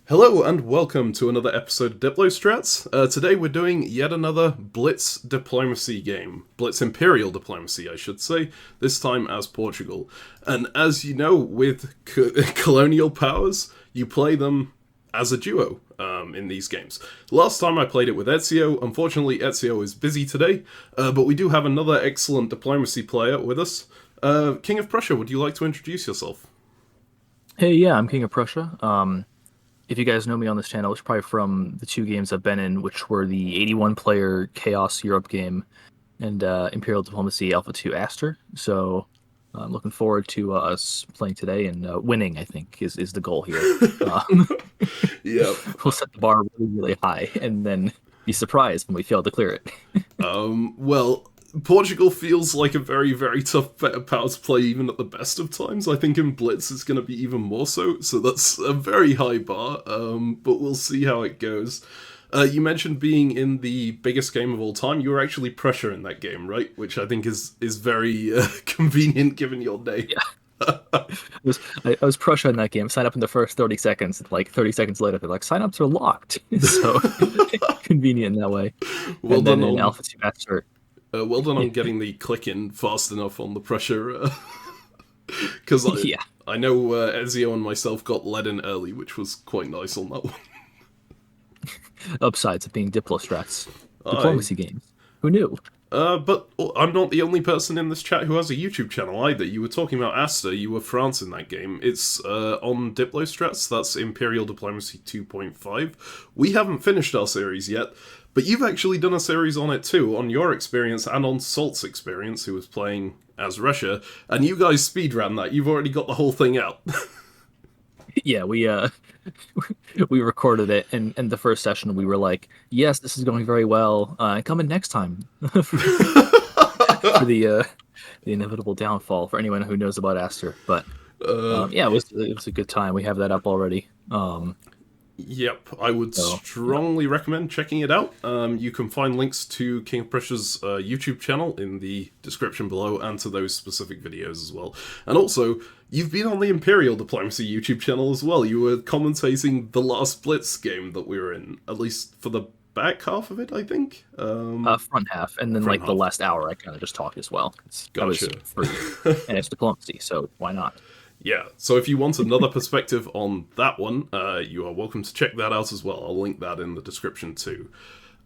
Hello and welcome to another episode of Diplo Strats. Today we're doing yet another Blitz diplomacy game. Blitz Imperial Diplomacy, I should say, this time as Portugal. And as you know, with colonial powers, you play them as a duo in these games. Last time I played it with Ezio. Unfortunately, Ezio is busy today, but we do have another excellent diplomacy player with us. King of Prussia, would you like to introduce yourself? Hey, yeah, I'm King of Prussia. If you guys know me on this channel, it's probably from the two games I've been in, which were the 81-player Chaos Europe game and Imperial Diplomacy Alpha 2 Aster. So I'm looking forward to us playing today and winning, I think, is the goal here. Yeah. We'll set the bar really, really high and then be surprised when we fail to clear it. Well, Portugal feels like a very, very tough power to play even at the best of times. I think in Blitz it's going to be even more so, so that's a very high bar, but we'll see how it goes. You mentioned being in the biggest game of all time. You were actually Prussia in that game, right? Which I think is very convenient given your name. Yeah. I was Prussia in that game. Sign up in the first 30 seconds. Like 30 seconds later, they're like, sign-ups are locked. So convenient in that way. Well and done then in on Alpha 2 Aster. well done on getting the click in fast enough on the Prussia, because Yeah. I know Ezio and myself got led in early, which was quite nice on that one. Upsides of being Diplostrats. Diplomacy games. Who knew? But I'm not the only person in this chat who has a YouTube channel either. You were talking about Aster, you were France in that game. It's on Diplostrats, that's Imperial Diplomacy 2.5. We haven't finished our series yet, but you've actually done a series on it too, on your experience and on Salt's experience, who was playing as Russia, and you guys speedran that. You've already got the whole thing out. Yeah, we recorded it, and in the first session we were like, yes, this is going very well. Come in next time for the inevitable downfall for anyone who knows about Aster. But yeah, it was a good time. We have that up already. Yep, I would strongly recommend checking it out. You can find links to King of Prussia's YouTube channel in the description below and to those specific videos as well. And also, you've been on the Imperial Diplomacy YouTube channel as well. You were commentating the last Blitz game that we were in, at least for the back half of it, I think. Front half, and then like half. the last hour I kind of just talked as well. Gotcha. I was free, and it's diplomacy, so why not? Yeah, so if you want another perspective on that one, you are welcome to check that out as well. I'll link that in the description too.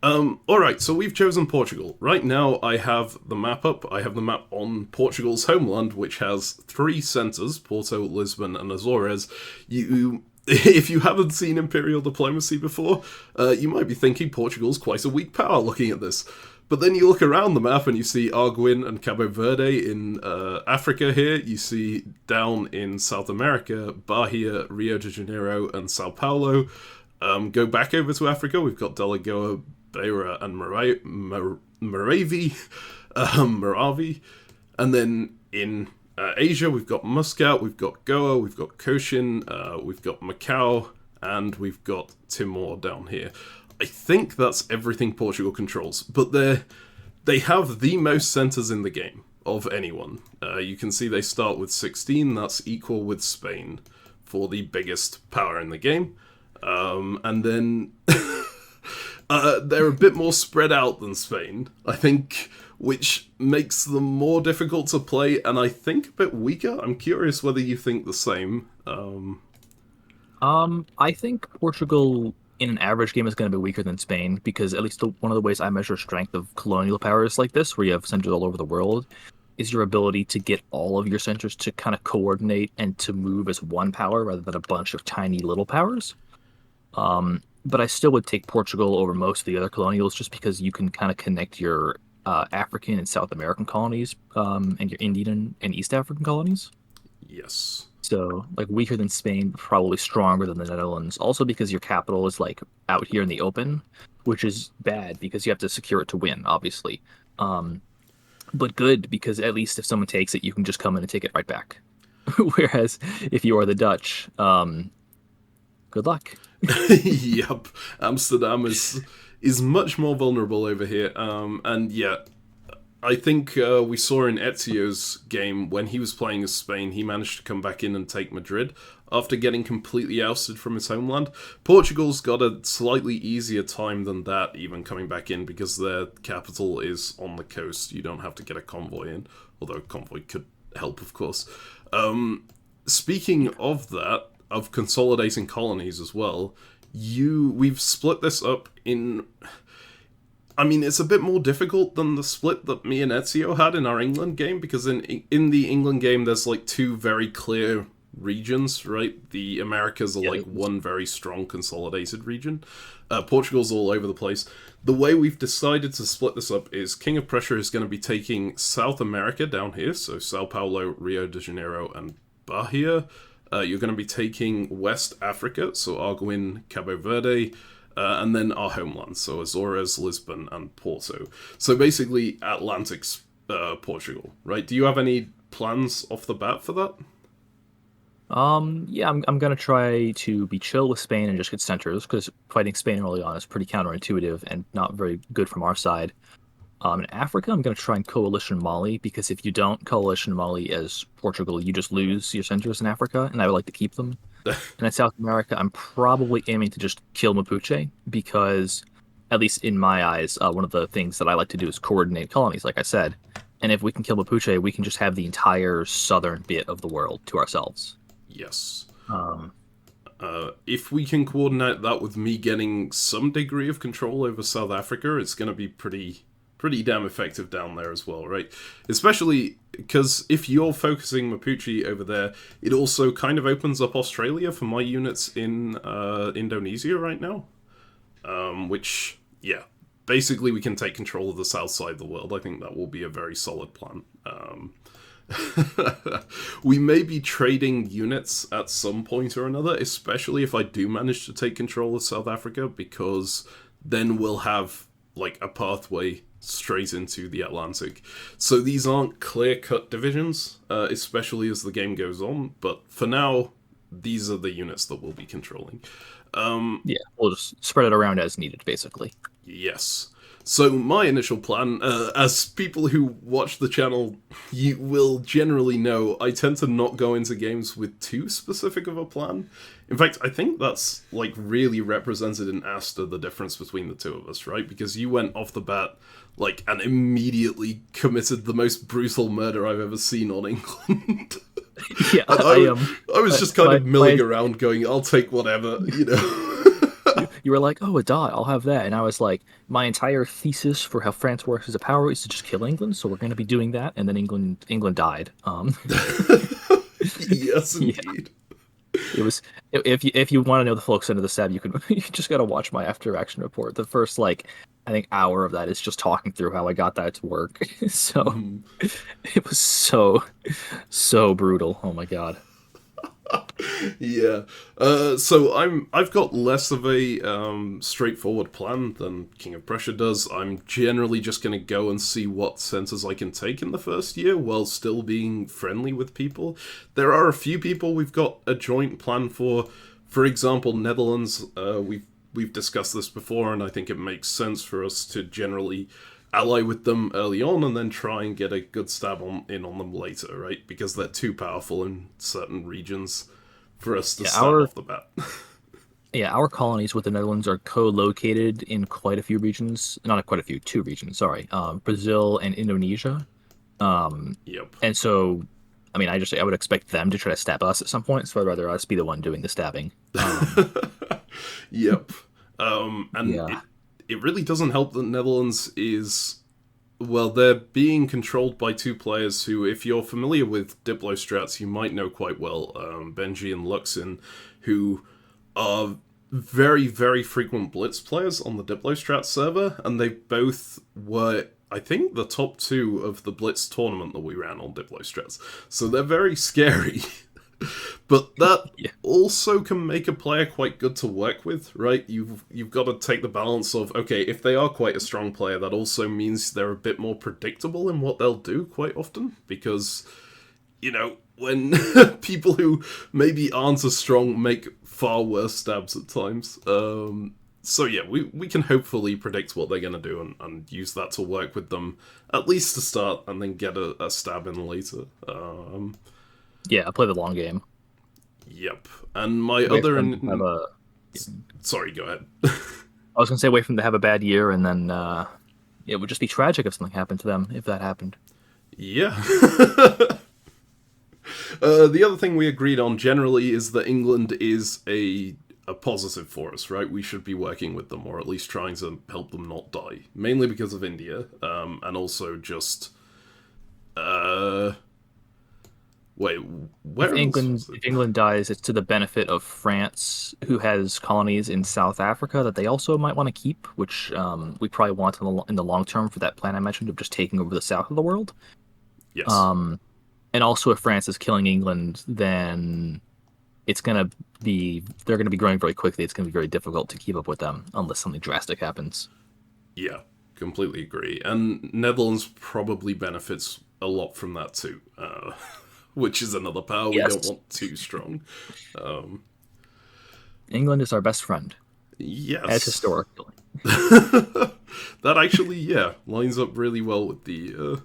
Alright, so we've chosen Portugal. Right now I have the map up. I have the map on Portugal's homeland, which has 3 centres, Porto, Lisbon and Azores. If you haven't seen Imperial Diplomacy before, you might be thinking Portugal's quite a weak power looking at this. But then you look around the map and you see Arguin and Cabo Verde in Africa here. You see down in South America, Bahia, Rio de Janeiro, and Sao Paulo. Go back over to Africa. We've got Delagoa, Beira, and Moravi. And then in Asia, we've got Muscat, we've got Goa, we've got Cochin, we've got Macao, and we've got Timor down here. I think that's everything Portugal controls, but they have the most centres in the game of anyone. You can see they start with 16, that's equal with Spain for the biggest power in the game. And then they're a bit more spread out than Spain, I think, which makes them more difficult to play, and I think a bit weaker. I'm curious whether you think the same. I think Portugal in an average game is going to be weaker than Spain, because at least one of the ways I measure strength of colonial powers like this, where you have centers all over the world, is your ability to get all of your centers to kind of coordinate and to move as one power rather than a bunch of tiny little powers. But I still would take Portugal over most of the other colonials, just because you can kind of connect your African and South American colonies and your Indian and East African colonies. Yes. So, like, weaker than Spain, probably stronger than the Netherlands. Also because your capital is, like, out here in the open, which is bad because you have to secure it to win, obviously. But good because at least if someone takes it, you can just come in and take it right back. Whereas if you are the Dutch, good luck. Yep. Amsterdam is much more vulnerable over here. And yeah, I think we saw in Ezio's game, when he was playing as Spain, he managed to come back in and take Madrid after getting completely ousted from his homeland. Portugal's got a slightly easier time than that, even coming back in, because their capital is on the coast. You don't have to get a convoy in, although a convoy could help, of course. Speaking of that, of consolidating colonies as well, we've split this up in... I mean, it's a bit more difficult than the split that me and Ezio had in our England game, because in the England game, there's like two very clear regions, right? The Americas are like one very strong consolidated region. Portugal's all over the place. The way we've decided to split this up is King of Prussia is going to be taking South America down here, so Sao Paulo, Rio de Janeiro, and Bahia. You're going to be taking West Africa, so Arguin, Cabo Verde, and then our homeland, so Azores, Lisbon, and Porto. So basically, Atlantic's Portugal, right? Do you have any plans off the bat for that? Yeah, I'm gonna try to be chill with Spain and just get centers, because fighting Spain early on is pretty counterintuitive and not very good from our side. In Africa, I'm gonna try and coalition Mali, because if you don't coalition Mali as Portugal, you just lose your centers in Africa, and I would like to keep them. And in South America, I'm probably aiming to just kill Mapuche, because, at least in my eyes, one of the things that I like to do is coordinate colonies, like I said. And if we can kill Mapuche, we can just have the entire southern bit of the world to ourselves. Yes. If we can coordinate that with me getting some degree of control over South Africa, it's going to be pretty damn effective down there as well, right? Especially because if you're focusing Mapuche over there, it also kind of opens up Australia for my units in Indonesia right now. Which, yeah, basically we can take control of the south side of the world. I think that will be a very solid plan. We may be trading units at some point or another, especially if I do manage to take control of South Africa, because then we'll have like a pathway straight into the Atlantic. So these aren't clear-cut divisions, especially as the game goes on, but for now, these are the units that we'll be controlling. Yeah, we'll just spread it around as needed, basically. Yes. So my initial plan, as people who watch the channel, you will generally know, I tend to not go into games with too specific of a plan. In fact, I think that's like really represented in Asta, the difference between the two of us, right? Because you went off the bat like and immediately committed the most brutal murder I've ever seen on England. Yeah, I was just kind of milling around going, I'll take whatever, you know. You were like, oh, a dot, I'll have that. And I was like, my entire thesis for how France works as a power is to just kill England, so we're going to be doing that. And then England died. Yes, indeed. Yeah. It was, if you want to know the full extent of the stab, you just got to watch my after action report. The first, like, I think hour of that is just talking through how I got that to work. So it was so brutal. Oh my God. Yeah. So I've got less of a straightforward plan than King of Prussia does. I'm generally just going to go and see what centers I can take in the first year while still being friendly with people. There are a few people we've got a joint plan for. For example, Netherlands. We've discussed this before, and I think it makes sense for us to generally ally with them early on and then try and get a good stab on them later, right? Because they're too powerful in certain regions for us to stab off the bat. Yeah, our colonies with the Netherlands are co-located in quite a few regions. Not quite a few, two regions, sorry. Brazil and Indonesia. Yep. And so, I mean, I would expect them to try to stab us at some point, so I'd rather us be the one doing the stabbing. Yep. And yeah. It really doesn't help that Netherlands is, well, they're being controlled by two players who, if you're familiar with Diplo strats, you might know quite well, Benji and Luxin, who are very, very frequent Blitz players on the Diplo strats server, and they both were, I think, the top two of the Blitz tournament that we ran on Diplo strats. So they're very scary. But that also can make a player quite good to work with, right? You've got to take the balance of, okay, if they are quite a strong player, that also means they're a bit more predictable in what they'll do quite often. Because, you know, when people who maybe aren't as strong make far worse stabs at times, So yeah, we can hopefully predict what they're going to do and use that to work with them, at least to start, and then get a stab in later. Yeah, I play the long game. Yep. And my Wait for other... them to have a. Sorry, go ahead. I was gonna say wait for them to have a bad year, and then it would just be tragic if something happened to them if that happened. Yeah. The other thing we agreed on generally is that England is a positive for us, right? We should be working with them, or at least trying to help them not die. Mainly because of India, and also just... Wait, where If England dies, it's to the benefit of France, who has colonies in South Africa that they also might want to keep, which we probably want in the long term for that plan I mentioned of just taking over the south of the world. Yes. And also, if France is killing England, then they're going to be growing very quickly. It's going to be very difficult to keep up with them unless something drastic happens. Yeah, completely agree. And Netherlands probably benefits a lot from that too. Which is another power we don't want too strong. England is our best friend. Yes. As historically. That actually, yeah, lines up really well with the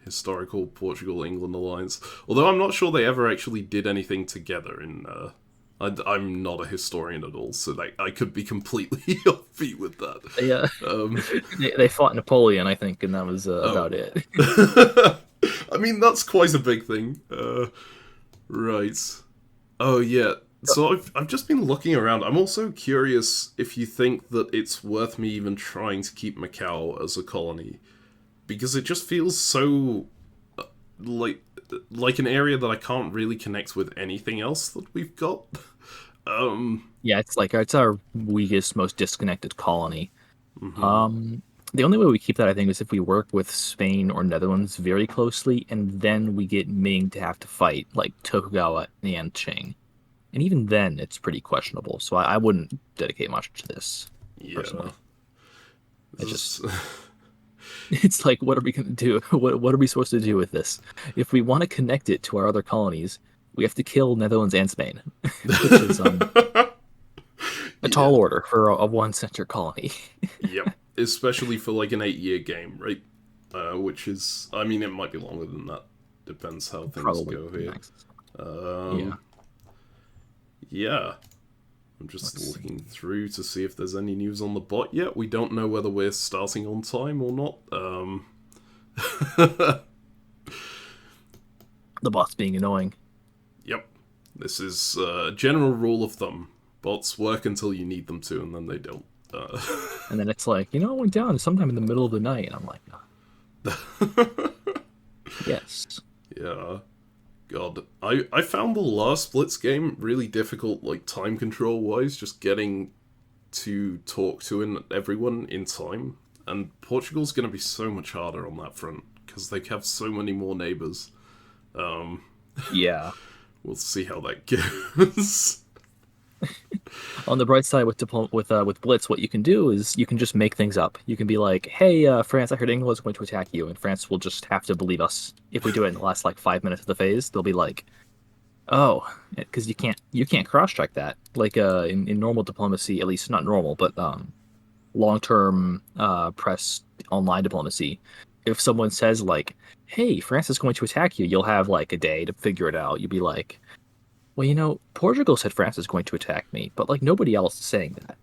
historical Portugal-England alliance. Although I'm not sure they ever actually did anything together in... I'm not a historian at all, so I could be completely offbeat with that. They fought Napoleon, I think, and that was about it. I mean, that's quite a big thing. Right. Oh, yeah. So I've just been looking around. I'm also curious if you think that it's worth me even trying to keep Macao as a colony. Because it just feels so... like an area that I can't really connect with anything else that we've got. Yeah, it's our weakest, most disconnected colony. Mm-hmm. The only way we keep that, I think, is if we work with Spain or Netherlands very closely, and then we get Ming to have to fight, like Tokugawa and Qing. And even then, it's pretty questionable, so I wouldn't dedicate much to this, personally. It's like, what are we going to do? What are we supposed to do with this? If we want to connect it to our other colonies, we have to kill Netherlands and Spain, which is a tall order for a one-center colony. Yep. Especially for like an 8-year game, right? Which is, I mean, it might be longer than that. Depends how things go here. Yeah. I'm just looking through to see if there's any news on the bot yet. We don't know whether we're starting on time or not. The bot's being annoying. Yep. This is a general rule of thumb. Bots work until you need them to, and then they don't. And then it's like, it went down sometime in the middle of the night, and I'm like, oh. Yes. Yeah. God, I found the last Blitz game really difficult, like, time control-wise, just getting to talk to everyone in time. And Portugal's going to be so much harder on that front, because they have so many more neighbours. Yeah. We'll see how that goes. On the bright side with Blitz, what you can do is you can just make things up. You can be like, "Hey, France, I heard England was going to attack you," and France will just have to believe us. If we do it in the last 5 minutes of the phase, they'll be like, "Oh," because you can't cross-check that. Like in normal diplomacy, at least not normal, but long-term press online diplomacy. If someone says like, "Hey, France is going to attack you," you'll have a day to figure it out. You'll be like, well, Portugal said France is going to attack me, but nobody else is saying that.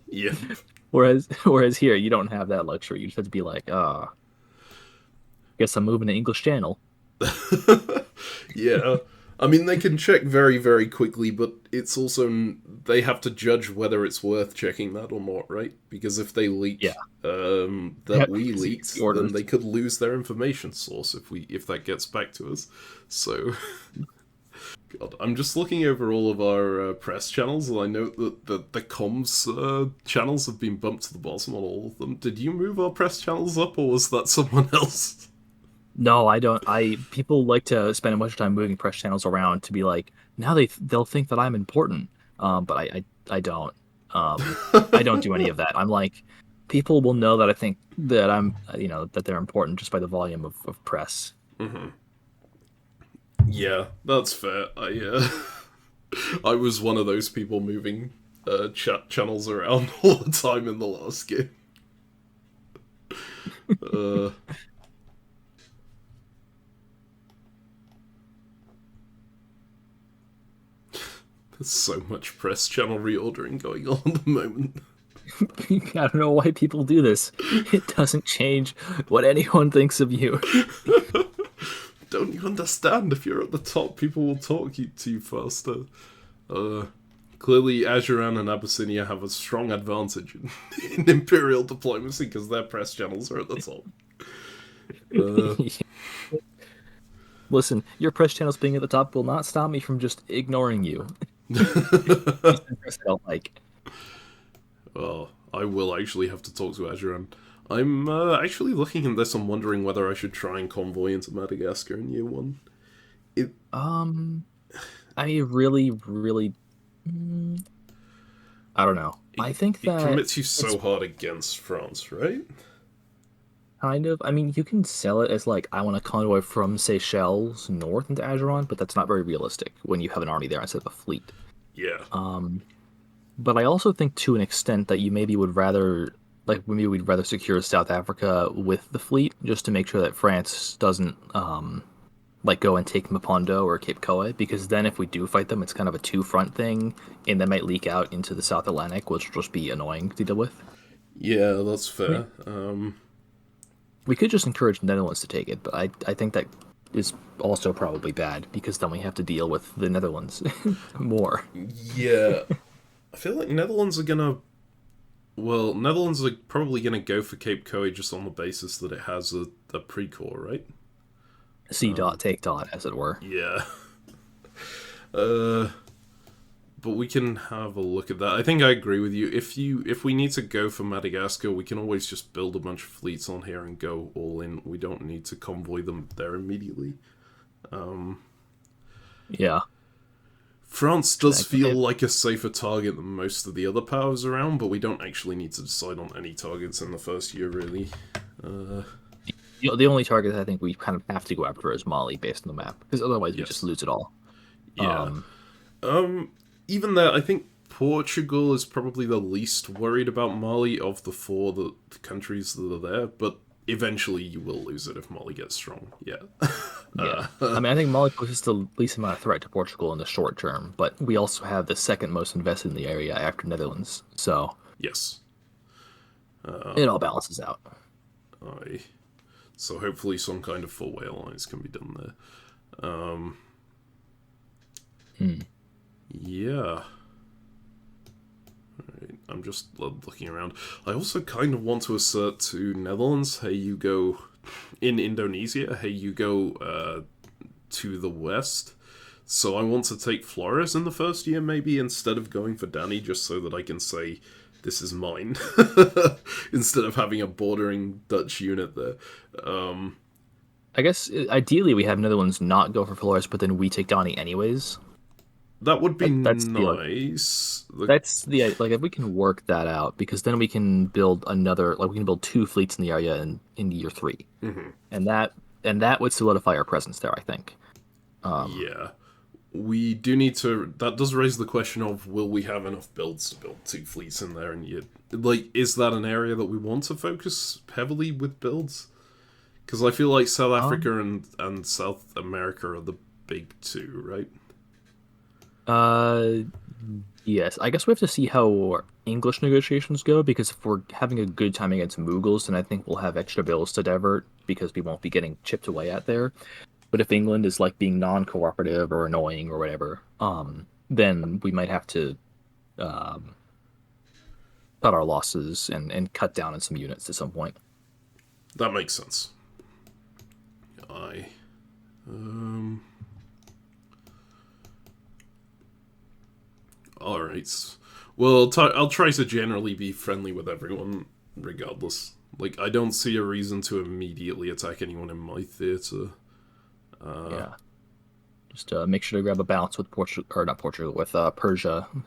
Yeah. Whereas here, you don't have that luxury. You just have to be like, guess I'm moving to English Channel. Yeah. I mean, they can check very, very quickly, but it's also... they have to judge whether it's worth checking that or not, right? Because if they leak that we leaked, then they could lose their information source if that gets back to us. So... God, I'm just looking over all of our press channels, and I note that the comms channels have been bumped to the bottom on all of them. Did you move our press channels up, or was that someone else? No, I don't. People like to spend a bunch of time moving press channels around to be like, now they'll think that I'm important. But I don't. I don't do any of that. I'm like, people will know that I think that I'm, that they're important just by the volume of press. Mm-hmm. Yeah, that's fair. I was one of those people moving chat channels around all the time in the last game. There's so much press channel reordering going on at the moment. I don't know why people do this. It doesn't change what anyone thinks of you. Don't you understand? If you're at the top, people will talk to you faster. Clearly, Azuran and Abyssinia have a strong advantage in Imperial Diplomacy because their press channels are at the top. Listen, your press channels being at the top will not stop me from just ignoring you. I don't like. Well, I will actually have to talk to Azuran. I'm actually looking at this and wondering whether I should try and convoy into Madagascar in year 1. I mean, really, I don't know. I think that it commits you so hard against France, right? Kind of. I mean, you can sell it as like, I want to convoy from Seychelles north into Azeron, but that's not very realistic when you have an army there instead of a fleet. Yeah. But I also think to an extent that you maybe would rather, like, maybe we'd rather secure South Africa with the fleet just to make sure that France doesn't, like, go and take Mapondo or Cape Koa, because then if we do fight them, it's kind of a two-front thing, and that might leak out into the South Atlantic, which will just be annoying to deal with. Yeah, that's fair. We could just encourage the Netherlands to take it, but I think that is also probably bad, because then we have to deal with the Netherlands more. Yeah. I feel like Netherlands are gonna... Well, Netherlands are probably gonna go for Cape Koa just on the basis that it has a pre-core, right? See dot, take dot, as it were. Yeah. But we can have a look at that. I think I agree with you. If we need to go for Madagascar, we can always just build a bunch of fleets on here and go all in. We don't need to convoy them there immediately. Yeah. France does feel like a safer target than most of the other powers around, but we don't actually need to decide on any targets in the first year, really. The only target I think we kind of have to go after is Mali, based on the map, because otherwise we just lose it all. Yeah. Even there, I think Portugal is probably the least worried about Mali of the four the countries that are there, but eventually you will lose it if Mali gets strong. Yeah. Yeah. I mean, I think Mali poses the least amount of threat to Portugal in the short term, but we also have the second most invested in the area after Netherlands, so... Yes. It all balances out. So hopefully some kind of four-way alliance can be done there. Yeah. Alright, I'm just looking around. I also kind of want to assert to Netherlands, hey, you go... In Indonesia, hey, you go to the west. So I want to take Flores in the first year, maybe, instead of going for Danny, just so that I can say, this is mine. Instead of having a bordering Dutch unit there. I guess, ideally, we have Netherlands not go for Flores, but then we take Donny anyways. That would be That's nice. That's the, like, if we can work that out, because then we can build another, like, we can build 2 fleets in the area in year 3. Mm-hmm. And that would solidify our presence there, I think. Yeah. We do need to... That does raise the question of, will we have enough builds to build 2 fleets in there? And like, is that an area that we want to focus heavily with builds? Because I feel like South Africa and South America are the big 2, right? Yes. I guess we have to see how English negotiations go, because if we're having a good time against Mughals, then I think we'll have extra bills to divert, because we won't be getting chipped away at there. But if England is, like, being non-cooperative or annoying or whatever, then we might have to cut our losses and cut down on some units at some point. That makes sense. Alright. Well, I'll try to generally be friendly with everyone, regardless. Like, I don't see a reason to immediately attack anyone in my theatre. Yeah. Just make sure to grab a balance with Persia,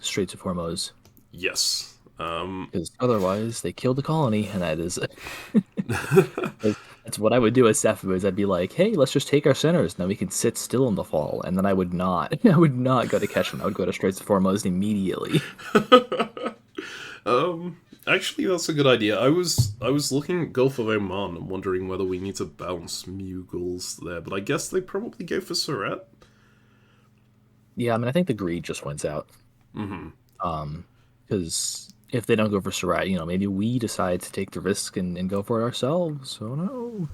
Straits of Hormuz. Yes. Because otherwise, they killed the colony, and that is... That's what I would do as Sephu, is I'd be like, hey, let's just take our centers, and then we can sit still in the fall. And then I would not go to Keshem. I would go to Straits of Hormuz immediately. Actually, that's a good idea. I was looking at Gulf of Oman and wondering whether we need to bounce Mughals there, but I guess they probably go for Surat. Yeah, I mean, I think the greed just wins out. Because if they don't go for Surat, maybe we decide to take the risk and go for it ourselves. So no.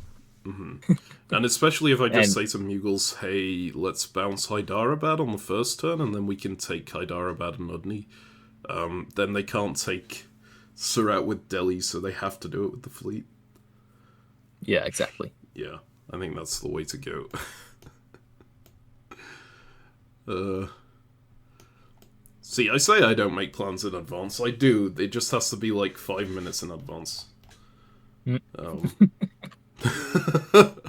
And especially if I just And say to Mughals, hey, let's bounce Hyderabad on the first turn, and then we can take Hyderabad and Udni. Then they can't take Surat with Delhi, so they have to do it with the fleet. yeah, exactly. Yeah, I think that's the way to go. See, I say I don't make plans in advance. I do. It just has to be like 5 minutes in advance. Mm. A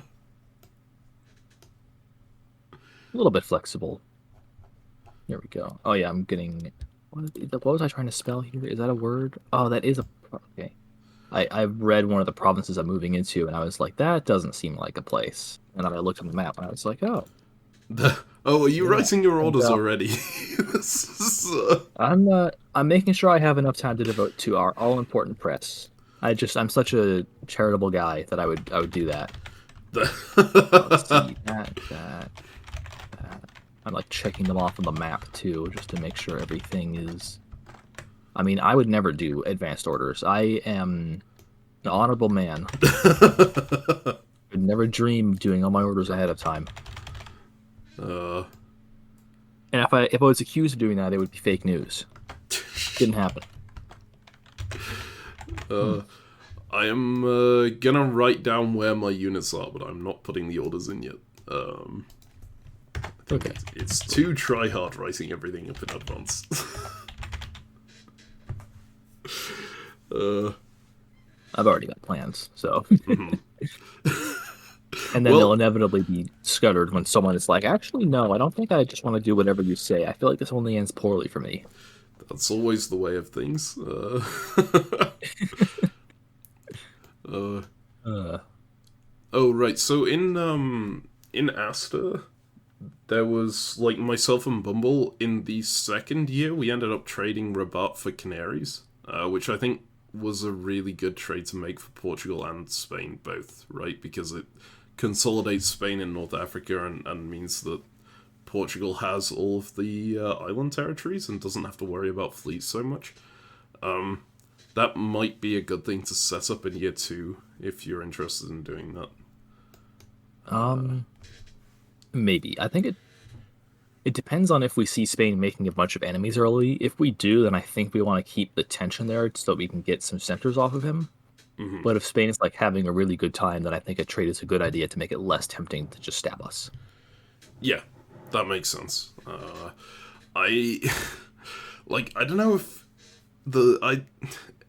little bit flexible. Here we go. Oh yeah, I'm getting. What was I trying to spell here? Is that a word? Oh, that is a. Okay. I read one of the provinces I'm moving into, and I was like, that doesn't seem like a place. And then I looked on the map, and I was like, oh. Oh, are you writing your And, orders already? This is, I'm making sure I have enough time to devote to our all important press. I'm such a charitable guy that I would do that. Let's see that. I'm like checking them off on the map too, just to make sure everything is. I mean, I would never do advanced orders. I am an honorable man. I would never dream of doing all my orders ahead of time. And if I was accused of doing that, it would be fake news. Didn't happen. I am gonna write down where my units are, but I'm not putting the orders in yet. Okay. It's too try-hard writing everything up in advance. I've already got plans, so. And then they'll inevitably be scuttered when someone is like, actually, no, I don't think I just want to do whatever you say. I feel like this only ends poorly for me. That's always the way of things. Oh, right. So in Asta, there was, like, myself and Bumble, in the second year, we ended up trading Rabat for Canaries, which I think was a really good trade to make for Portugal and Spain both, right? Because it consolidates Spain in North Africa and means that Portugal has all of the island territories and doesn't have to worry about fleets so much. That might be a good thing to set up in year 2 if you're interested in doing that. Maybe. I think it depends on if we see Spain making a bunch of enemies early. If we do, then I think we want to keep the tension there so that we can get some centers off of him. Mm-hmm. But if Spain is like having a really good time, then I think a trade is a good idea to make it less tempting to just stab us. Yeah, that makes sense. I don't know if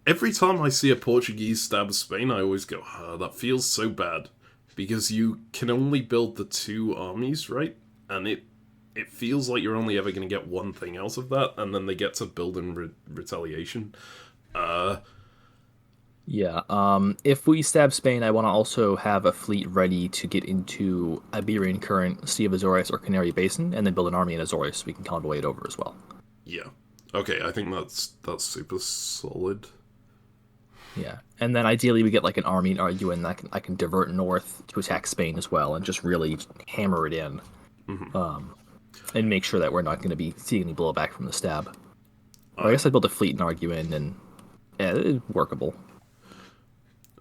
every time I see a Portuguese stab Spain, I always go, that feels so bad. Because you can only build the 2 armies, right? And it feels like you're only ever going to get one thing out of that, and then they get to build in retaliation. Yeah, if we stab Spain, I want to also have a fleet ready to get into Iberian Current, Sea of Azores, or Canary Basin, and then build an army in Azores so we can convoy it over as well. Yeah. Okay, I think that's super solid. Yeah, and then ideally we get like an army in Arguin that I can divert north to attack Spain as well, and just really hammer it in, and make sure that we're not going to be seeing any blowback from the stab. I guess I built a fleet in Arguin, and yeah, it's workable.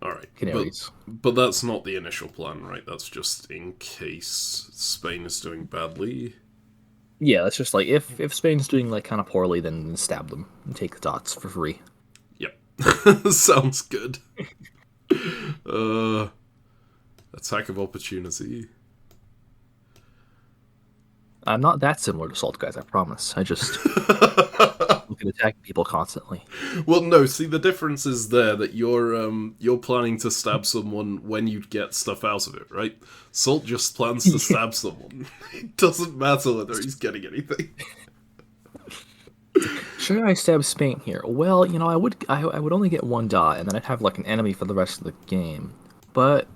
All right, Canaries. But that's not the initial plan, right? That's just in case Spain is doing badly. Yeah, that's just like if Spain's doing like kind of poorly, then stab them and take the dots for free. Sounds good. Attack of opportunity. I'm not that similar to Salt Guys, I promise. I just look at attacking people constantly. Well, no. See, the difference is there that you're planning to stab someone when you get stuff out of it, right? Salt just plans to stab someone. It doesn't matter whether he's getting anything. Should I stab Spain here? Well, I would only get 1 dot, and then I'd have like an enemy for the rest of the game. But,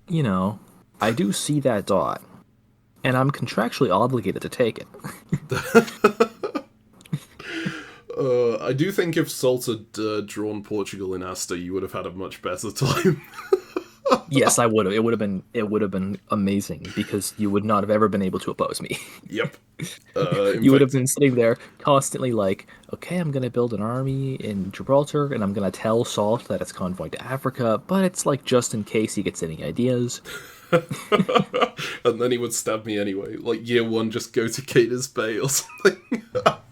I do see that dot, and I'm contractually obligated to take it. I do think if Salt had drawn Portugal in Asta, you would have had a much better time. Yes, I would have. It would have been amazing because you would not have ever been able to oppose me. Yep. You would have been sitting there constantly like, okay, I'm gonna build an army in Gibraltar and I'm gonna tell Salt that it's convoying to Africa, but it's like just in case he gets any ideas. And then he would stab me anyway. Like year one, just go to Cada's Bay or something. Like,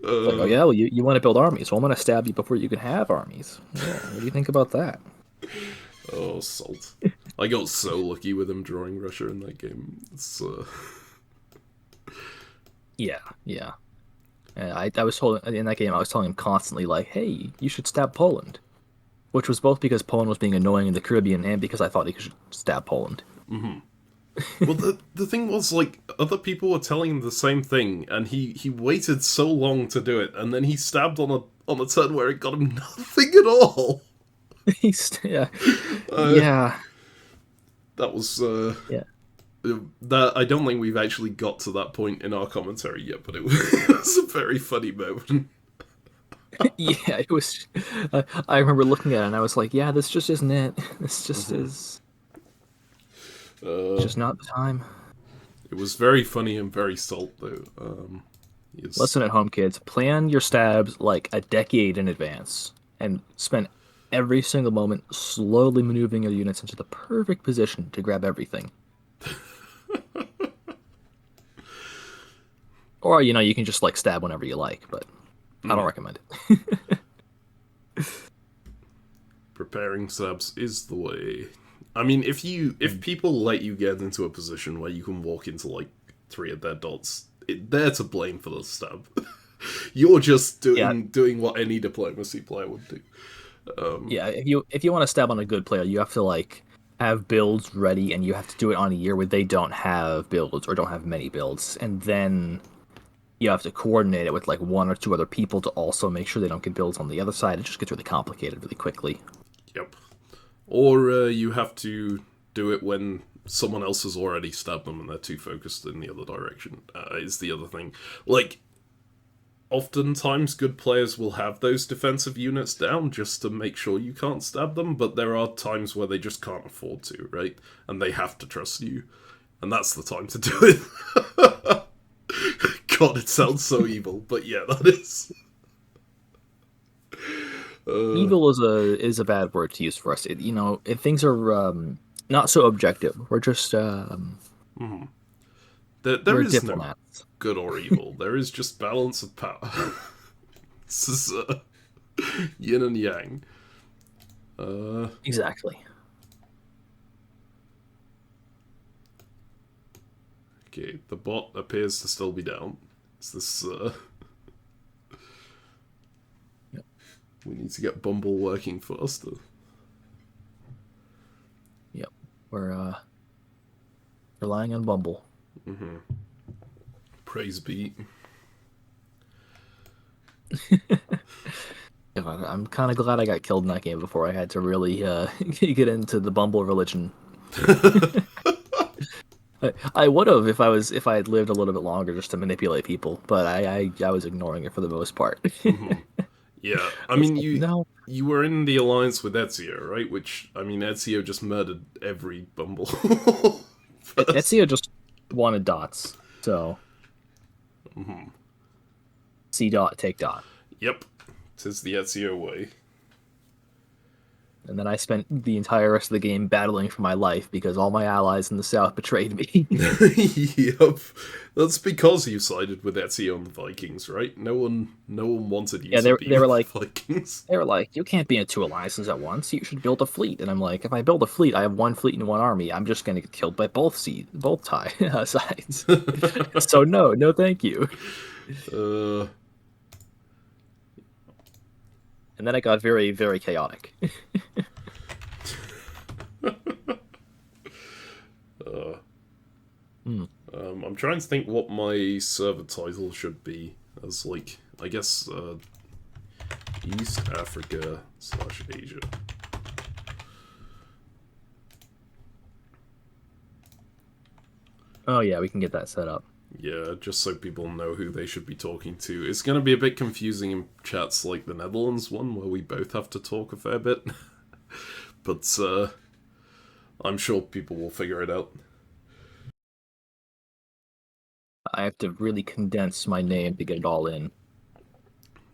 oh yeah, well you want to build armies, well I'm gonna stab you before you can have armies. Yeah, what do you think about that? Oh, Salt. I got so lucky with him drawing Russia in that game. It's, Yeah. I was told in that game, I was telling him constantly, like, hey, you should stab Poland. Which was both because Poland was being annoying in the Caribbean and because I thought he should stab Poland. Mm-hmm. Well, the thing was, like, other people were telling him the same thing, and he waited so long to do it, and then he stabbed on a turn where it got him nothing at all. Yeah. That was, Yeah. That I don't think we've actually got to that point in our commentary yet, but it was a very funny moment. Yeah, it was. I remember looking at it and I was like, yeah, this just isn't it. This just is. Just not the time. It was very funny and very Salt, though. Lesson at home, kids. Plan your stabs like a decade in advance and spend every single moment slowly maneuvering your units into the perfect position to grab everything. Or, you can just, like, stab whenever you like, but I don't recommend it. Preparing stabs is the way. I mean, if people let you get into a position where you can walk into, like, 3 of their dots, they're to blame for the stab. You're just doing what any diplomacy player would do. Yeah, if you want to stab on a good player, you have to, like, have builds ready, and you have to do it on a year where they don't have builds or don't have many builds, and then you have to coordinate it with like 1 or 2 other people to also make sure they don't get builds on the other side. It just gets really complicated really quickly. Yep. Or you have to do it when someone else has already stabbed them and they're too focused in the other direction, is the other thing. Like, oftentimes good players will have those defensive units down just to make sure you can't stab them, but there are times where they just can't afford to, right? And they have to trust you. And that's the time to do it. God, it sounds so evil, but yeah, that is. Evil is a bad word to use for us. If things are not so objective, we're just There we're is diplomats. No good or evil. There is just balance of power. This is yin and yang. Exactly. Okay, the bot appears to still be down. Is this Yep. We need to get Bumble working faster. Yep. We're relying on Bumble. Praise be. I'm kind of glad I got killed in that game before I had to really get into the Bumble religion. I would have if I had lived a little bit longer just to manipulate people, but I was ignoring it for the most part. Yeah, I mean you were in the alliance with Ezio, right? Which I mean Ezio just murdered every Bumble. Ezio just wanted dots, so see dot, take dot. Yep, 'tis the Ezio way. And then I spent the entire rest of the game battling for my life because all my allies in the south betrayed me. Yep, that's because you sided with Ezio and the Vikings, right? No one wanted you to be they were with like, the Vikings. They were like, you can't be in 2 alliances at once. You should build a fleet. And I'm like, if I build a fleet, I have 1 fleet and 1 army. I'm just going to get killed by both sides. So no, thank you. And then it got very, very chaotic. I'm trying to think what my server title should be as, like, I guess, East Africa / Asia. Oh yeah, we can get that set up. Yeah, just so people know who they should be talking to. It's going to be a bit confusing in chats like the Netherlands one, where we both have to talk a fair bit. But I'm sure people will figure it out. I have to really condense my name to get it all in.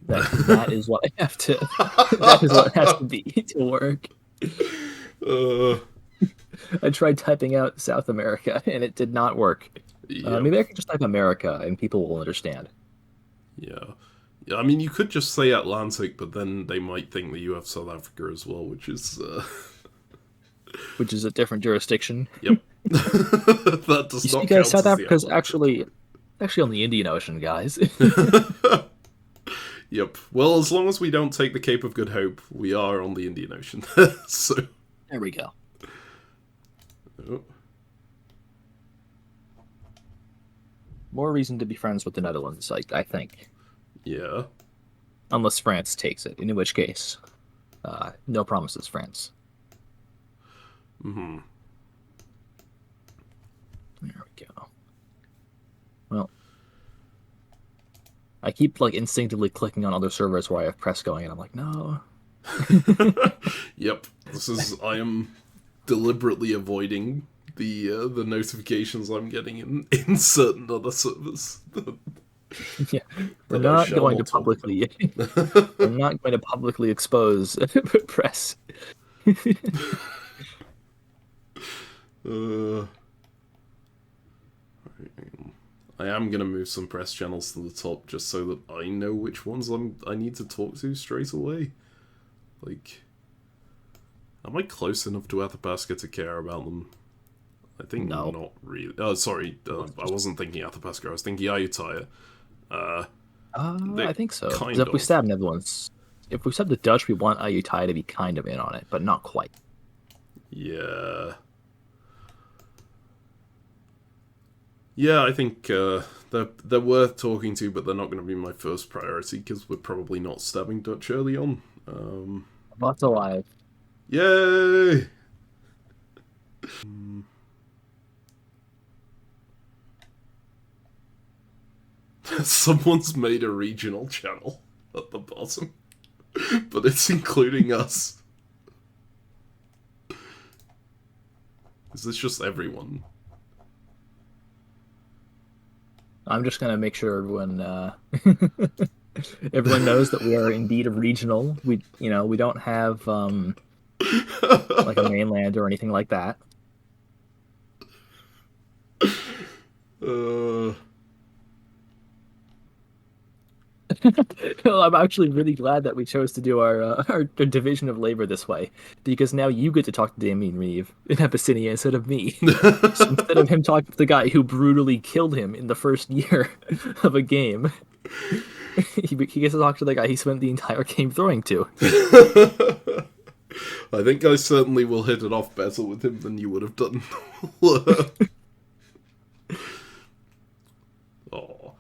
That is what I have to. That is what it has to be to work. I tried typing out South America and it did not work. Yep. Maybe I could just type America and people will understand. Yeah. I mean, you could just say Atlantic, but then they might think that you have South Africa as well, which is... Which is a different jurisdiction. Yep. That does not count. South Africa's actually on the Indian Ocean, guys. Yep. Well, as long as we don't take the Cape of Good Hope, we are on the Indian Ocean. So there we go. Oh. More reason to be friends with the Netherlands, I think. Yeah. Unless France takes it, in which case, no promises, France. Mm-hmm. There we go. Well, I keep like instinctively clicking on other servers where I have press going, and I'm like, no. Yep. I am deliberately avoiding the notifications I'm getting in certain other servers. Yeah, we're not going to publicly. We're not going to publicly expose press. I am going to move some press channels to the top just so that I know which ones I need to talk to straight away. Like, am I close enough to Athabasca to care about them? I think no. Not really. Oh, sorry, I wasn't thinking Athabasca, I was thinking Ayutthaya. I think so. Because if we stab Netherlands, if we stab the Dutch, we want Ayutthaya to be kind of in on it, but not quite. Yeah. Yeah, I think they're worth talking to, but they're not going to be my first priority because we're probably not stabbing Dutch early on. Lots alive. Yay! Someone's made a regional channel at the bottom, but it's including us. Is this just everyone? I'm just gonna make sure everyone everyone knows that we are indeed a regional. We don't have like a mainland or anything like that. I'm actually really glad that we chose to do our division of labor this way, because now you get to talk to Damien Reeve in Abyssinia instead of me. So instead of him talking to the guy who brutally killed him in the first year of a game, he gets to talk to the guy he spent the entire game throwing to. I think I certainly will hit it off better with him than you would have done. Oh,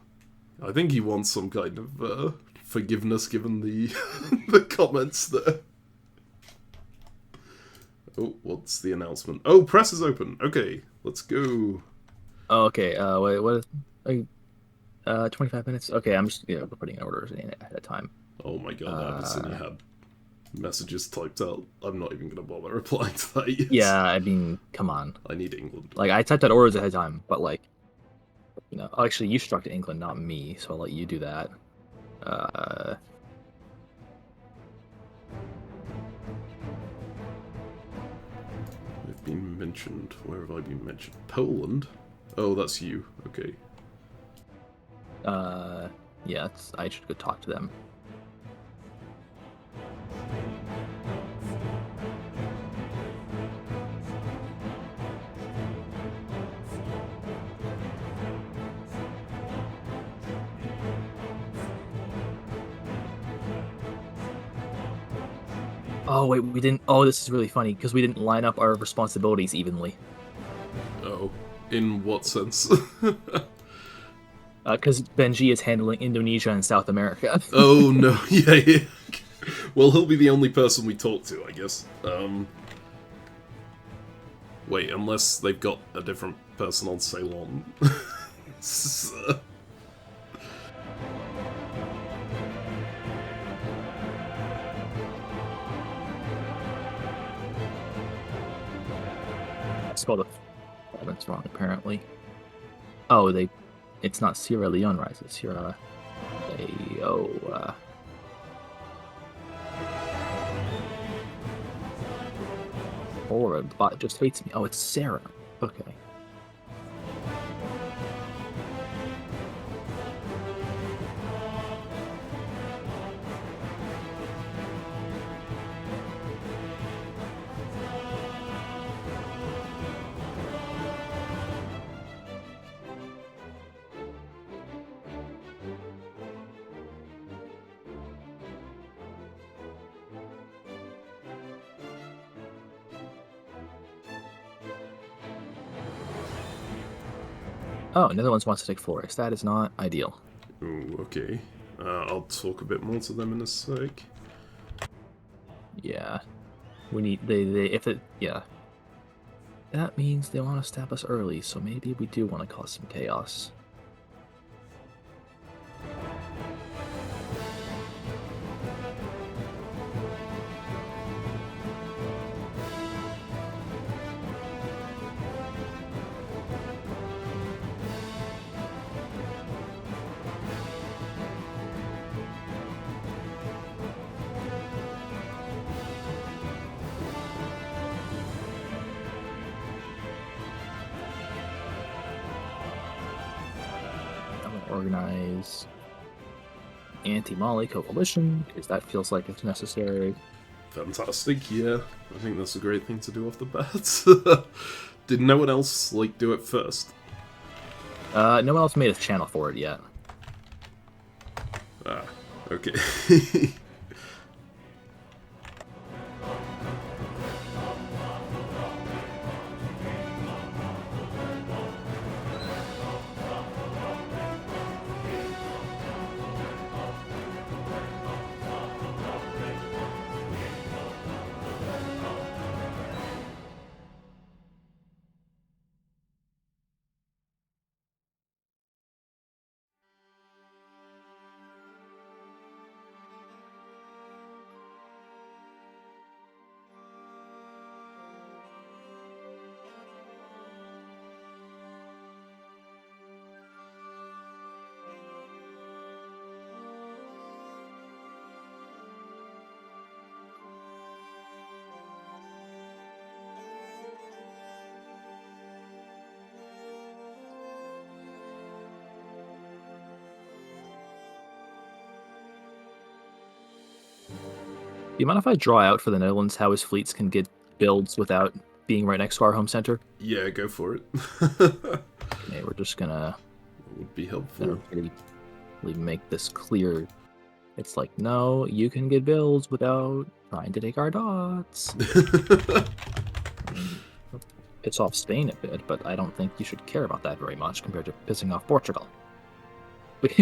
I think he wants some kind of forgiveness given the the comments there. Oh, what's the announcement? Oh, press is open. Okay, let's go. Oh, okay. Wait, what? 25 minutes. Okay, I'm just putting orders in ahead of time. Oh my god, Abyssinia had messages typed out. I'm not even going to bother replying to that yet. Yeah, I mean, come on. I need England. Like, I typed out orders ahead of time, but like, actually, you should talk to England, not me, so I'll let you do that. I've been mentioned. Where have I been mentioned? Poland? Oh, that's you. Okay. Yeah, I should go talk to them. Oh, wait, we didn't... Oh, this is really funny, because we didn't line up our responsibilities evenly. Oh, in what sense? Because Benji is handling Indonesia and South America. Oh, no, yeah. Well, he'll be the only person we talk to, I guess. Wait, unless they've got a different person on Ceylon. I spelled the province wrong, apparently. Oh, it's not Sierra Leone Rise, it's Sierra Leone. Or the bot just hates me. Oh, it's Sarah. Okay. Oh, Netherlands wants to take Flores. That is not ideal. Ooh, okay. I'll talk a bit more to them in a sec. Yeah. We need yeah. That means they want to stab us early, so maybe we do want to cause some chaos. Organize anti-Mali coalition, because that feels like it's necessary. Fantastic, yeah. I think that's a great thing to do off the bat. Did no one else, like, do it first? No one else made a channel for it yet. Ah, okay. Do you mind if I draw out for the Netherlands how his fleets can get builds without being right next to our home center? Yeah, go for it. Okay, we're just gonna... It would be helpful. Really make this clear. It's like, no, you can get builds without trying to take our dots. Piss off Spain a bit, but I don't think you should care about that very much compared to pissing off Portugal.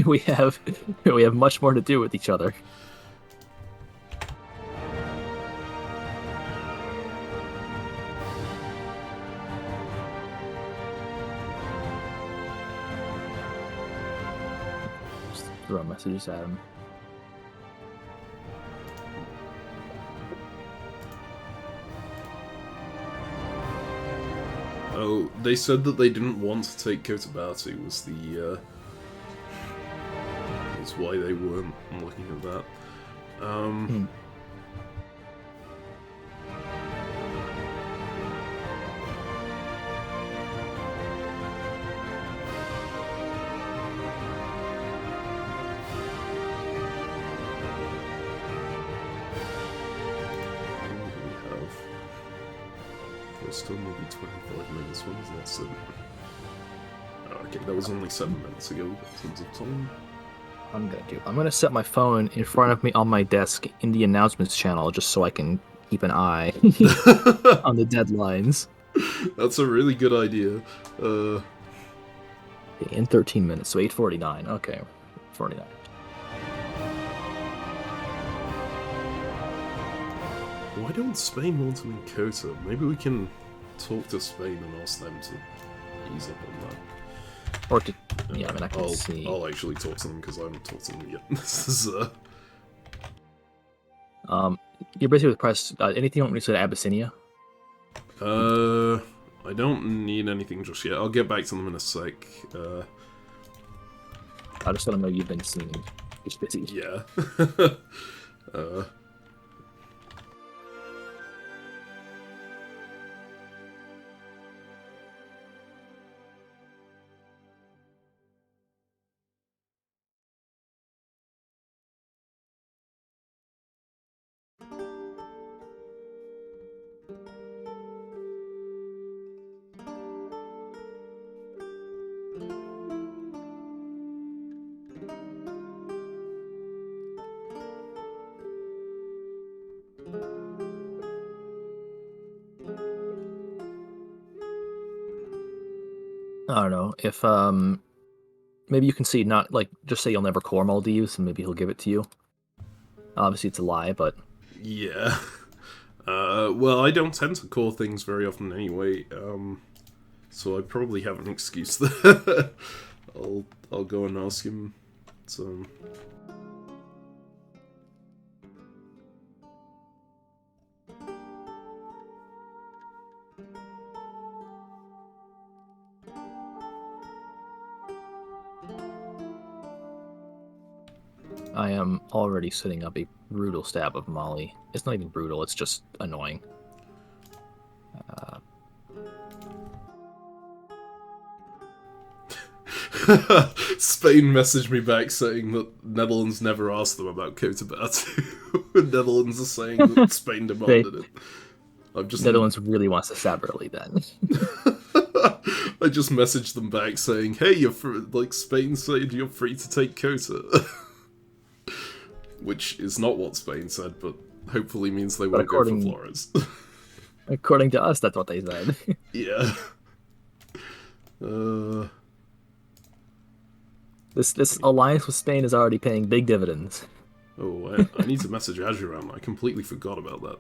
We have much more to do with each other. Just throw messages at him. Oh, they said that they didn't want to take Cotabato was the, was why they weren't looking at that. Still maybe 25 minutes. When was that set? Oh, okay, that was only 7 minutes ago in terms of time. I'm gonna set my phone in front of me on my desk in the announcements channel just so I can keep an eye on the deadlines. That's a really good idea. In 13 minutes, so 8:49. Okay, 49. Why don't Spain want to win Cota? Maybe we can talk to Spain and ask them to ease up on that. Or to Yeah, I mean, I can see. I'll actually talk to them because I haven't talked to them yet. This is You're basically with press. Anything you want me to say to Abyssinia? I don't need anything just yet. I'll get back to them in a sec. I just want to know you've been seen. Just busy. Yeah. I don't know if maybe you can see not like just say you'll never core Maldives and maybe he'll give it to you. Obviously it's a lie, but Yeah. Well, I don't tend to core things very often anyway, so I probably have an excuse there. I'll go and ask him. So. I am already setting up a brutal stab of Molly. It's not even brutal, it's just annoying. Spain messaged me back saying that Netherlands never asked them about Cotabato. Netherlands are saying that Spain demanded it. I've just Netherlands really wants to stab early then. I just messaged them back saying, "Hey, you're like Spain said you're free to take Cota," which is not what Spain said, but hopefully means they won't go for Flores. According to us, that's what they said. Yeah. This alliance with Spain is already paying big dividends. Oh, I need to message Ajuram. I completely forgot about that.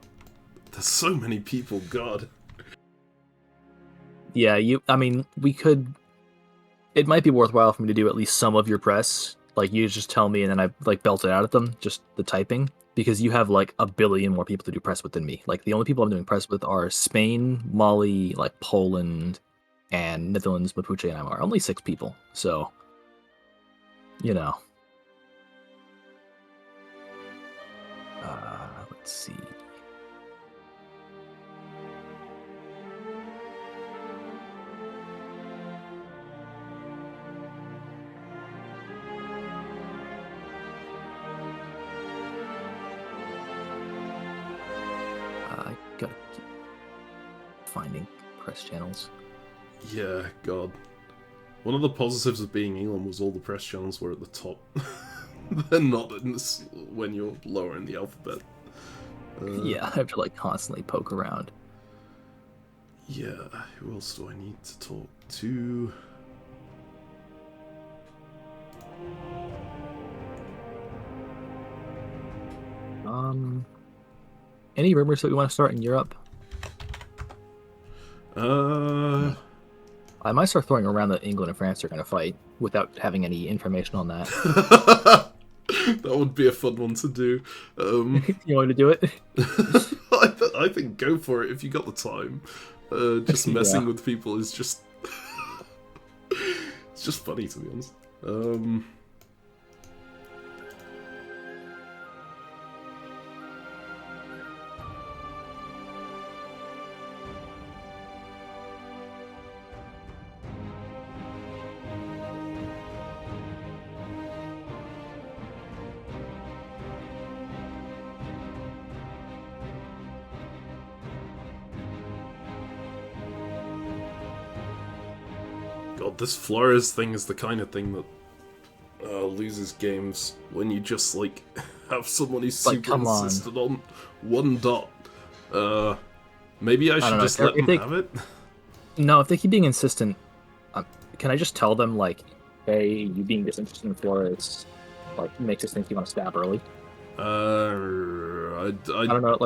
There's so many people, God. Yeah, I mean, we could... It might be worthwhile for me to do at least some of your press. Like, you just tell me and then I, like, belt it out at them, just the typing. Because you have, like, a billion more people to do press with than me. Like, the only people I'm doing press with are Spain, Mali, like, Poland, and Netherlands, Mapuche, and Aymar. Only 6 people, so... You know. Let's see. I gotta keep finding press channels. Yeah, God. One of the positives of being England was all the press channels were at the top. They're not in this when you're lower in the alphabet. Yeah, I have to like constantly poke around. Yeah, who else do I need to talk to? Any rumors that we want to start in Europe? I might start throwing around that England and France are going to fight without having any information on that. That would be a fun one to do. You want me to do it? I think go for it if you got the time. Just messing with people is just... it's just funny, to be honest. God, this Flores thing is the kind of thing that loses games when you just, like, have someone who's super insistent on one dot. Maybe I should just let them have it? No, if they keep being insistent, can I just tell them, like, hey, you being disinterested in Flores, like, makes us think you want to stab early? I don't know,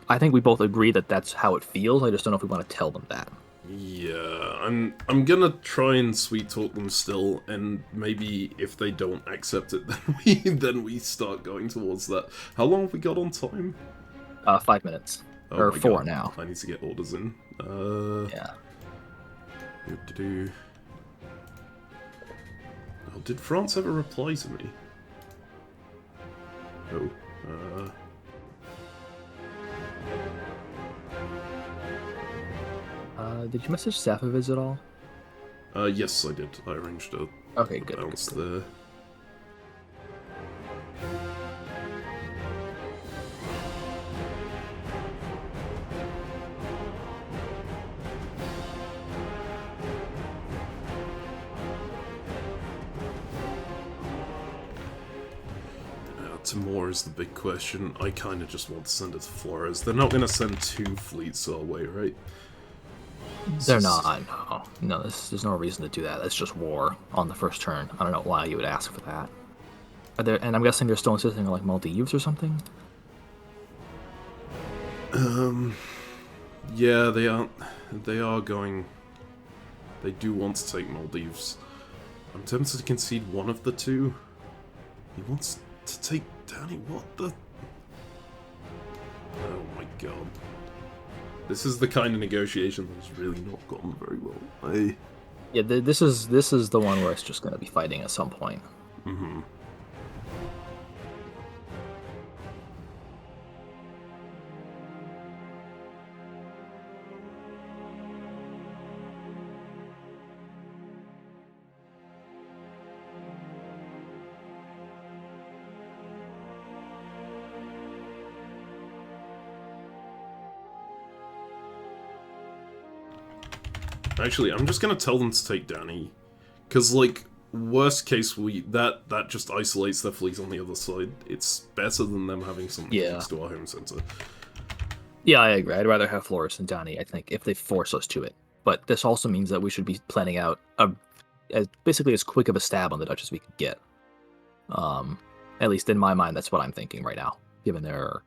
I think we both agree that that's how it feels. I just don't know if we want to tell them that. Yeah, I'm gonna try and sweet talk them still, and maybe if they don't accept it, then we start going towards that. How long have we got on time? 5 minutes. Oh Or my 4 God. now. I need to get orders in. Yeah. Do. Oh, did France ever reply to me? Oh. Did you message Safaviz at all? Yes, I did. I arranged a Okay, good. bounce there. Timor is the big question. I kind of just want to send it to Flores. They're not going to send 2 fleets our way, right? They're not. No, there's no reason to do that. That's just war on the first turn. I don't know why you would ask for that. Are there? And I'm guessing they're still insisting on like Maldives or something. Yeah, they are. They are going. They do want to take Maldives. I'm tempted to concede one of the 2. He wants to take Danny. What the? Oh my God. This is the kind of negotiation that has really not gone very well. Yeah, this is the one where it's just going to be fighting at some point. Mm-hmm. Actually, I'm just gonna tell them to take Danny, because like worst case that just isolates their fleet on the other side. It's better than them having something next to our home center. Yeah, I agree. I'd rather have Flores than Danny, I think, if they force us to it. But this also means that we should be planning out basically as quick of a stab on the Dutch as we could get. At least in my mind, that's what I'm thinking right now, given their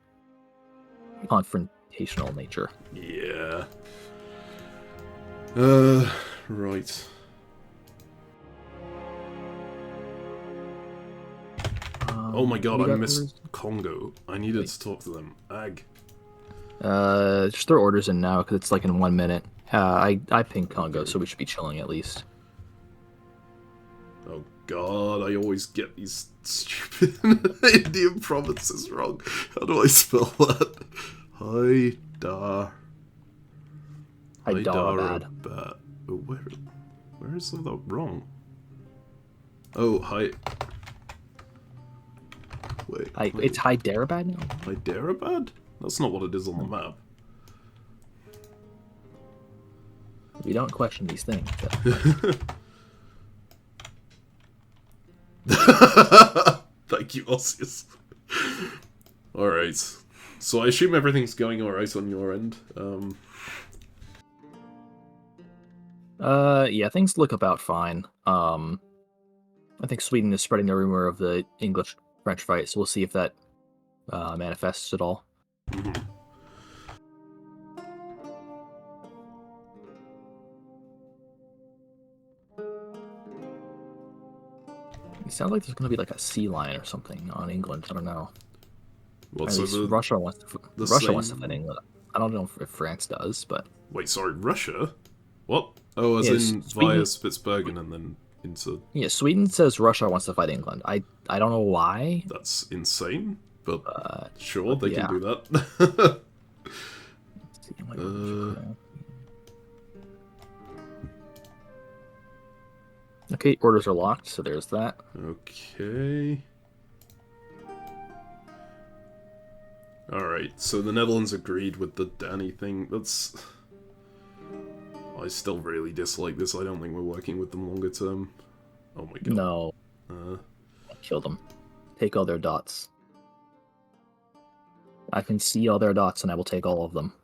confrontational nature. Yeah. Right. Oh my God, I missed Congo. I needed to talk to them. Ag. Just throw orders in now, because it's like in 1 minute. I pinged Congo, so we should be chilling at least. Oh God, I always get these stupid Indian provinces wrong. How do I spell that? Hyderabad. Oh, where is that wrong? Oh, wait. It's Hyderabad now? Hyderabad? That's not what it is on the map. We don't question these things. Thank you, Osius. Alright. So I assume everything's going alright on your end. Yeah, things look about fine. I think Sweden is spreading the rumor of the English-French fight, so we'll see if that manifests at all. Mm-hmm. It sounds like there's going to be like a sea line or something on England. I don't know. What, At so least Russia wants to fight England. I don't know if France does, but... Wait, sorry, Russia? What? Oh, as in Sweden... via Spitsbergen and then into... Yeah, Sweden says Russia wants to fight England. I don't know why. That's insane, but sure, they can do that. Okay, orders are locked, so there's that. Okay. Alright, so the Netherlands agreed with the Danny thing. That's... I still really dislike this. I don't think we're working with them longer term. Oh my God. No. Kill them. Take all their dots. I can see all their dots and I will take all of them.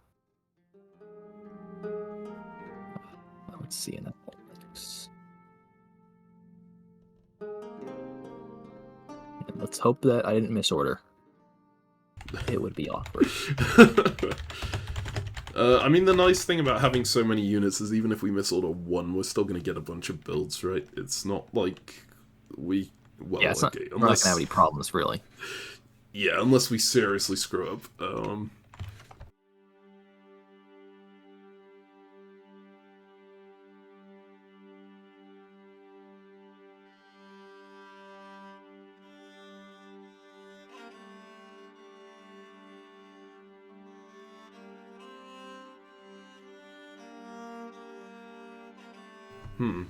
Let's see in that. Let's hope that I didn't misorder. It would be awkward. I mean, the nice thing about having so many units is even if we miss order 1, we're still going to get a bunch of builds, right? It's not like we... Well, Yeah, it's not, okay, we're not going to have any problems, really. Yeah, unless we seriously screw up.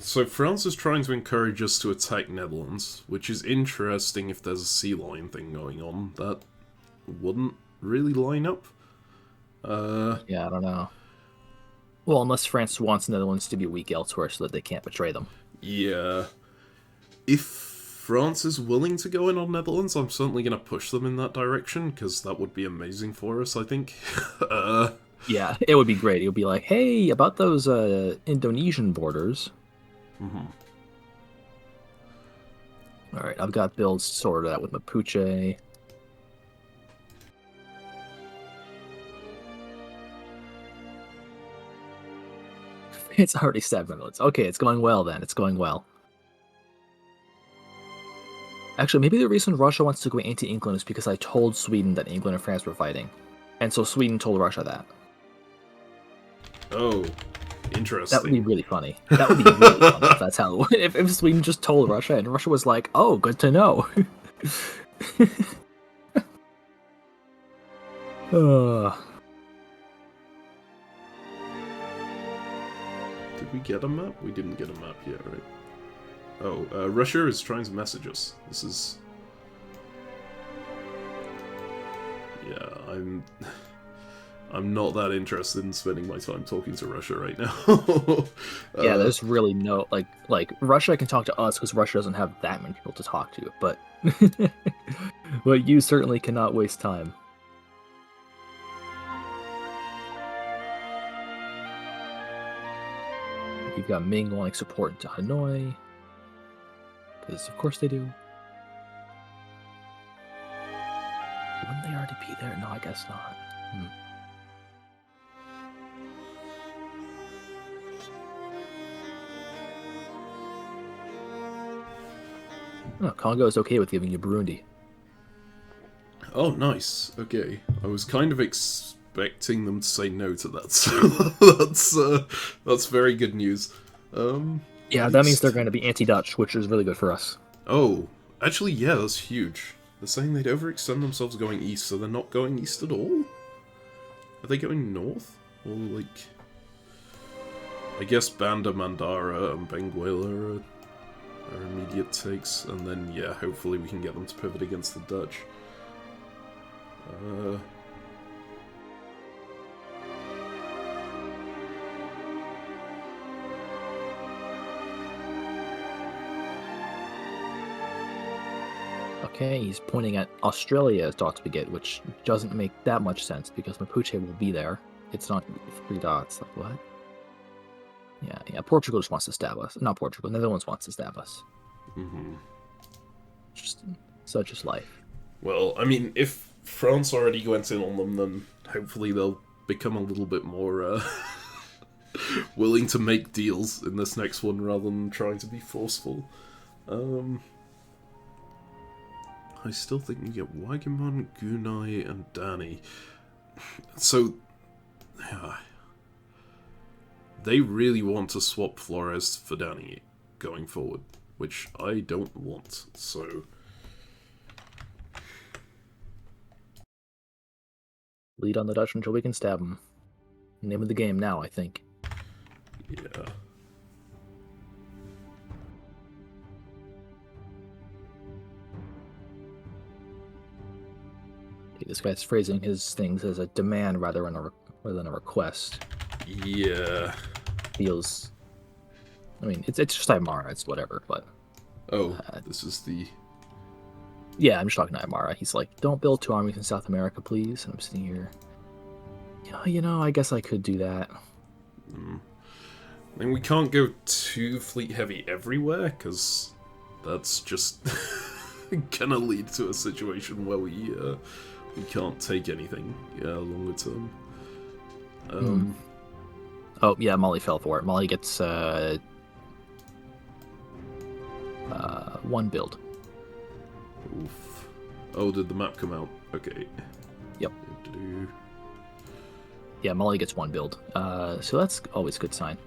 So France is trying to encourage us to attack Netherlands, which is interesting if there's a sea lion thing going on. That wouldn't really line up. Yeah, I don't know. Well, unless France wants Netherlands to be weak elsewhere so that they can't betray them. Yeah. If France is willing to go in on Netherlands, I'm certainly going to push them in that direction, because that would be amazing for us, I think. Yeah, it would be great. It would be like, hey, about those Indonesian borders. Alright, I've got builds sorted out with Mapuche. It's already 7 minutes. Okay, it's going well then. It's going well. Actually, maybe the reason Russia wants to go anti-England is because I told Sweden that England and France were fighting. And so Sweden told Russia that. Oh, interesting. That would be really funny. That would be really funny if that's how... If Sweden just told Russia and Russia was like, oh, good to know. Did we get a map? We didn't get a map yet, right? Oh, Russia is trying to message us. This is... Yeah, I'm not that interested in spending my time talking to Russia right now. Yeah, there's really no... Like, Russia can talk to us because Russia doesn't have that many people to talk to, but... but you certainly cannot waste time. You've got Ming wanting support into Hanoi. Because of course they do. Wouldn't they already be there? No, I guess not. Oh, Congo is okay with giving you Burundi. Oh, nice. Okay. I was kind of expecting them to say no to that, so that's very good news. Yeah, that means they're going to be anti-Dutch, which is really good for us. Oh, actually, yeah, that's huge. They're saying they'd overextend themselves going east, so they're not going east at all? Are they going north? Or, like... I guess Banda, Mandara, and Benguela are immediate takes, and then, yeah, hopefully we can get them to pivot against the Dutch. Okay, he's pointing at Australia as dots we get, which doesn't make that much sense because Mapuche will be there. It's not 3 dots. Like, what? Yeah, Portugal just wants to stab us. Not Portugal, Netherlands wants to stab us. Just such is life. Well, I mean, if France already went in on them, then hopefully they'll become a little bit more willing to make deals in this next one rather than trying to be forceful. I still think you get Wagamon, Gunai, and Danny. So, they really want to swap Flores for Danny going forward, which I don't want, so... Lead on the Dutch until we can stab them. Name of the game now, I think. Yeah. Okay, this guy's phrasing his things as a demand rather than a request. Yeah. Feels... I mean, it's just Aymara, it's whatever, but... Oh, this is the... Yeah, I'm just talking to Aymara. He's like, don't build 2 armies in South America, please. And I'm sitting here... You know, I guess I could do that. I mean, we can't go too fleet heavy everywhere, because that's just gonna lead to a situation where we can't take anything longer term. Oh, yeah, Molly fell for it. Molly gets 1 build. Oof. Oh, did the map come out? Okay. Yep. Yeah, Molly gets 1 build. So that's always a good sign.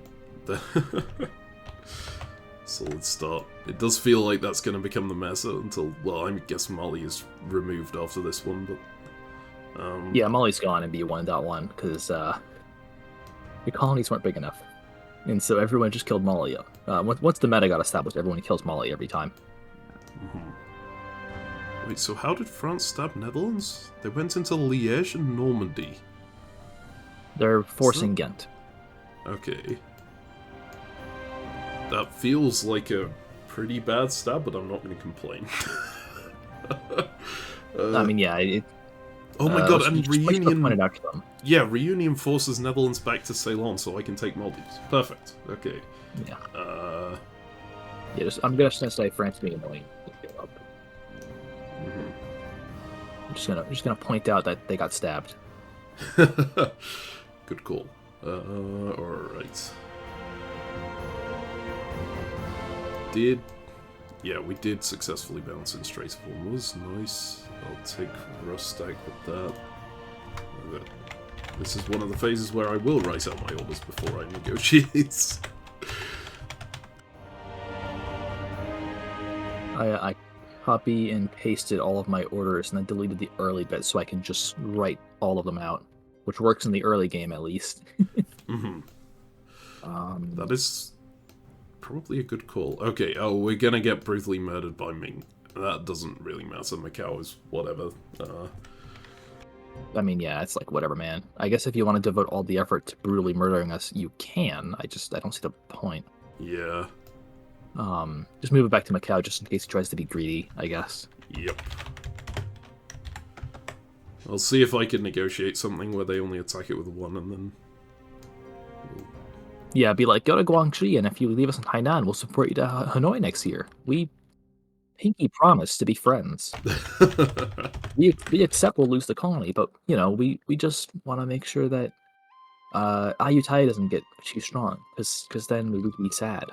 Solid start. It does feel like that's going to become the meta until, well, I guess Molly is removed after this one, but... Yeah, Molly's gone in B1.1 because the colonies weren't big enough. And so everyone just killed Molly. Once the meta got established, everyone kills Molly every time. Wait, so how did France stab Netherlands? They went into Liège and Normandy. They're forcing Ghent. Okay. That feels like a pretty bad stab, but I'm not going to complain. I mean, yeah. Oh my god, and Reunion... Out to them. Yeah, Reunion forces Netherlands back to Ceylon, so I can take Maldives. Perfect. Okay. Yeah. Yeah, I'm just gonna say France being annoying. I'm just gonna point out that they got stabbed. Good call. Alright. Yeah, we did successfully bounce in Strait of Hormuz. Nice. I'll take Rostak with that. This is one of the phases where I will write out my orders before I negotiate. I copy and pasted all of my orders and then deleted the early bit so I can just write all of them out, which works in the early game at least. That is probably a good call. Okay, oh, we're gonna get brutally murdered by Ming. That doesn't really matter. Macao is whatever. I mean, yeah, it's like whatever, man. I guess if you want to devote all the effort to brutally murdering us, you can. I don't see the point. Yeah. Just move it back to Macao just in case he tries to be greedy, I guess. Yep. I'll see if I can negotiate something where they only attack it with 1 and then... Yeah, be like, go to Guangxi, and if you leave us in Hainan, we'll support you to Hanoi next year. We pinky promise to be friends. we accept we'll lose the colony, but, you know, we just want to make sure that Ayutthaya doesn't get too strong, because then we would be sad.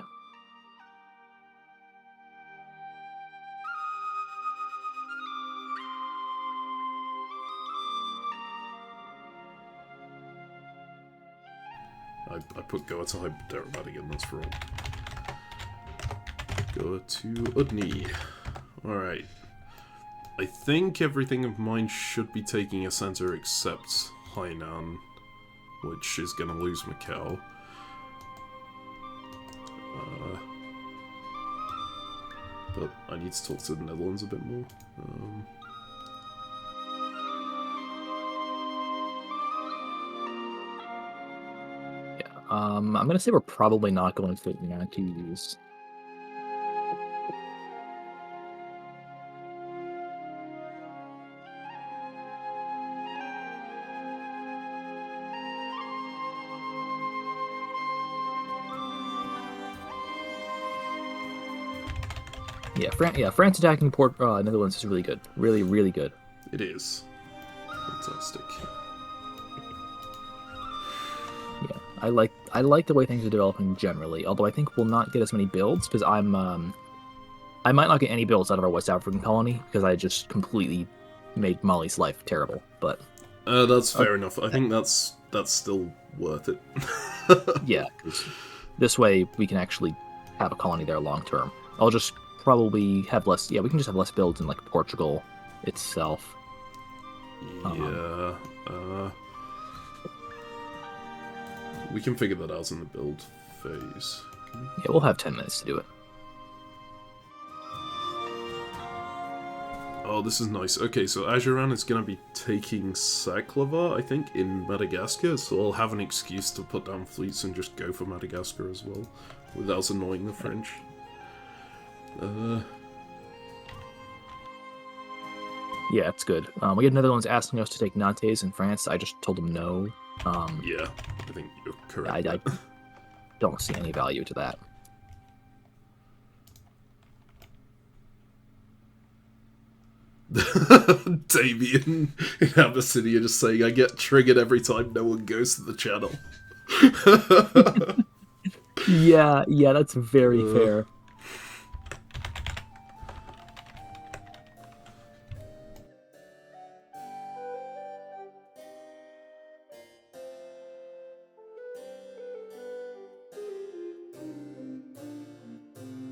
I put Goa to Hyderabad again, that's wrong. Goa to Udni. Alright. I think everything of mine should be taking a center except Hainan, which is going to lose Macau. But I need to talk to the Netherlands a bit more. I'm gonna say we're probably not going to take Yankees. Yeah, France attacking Netherlands is really good. Really, really good. It is. Fantastic. I like the way things are developing generally, although I think we'll not get as many builds, because I might not get any builds out of our West African colony, because I just completely made Molly's life terrible, but... that's fair enough. I think that's still worth it. Yeah, 'cause this way we can actually have a colony there long term. I'll just probably have less... Yeah, we can just have less builds in, like, Portugal itself. Yeah, we can figure that out in the build phase. Yeah, we'll have 10 minutes to do it. Oh, this is nice. Okay, so Ajuran is going to be taking Saklava, I think, in Madagascar, so I'll have an excuse to put down fleets and just go for Madagascar as well, without annoying the French. Yeah, it's good. We had Netherlands asking us to take Nantes in France. I just told them no. Yeah, I think you're correct. I don't see any value to that. Damien in Abyssinia just saying, I get triggered every time no one goes to the channel. Yeah, that's very fair.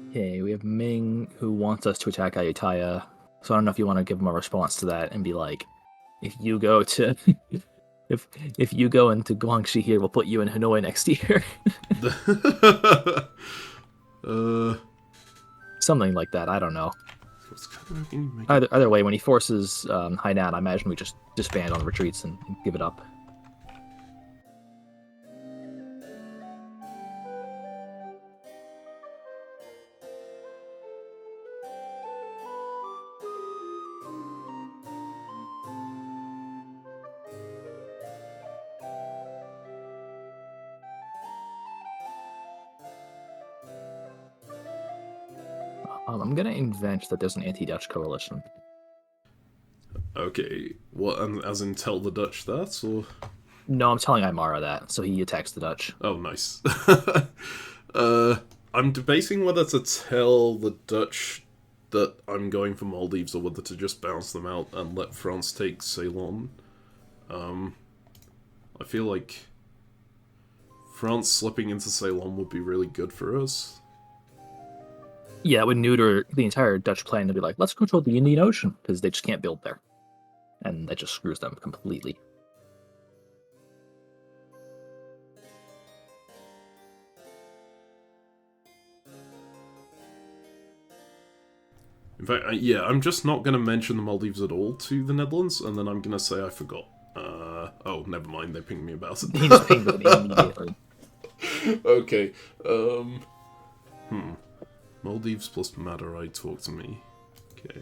Okay, we have Ming who wants us to attack Ayutthaya. So I don't know if you want to give him a response to that and be like, if you go to if you go into Guangxi here, we'll put you in Hanoi next year. Something like that. I don't know. Either way, when he forces Hainan, I imagine we just disband on retreats and give it up. I'm gonna invent that there's an anti-Dutch coalition. Okay, what? As in tell the Dutch that, or? No, I'm telling Aymara that, so he attacks the Dutch. Oh, nice. I'm debating whether to tell the Dutch that I'm going for Maldives or whether to just bounce them out and let France take Ceylon. I feel like France slipping into Ceylon would be really good for us. Yeah, it would neuter the entire Dutch plan to be like, let's control the Indian Ocean, because they just can't build there. And that just screws them completely. In fact, yeah, I'm just not going to mention the Maldives at all to the Netherlands, and then I'm going to say I forgot. Oh, never mind, they pinged me about it. He just pinged me immediately. Okay, Maldives plus Madurai, talk to me. Okay.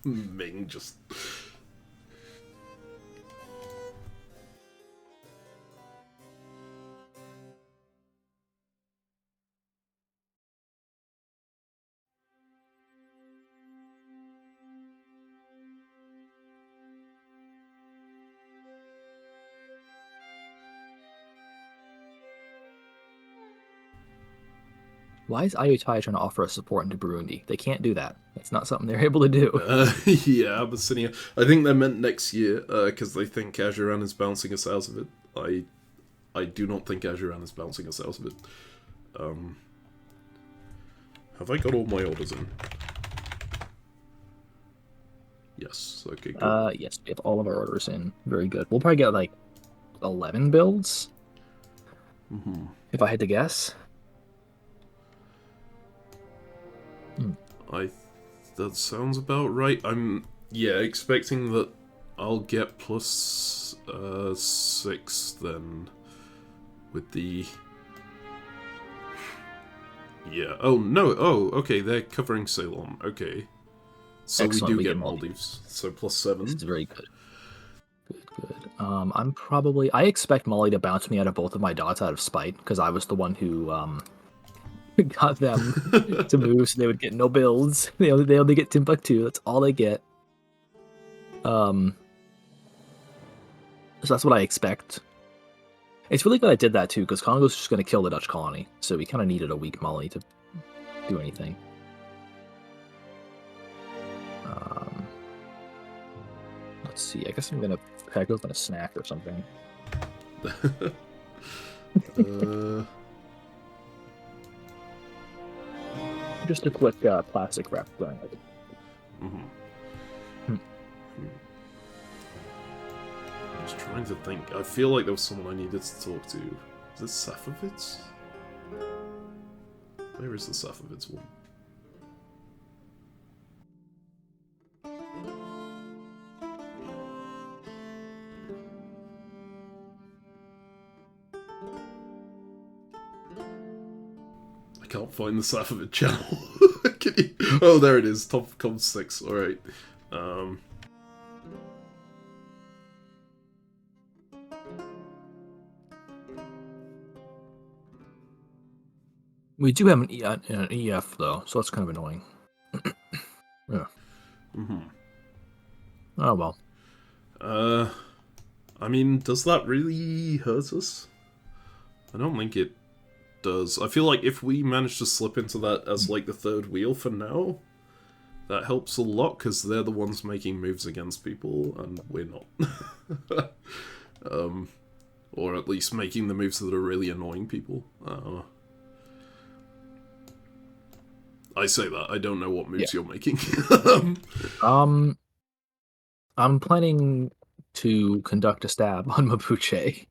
Ming just... Why is Ayutthaya trying to offer us support into Burundi? They can't do that. That's not something they're able to do. Yeah, Abyssinia. I think they meant next year, because they think Ajuran is bouncing us out of it. I do not think Ajuran is bouncing us out of it. Have I got all my orders in? Yes, okay, good. Yes, we have all of our orders in. Very good. We'll probably get, like, 11 builds? Mm-hmm. If I had to guess. That sounds about right. I'm, expecting that I'll get plus 6 then with the... Yeah, oh no, okay, they're covering Ceylon, okay. So Excellent, we do get Maldives, so plus 7. This is very good. Good. I expect Molly to bounce me out of both of my dots out of spite, because I was the one who, got them to move, so they would get no builds. They only get Timbuktu. That's all they get. So that's what I expect. It's really good I did that too, because Congo's just going to kill the Dutch colony, so we kind of needed a weak Molly to do anything. Let's see. I guess I'm going to pack open a snack or something. Just a quick plastic wrap thing. I'm just trying to think. I feel like there was someone I needed to talk to. Is it Safovitz? Where is the Safovitz one? I can't find the Safovitz channel. Can you... Oh, there it is. Top Com 6. Alright. We do have an EF though, so that's kind of annoying. Yeah. Mm-hmm. Oh well. I mean, does that really hurt us? I don't think it does. I feel like if we manage to slip into that as like the third wheel for now, that helps a lot because they're the ones making moves against people and we're not. Or at least making the moves that are really annoying people. I say that, I don't know what moves you're making. I'm planning to conduct a stab on Mapuche.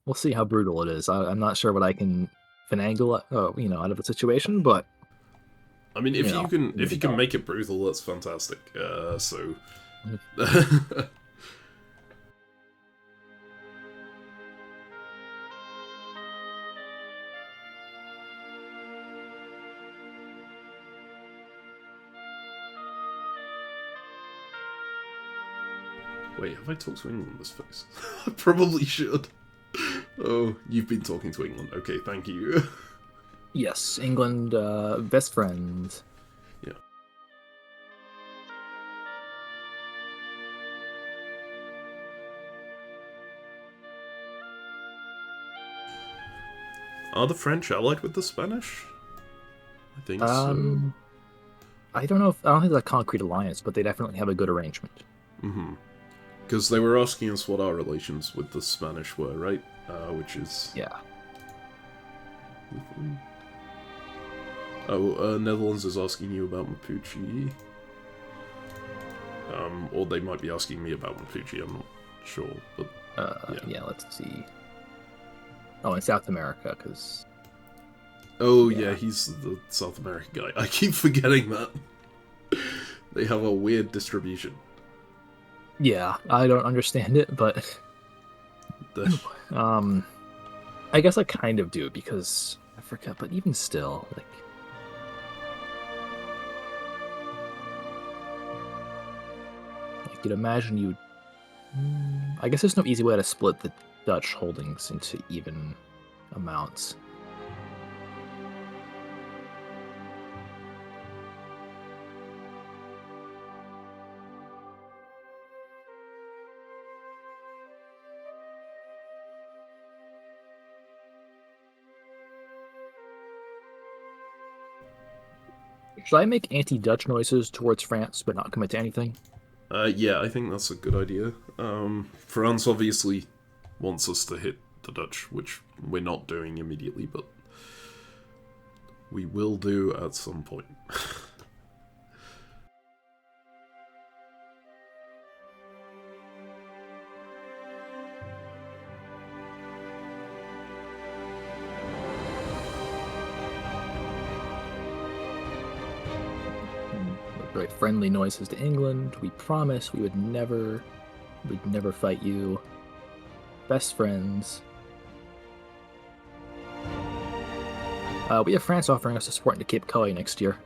We'll see how brutal it is. I'm not sure what I can finagle, out of the situation, but I mean, if you can make it brutal, that's fantastic. So. Wait, have I talked to England this phase? I probably should. Oh, you've been talking to England. Okay, thank you. Yes, England, best friends. Yeah. Are the French allied with the Spanish? I think so. I don't know I don't think it's a concrete alliance, but they definitely have a good arrangement. Mm-hmm. Because they were asking us what our relations with the Spanish were, right? Which is... Yeah. Oh, Netherlands is asking you about Mapuche. Or they might be asking me about Mapuche, I'm not sure, but... yeah, let's see. Oh, in South America, because... Oh, yeah, he's the South American guy. I keep forgetting that. They have a weird distribution. Yeah, I don't understand it, but... I guess I kind of do, because Africa, but even still, like... I could imagine you... I guess there's no easy way to split the Dutch holdings into even amounts. Should I make anti-Dutch noises towards France, but not commit to anything? Yeah, I think that's a good idea. France obviously wants us to hit the Dutch, which we're not doing immediately, but we will do at some point. Right, friendly noises to England. We promise we'd never fight you. Best friends. We have France offering us a support into Cape Cod next year.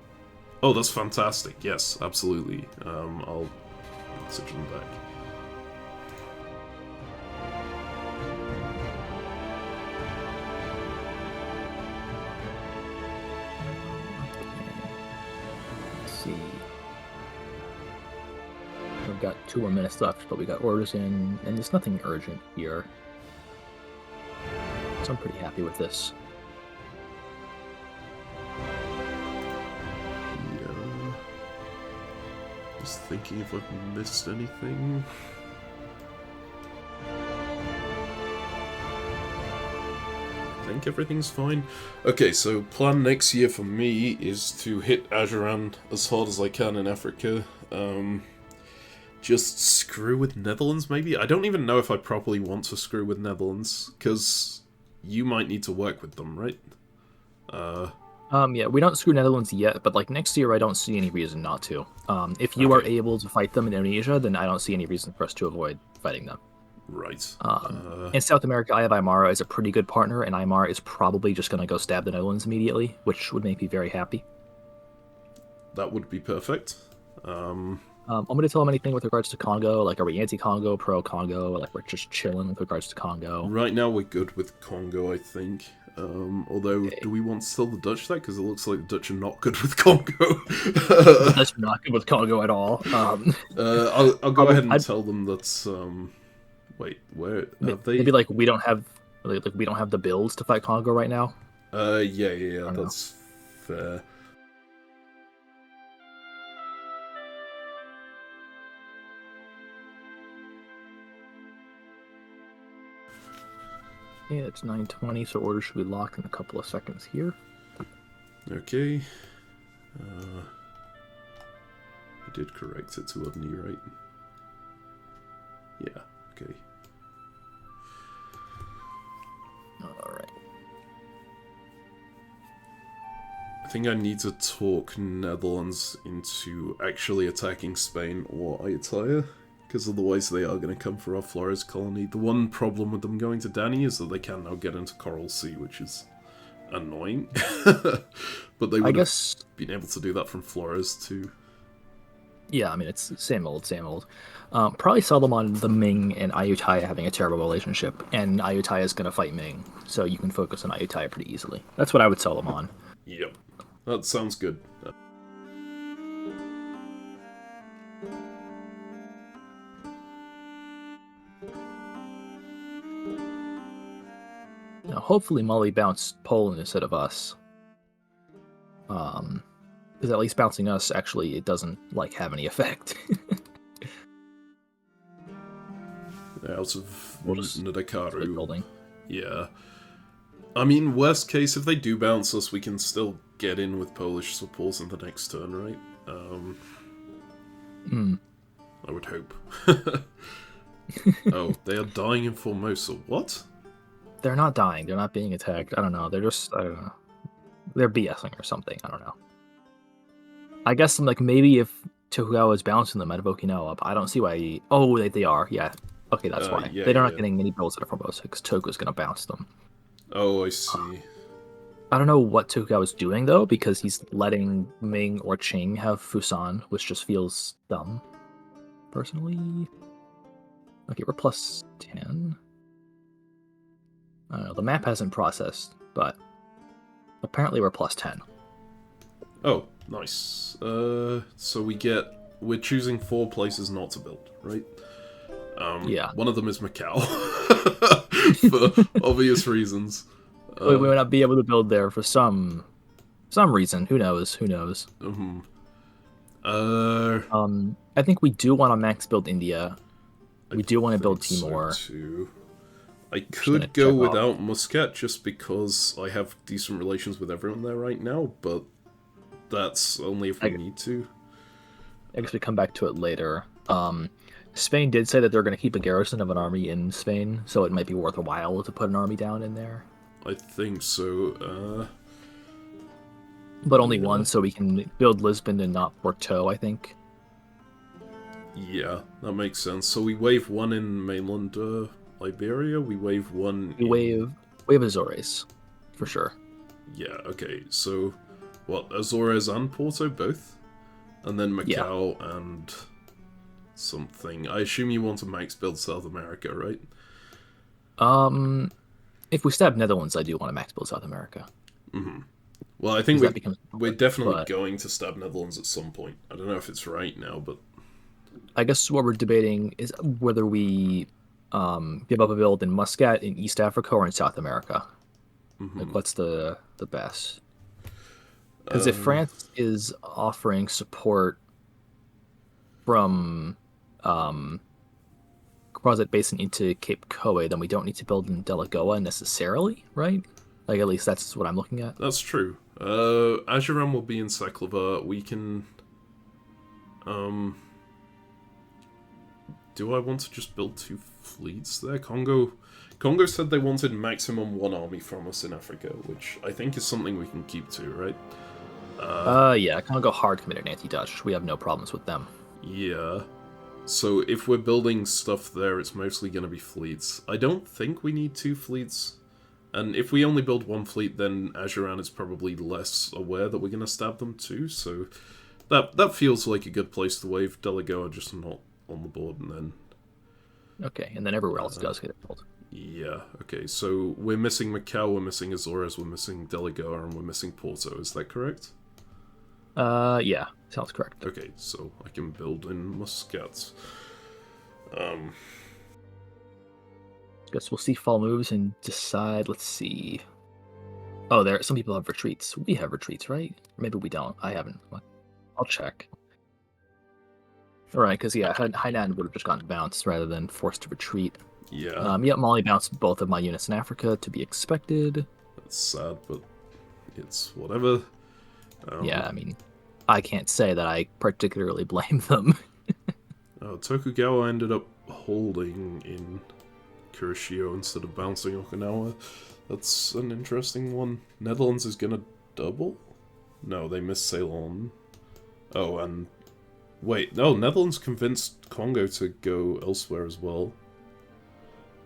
Oh, that's fantastic. Yes, absolutely. I'll message them back. We've got 2 more minutes left, but we got orders in, and there's nothing urgent here. So I'm pretty happy with this. Yeah. Just thinking if I've missed anything. I think everything's fine. Okay, so plan next year for me is to hit Ajuran as hard as I can in Africa. Just screw with Netherlands, maybe? I don't even know if I properly want to screw with Netherlands, because you might need to work with them, right? Yeah, we don't screw Netherlands yet, but like next year I don't see any reason not to. If you are able to fight them in Indonesia, then I don't see any reason for us to avoid fighting them. Right. In South America, I have Aymara as a pretty good partner, and Aymara is probably just going to go stab the Netherlands immediately, which would make me very happy. That would be perfect. I'm going to tell him anything with regards to Congo. Like, are we anti-Congo, pro-Congo? Like, we're just chilling with regards to Congo. Right now, we're good with Congo, I think. Although, Okay. do we want to tell the Dutch that? Because it looks like the Dutch are not good with Congo. That's not good with Congo at all. I'll go ahead and tell them that. Wait, where have they? Maybe like we don't have the builds to fight Congo right now. Yeah. That's fair. Yeah, it's 9:20, so orders should be locked in a couple of seconds here. Okay. I did correct it to Udny, right? Yeah, okay. Alright. I think I need to talk Netherlands into actually attacking Spain or Ayutthaya, because otherwise they are going to come for our Flores colony. The one problem with them going to Danny is that they can now get into Coral Sea, which is annoying. But they would have been able to do that from Flores too. Yeah, I mean, it's same old, same old. Probably sell them on the Ming and Ayutthaya having a terrible relationship, and Ayutthaya is going to fight Ming, so you can focus on Ayutthaya pretty easily. That's what I would sell them on. Yep, that sounds good. Now, hopefully Mali bounced Poland instead of us. Because at least bouncing us, actually, it doesn't, like, have any effect. Out of Ndakaru. Building. Yeah. I mean, worst case, if they do bounce us, we can still get in with Polish support in the next turn, right? I would hope. Oh, they are dying in Formosa. What? They're not dying. They're not being attacked. I don't know. They're just, I don't know. They're BSing or something. I don't know. I guess, like, maybe if Tokugawa is bouncing them at Okinawa, I don't see why... Oh, they are. Yeah. Okay, that's why. Yeah, they're not getting many builds at Formosa, because Toku's going to bounce them. Oh, I see. I don't know what Tokugawa's doing, though, because he's letting Ming or Qing have Fusan, which just feels dumb, personally. Okay, we're plus 10. I don't know, the map hasn't processed, but apparently we're plus 10. Oh, nice. So we're choosing 4 places not to build, right? Yeah. One of them is Macau, for obvious reasons. We might not be able to build there for some reason. Who knows? I think we do want to max build India. We do want to build Timor. So too. I could go without Muscat just because I have decent relations with everyone there right now, but that's only if we need to. I guess we come back to it later. Spain did say that they're going to keep a garrison of an army in Spain, so it might be worth a while to put an army down in there. I think so. But only one, so we can build Lisbon and not Porto, I think. Yeah, that makes sense. So we wave 1 in mainland Liberia, we wave 1 wave Azores, for sure. Yeah, okay, so what, Azores and Porto both? And then Macau and something. I assume you want to max build South America, right? If we stab Netherlands, I do want to max build South America. Well, I think we're definitely going to stab Netherlands at some point. I don't know if it's right now, but... I guess what we're debating is whether we give up a build in Muscat, in East Africa, or in South America. Like, what's the best? Because if France is offering support from Crozet Basin into Cape Koe, then we don't need to build in Delagoa necessarily, right? Like, at least that's what I'm looking at. That's true. Ajuram will be in Saklava. We can... do I want to just build 2 fleets there? Congo said they wanted maximum 1 army from us in Africa, which I think is something we can keep to, right? Yeah, Congo hard committed anti-Dutch. We have no problems with them. Yeah. So if we're building stuff there, it's mostly going to be fleets. I don't think we need 2 fleets. And if we only build 1 fleet, then Ajuran is probably less aware that we're going to stab them too, so that feels like a good place to wave Delagoa, just not on the board, and then... Okay, and then everywhere else does get built. Yeah, okay, so we're missing Macao, we're missing Azores, we're missing Delegar, and we're missing Porto, is that correct? Yeah, sounds correct. Okay, so I can build in Muscat. Guess we'll see fall moves and decide. Let's see. Oh, there. Some people have retreats. We have retreats, right? Maybe we don't. I haven't. I'll check. All right, because yeah, Hainan would have just gotten bounced rather than forced to retreat. Yeah. Yep, Mali bounced both of my units in Africa, to be expected. That's sad, but it's whatever. Yeah, I mean, I can't say that I particularly blame them. Tokugawa ended up holding in Kuroshio instead of bouncing Okinawa. That's an interesting one. Netherlands is gonna double? No, they missed Ceylon. Oh, and... Wait, no, Netherlands convinced Congo to go elsewhere as well.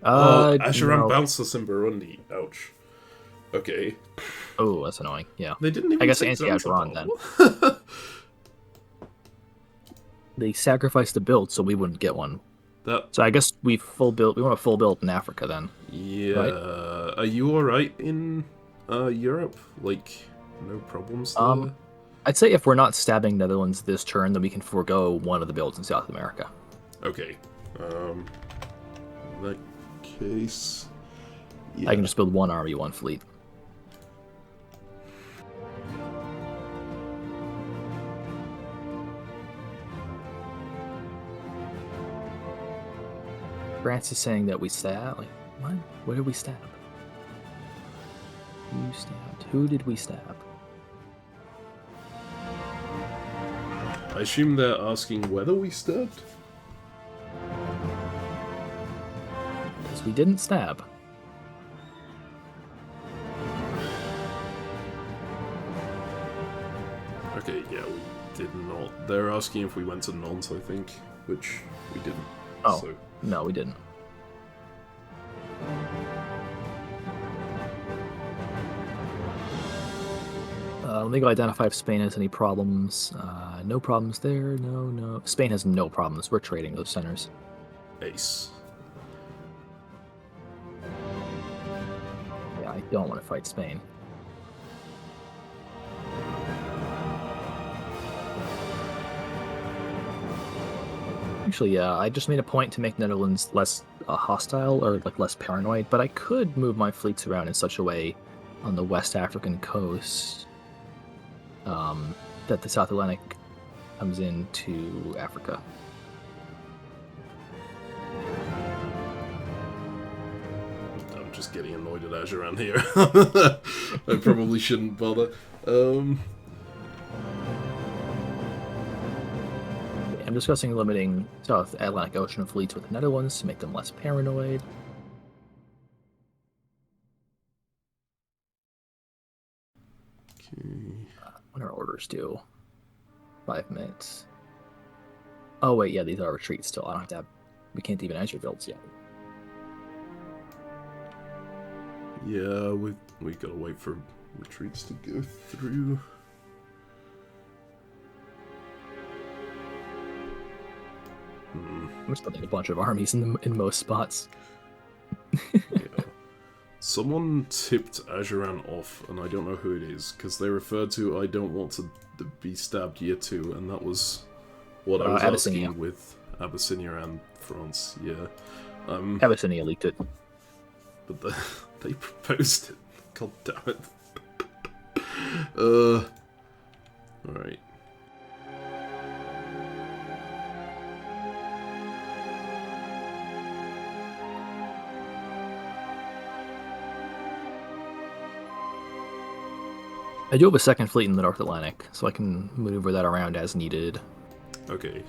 Asheran no. bounced us in Burundi. Ouch. Okay. Oh, that's annoying. Yeah. They didn't even I guess take anti-Asheran Zanzibar. then. They sacrificed the build so we wouldn't get one. So I guess we want a full build in Africa then. Yeah. Right? Are you alright in Europe? Like, no problems there? I'd say if we're not stabbing Netherlands this turn, then we can forego one of the builds in South America. Okay. In that case... Yeah. I can just build one army, one fleet. France is saying that we stab. Like, what? Where did we stab? Who stabbed? Who did we stab? I assume they're asking whether we stabbed? Because we didn't stab. Okay, yeah, we did not. They're asking if we went to Nantes, I think, which we didn't. Oh, so. No, we didn't. Let me go identify if Spain has any problems. No problems there. No. Spain has no problems. We're trading those centers. Ace. Yeah, I don't want to fight Spain. Actually, yeah, I just made a point to make Netherlands less hostile or like less paranoid, but I could move my fleets around in such a way on the West African coast that the South Atlantic comes into Africa. I'm just getting annoyed at Azure around here. I probably shouldn't bother. I'm discussing limiting South Atlantic Ocean fleets with the Netherlands to make them less paranoid. Okay. When are orders due? 5 minutes. Oh wait, yeah, these are retreats still. I don't have to have... We can't even enter builds yet. Yeah, we gotta wait for retreats to go through. I'm just building a bunch of armies in most spots. Yeah. Someone tipped Ajuran off, and I don't know who it is, because they referred to I don't want to be stabbed year 2, and that was what I was Abyssinia. asking with Abyssinia and France, yeah. Abyssinia leaked it. But they proposed it. God damn it. Alright. I do have a second fleet in the North Atlantic, so I can maneuver that around as needed. Okay.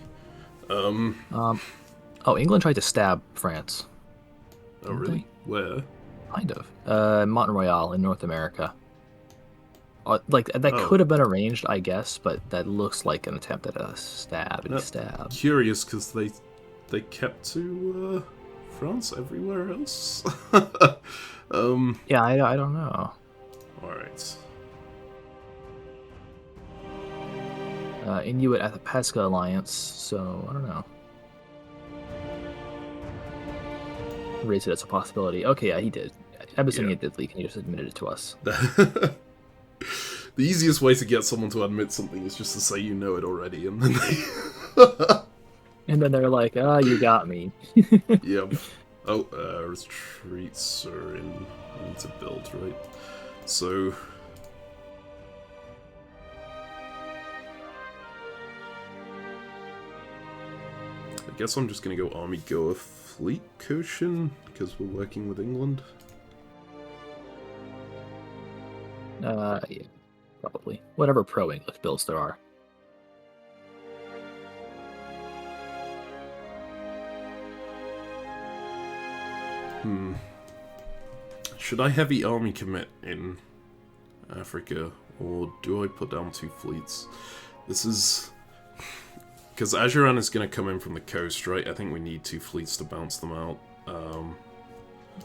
Oh, England tried to stab France. Oh, really? Where? Kind of. Mont Royal in North America. That could have been arranged, I guess, but that looks like an attempt at a stab. Curious, because they kept to France everywhere else. Yeah, I don't know. Alright. Inuit Athabasca Alliance, so I don't know. raise it as a possibility. Okay, yeah, he did. Abyssinia Yeah. did leak, and he just admitted it to us. The easiest way to get someone to admit something is just to say you know it already, and then they... And then they're like, "Ah, you got me." Yep. Oh, retreats are in... I need to build, right? So... I guess I'm just gonna go Army Goa Fleet Cushion, because we're working with England. Yeah, probably. Whatever pro-English builds there are. Should I heavy army commit in Africa, or do I put down 2 fleets? This is... Because Ajuran is going to come in from the coast, right? I think we need 2 fleets to bounce them out.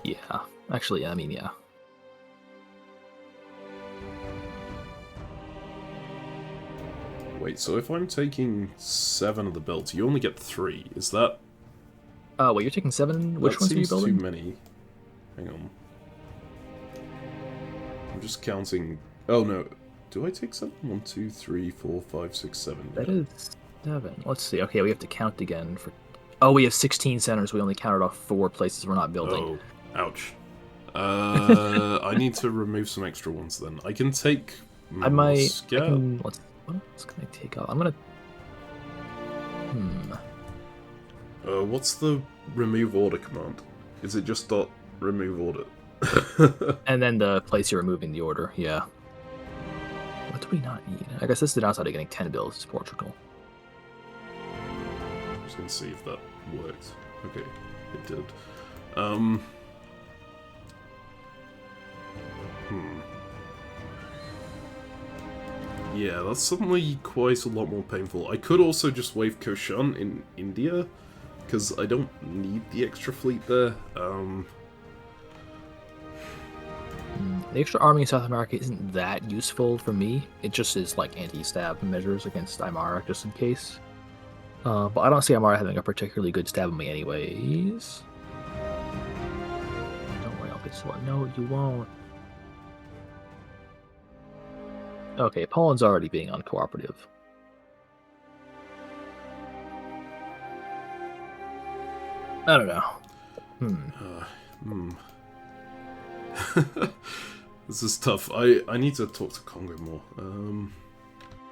Yeah. Actually, I mean, yeah. Wait, so if I'm taking 7 of the builds, you only get 3. Is that... Wait, you're taking 7? Which ones are you seems building? too many. Hang on. I'm just counting... Oh, no. Do I take 7? 1, 2, 3, 4, 5, 6, 7. That Yeah. is 7. Let's see. Okay, we have to count again for... Oh, we have 16 centers. We only counted off 4 places we're not building. Oh, ouch. I need to remove some extra ones then. I can take Muscat. What else can I take off? I'm gonna... What's the remove order command? Is it just dot remove order? And then the place you're removing the order, yeah. What do we not need? I guess this is the downside of getting 10 builds is Portugal. I'm just gonna see if that worked. Okay, it did. Yeah, that's suddenly quite a lot more painful. I could also just wave Koshan in India, because I don't need the extra fleet there. The extra army in South America isn't that useful for me. It just is like anti-stab measures against Aymara, just in case. But I don't see Aymara having a particularly good stab on me anyways. Don't worry, I'll get slow. No, you won't. Okay, Poland's already being uncooperative. I don't know. This is tough. I need to talk to Congo more.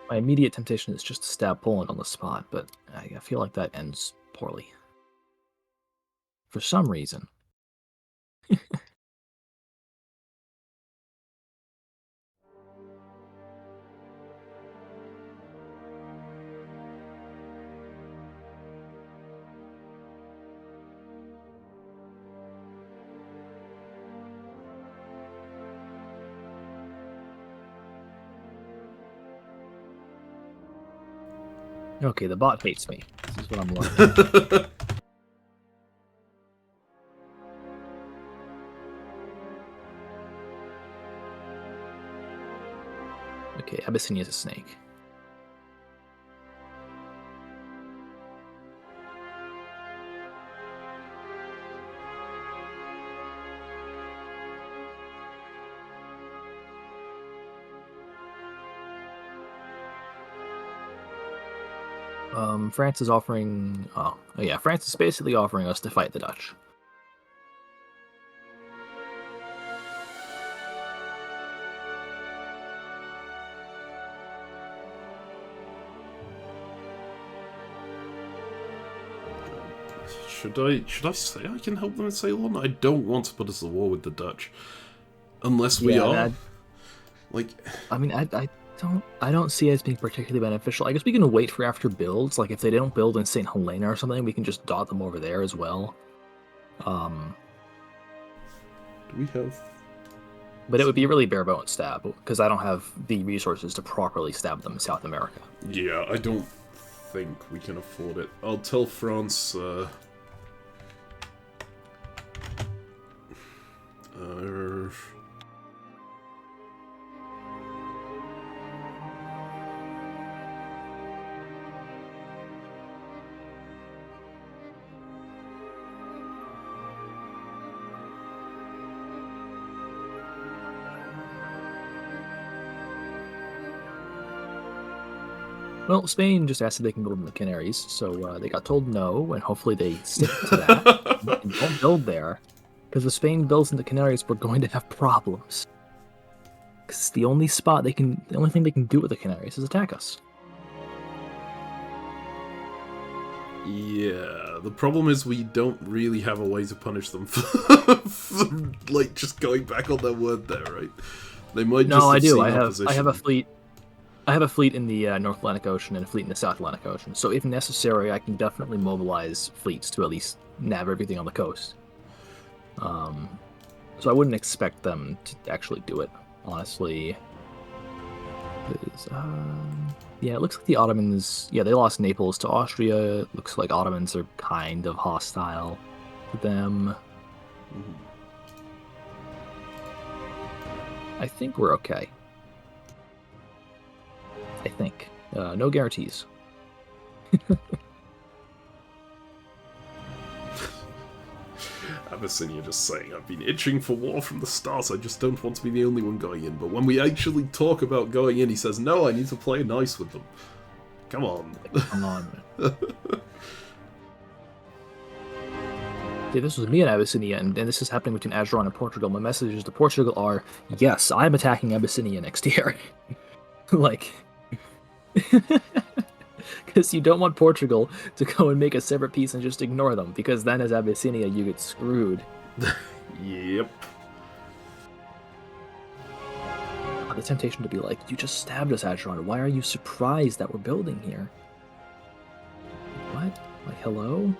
My immediate temptation is just to stab Poland on the spot, but I feel like that ends poorly. For some reason. Okay, the bot hates me. This is what I'm learning. Okay, Abyssinia is a snake. France is offering... Oh, yeah, France is basically offering us to fight the Dutch. Should I say I can help them in Ceylon? I don't want to put us at war with the Dutch. Unless we are. Like... I mean, I don't see it as being particularly beneficial. I guess we can wait for after builds. Like, if they don't build in St. Helena or something, we can just dot them over there as well. Do we have... But it would be a really bare bones stab, because I don't have the resources to properly stab them in South America. Yeah, I don't think we can afford it. I'll tell France, Well, Spain just asked if they can build in the Canaries, so they got told no, and hopefully they stick to that and don't build there. Because if Spain builds in the Canaries, we're going to have problems. Because the only thing they can do with the Canaries is attack us. Yeah, the problem is we don't really have a way to punish them for like just going back on their word there, right? They might just have seen our position. I have a fleet. I have a fleet in the North Atlantic Ocean and a fleet in the South Atlantic Ocean. So if necessary, I can definitely mobilize fleets to at least nav everything on the coast. So I wouldn't expect them to actually do it, honestly. Yeah, it looks like the Ottomans... Yeah, they lost Naples to Austria. It looks like Ottomans are kind of hostile to them. Mm-hmm. I think we're okay. I think. No guarantees. Abyssinia just saying, I've been itching for war from the start, I just don't want to be the only one going in. But when we actually talk about going in, he says, no, I need to play nice with them. Come on. Come on. See, this was me in Abyssinia, and this is happening between Azores and Portugal. My messages to Portugal are, yes, I'm attacking Abyssinia next year. Like... Because you don't want Portugal to go and make a separate peace and just ignore them, because then as Abyssinia, you get screwed. Yep. The temptation to be like, you just stabbed us, Azores. Why are you surprised that we're building here? What? Like, hello?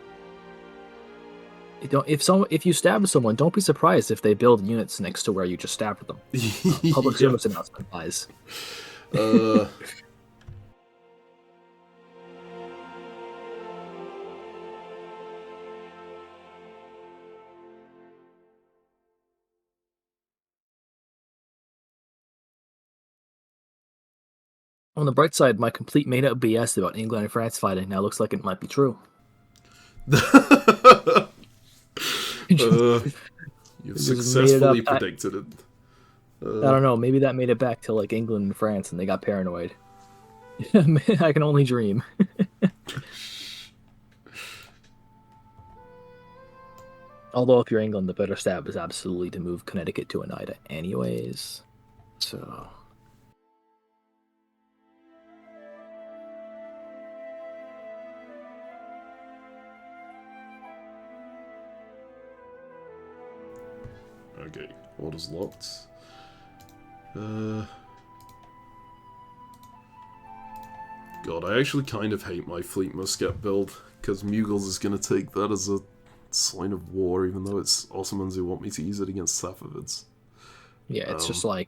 If you stab someone, don't be surprised if they build units next to where you just stabbed them. Public service announcement wise. On the bright side, my complete made-up BS about England and France fighting now looks like it might be true. You've successfully predicted it. I don't know, maybe that made it back to like England and France and they got paranoid. I can only dream. Although if you're England, the better stab is absolutely to move Connecticut to Oneida anyways. So... Okay, orders locked. God, I actually kind of hate my fleet Muscat build, because Mughals is going to take that as a sign of war, even though it's Ottomans who want me to use it against Safavids. Yeah, it's just like,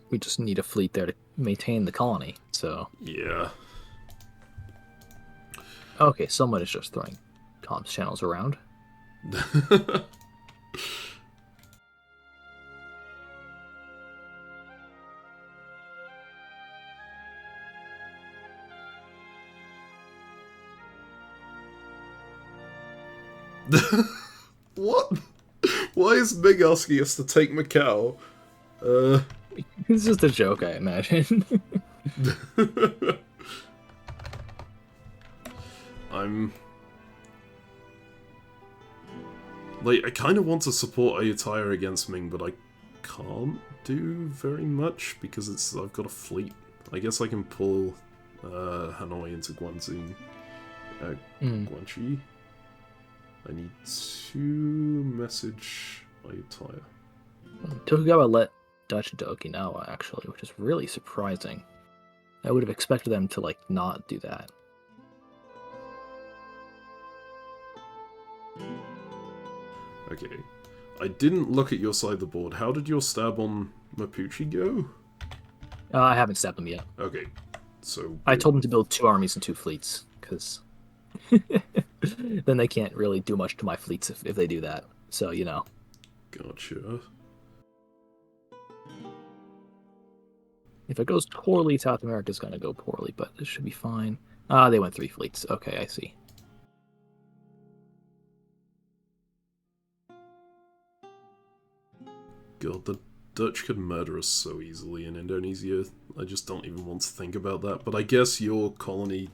we just need a fleet there to maintain the colony, so... Yeah. Okay, someone is just throwing comms channels around. What? Why is Big asking us to take Macao? It's just a joke, I imagine. Like, I kind of want to support Ayutthaya against Ming, but I can't do very much because I've got a fleet. I guess I can pull Hanoi into Guangxi. Guangxi. I need to message Ayutthaya. Tokugawa let Dutch into Okinawa, actually, which is really surprising. I would have expected them to, like, not do that. Okay. I didn't look at your side of the board. How did your stab on Mapuche go? I haven't stabbed them yet. Okay. So... I told them to build 2 armies and 2 fleets, because... then they can't really do much to my fleets if they do that. So, you know. Gotcha. If it goes poorly, South America's gonna go poorly, but this should be fine. Ah, they went 3 fleets. Okay, I see. God, Dutch could murder us so easily in Indonesia. I just don't even want to think about that. But I guess your colony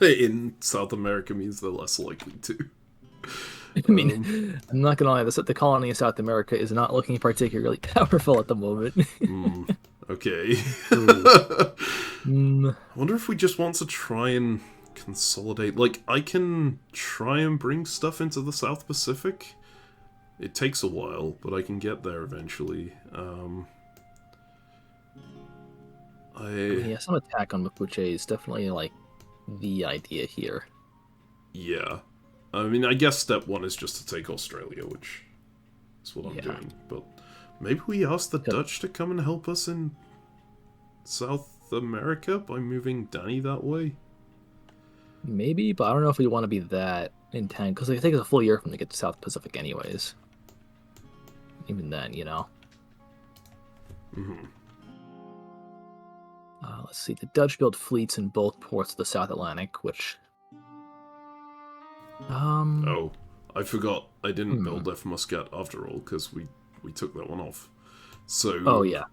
in South America means they're less likely to. I mean, I'm not gonna lie. The colony in South America is not looking particularly powerful at the moment. Okay. Mm, I wonder if we just want to try and consolidate. Like, I can try and bring stuff into the South Pacific. It takes a while, but I can get there eventually. yeah, some attack on Mapuche is definitely like the idea here. Yeah. I mean, I guess step one is just to take Australia, which is what I'm doing. But maybe we ask the Dutch to come and help us in South America by moving Danny that way? Maybe, but I don't know if we want to be that intent, because it takes a full year for them to get to South Pacific anyways. Even then, you know. Let's see. The Dutch built fleets in both ports of the South Atlantic, which... Oh, I forgot. I didn't build F Muscat after all, because we took that one off. So... Oh, yeah.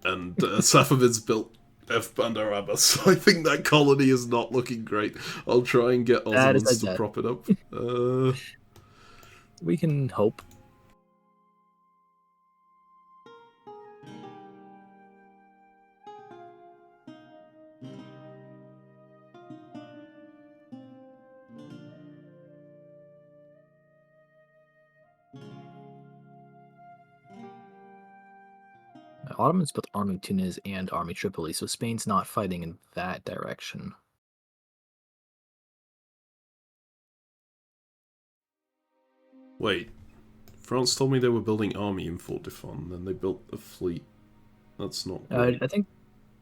And Safavid's built F Bandaraba, so I think that colony is not looking great. I'll try and get Ottomans to prop it up. We can hope. Ottomans built Army Tunis and Army Tripoli, so Spain's not fighting in that direction. Wait, France told me they were building army in Fort Defon, then they built a fleet. That's not great.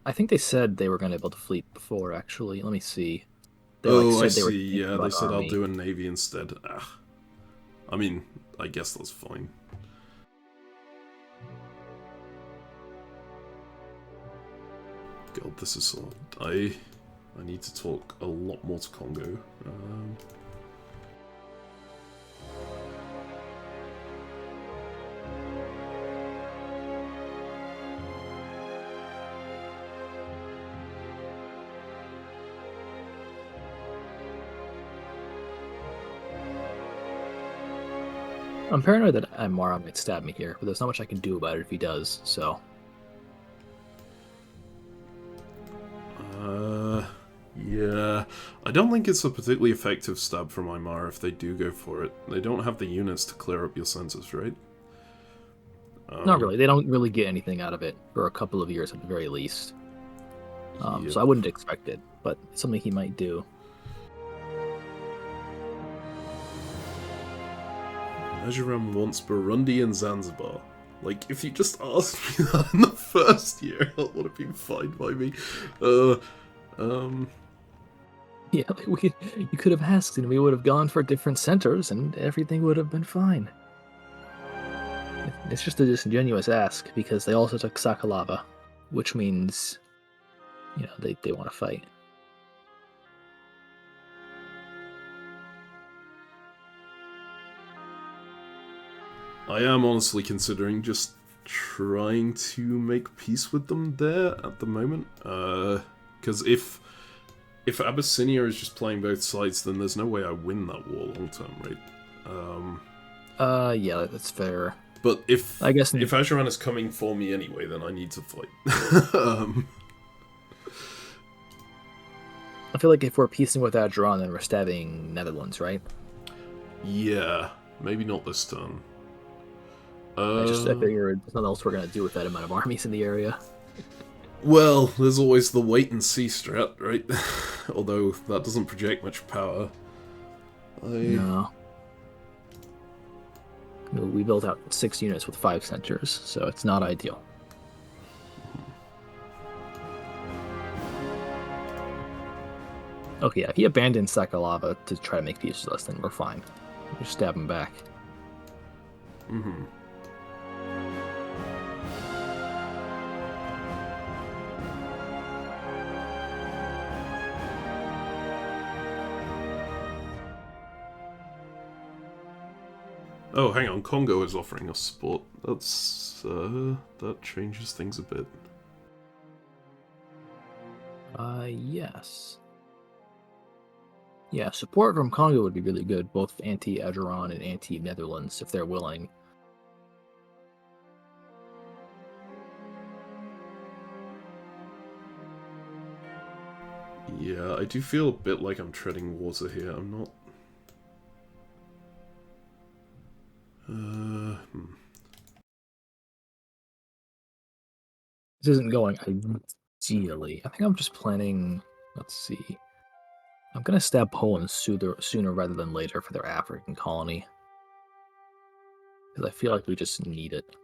I think they said they were going to build a fleet before, actually. Let me see. They, I see. Yeah, they said I'll do a navy instead. I mean, I guess that's fine. God, this is so... I need to talk a lot more to Congo. I'm paranoid that Aymara might stab me here, but there's not much I can do about it if he does, so... Yeah, I don't think it's a particularly effective stab from Aymara if they do go for it. They don't have the units to clear up your centers, right? Not really. They don't really get anything out of it for a couple of years at the very least. Yep. So I wouldn't expect it, but it's something he might do. Mizoram wants Burundi and Zanzibar. Like, if you just asked me that in the first year, that would have been fine by me. Yeah, you could have asked, and we would have gone for different centers, and everything would have been fine. It's just a disingenuous ask, because they also took Sakalava, which means, you know, they want to fight. I am honestly considering just trying to make peace with them there at the moment. Because if Abyssinia is just playing both sides, then there's no way I win that war long term, right? Yeah, that's fair. But if if Ajuran is coming for me anyway, then I need to fight. I feel like if we're piecing with Ajuran, then we're stabbing Netherlands, right? Yeah, maybe not this turn. I figure there's nothing else we're gonna do with that amount of armies in the area. Well, there's always the wait and see strat, right? Although that doesn't project much power. No. We built out 6 units with 5 centers, so it's not ideal. Okay, yeah, if he abandons Sakalava to try to make peace with us, then we're fine. We just stab him back. Mm-hmm. Oh, hang on. Congo is offering us support. That's that changes things a bit. Yes. Yeah, support from Congo would be really good, both anti-Ageron and anti-Netherlands, if they're willing. Yeah, I do feel a bit like I'm treading water here. I'm not... This isn't going ideally. I think I'm just planning... Let's see. I'm going to stab Poland sooner rather than later for their African colony. Because I feel like we just need it.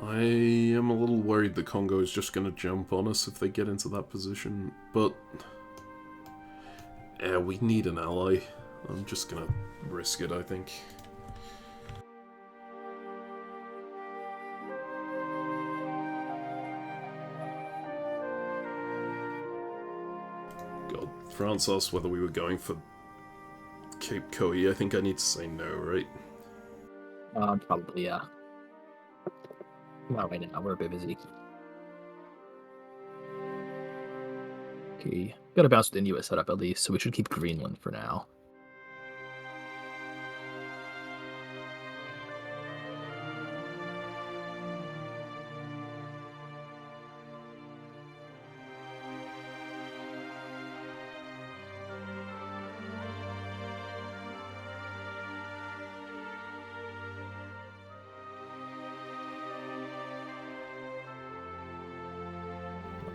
I am a little worried that Congo is just going to jump on us if they get into that position, but... Yeah, we need an ally. I'm just going to risk it, I think. God, France asked whether we were going for Cape Koi. I think I need to say no, right? Probably, yeah. Not right now, we're a bit busy. Okay, gotta bounce with Inuit setup at least, so we should keep Greenland for now.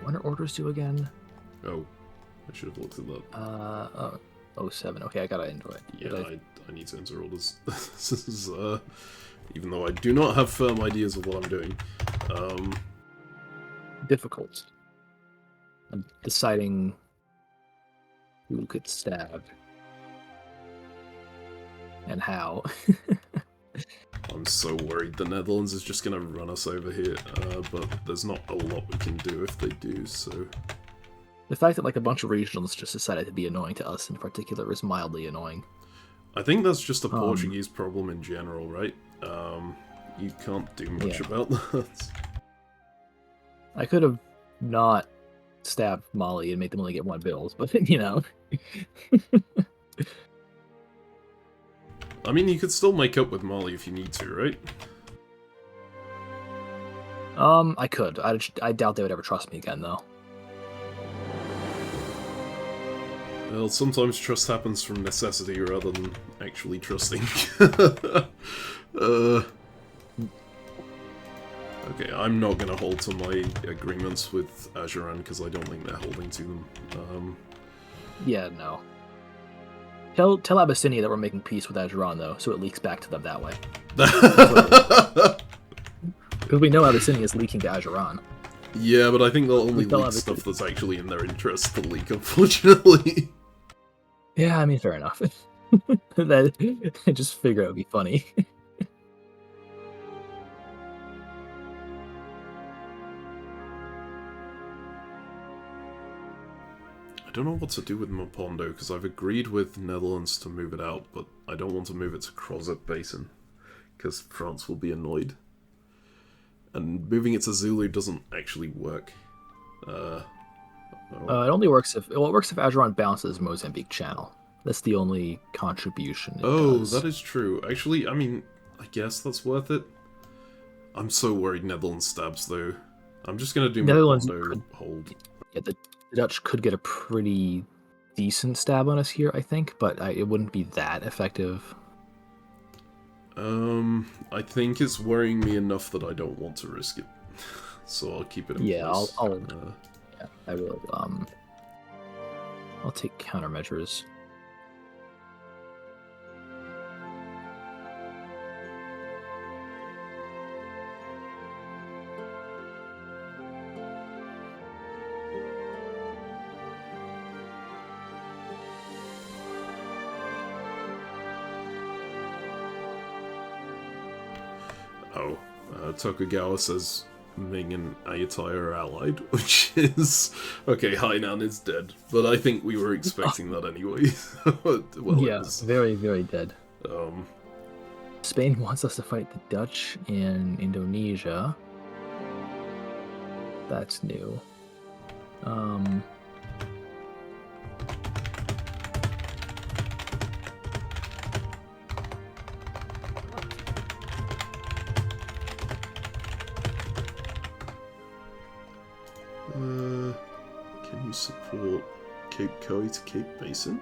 When are orders due again? Oh, I should have looked at that. 07. Okay, I gotta enter it. Yeah, I need to enter orders. This is, even though I do not have firm ideas of what I'm doing. Difficult. I'm deciding who could stab. And how. I'm so worried the Netherlands is just going to run us over here, but there's not a lot we can do if they do, so... The fact that like a bunch of regionals just decided to be annoying to us in particular is mildly annoying. I think that's just a Portuguese problem in general, right? You can't do much about that. I could have not stabbed Mali and made them only get one build, but you know. I mean, you could still make up with Mali if you need to, right? I could. I doubt they would ever trust me again, though. Well, sometimes trust happens from necessity rather than actually trusting. Okay, I'm not going to hold to my agreements with Ageron because I don't think they're holding to them. Yeah, no. Tell Abyssinia that we're making peace with Ageron, though, so it leaks back to them that way. Because we know Abyssinia is leaking to Ageron. Yeah, but I think they'll only leak stuff that's actually in their interest to leak, unfortunately. Yeah, I mean, fair enough. I just figure it would be funny. I don't know what to do with Mapondo, because I've agreed with Netherlands to move it out, but I don't want to move it to Crozet Basin, because France will be annoyed. And moving it to Zulu doesn't actually work. It only works if... Well, it works if Ageron bounces Mozambique Channel. That's the only contribution it does. That is true. Actually, I mean, I guess that's worth it. I'm so worried Netherlands stabs, though. I'm just going to do Mapondo hold. Yeah, the Dutch could get a pretty decent stab on us here, I think, but it wouldn't be that effective. I think it's worrying me enough that I don't want to risk it. So I'll keep it in place. I will, I'll take countermeasures. Oh, Tokugawa says Ming and Ayatai are allied, which is... Okay, Hainan is dead, but I think we were expecting that anyway. Well, yeah, very, very dead. Um, Spain wants us to fight the Dutch in Indonesia. That's new. Can you support Cape Koi to Cape Basin?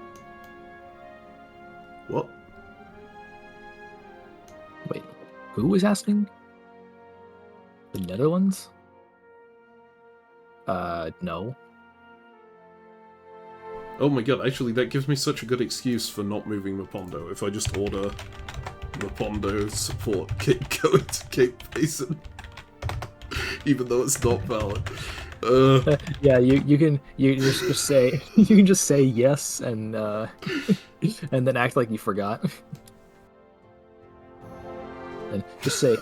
What? Wait, who was asking? The Netherlands? No. Oh my god, actually that gives me such a good excuse for not moving Mapondo if I just order Mapondo support Cape Koi to Cape Basin. Even though it's not valid. Yeah, you can just say you can just say yes and and then act like you forgot. And just say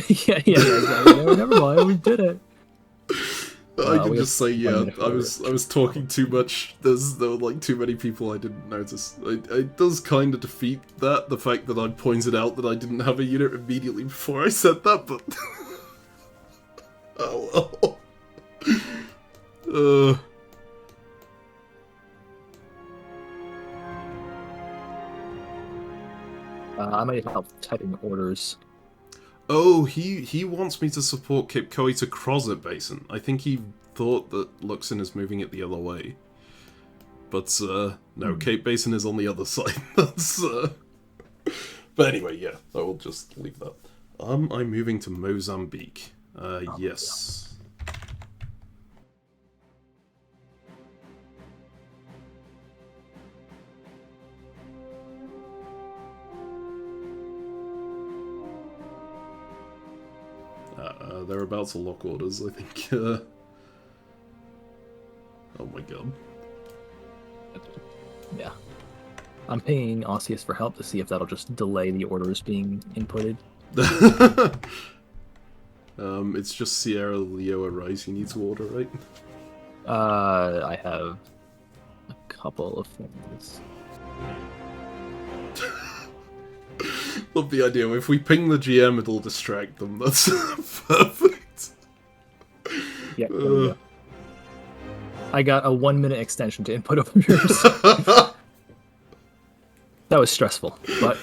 yeah, never mind, we did it. I can just say yeah. I was talking too much. There were like too many people I didn't notice. It does kind of defeat the fact that I pointed out that I didn't have a unit immediately before I said that, but oh well. I might help typing orders. Oh, he wants me to support Cape Koi to Crozet Basin. I think he thought that Luxon is moving it the other way. But, no, Cape Basin is on the other side. That's, But anyway, yeah, I will just leave that. I'm moving to Mozambique. Yes. They're about to lock orders, I think. Oh my god. Yeah. I'm pinging Osseous for help to see if that'll just delay the orders being inputted. It's just Sierra Leone rice you need to order, right? I have a couple of things. Love the idea. If we ping the GM, it'll distract them. That's perfect. Yeah. I got a 1-minute extension to input over yours. That was stressful, but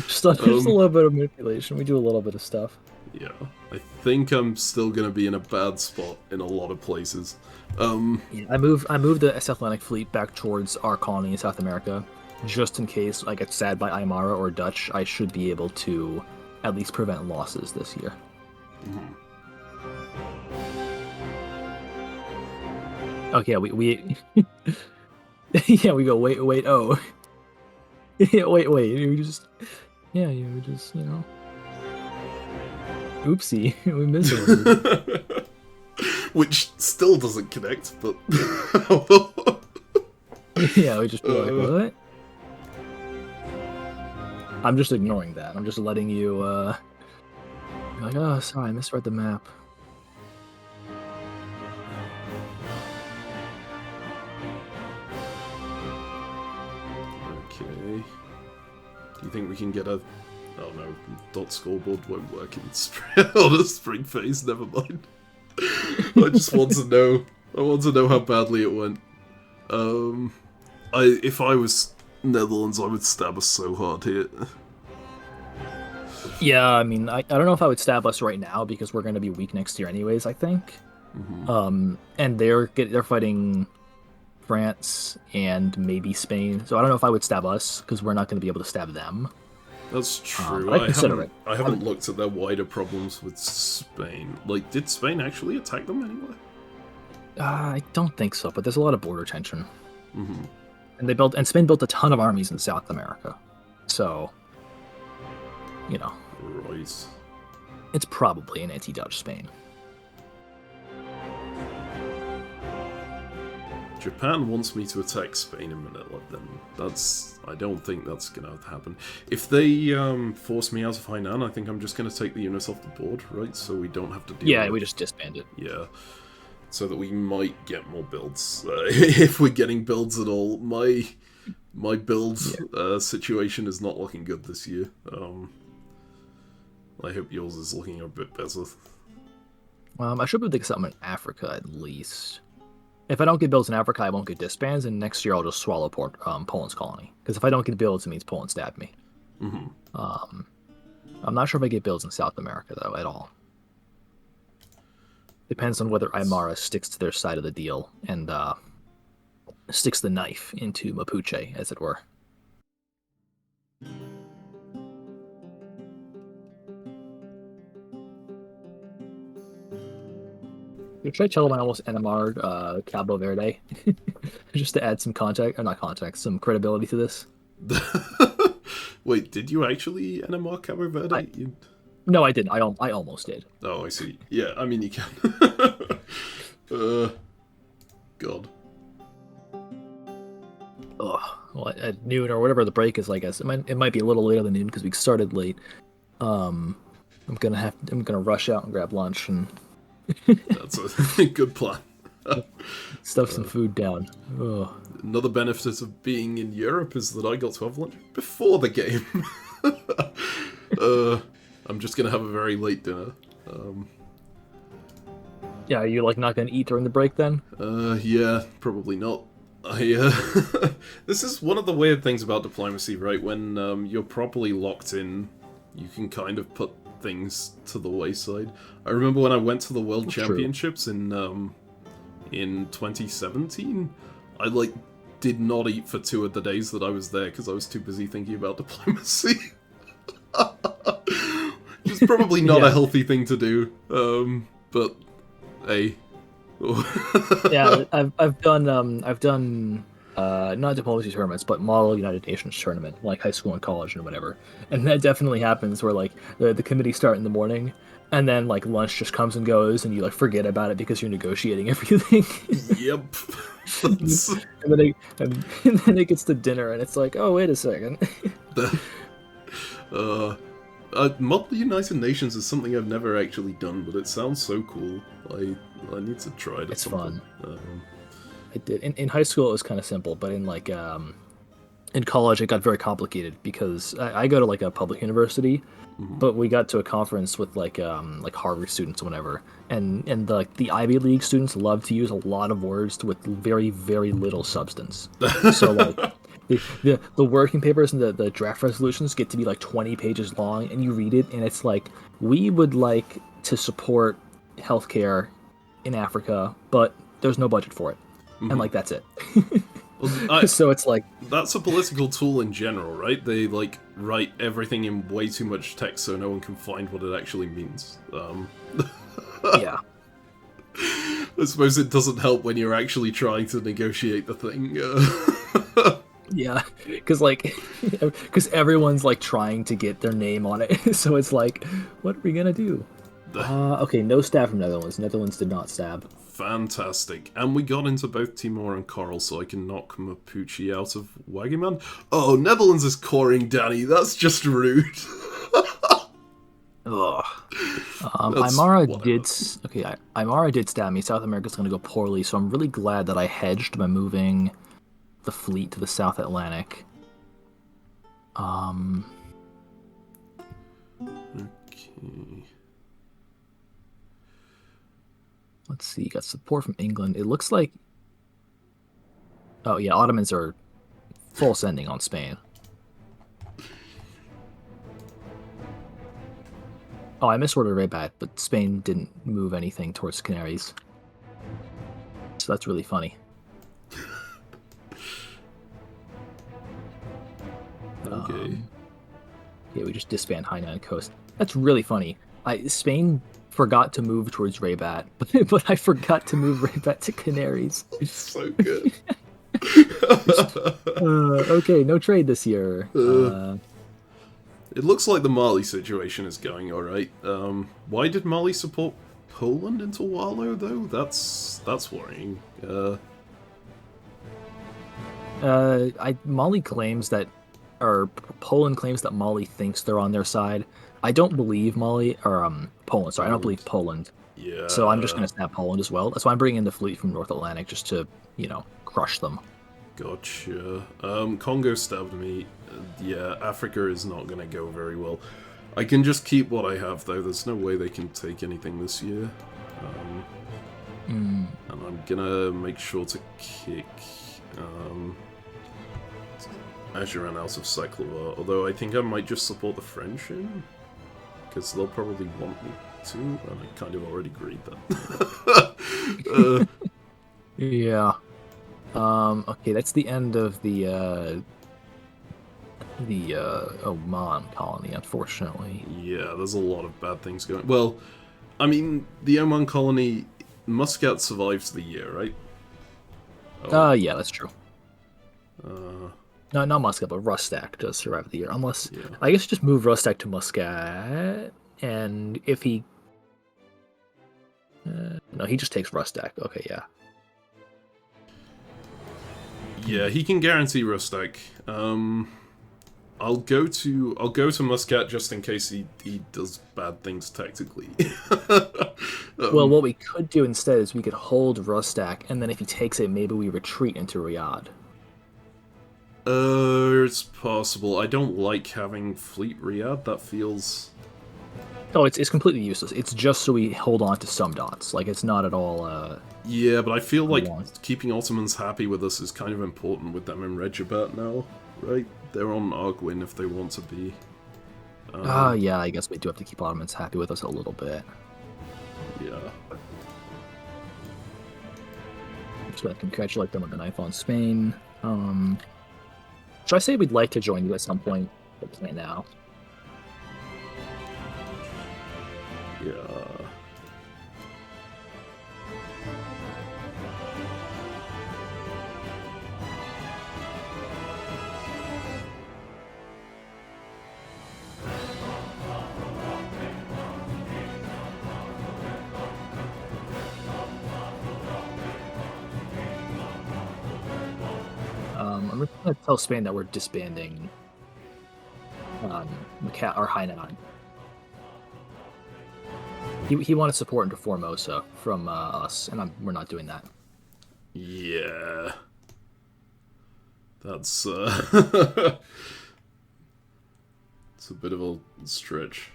just a little bit of manipulation. We do a little bit of stuff. Yeah, I think I'm still gonna be in a bad spot in a lot of places. Yeah, I moved the South Atlantic fleet back towards our colony in South America. Just in case I get sad by Aymara or Dutch, I should be able to at least prevent losses this year. Mm-hmm. Okay, we yeah, we go wait oh. Yeah, wait, we just you know. Oopsie, we missed it. Which still doesn't connect, but yeah, we just be like, what? I'm just ignoring that. I'm just letting you, be like, oh, sorry, I misread the map. Okay. Do you think we can get a... Oh no, dot scoreboard won't work in on a spring phase, never mind. I just want to know. I want to know how badly it went. If I was Netherlands, I would stab us so hard here. Yeah, I mean, I don't know if I would stab us right now because we're going to be weak next year anyways, I think. Mm-hmm. And they're fighting France and maybe Spain, so I don't know if I would stab us because we're not going to be able to stab them. That's true. I haven't looked at their wider problems with Spain. Like, did Spain actually attack them anyway? I don't think so, but there's a lot of border tension. Mm-hmm. And Spain built a ton of armies in South America, so you know, right? It's probably an anti-Dutch Spain. Japan wants me to attack Spain in Manila, then I don't think that's gonna happen. If they force me out of Hainan, I think I'm just gonna take the units off the board, right? So we don't have to deal with... Yeah, we just disband it. Yeah. So that we might get more builds. If we're getting builds at all. My build situation is not looking good this year. I hope yours is looking a bit better. I should be able to get something in Africa at least. If I don't get builds in Africa, I won't get disbands, and next year I'll just swallow Poland's colony. Because if I don't get builds, it means Poland stabbed me. I'm not sure if I get builds in South America, though, at all. Depends on whether Aymara sticks to their side of the deal and sticks the knife into Mapuche, as it were. Should I tell them I almost NMR'd Cabo Verde? Just to add some some credibility to this. Wait, did you actually NMR Cabo Verde? No, I didn't. I almost did. Oh, I see. Yeah, I mean, you can. God. Well, at noon or whatever the break is, I guess it might be a little later than noon because we started late. I'm gonna rush out and grab lunch and. That's a good plan. Stuff some food down. Another benefit of being in Europe is that I got to have lunch before the game. I'm just gonna have a very late dinner. Yeah, are you not gonna eat during the break then? Yeah, probably not. This is one of the weird things about diplomacy, right? When you're properly locked in, you can kind of put things to the wayside. I remember when I went to the World Championships in 2017, I did not eat for 2 of the days that I was there because I was too busy thinking about diplomacy. Which is probably not a healthy thing to do. But hey. Yeah, I've done not diplomacy tournaments, but model United Nations tournament, like high school and college and whatever. And that definitely happens where the committee start in the morning, and then lunch just comes and goes, and you forget about it because you're negotiating everything. Yep. and then it gets to dinner, and it's oh, wait a second. Model United Nations is something I've never actually done, but it sounds so cool. I need to try it. It's fun. I did. In high school, it was kind of simple, but in college, it got very complicated because I go to a public university, but we got to a conference with Harvard students or whatever, and the Ivy League students love to use a lot of words with very, very little substance. So the working papers and the draft resolutions get to be 20 pages long, and you read it, and it's we would like to support healthcare in Africa, but there's no budget for it. And that's it. Well, so it's that's a political tool in general, right? They write everything in way too much text so no one can find what it actually means. Yeah. I suppose it doesn't help when you're actually trying to negotiate the thing. Yeah, because everyone's trying to get their name on it. So it's what are we gonna do? Okay, no stab from Netherlands. Netherlands did not stab. Fantastic. And we got into both Timor and Coral, so I can knock Mapuche out of Wagaman. Oh, Netherlands is coring Danny. That's just rude. Ugh. Aymara did stab me. South America's going to go poorly, so I'm really glad that I hedged by moving the fleet to the South Atlantic. Okay. Let's see, got support from England. It looks like... Oh, yeah, Ottomans are full sending on Spain. Oh, I misordered Rabat, but Spain didn't move anything towards Canaries. So that's really funny. Okay. Yeah, we just disband Hainan Coast. That's really funny. Spain forgot to move towards Rabat, but I forgot to move Rabat to Canaries. So good. Okay, no trade this year. It looks like the Mali situation is going alright. Why did Mali support Poland into Wallo, though? That's worrying. Mali claims that, or Poland claims that Mali thinks they're on their side. I don't believe Mali, or Poland. Sorry, I don't believe Poland. So I'm just Yeah. gonna snap Poland as well. That's why I'm bringing in the fleet from North Atlantic just to, crush them. Gotcha. Congo stabbed me. Yeah, Africa is not gonna go very well. I can just keep what I have, though. There's no way they can take anything this year. And I'm gonna make sure to kick Azores out of Cyclovar, although I think I might just support the French in, because they'll probably want me to, and I kind of already agreed that. Yeah. Okay, that's the end of the Oman colony, unfortunately. Yeah, there's a lot of bad things going. Well, I mean, the Oman colony, Muscat survives the year, right? Yeah, that's true. No, not Muscat, but Rustak does survive the year. Unless, Yeah. I guess just move Rustak to Muscat, and if he... no, he just takes Rustak. Okay, yeah. Yeah, he can guarantee Rustak. I'll go to Muscat just in case he does bad things tactically. Well, what we could do instead is we could hold Rustak, and then if he takes it, maybe we retreat into Riyadh. It's possible. I don't like having Fleet Riyadh. That feels... Oh, it's completely useless. It's just so we hold on to some dots. Like, it's not at all, Yeah, but I feel like keeping Ottomans happy with us is kind of important with them in Regibat now, right? They're on Arguin if they want to be. Yeah, I guess we do have to keep Ottomans happy with us a little bit. Yeah. Just want to congratulate them on the knife on Spain. Should I say we'd like to join you at some point? But can't now. Yeah. I'm going to tell Spain that we're disbanding Macao or Hainan. He wanted support into Formosa from us, and we're not doing that. Yeah. That's it's a bit of a stretch.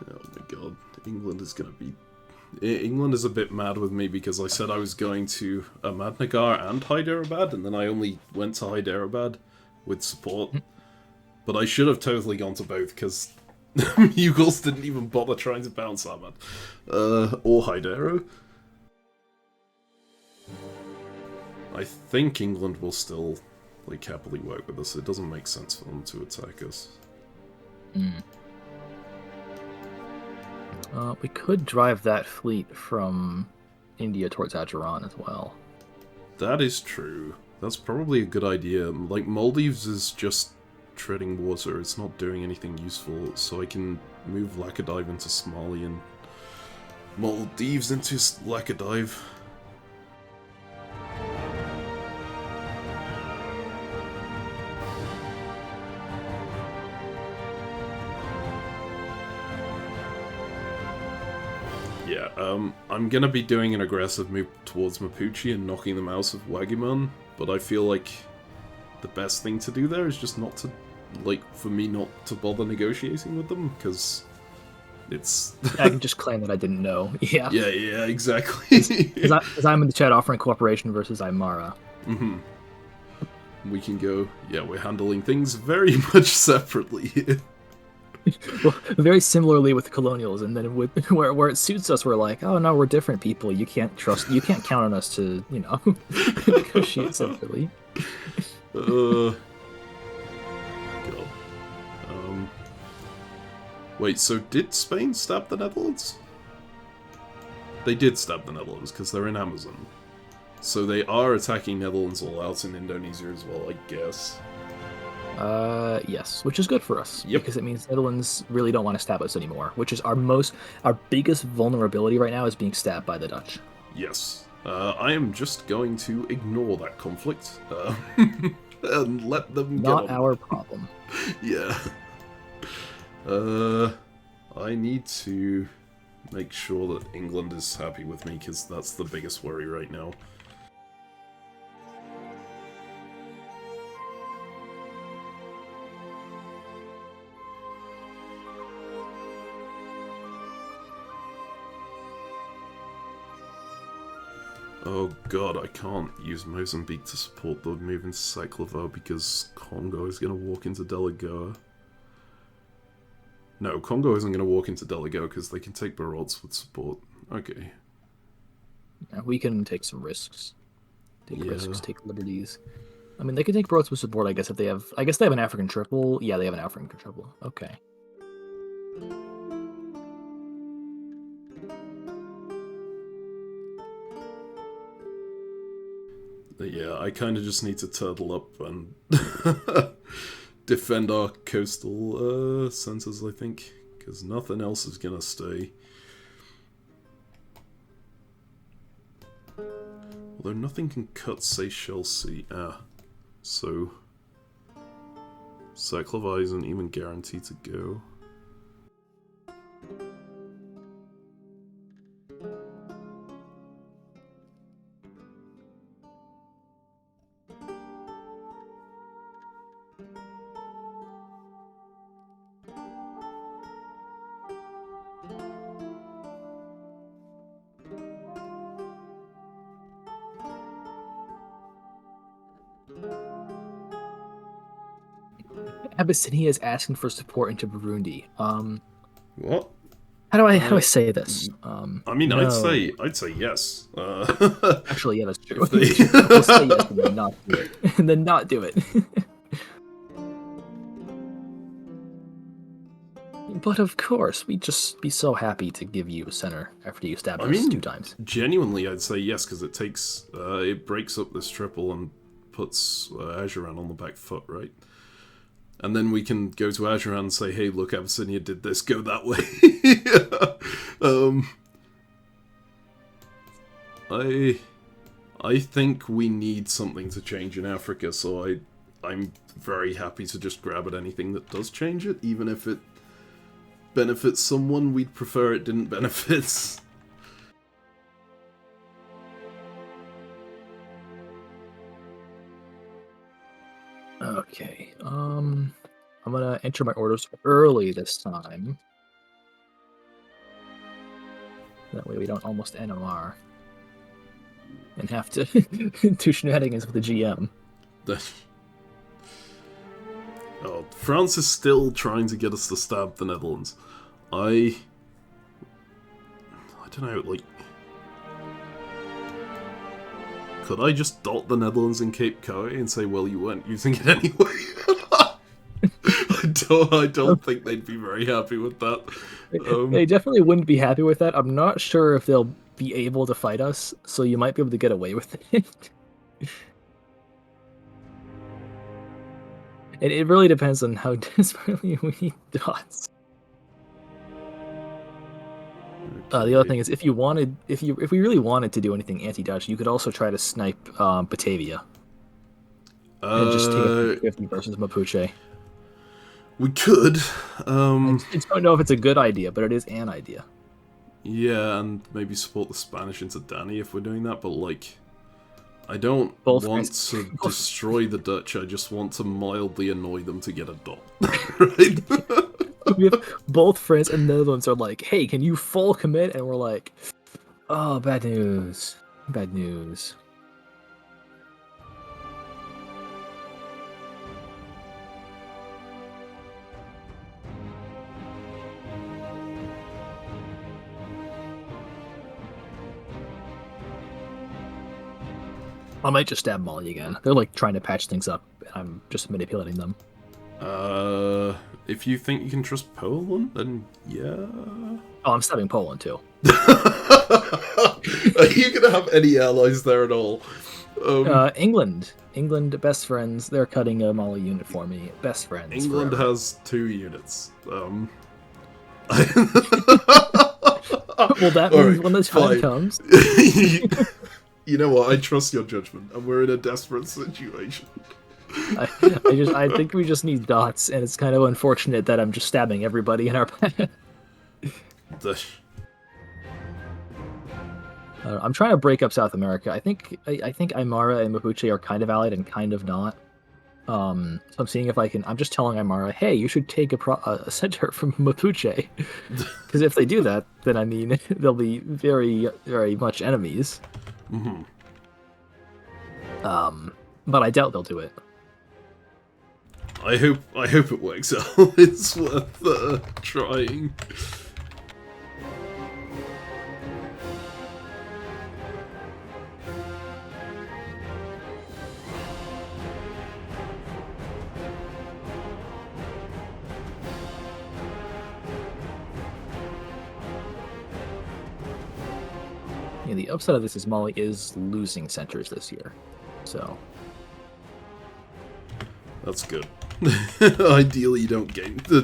Oh my god, England is gonna be... England is a bit mad with me because I said I was going to Ahmadnagar and Hyderabad, and then I only went to Hyderabad with support. But I should have totally gone to both, because Mughals didn't even bother trying to bounce Ahmad. Or Hyderabad. I think England will still, like, happily work with us. It doesn't make sense for them to attack us. We could drive that fleet from India towards Ajiran as well. That is true. That's probably a good idea. Like, Maldives is just treading water. It's not doing anything useful, so I can move Laccadive into Somali and Maldives into Laccadive. Yeah, I'm gonna be doing an aggressive move towards Mapuche and knocking them out of Wagimon, but I feel like the best thing to do there is just not to, like, for me not to bother negotiating with them, because it's... I can just claim that I didn't know. Yeah. Yeah, exactly. Because I'm in the chat offering cooperation versus Aymara. We can go, yeah, we're handling things very much separately here. Well, very similarly with the colonials, and then where it suits us, we're like, oh no, we're different people. You can't count on us to, negotiate separately. God. Wait, so did Spain stab the Netherlands? They did stab the Netherlands, because they're in Amazon. So they are attacking Netherlands all out in Indonesia as well, I guess. Yes, which is good for us. Yep. Because it means Netherlands really don't want to stab us anymore, which is our biggest vulnerability right now is being stabbed by the Dutch. Yes. I am just going to ignore that conflict and let them get on. Not our problem. Yeah. I need to make sure that England is happy with me, because that's the biggest worry right now. Oh god, I can't use Mozambique to support the move into Cyclavo because Congo is going to walk into Delagoa. No, Congo isn't going to walk into Delagoa because they can take Barot's with support. Okay. Yeah, we can take some risks. Take risks, take liberties. I mean, they can take Barot's with support, I guess, if they have... I guess they have an African triple. Yeah, they have an African triple. Okay. Yeah, I kind of just need to turtle up and defend our coastal centers, I think, because nothing else is gonna stay. Although nothing can cut Seychelles Sea. So Cyclava isn't even guaranteed to go. Abyssinia is asking for support into Burundi. What? How do I say this? I mean, no. I'd say yes. Actually, yeah, that's true. We'll say yes and then not do it. And then not do it. But of course, we'd just be so happy to give you a center after you stab us 2 times. Genuinely, I'd say yes, because it takes, it breaks up this triple and puts Ajuran on the back foot, right? And then we can go to Ajuran and say, hey, look, Abyssinia did this, go that way. I think we need something to change in Africa, so I'm very happy to just grab at anything that does change it, even if it benefits someone. We'd prefer it didn't benefit. Okay, I'm gonna enter my orders early this time. That way we don't almost NMR. And have to do shenanigans with the GM. Oh, France is still trying to get us to stab the Netherlands. I don't know, like... Could I just dot the Netherlands in Cape Coe and say, well, you weren't using it anyway? I don't think they'd be very happy with that. They definitely wouldn't be happy with that. I'm not sure if they'll be able to fight us, so you might be able to get away with it. It really depends on how desperately we need dots. The other thing is, if we really wanted to do anything anti-Dutch, you could also try to snipe Batavia and just take a 50 versus Mapuche. We could. I just don't know if it's a good idea, but it is an idea. Yeah, and maybe support the Spanish into Danny if we're doing that, but like, I don't want to destroy the Dutch, I just want to mildly annoy them to get a dot. Right? We have both France and Netherlands are like, hey, can you full commit? And we're like, oh, bad news. Bad news. I might just stab Mali again. They're like trying to patch things up, and I'm just manipulating them. If you think you can trust Poland, then yeah. Oh, I'm stabbing Poland too. Are you gonna have any allies there at all? England. England, best friends. They're cutting a Mali unit for me. Best friends. England forever. has 2 units. Well, that means Alright, when the time fine. comes. You know what? I trust your judgment, and we're in a desperate situation. I think we just need dots, and it's kind of unfortunate that I'm just stabbing everybody in our path. I'm trying to break up South America. I think Aymara and Mapuche are kind of allied and kind of not. So I'm seeing if I can. I'm just telling Aymara, hey, you should take a center from Mapuche, because if they do that, then I mean they'll be very, very much enemies. Mm-hmm. But I doubt they'll do it. I hope it works out. It's worth trying. Yeah, the upside of this is Mali is losing centers this year, so That's good. Ideally, you don't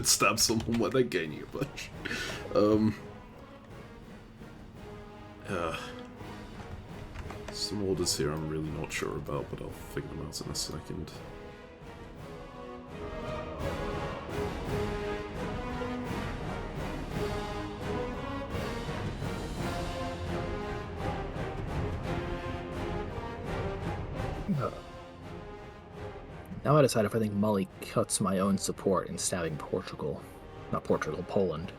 stab someone when they're gaining a bunch. Some orders here I'm really not sure about, but I'll figure them out in a second. now I decide if I think Mali cuts my own support in stabbing Portugal. Not Portugal, Poland.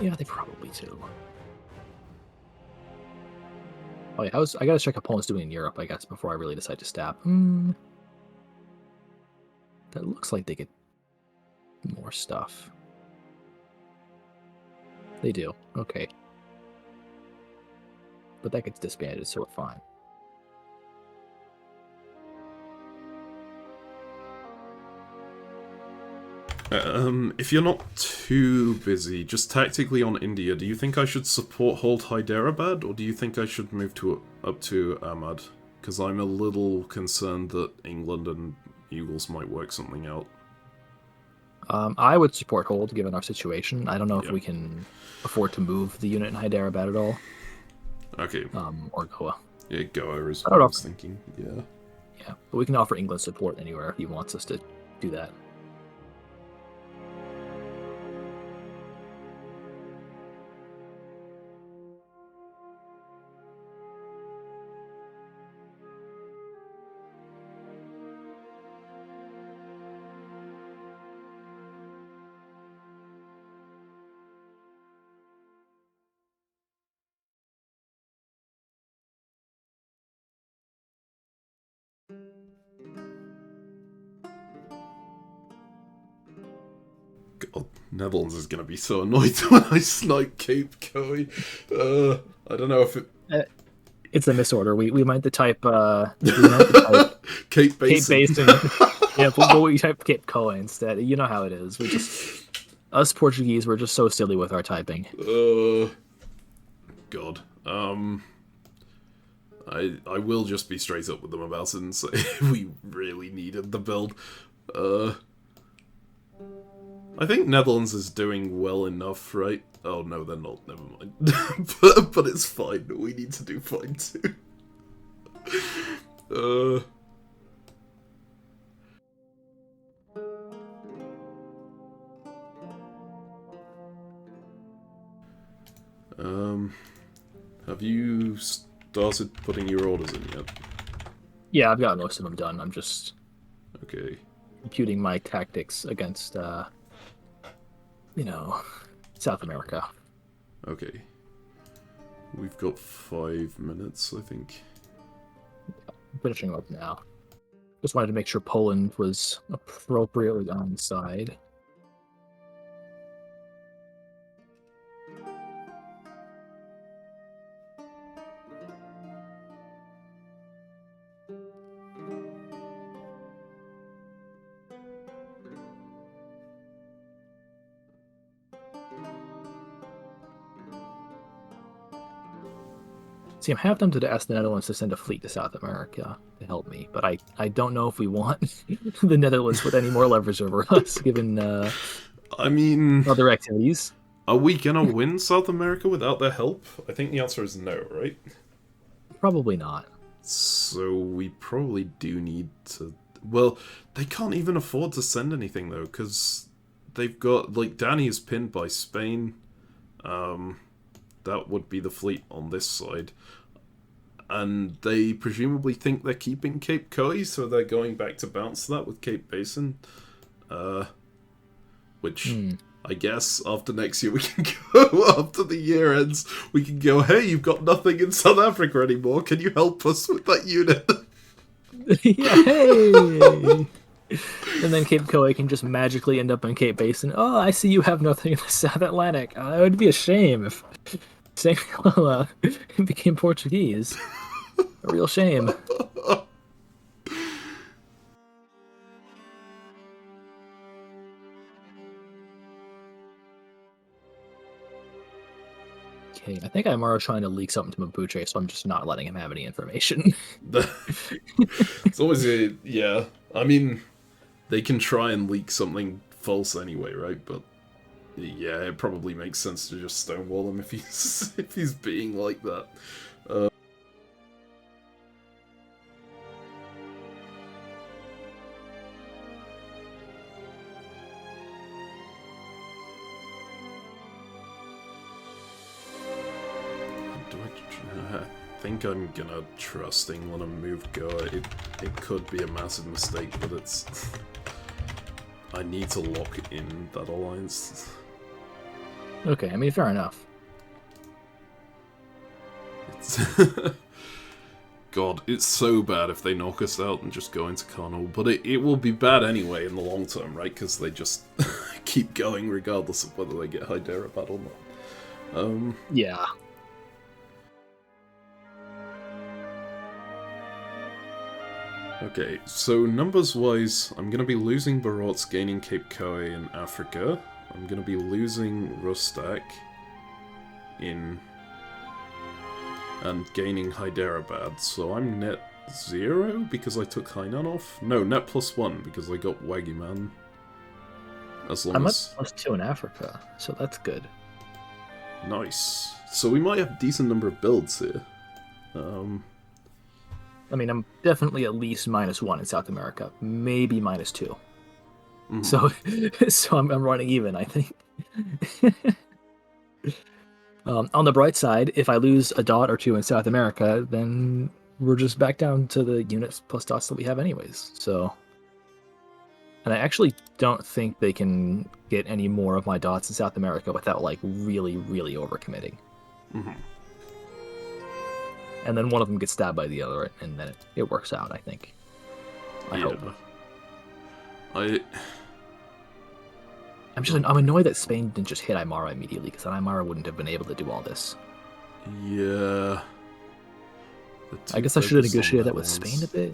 Yeah, they probably do. Oh yeah, I gotta check how Poland's doing in Europe, I guess, before I really decide to stab. That looks like they get more stuff. They do. Okay. But that gets disbanded, so we're fine. If you're not too busy, just tactically on India, do you think I should hold Hyderabad, or do you think I should move up to Ahmad? Because I'm a little concerned that England and Eagles might work something out. I would support hold, given our situation. I don't know if we can afford to move the unit in Hyderabad at all. Okay. Or Goa. Yeah, Goa is what I was thinking, yeah. Yeah, but we can offer England support anywhere if he wants us to do that. God, Netherlands is going to be so annoyed when I snipe Cape Coy. I don't know if it... It's a misorder. We might type Cape Basin. Cape Basin. Yeah, but we type Cape Coa instead. You know how it is. Us Portuguese, we're just so silly with our typing. God. I will just be straight up with them about it and say we really needed the build. I think Netherlands is doing well enough, right? Oh no, they're not. Never mind. but it's fine. We need to do fine too. Have you started putting your orders in yet? Yeah, I've got most of them done. I'm just computing my tactics against, South America. Okay. We've got 5 minutes, I think. I'm finishing up now. Just wanted to make sure Poland was appropriately on side. See, I'm half tempted to ask the Netherlands to send a fleet to South America to help me, but I don't know if we want the Netherlands with any more leverage over us, given I mean, other activities. are we gonna win South America without their help? I think the answer is no, right? Probably not. So we probably do need to... Well, they can't even afford to send anything, though, because they've got... Like, Danny is pinned by Spain. That would be the fleet on this side. And they presumably think they're keeping Cape Coy, so they're going back to bounce that with Cape Basin. Which, I guess, after next year we can go, after the year ends, we can go, hey, you've got nothing in South Africa anymore, can you help us with that unit? Yeah, hey! And then Cape Coy can just magically end up in Cape Basin. Oh, I see you have nothing in the South Atlantic. It would be a shame if Samuel became Portuguese. A real shame. Okay, I think Aymara's trying to leak something to Mapuche, so I'm just not letting him have any information. It's always a... Yeah, I mean... They can try and leak something false anyway, right? But yeah, it probably makes sense to just stonewall him if he's being like that. I think I'm gonna trust England and move Goa. It could be a massive mistake, but it's... I need to lock in that alliance. Okay, I mean, fair enough. It's God, it's so bad if they knock us out and just go into Colonial, but it will be bad anyway in the long term, right? Because they just keep going regardless of whether they get Hyderabad or not. Yeah. Okay, so numbers-wise, I'm going to be losing Barot's, gaining Cape Coy in Africa. I'm going to be losing Rustak in... and gaining Hyderabad, so I'm net 0 because I took Hainan off? No, net +1 because I got Wagiman. As long I'm as... at +2 in Africa, so that's good. Nice. So we might have a decent number of builds here. I mean, I'm definitely at least -1 in South America, maybe -2. So I'm running even, I think. On the bright side, if I lose a dot or two in South America, then we're just back down to the units plus dots that we have anyways. So, and I actually don't think they can get any more of my dots in South America without like really, really overcommitting. And then one of them gets stabbed by the other, and then it works out, I think. I hope. I'm annoyed that Spain didn't just hit Aymara immediately, because then Aymara wouldn't have been able to do all this. Yeah. I guess I should have negotiated that with Spain a bit.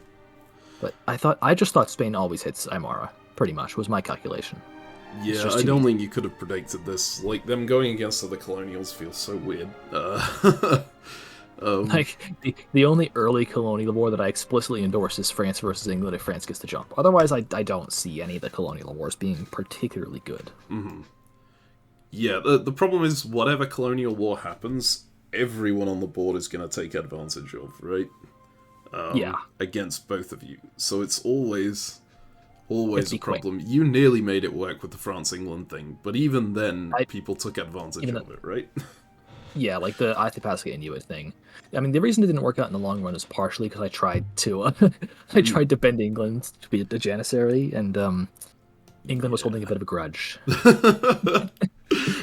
But I just thought Spain always hits Aymara, pretty much, was my calculation. Yeah, I don't think you could have predicted this. Like, them going against other colonials feels so weird. Like, the only early colonial war that I explicitly endorse is France versus England if France gets the jump. Otherwise, I don't see any of the colonial wars being particularly good. Yeah, the problem is, whatever colonial war happens, everyone on the board is going to take advantage of, right? Yeah. Against both of you. So it's always a problem. Quick. You nearly made it work with the France-England thing, but even then, people took advantage of it, right? Yeah, like the Athapasca Inuit thing. I mean, the reason it didn't work out in the long run is partially because I tried to bend England to be the Janissary, and England was holding a bit of a grudge.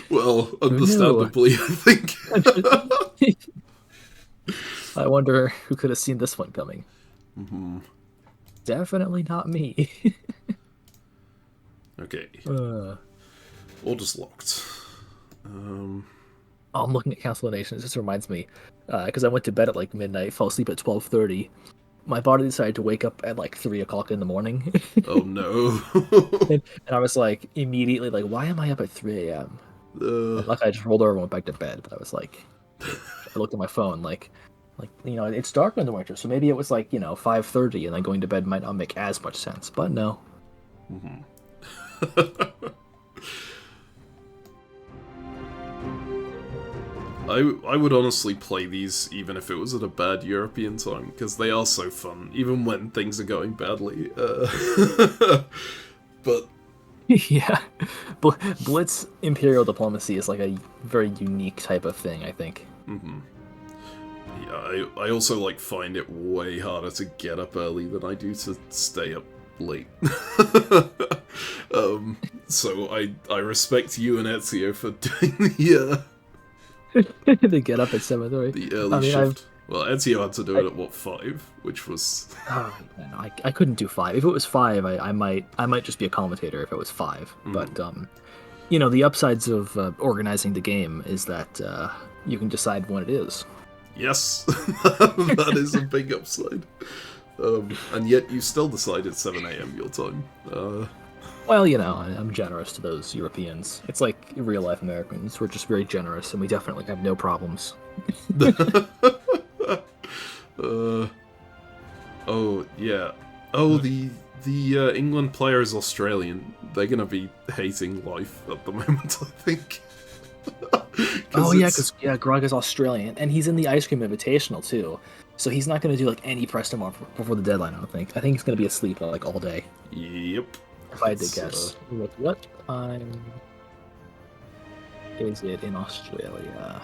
Well, understandably, I think. I wonder who could have seen this one coming. Definitely not me. Okay. Orders locked. I'm looking at Council of Nations. This reminds me, because I went to bed at like midnight, fell asleep at 12:30. My body decided to wake up at like 3 o'clock in the morning. Oh no! and I was like immediately like, why am I up at 3 a.m.? Like I just rolled over and went back to bed. But I was like, I looked at my phone like, Like, it's dark in the winter, so maybe it was like, 5:30 and then going to bed might not make as much sense, but no. I would honestly play these even if it was at a bad European time, because they are so fun, even when things are going badly. But Yeah. Blitz Imperial Diplomacy is like a very unique type of thing, I think. yeah, I also like find it way harder to get up early than I do to stay up late. So I respect you and Ezio for doing To get up at 7:30. the early shift. Well, Ezio had to do it at what, 5, which was. Oh, man, I couldn't do 5. If it was 5, I might just be a commentator if it was 5. But the upsides of organizing the game is that you can decide when it is. Yes, that is a big upside. And yet you still decide it's 7 a.m. your time. Well, I'm generous to those Europeans. It's like real-life Americans. We're just very generous, and we definitely have no problems. Oh, yeah. Oh, the England player is Australian. They're gonna be hating life at the moment, I think. Oh, yeah, because Grog is Australian, and he's in the Ice Cream Invitational, too. So he's not going to do, like, any press tomorrow before the deadline, I don't think. I think he's going to be asleep, like, all day. Yep. If I had to guess. What time is it in Australia?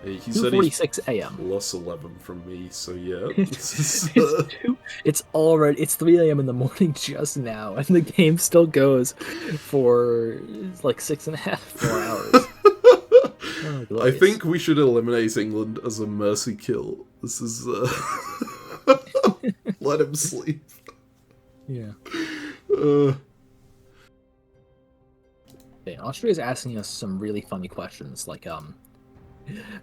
He said 2:46 a.m. plus 11 from me, so yeah. It's 3 a.m. in the morning just now, and the game still goes for, like, 6.5 more hours. Oh, I think we should eliminate England as a mercy kill. This is let him sleep. Yeah. Okay, Austria's asking us some really funny questions, like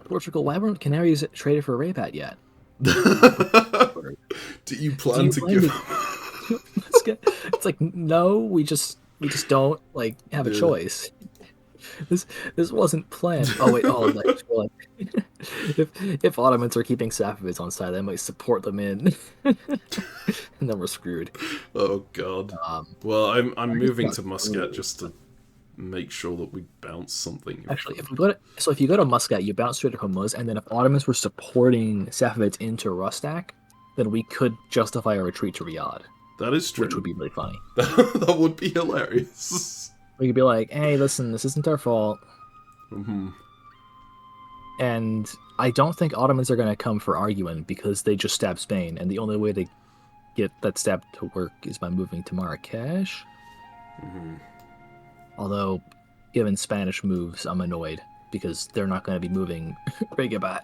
Portugal, why weren't Canaries traded for Rabat yet? Do you plan to give? It's like, no, we just don't like have a choice. This wasn't planned. Oh wait, if Ottomans are keeping Safavids on side, they might support them in, and then we're screwed. Oh god. Well, I'm moving to Muscat just to make sure that we bounce something. Actually, if you go to Muscat, you bounce straight to Hormuz, and then if Ottomans were supporting Safavids into Rustak, then we could justify a retreat to Riyadh. That is true. Which would be really funny. That would be hilarious. We could be like, hey, listen, this isn't our fault. And I don't think Ottomans are going to come for arguing because they just stabbed Spain, and the only way to get that stab to work is by moving to Marrakesh. Although, given Spanish moves, I'm annoyed because they're not going to be moving Regabat.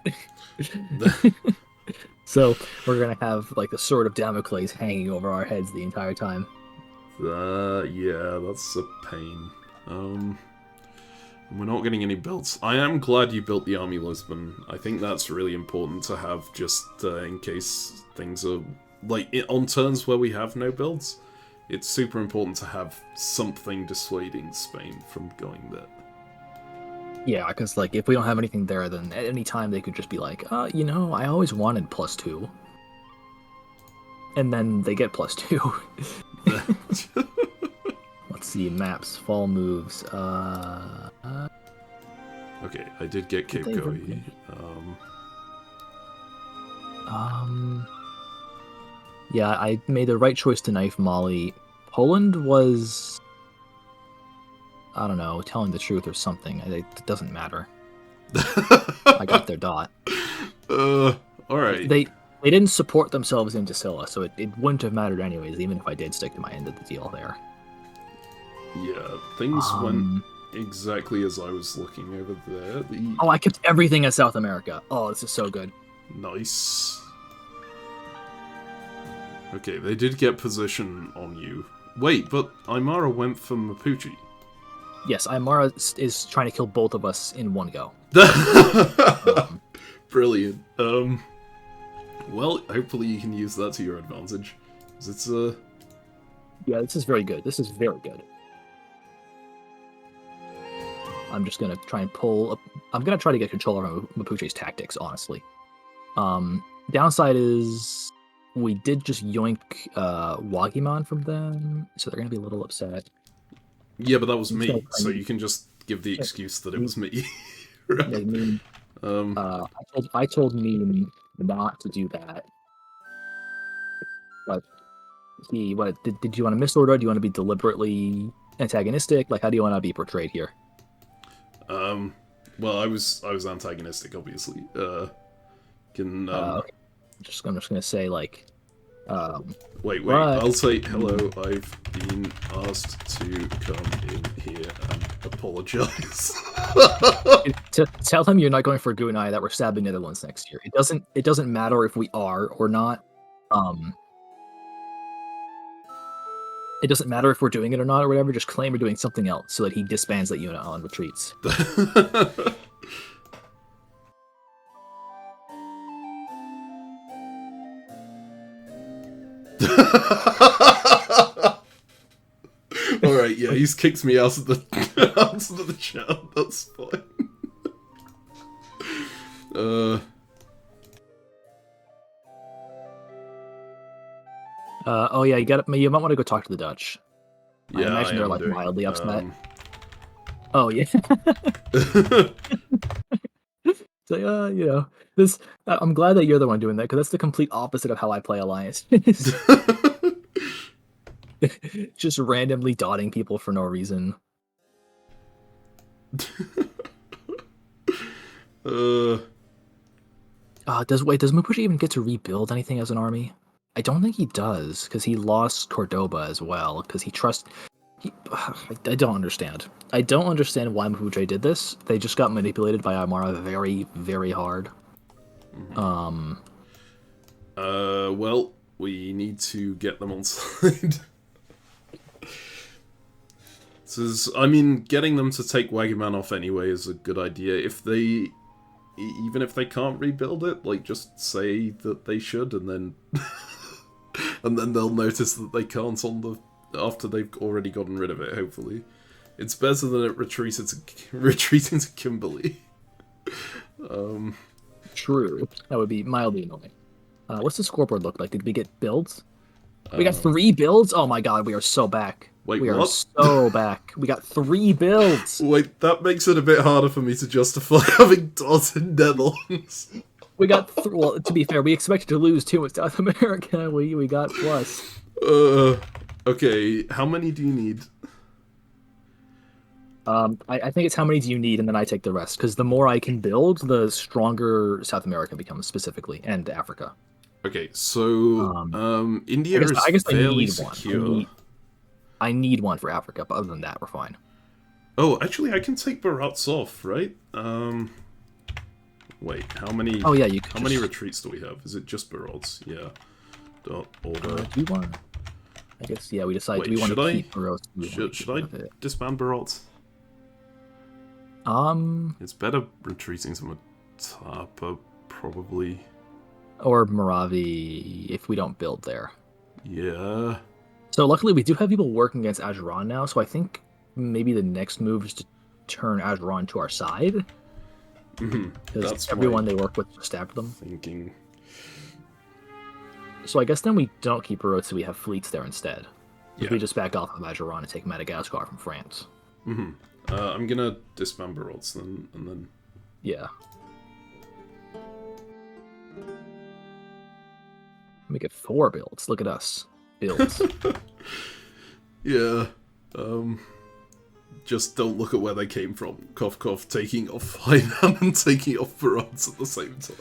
So we're going to have like the sword of Damocles hanging over our heads the entire time. Yeah, that's a pain. We're not getting any builds. I am glad you built the Army Lisbon. I think that's really important to have just in case things are like on turns where we have no builds. It's super important to have something dissuading Spain from going there. Yeah, because like if we don't have anything there, then at any time they could just be like, I always wanted +2. And then they get +2. Let's see, maps, fall moves. Okay, I did get Cape Goi. Yeah, I made the right choice to knife Mali. Poland was, I don't know, telling the truth or something. It doesn't matter. I got their dot. Alright. They didn't support themselves into Scylla, so it wouldn't have mattered anyways, even if I did stick to my end of the deal there. Yeah, things went exactly as I was looking over there. Oh, I kept everything in South America. Oh, this is so good. Nice. Okay, they did get position on you. Wait, but Aymara went for Mapuche. Yes, Aymara is trying to kill both of us in one go. Brilliant. Well, hopefully you can use that to your advantage. 'Cause it's Yeah, this is very good. This is very good. I'm just gonna try and pull up. I'm gonna try to get control over Mapuche's tactics, honestly. Downside is we did just yoink Wagimon from them, so they're gonna be a little upset. Yeah, but that was me, so you can just give the excuse that it was me. Right? Yeah, I mean, I told Meme not to do that, but did you want to misorder? Do you want to be deliberately antagonistic? Like, how do you want to be portrayed here? Well, I was antagonistic, obviously. I'm just gonna say like, wait. I'll say hello. I've been asked to come in here and apologize. Tell him you're not going for Gunai, that we're stabbing Netherlands next year. It doesn't matter if we are or not. It doesn't matter if we're doing it or not or whatever. Just claim we're doing something else so that he disbands that unit on retreats. Alright, yeah, he's kicked me out of the chat. That's fine. Oh yeah, you might want to go talk to the Dutch. Yeah, I imagine they're like mildly upset. Oh yeah. So this. I'm glad that you're the one doing that because that's the complete opposite of how I play Alliance. Just randomly dotting people for no reason. Does Mapuche even get to rebuild anything as an army? I don't think he does, because he lost Cordoba as well, because I don't understand. I don't understand why Mapuche did this. They just got manipulated by Aymara very, very hard. Well, we need to get them on side. I mean, getting them to take Wagaman off anyway is a good idea. Even if they can't rebuild it, like, just say that they should, and then and then they'll notice that they can't after they've already gotten rid of it, hopefully. It's better than it retreating to Kimberley. True. That would be mildly annoying. What's the scoreboard look like? Did we get builds? We got 3 builds? Oh my god, we are so back. Wait, we what? are so back. We got 3 builds. Wait, that makes it a bit harder for me to justify having dots in Netherlands. We got, well, to be fair, we expected to lose too in South America. We got plus. Okay, how many do you need? I think it's how many do you need, and then I take the rest. Because the more I can build, the stronger South America becomes specifically, and Africa. Okay, so India is fairly secure. I need one for Africa, but other than that, we're fine. Oh, actually, I can take Barats off, right? Wait, how many? Oh yeah, How many retreats do we have? Is it just Barats? Yeah. Order. Do you want? I guess yeah. We decided. Do we want to keep Barats? Should I disband Barats? It's better retreating to Matapa, probably. Or Moravi, if we don't build there. Yeah. So luckily we do have people working against Ajuran now, so I think maybe the next move is to turn Ajuran to our side. Because everyone they work with stabbed them. Thinking. So I guess then we don't keep Barotse, we have fleets there instead. Yeah. We just back off of Ajuran and take Madagascar from France. I'm gonna disband Barotse then, and then... Yeah. Make it 4 builds. Look at us. Builds. Yeah. Just don't look at where they came from. Cough cough, taking off Hainan and taking off Barats at the same time.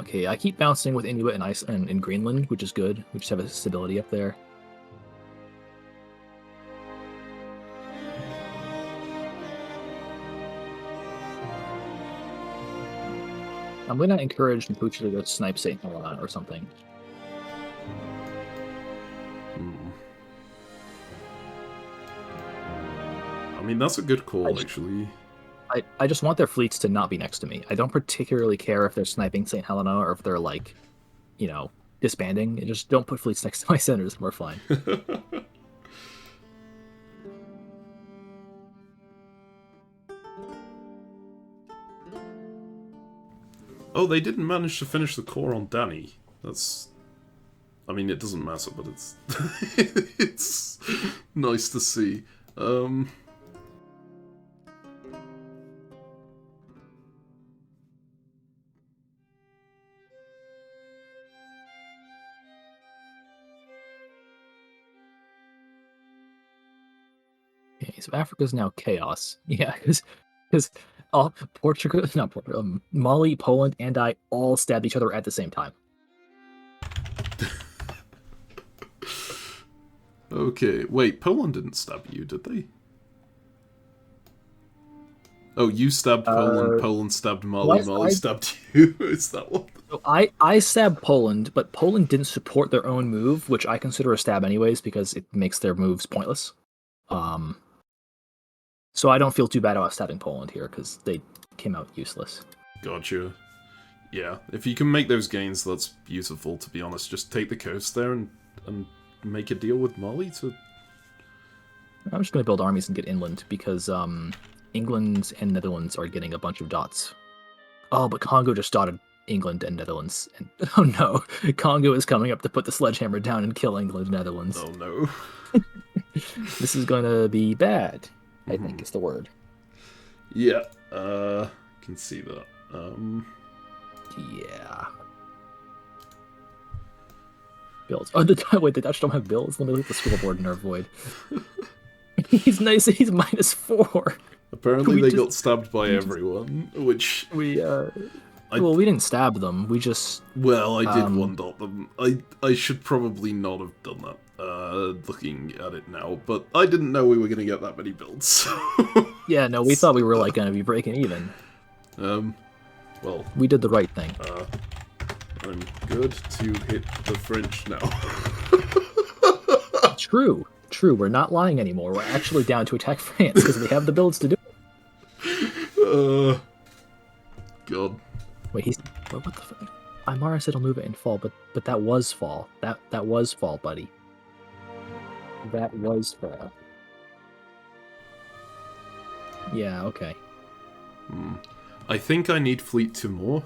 Okay, I keep bouncing with Inuit and Iceland and Greenland, which is good. We just have a stability up there. I'm gonna encourage Mapuche to go snipe St. Helena or something. I mean, that's a good call, actually. I just want their fleets to not be next to me. I don't particularly care if they're sniping St. Helena or if they're, like, disbanding. Just don't put fleets next to my centers and we're fine. Oh, they didn't manage to finish the core on Danny. That's... I mean, it doesn't matter, but it's... it's nice to see. Okay, so Africa's now chaos. Yeah, because Portugal, not Portugal, Mali, Poland, and I all stabbed each other at the same time. Okay, wait, Poland didn't stab you, did they? Oh, you stabbed Poland, Poland stabbed Mali, Mali stabbed you. Is that what? So I stabbed Poland, but Poland didn't support their own move, which I consider a stab anyways because it makes their moves pointless. So I don't feel too bad about stabbing Poland here because they came out useless. Gotcha. Yeah, if you can make those gains, that's beautiful, to be honest. Just take the coast there and make a deal with Mali to... I'm just going to build armies and get inland because England and Netherlands are getting a bunch of dots. Oh, but Congo just dotted England and Netherlands. And oh no, Congo is coming up to put the sledgehammer down and kill England and Netherlands. Oh no. This is going to be bad, I think is the word. Yeah, can see that. Yeah. Builds. Oh, wait, the Dutch don't have builds? Let me look at the scoreboard in our void. He's nice, he's -4. Apparently they got stabbed by everyone, which... Well, we didn't stab them, we just... Well, I did one-dot them. I should probably not have done that, looking at it now, but I didn't know we were going to get that many builds. Yeah, no, we thought we were, like, going to be breaking even. Well... We did the right thing. I'm good to hit the French now. True, we're not lying anymore. We're actually down to attack France, because we have the builds to do it. God. Wait, what the fuck? Aymara said he'll move it in fall, but that was fall. That was fall, buddy. That was fall. Yeah, okay. I think I need Fleet 2 more,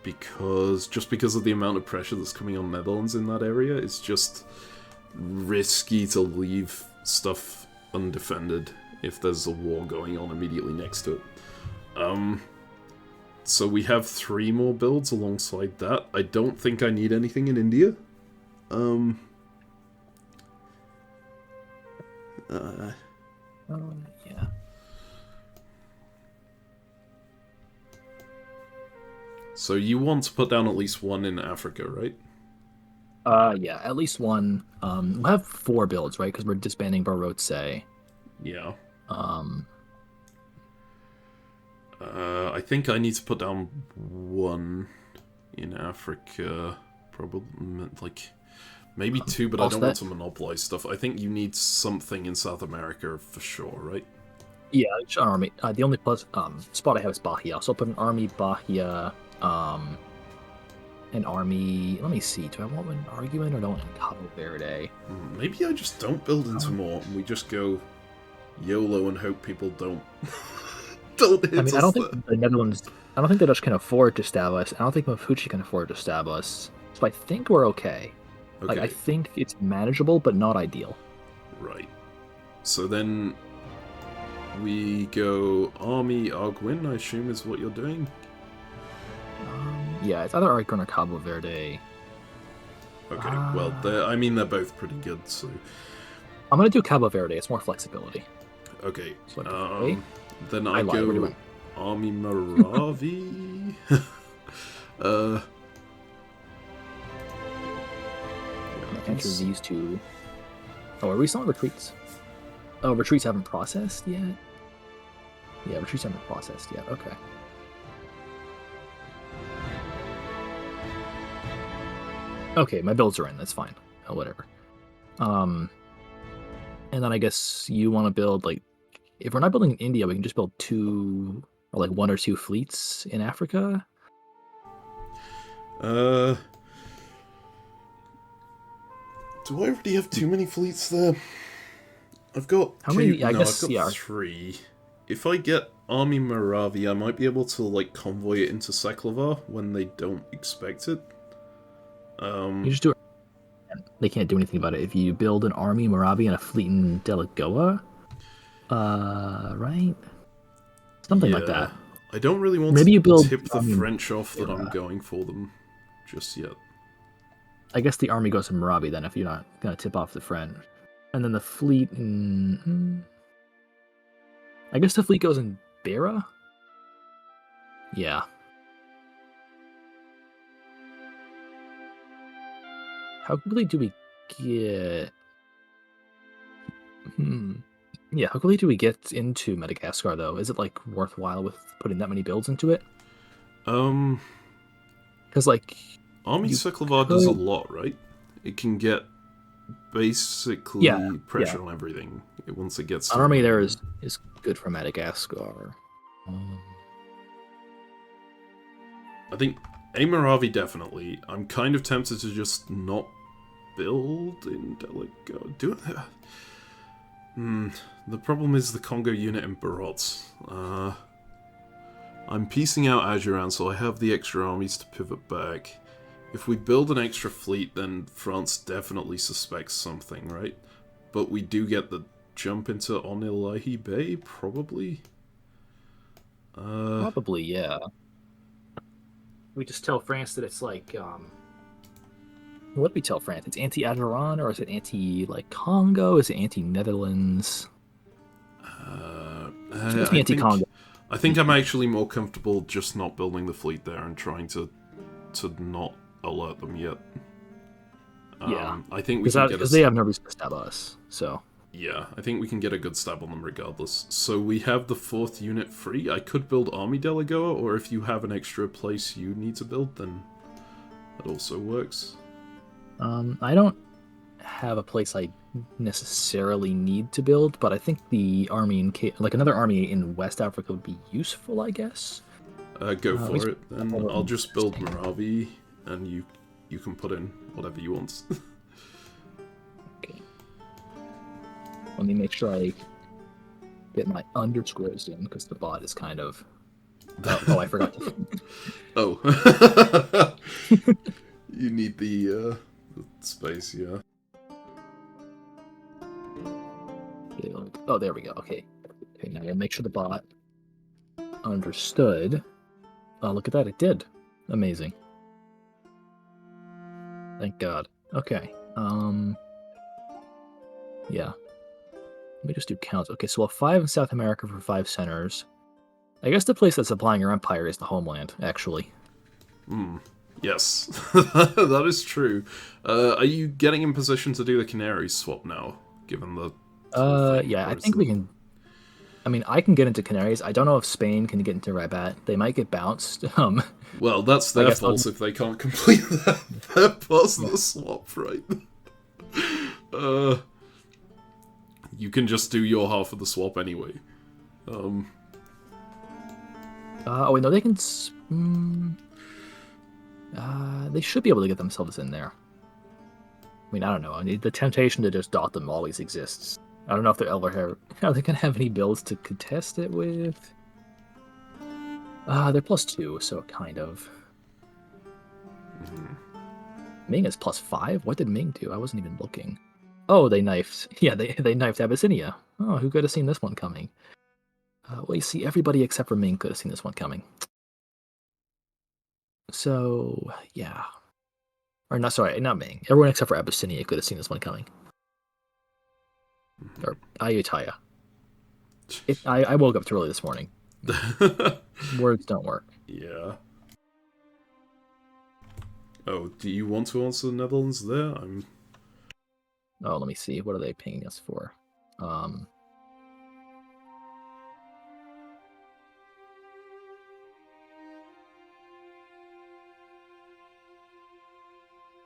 because of the amount of pressure that's coming on Netherlands in that area, it's just risky to leave stuff undefended if there's a war going on immediately next to it. So we have 3 more builds alongside that. I don't think I need anything in India. Yeah. So you want to put down at least 1 in Africa, right? Yeah, at least 1. We'll have 4 builds, right? Because we're disbanding Barotse. Yeah. I think I need to put down 1 in Africa. Probably, like, maybe 2, but I don't want to monopolize stuff. I think you need something in South America for sure, right? Yeah, army. The only spot I have is Bahia, so I'll put an army Bahia, an army... Let me see, do I want an argument or don't in Cabo Verde? Maybe I just don't build into more, and we just go YOLO and hope people don't... don't hit us. I don't think the Netherlands... I don't think the Dutch can afford to stab us. I don't think Mafuchi can afford to stab us. So I think we're okay. Like, I think it's manageable, but not ideal. Right. So then... we go Army Arguin, I assume is what you're doing? Yeah, it's either Arguin or Cabo Verde. Okay, well, they're both pretty good, so... I'm gonna do Cabo Verde, it's more flexibility. Okay, So, then I go Army Maravi. Enter these 2. Oh, are we still on retreats? Oh, retreats haven't processed yet? Yeah, retreats haven't processed yet, okay. Okay, my builds are in, that's fine. Oh, whatever. And then I guess you want to build, like... If we're not building in India, we can just build 2... Or, like, 1 or 2 fleets in Africa? Do I already have too many fleets there? I've got How many? I guess, I've got 3. If I get Army Moravi, I might be able to like convoy it into Seklavar when they don't expect it. You just do it. They can't do anything about it. If you build an army Moravi and a fleet in Delagoa, right? Something like that. I don't really want Maybe you to build tip the army French off that I'm going for them just yet. I guess the army goes to Moravi then if you're not going to tip off the French. And then the fleet in... I guess the fleet goes in Beira? Yeah. How quickly do we get... Yeah, how quickly do we get into Madagascar, though? Is it, like, worthwhile with putting that many builds into it? Because, like... Army Seklavar does a lot, right? It can get basically pressure on everything once it gets to... An army there is good for Madagascar. I think Moravi definitely. I'm kind of tempted to just not build in Delagoa. The problem is the Congo unit in Barot. I'm piecing out Ajuran, so I have the extra armies to pivot back. If we build an extra fleet, then France definitely suspects something, right? But we do get the jump into Onilahi Bay, probably? Probably, yeah. We just tell France that it's like, what do we tell France? It's anti-Ajuran, or is it like Congo? Is it anti-Netherlands? It's anti-Congo. I think I'm actually more comfortable just not building the fleet there and trying to not alert them yet. Yeah, I think we can get because they have no reason to stab us. So yeah, I think we can get a good stab on them regardless. So we have the 4th unit free. I could build Army Delagoa, or if you have an extra place you need to build, then that also works. I don't have a place I necessarily need to build, but I think the army in like another army in West Africa would be useful, I guess. Go for it, then. I'll just build Moravi, and you can put in whatever you want. Okay. Let me make sure I get my underscores in, because the bot is kind of... Oh, I forgot to... Oh. You need the space, yeah. Oh, there we go. Okay, now I'll make sure the bot understood. Oh, look at that. It did. Amazing. Thank God. Okay. Yeah. Let me just do counts. Okay, so we'll have 5 in South America for 5 centers. I guess the place that's supplying your empire is the homeland, actually. Yes. That is true. Are you getting in position to do the Canaries swap now, given the... yeah, I think we can... I mean, I can get into Canaries. I don't know if Spain can get into Rabat. They might get bounced. Well, that's their fault if they can't complete their part of the swap, right? You can just do your half of the swap anyway. Oh, wait, no, they can... they should be able to get themselves in there. I mean, I don't know. I mean, the temptation to just dot them always exists. I don't know if they're ever have... Are they going to have any builds to contest it with? They're +2, so kind of. Ming is +5? What did Ming do? I wasn't even looking. Oh, they knifed. Yeah, they knifed Abyssinia. Oh, who could have seen this one coming? Well, you see, everybody except for Ming could have seen this one coming. So, yeah. Or, not, sorry, not Ming. Everyone except for Abyssinia could have seen this one coming. Or Ayutthaya. I woke up too early this morning. Words don't work. Yeah. Oh, do you want to answer the Netherlands there? Oh, let me see. What are they paying us for?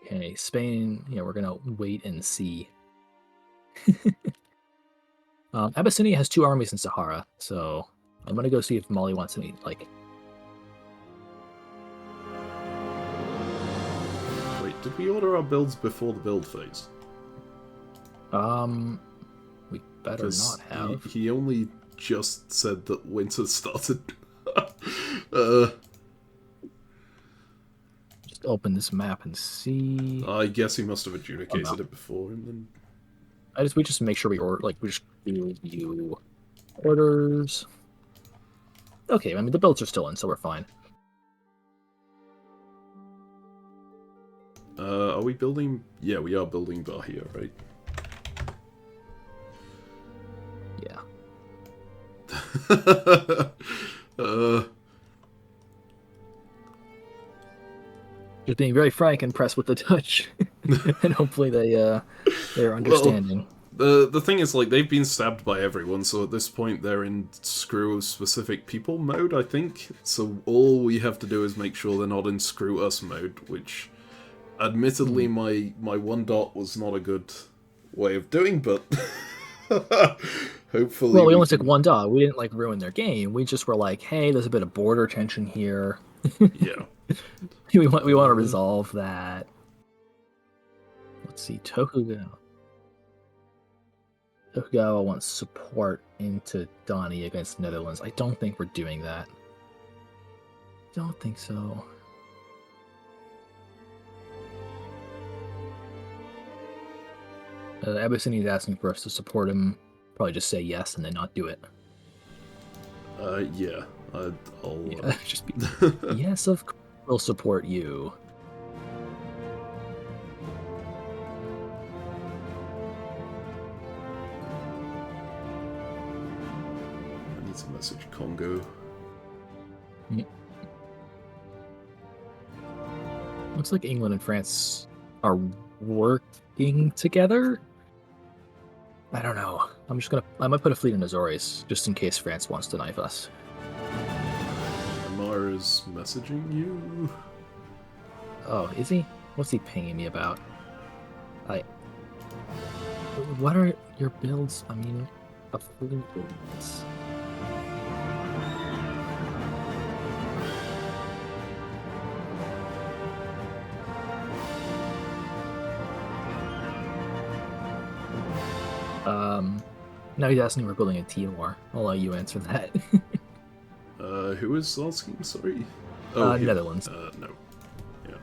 Okay, Spain. Yeah, we're gonna wait and see. Abyssinia has 2 armies in Sahara, so I'm gonna go see if Mali wants any, like... Wait, did we order our builds before the build phase? We better not have. He only just said that winter started. Just open this map and see. I guess he must have adjudicated it before, and then We just make sure we just review orders. Okay, I mean the builds are still in, so we're fine. Are we building? Yeah, we are building Bahia, right? Yeah. Just being very frank and press with the Dutch, and hopefully they're understanding. Well, the thing is, like, they've been stabbed by everyone, so at this point they're in screw specific people mode, I think. So all we have to do is make sure they're not in screw us mode, which, admittedly, my one dot was not a good way of doing, but hopefully. Well, we only took one dot. We didn't like ruin their game. We just were like, hey, there's a bit of border tension here. Yeah. we want to resolve that. Let's see, Tokugawa wants support into Donny against Netherlands. I don't think we're doing that. Don't think so. Abyssinia's asking for us to support him. Probably just say yes and then not do it. Yeah. I'll just be yes, of course we'll support you. I need to message Congo. Looks like England and France are working together. I don't know. I might put a fleet in Azores just in case France wants to knife us. Amara's messaging you. Oh, is he? What's he pinging me about? What are your builds? I mean, a fleet builds. Now he's asking if we're building a Timor. I'll let you answer that. Who is asking? Sorry. Netherlands. No. Yeah.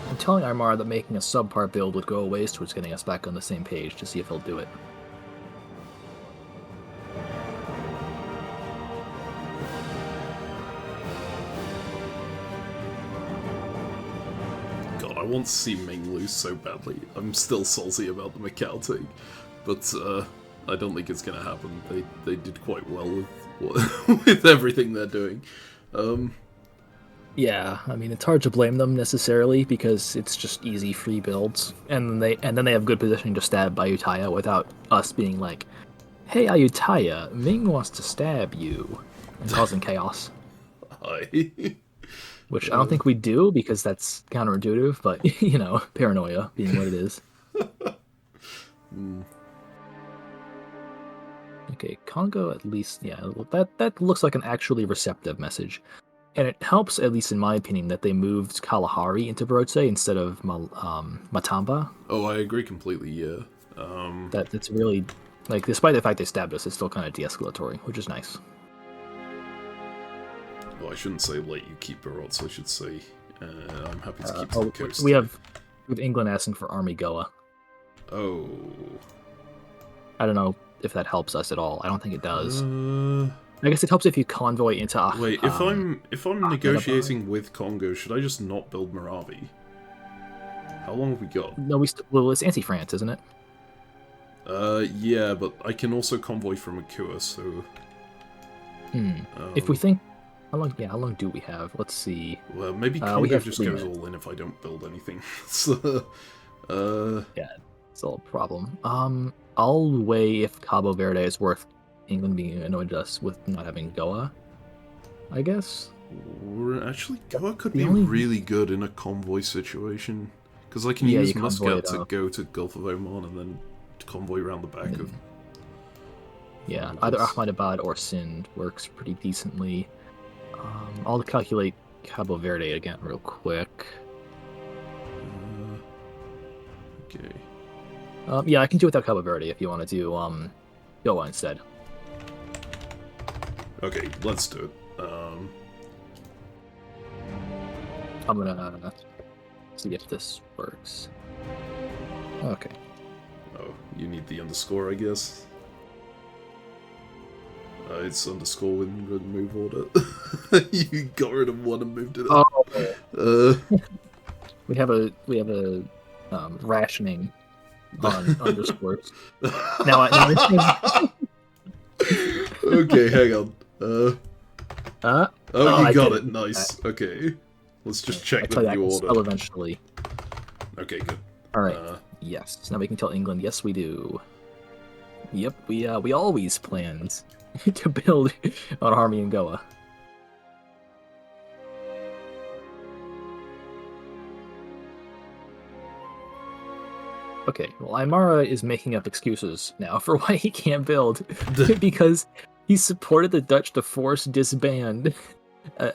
I'm telling Armar that making a subpar build would go a ways towards getting us back on the same page to see if he'll do it. I want to see Ming lose so badly. I'm still salty about the Macao thing, but I don't think it's going to happen. They did quite well with everything they're doing. Yeah, I mean it's hard to blame them necessarily because it's just easy free builds, and then they have good positioning to stab Ayutthaya without us being like, "Hey Ayutthaya, Ming wants to stab you," and causing chaos. Hi. Which I don't think we do because that's counterintuitive, but you know, paranoia being what it is. Okay, Congo at least, yeah, that looks like an actually receptive message. And it helps, at least in my opinion, that they moved Kalahari into Barote instead of Matamba. Oh, I agree completely, yeah. That's really, like, despite the fact they stabbed us, it's still kind of de-escalatory, which is nice. Well, I shouldn't say let you keep Barots, I should say I'm happy to keep to the coast. We have England asking for Army Goa. Oh. I don't know if that helps us at all. I don't think it does. I guess it helps if you convoy into... Wait, if I'm negotiating with Congo, should I just not build Moravi? How long have we got? No, well, it's anti-France, isn't it? Yeah, but I can also convoy from Akua, so... If we think... How long do we have? Let's see. Well, maybe Congo just goes all in if I don't build anything. So, yeah, it's all a problem. I'll weigh if Cabo Verde is worth England being annoyed at us with not having Goa, I guess. Actually, Goa could be really good in a convoy situation. Because I can use Muscat to go to Gulf of Oman and then convoy around the back of... Yeah, either Ahmedabad or Sindh works pretty decently. I'll calculate Cabo Verde again real quick. Okay. Yeah, I can do without Cabo Verde if you want to do Goa instead. Okay, let's do it. I'm gonna see if this works. Okay. Oh, you need the underscore, I guess. It's underscore in good move order. You got rid of one and moved it up. Oh. we have a rationing on underscores. Now Okay, hang on. You got it. Nice. That. Okay. Let's just check the new order. Spell eventually. Okay, good. All right. Yes. Now we can tell England. Yes, we do. Yep. We always planned to build an army in Goa. Okay, well, Aymara is making up excuses now for why he can't build, because he supported the Dutch to force disband a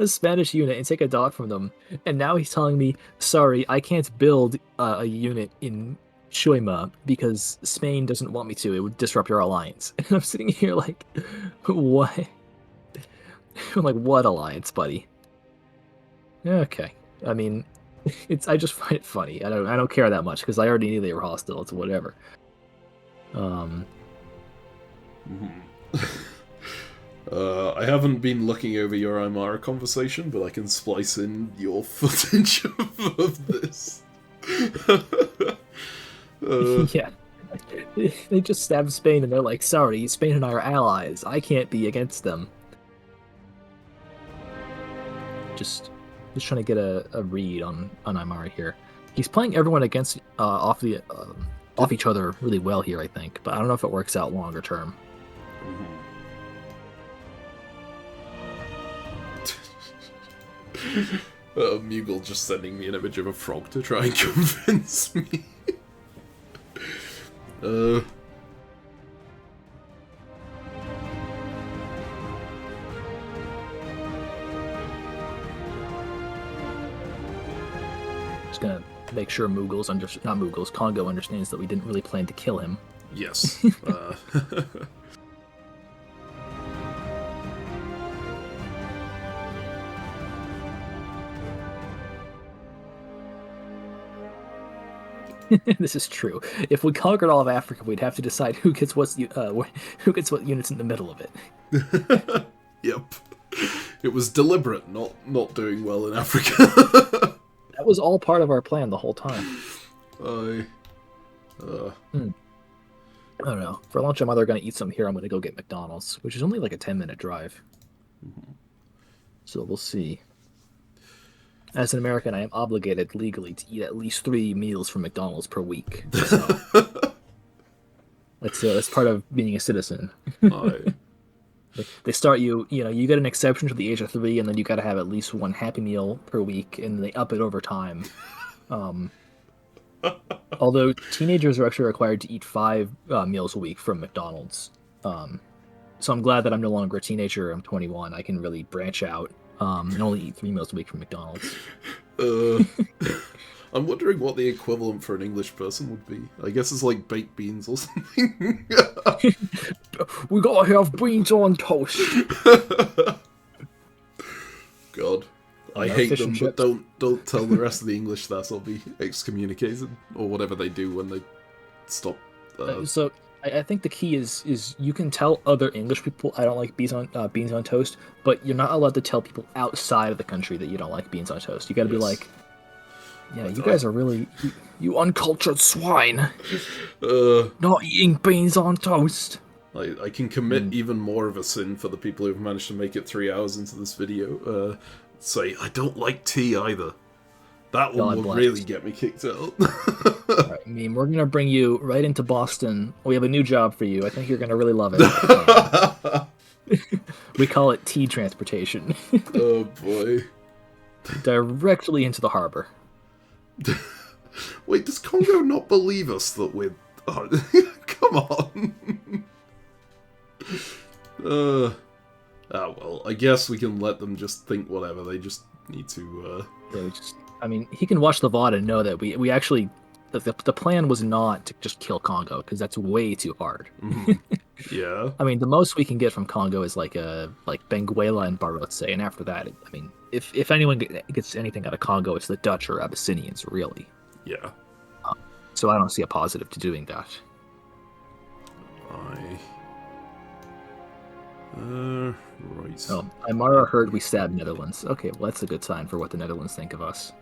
Spanish unit and take a dot from them, and now he's telling me, sorry, I can't build a unit in Choima because Spain doesn't want me to. It would disrupt our alliance. And I'm sitting here like, what? I'm like, what alliance, buddy? Okay, I mean, I just find it funny. I don't care that much because I already knew they were hostile. It's whatever. I haven't been looking over your Aymara conversation, but I can splice in your footage of this. Yeah. They just stabbed Spain and they're like, sorry, Spain and I are allies. I can't be against them. Just trying to get a read on Aymara here. He's playing everyone against off each other really well here, I think, but I don't know if it works out longer term. Mughal just sending me an image of a frog to try and convince me. Just gonna make sure Congo understands that we didn't really plan to kill him. Yes. This is true. If we conquered all of Africa, we'd have to decide who gets what units in the middle of it. Yep. It was deliberate, not doing well in Africa. That was all part of our plan the whole time. I don't know. For lunch, I'm either going to eat something here. I'm going to go get McDonald's, which is only like a 10-minute drive. So we'll see. As an American, I am obligated legally to eat at least 3 meals from McDonald's per week. So that's part of being a citizen. They start you get an exception to the age of 3, and then you got to have at least 1 Happy Meal per week, and they up it over time. Although teenagers are actually required to eat 5 meals a week from McDonald's. So I'm glad that I'm no longer a teenager. I'm 21. I can really branch out. And only eat 3 meals a week from McDonald's. I'm wondering what the equivalent for an English person would be. I guess it's like baked beans or something. We gotta have beans on toast. God, I hate them, but don't tell the rest of the English that. I'll be excommunicated or whatever they do when they stop. So I think the key is you can tell other English people I don't like beans on toast, but you're not allowed to tell people outside of the country that you don't like beans on toast. You got to be like, yeah, you guys are really you uncultured swine, not eating beans on toast. I can commit even more of a sin for the people who've managed to make it 3 hours into this video. Say I don't like tea either. That one will really get me kicked out. Right, I mean, we're gonna bring you right into Boston. We have a new job for you. I think you're gonna really love it. We call it tea transportation. Oh boy! Directly into the harbor. Wait, does Congo not believe us that we're? Oh, come on. Ah, well, I guess we can let them just think whatever. They just need to. Yeah, I mean, he can watch the VOD and know that we actually the plan was not to just kill Congo because that's way too hard. Yeah. I mean, the most we can get from Congo is like Benguela and Barotse, and after that, I mean, if anyone gets anything out of Congo, it's the Dutch or Abyssinians, really. Yeah. So I don't see a positive to doing that. Right. Oh, Aymara heard we stabbed Netherlands. Okay, well, that's a good sign for what the Netherlands think of us.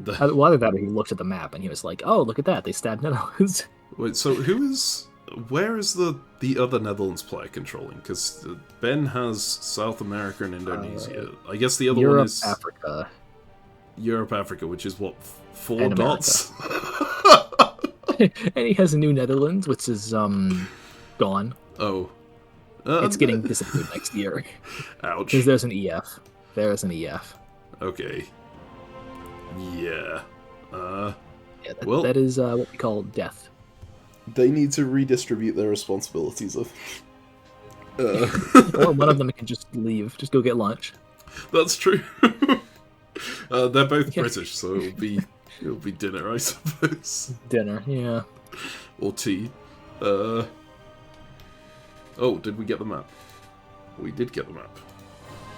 Well, either that or he looked at the map and he was like, oh, look at that, they stabbed Netherlands. Wait, so where is the other Netherlands player controlling? Because Ben has South America and Indonesia. I guess the other one is... Africa. Europe, Africa, which is what, 4 And dots? And he has a new Netherlands, which is, gone. Oh. It's getting disappeared next year. Ouch. Because there's an EF. There's an EF. Okay. Yeah. Yeah, well, that is what we call death. They need to redistribute their responsibilities. Or one of them can just leave, just go get lunch. That's true. They're both British, so it'll be dinner, I suppose. Dinner, yeah. Or tea. Oh, did we get the map? We did get the map.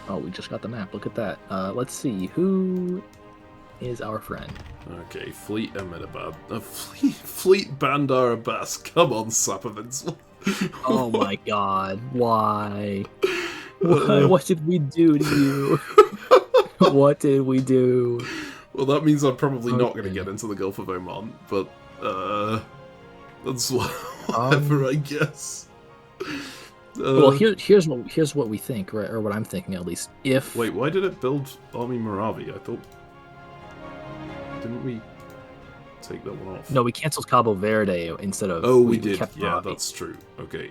Oh, we just got the map. Look at that. Let's see. Who is our friend? Okay, Fleet Ahmedabad. Fleet Bandar Abbas. Come on, Sapovins. Oh my god. Why? What did we do to you? What did we do? Well, that means I'm probably not going to get into the Gulf of Oman, but that's whatever, I guess. Well, here's what we think, right? Or what I'm thinking, at least. If wait, why did it build Army Moravi? I thought, didn't we take that one off? No, we canceled Cabo Verde instead of. Oh, we did. Kept Yeah, Moravi. that's true. Okay.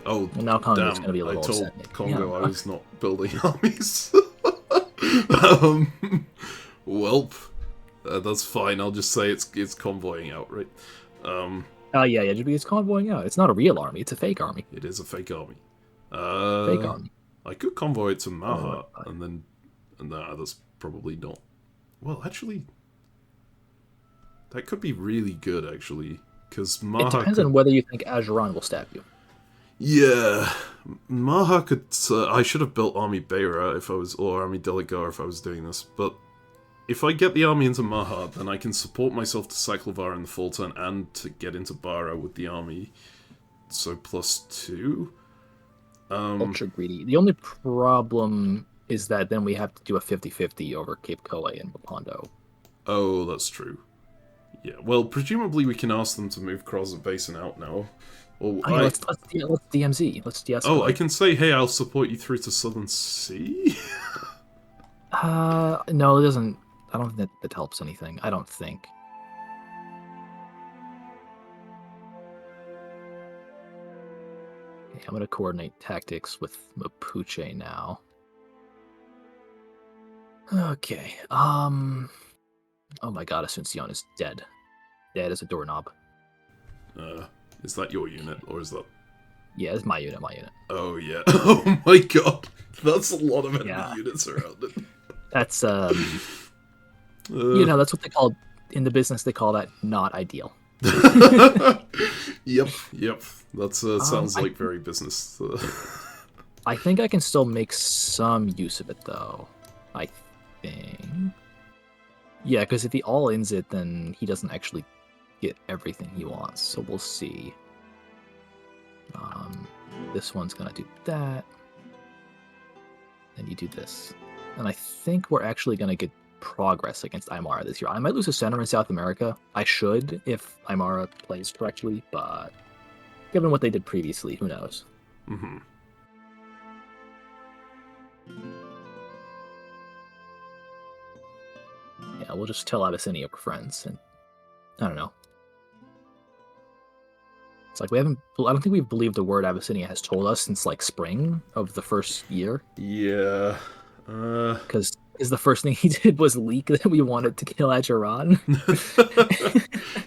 Oh, well, now Congo's damn! Gonna be a little I told upset. Congo Yeah. I was not building armies. Welp. That's fine. I'll just say it's convoying out, right? Yeah, it's convoying out. It's not a real army. It's a fake army. It is a fake army. Fake army. I could convoy it to Maha, and that's probably not. Well, actually, that could be really good, actually, because Maha. It depends on whether you think Ajuran will stab you. Yeah, Maha could. I should have built Army Beira or Army Delegar if I was doing this, but if I get the army into Maha, then I can support myself to Cyclovar in the full turn and to get into Bara with the army. So +2. Ultra greedy. The only problem is that then we have to do a 50-50 over Cape Koe and Mapondo. Oh, that's true. Yeah, well, presumably we can ask them to move Crozet Basin out now. Or let's DMZ. Let's de-escalate. Oh, I can say, hey, I'll support you through to Southern Sea? No, it doesn't. I don't think that helps anything. I don't think. Okay, I'm going to coordinate tactics with Mapuche now. Okay. Oh my god, Asuncion is dead. Dead as a doorknob. Is that your unit, or is that... Yeah, it's my unit, Oh, yeah. Oh my god. That's a lot of enemy units around it. That's, you know, that's what they call, in the business, they call that not ideal. Yep. That sounds like very business. I think I can still make some use of it, though. I think. Yeah, because if he all-ins it, then he doesn't actually get everything he wants, so we'll see. This one's gonna do that. Then you do this. And I think we're actually gonna get progress against Aymara this year. I might lose a center in South America. I should if Aymara plays correctly, but given what they did previously, who knows? Mm-hmm. Yeah, we'll just tell Abyssinia we're friends, and I don't know. It's like I don't think we've believed the word Abyssinia has told us since like spring of the first year. Yeah. Because the first thing he did was leak that we wanted to kill Ajuran.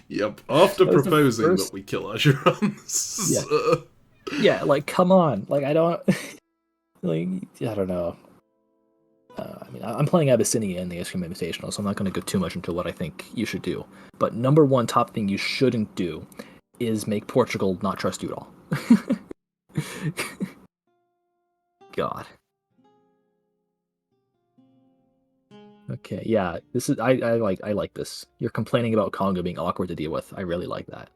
Yep. After proposing that we kill Ajuran. Yeah. Yeah, like come on. Like I don't Like, I don't know. I mean, I'm playing Abyssinia in the Ice Cream Invitational, so I'm not going to go too much into what I think you should do. But number one top thing you shouldn't do is make Portugal not trust you at all. God. Okay, yeah, this is I like this. You're complaining about Congo being awkward to deal with. I really like that.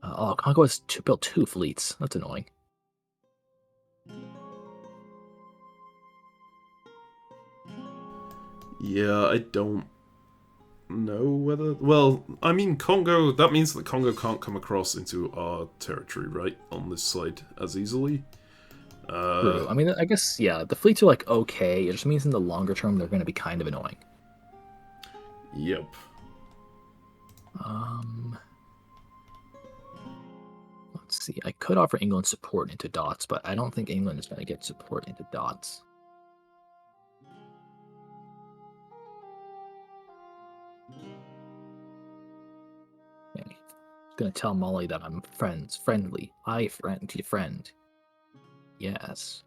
Congo has built 2 fleets. That's annoying. Yeah, I don't know whether... Well, I mean, Congo... That means that Congo can't come across into our territory, right? On this side as easily. True. I mean, I guess, yeah, the fleets are, like, okay. It just means in the longer term they're going to be kind of annoying. Yep. Let's see. I could offer England support into dots, but I don't think England is going to get support into dots. Okay. I'm going to tell Molly that I'm friendly. I friend your friend. Yes.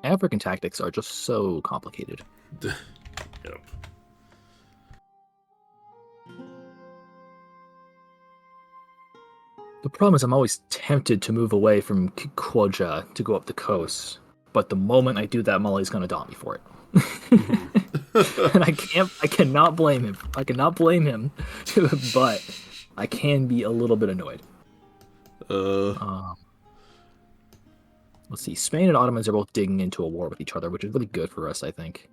African tactics are just so complicated. Yep. The problem is I'm always tempted to move away from Kikwoja to go up the coast, but the moment I do that, Molly's gonna dot me for it. And I cannot blame him. I cannot blame him, but I can be a little bit annoyed. Let's see. Spain and Ottomans are both digging into a war with each other, which is really good for us, I think.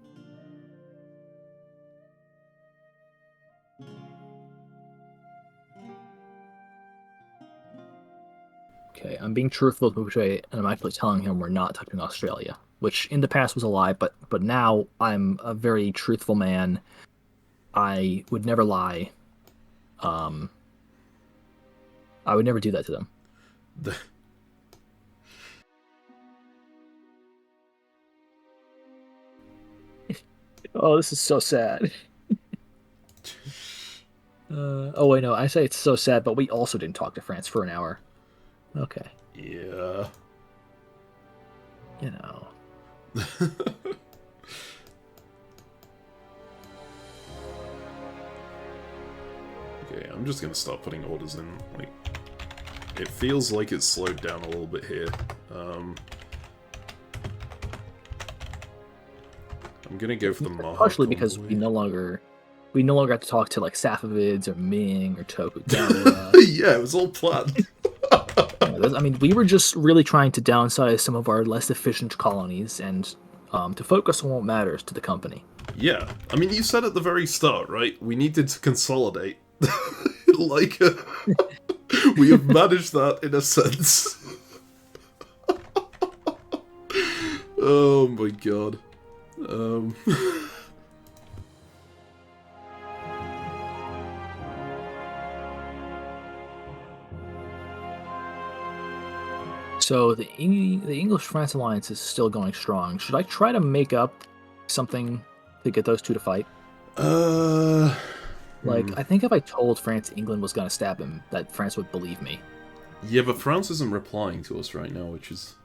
Okay, I'm being truthful with Muche, and I'm actually telling him we're not touching Australia, which in the past was a lie, but now I'm a very truthful man. I would never lie. I would never do that to them. Oh, this is so sad. Oh, wait, no, I say it's so sad, but we also didn't talk to France for an hour. Okay. Yeah. You know. Okay, I'm just gonna start putting orders in. Like, it feels like it's slowed down a little bit here. I'm gonna go for the Maha Partially because we no longer have to talk to like Safavids or Ming or Tokugawa. Yeah, it was all planned. I mean, we were just really trying to downsize some of our less efficient colonies and to focus on what matters to the company. Yeah, I mean, you said at the very start, right? We needed to consolidate. Like, we have managed that in a sense. Oh my god. So the English-France alliance is still going strong. Should I try to make up something to get those two to fight? I think if I told France England was going to stab him, that France would believe me. Yeah, but France isn't replying to us right now, which is...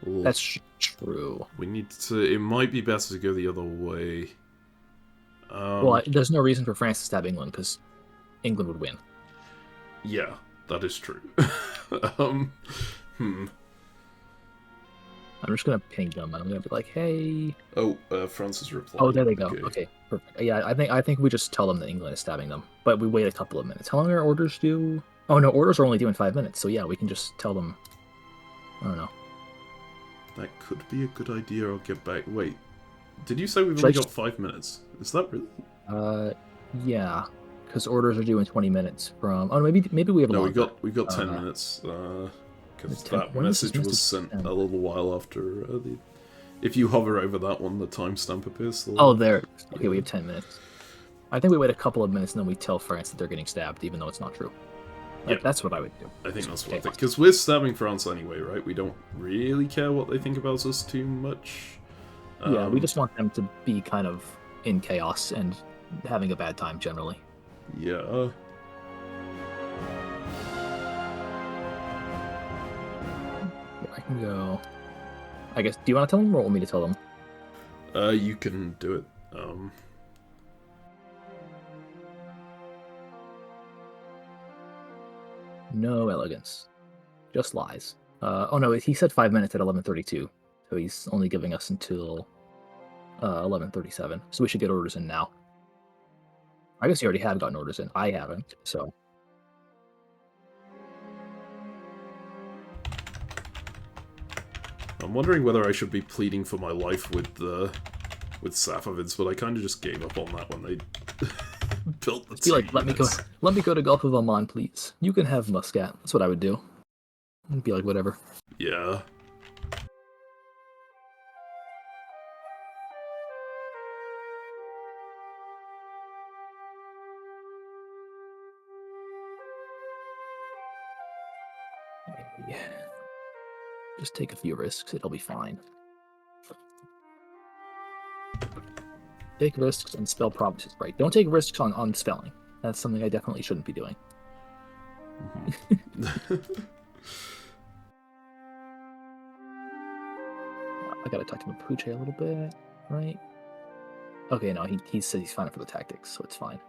That's true. We need to... It might be better to go the other way. Well, there's no reason for France to stab England, because England would win. Yeah, that is true. I'm just gonna ping them, and I'm gonna be like, "Hey." Oh, France is replying. Oh, there they go. Okay, perfect. Yeah, I think we just tell them that England is stabbing them, but we wait a couple of minutes. How long are orders due? Oh no, orders are only due in 5 minutes. So yeah, we can just tell them. I don't know. That could be a good idea. I'll get back. Wait, did you say we've only got 5 minutes? Is that really? Yeah, because orders are due in 20 minutes from. Oh, maybe we have. No, we got 10 minutes. Because that message was sent a little while after the... If you hover over that one, the timestamp appears. Oh, there. Okay, we have 10 minutes. I think we wait a couple of minutes and then we tell France that they're getting stabbed, even though it's not true. Yeah, that's what I would do. I think that's what I think. Because we're stabbing France anyway, right? We don't really care what they think about us too much. Yeah, we just want them to be kind of in chaos and having a bad time generally. Yeah. I can go. I guess. Do you want to tell them or want me to tell them? You can do it. No elegance, just lies. Oh no, he said 5 minutes at 11:32, so he's only giving us until 11:37. So we should get orders in now. I guess you already have gotten orders in. I haven't, so. I'm wondering whether I should be pleading for my life with Safavids, but I kind of just gave up on that when they built the Be like, let me go to Gulf of Oman, please. You can have Muscat. That's what I would do. I'd be like, whatever. Yeah. Yeah. Just take a few risks. It'll be fine. Take risks and spell promises right. Don't take risks on spelling. That's something I definitely shouldn't be doing. I gotta talk to Mapuche a little bit, right? Okay, no, he says he's fine for the tactics, so it's fine.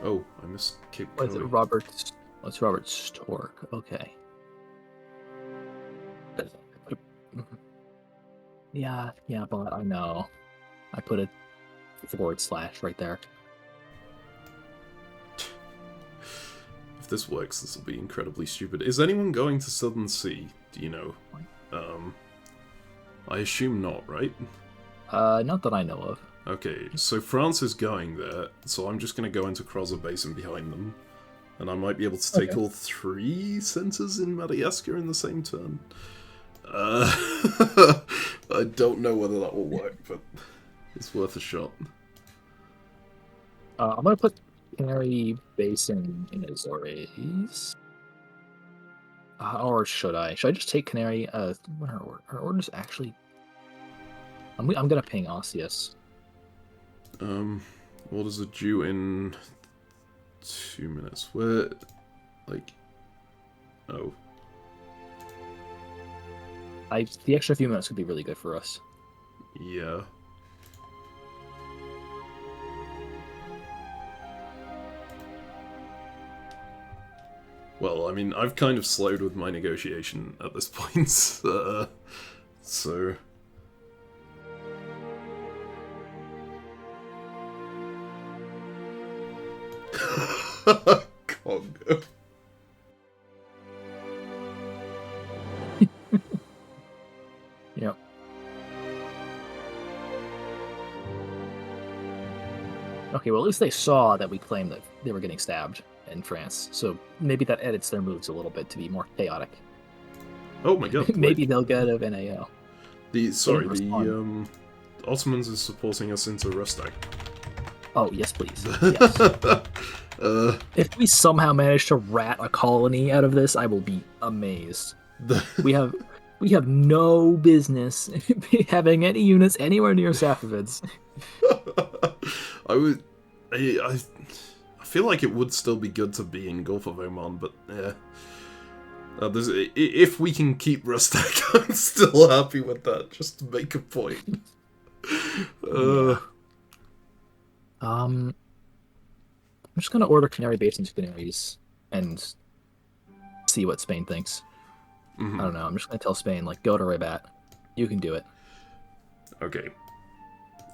Oh, I missed Cape What is it, Robert? What's Robert Stork? Okay. Yeah, but I know. I put a / right there. If this works, this will be incredibly stupid. Is anyone going to Southern Sea? Do you know? I assume not, right? Not that I know of. Okay, so France is going there, so I'm just going to go into Crozer Basin behind them. And I might be able to take all 3 centers in Madagascar in the same turn. I don't know whether that will work, but it's worth a shot. I'm going to put Canary Basin in Azores. Or should I? Should I just take Canary? What are our orders actually? I'm going to ping Osseous. Orders are due in 2 minutes. Where, like, oh. The extra few minutes could be really good for us. Yeah. Well, I mean, I've kind of slowed with my negotiation at this point, so... Congo. Yep. Okay, well, at least they saw that we claimed that they were getting stabbed in France, so maybe that edits their moves a little bit to be more chaotic. Oh my god. Maybe they'll get a NAO. The Ottomans is supporting us into Rustak. Oh, yes, please. Yes. If we somehow manage to rat a colony out of this, I will be amazed. We have no business having any units anywhere near Safavids. I feel like it would still be good to be in Gulf of Oman, but yeah. If we can keep Rustak, I'm still happy with that, just to make a point. I'm just gonna order Canary Basin to Canaries and see what Spain thinks. Mm-hmm. I don't know. I'm just gonna tell Spain, like, go to Rabat. You can do it. Okay.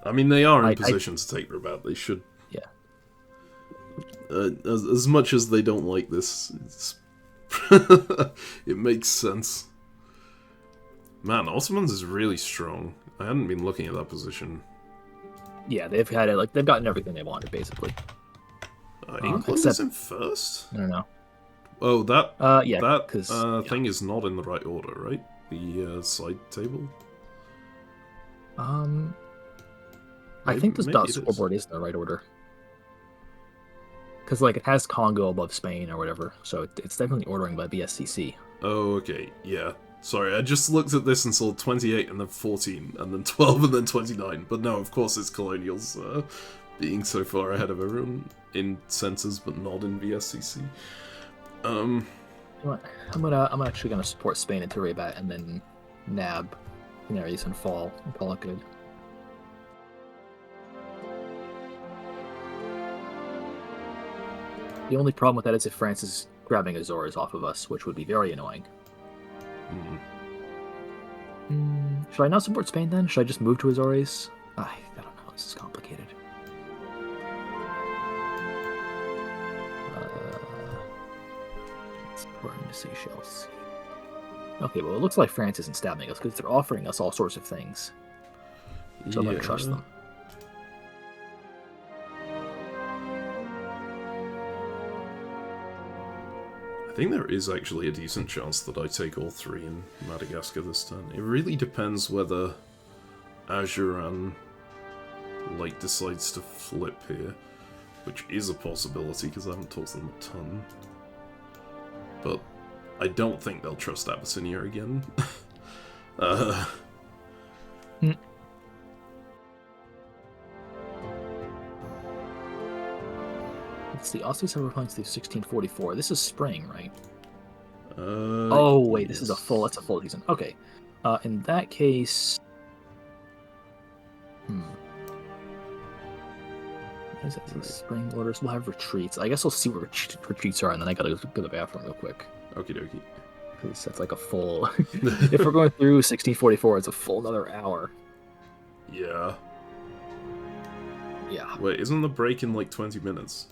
I mean, they are in position to take Rabat. They should. Yeah. As much as they don't like this, it makes sense. Man, Ottomans is really strong. I hadn't been looking at that position. Yeah, they've had it. Like, they've gotten everything they wanted, basically. England is in first? I don't know. Oh, that thing is not in the right order, right? The side table. I think this dot scoreboard is in the right order. Because like it has Congo above Spain or whatever, so it's definitely ordering by BSCC. Oh, okay, yeah. Sorry, I just looked at this and saw 28 and then 14 and then 12 and then 29. But no, of course it's Colonials being so far ahead of everyone in census, but not in BSCC. I'm actually gonna support Spain into Rabat and then nab Canaries and fall and call it good. The only problem with that is if France is grabbing Azores off of us, which would be very annoying. Should I not support Spain then? Should I just move to Azores? I don't know. This is complicated. Supporting the Seychelles. Okay, well, it looks like France isn't stabbing us because they're offering us all sorts of things. So I'm going to trust them. I think there is actually a decent chance that I take all three in Madagascar this turn. It really depends whether Ajuran decides to flip here, which is a possibility because I haven't talked to them a ton. But I don't think they'll trust Abyssinia again. Let's see, Austria's have points through 1644. This is spring, right? Oh wait, this is that's a full season. Okay. In that case, What is it? Right. Spring orders. We'll have retreats. I guess we'll see what retreats are, and then I gotta go to the bathroom real quick. Okie dokie. Because that's like a full. If we're going through 1644, it's a full another hour. Yeah. Yeah. Wait, isn't the break in like 20 minutes?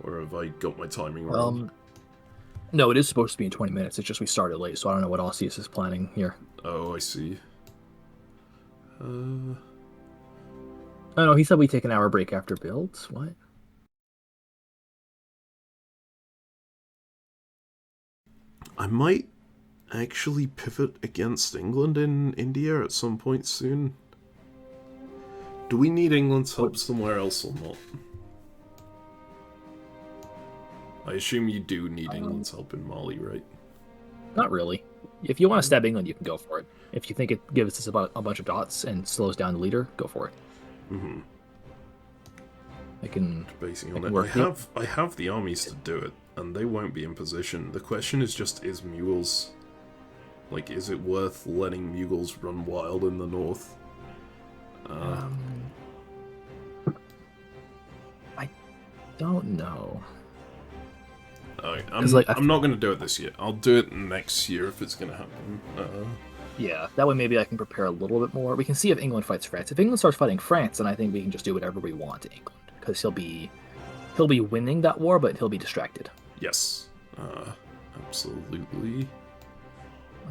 Or have I got my timing wrong? No, it is supposed to be in 20 minutes. It's just we started late, so I don't know what Aussius is planning here. Oh, I see. Oh no, he said we take an hour break after builds. What? I might actually pivot against England in India at some point soon. Do we need England's help somewhere else or not? I assume you do need England's help in Mali, right? Not really. If you want to stab England, you can go for it. If you think it gives us about a bunch of dots and slows down the leader, go for it. Mm-hmm. Basing on it. I have the armies to do it, and they won't be in position. The question is just, is Mughals... Like, is it worth letting Mughals run wild in the north? I don't know. I'm not going to do it this year. I'll do it next year if it's going to happen. Yeah, that way maybe I can prepare a little bit more. We can see if England fights France. If England starts fighting France, then I think we can just do whatever we want to England. Because he'll be winning that war, but he'll be distracted. Yes. Absolutely.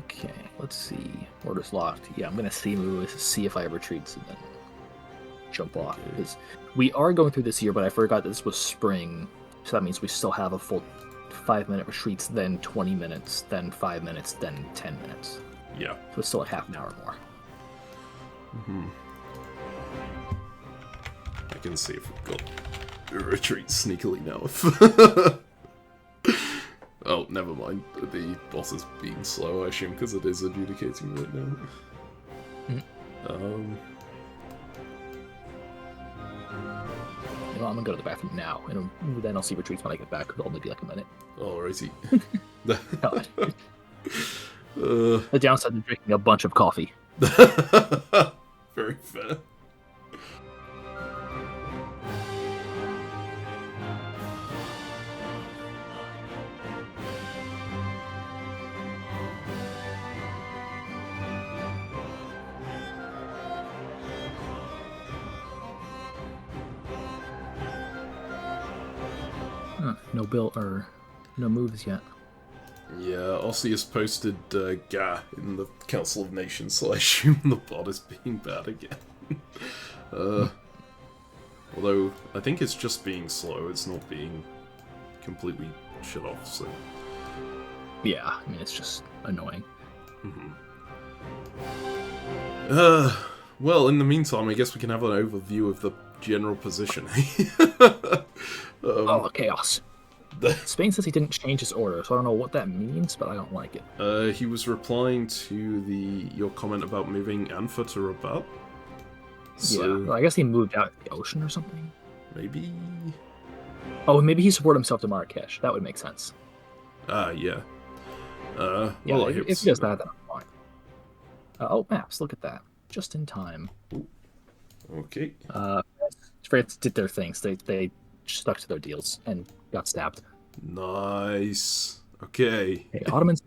Okay, let's see. Orders locked. Yeah, I'm going to see if I have retreats and then jump off. Because we are going through this year, but I forgot that this was spring. So that means we still have a full 5-minute retreats, then 20 minutes, then 5 minutes, then 10 minutes. Yeah. So it's still a half an hour more. Mm-hmm. I can see if we've got a retreat sneakily now. Oh, never mind. The boss is being slow, I assume, because it is adjudicating right now. Mm-hmm. You know, I'm gonna go to the bathroom now, and then I'll see retreats when I get back. It'll only be like a minute. Alrighty. God. The downside of drinking a bunch of coffee. Very fair. No build or no moves yet. Yeah, Ossius posted Ga in the Council of Nations, so I assume the bot is being bad again. Although, I think it's just being slow, it's not being completely shut off, so... Yeah, I mean, it's just annoying. Mm-hmm. Well, in the meantime, I guess we can have an overview of the general position. Oh, chaos. Spain says he didn't change his order, so I don't know what that means, but I don't like it. He was replying to your comment about moving Anfa to Rabat. So Yeah, well, I guess he moved out to the ocean or something. maybe. Oh, maybe he supported himself to Marrakesh. That would make sense. Yeah. Yeah, well, if he does that, then I'm fine. Oh, maps! Look at that, just in time. Ooh. Okay. France did their things. They stuck to their deals and got stabbed. Nice. Okay. Hey, Ottomans.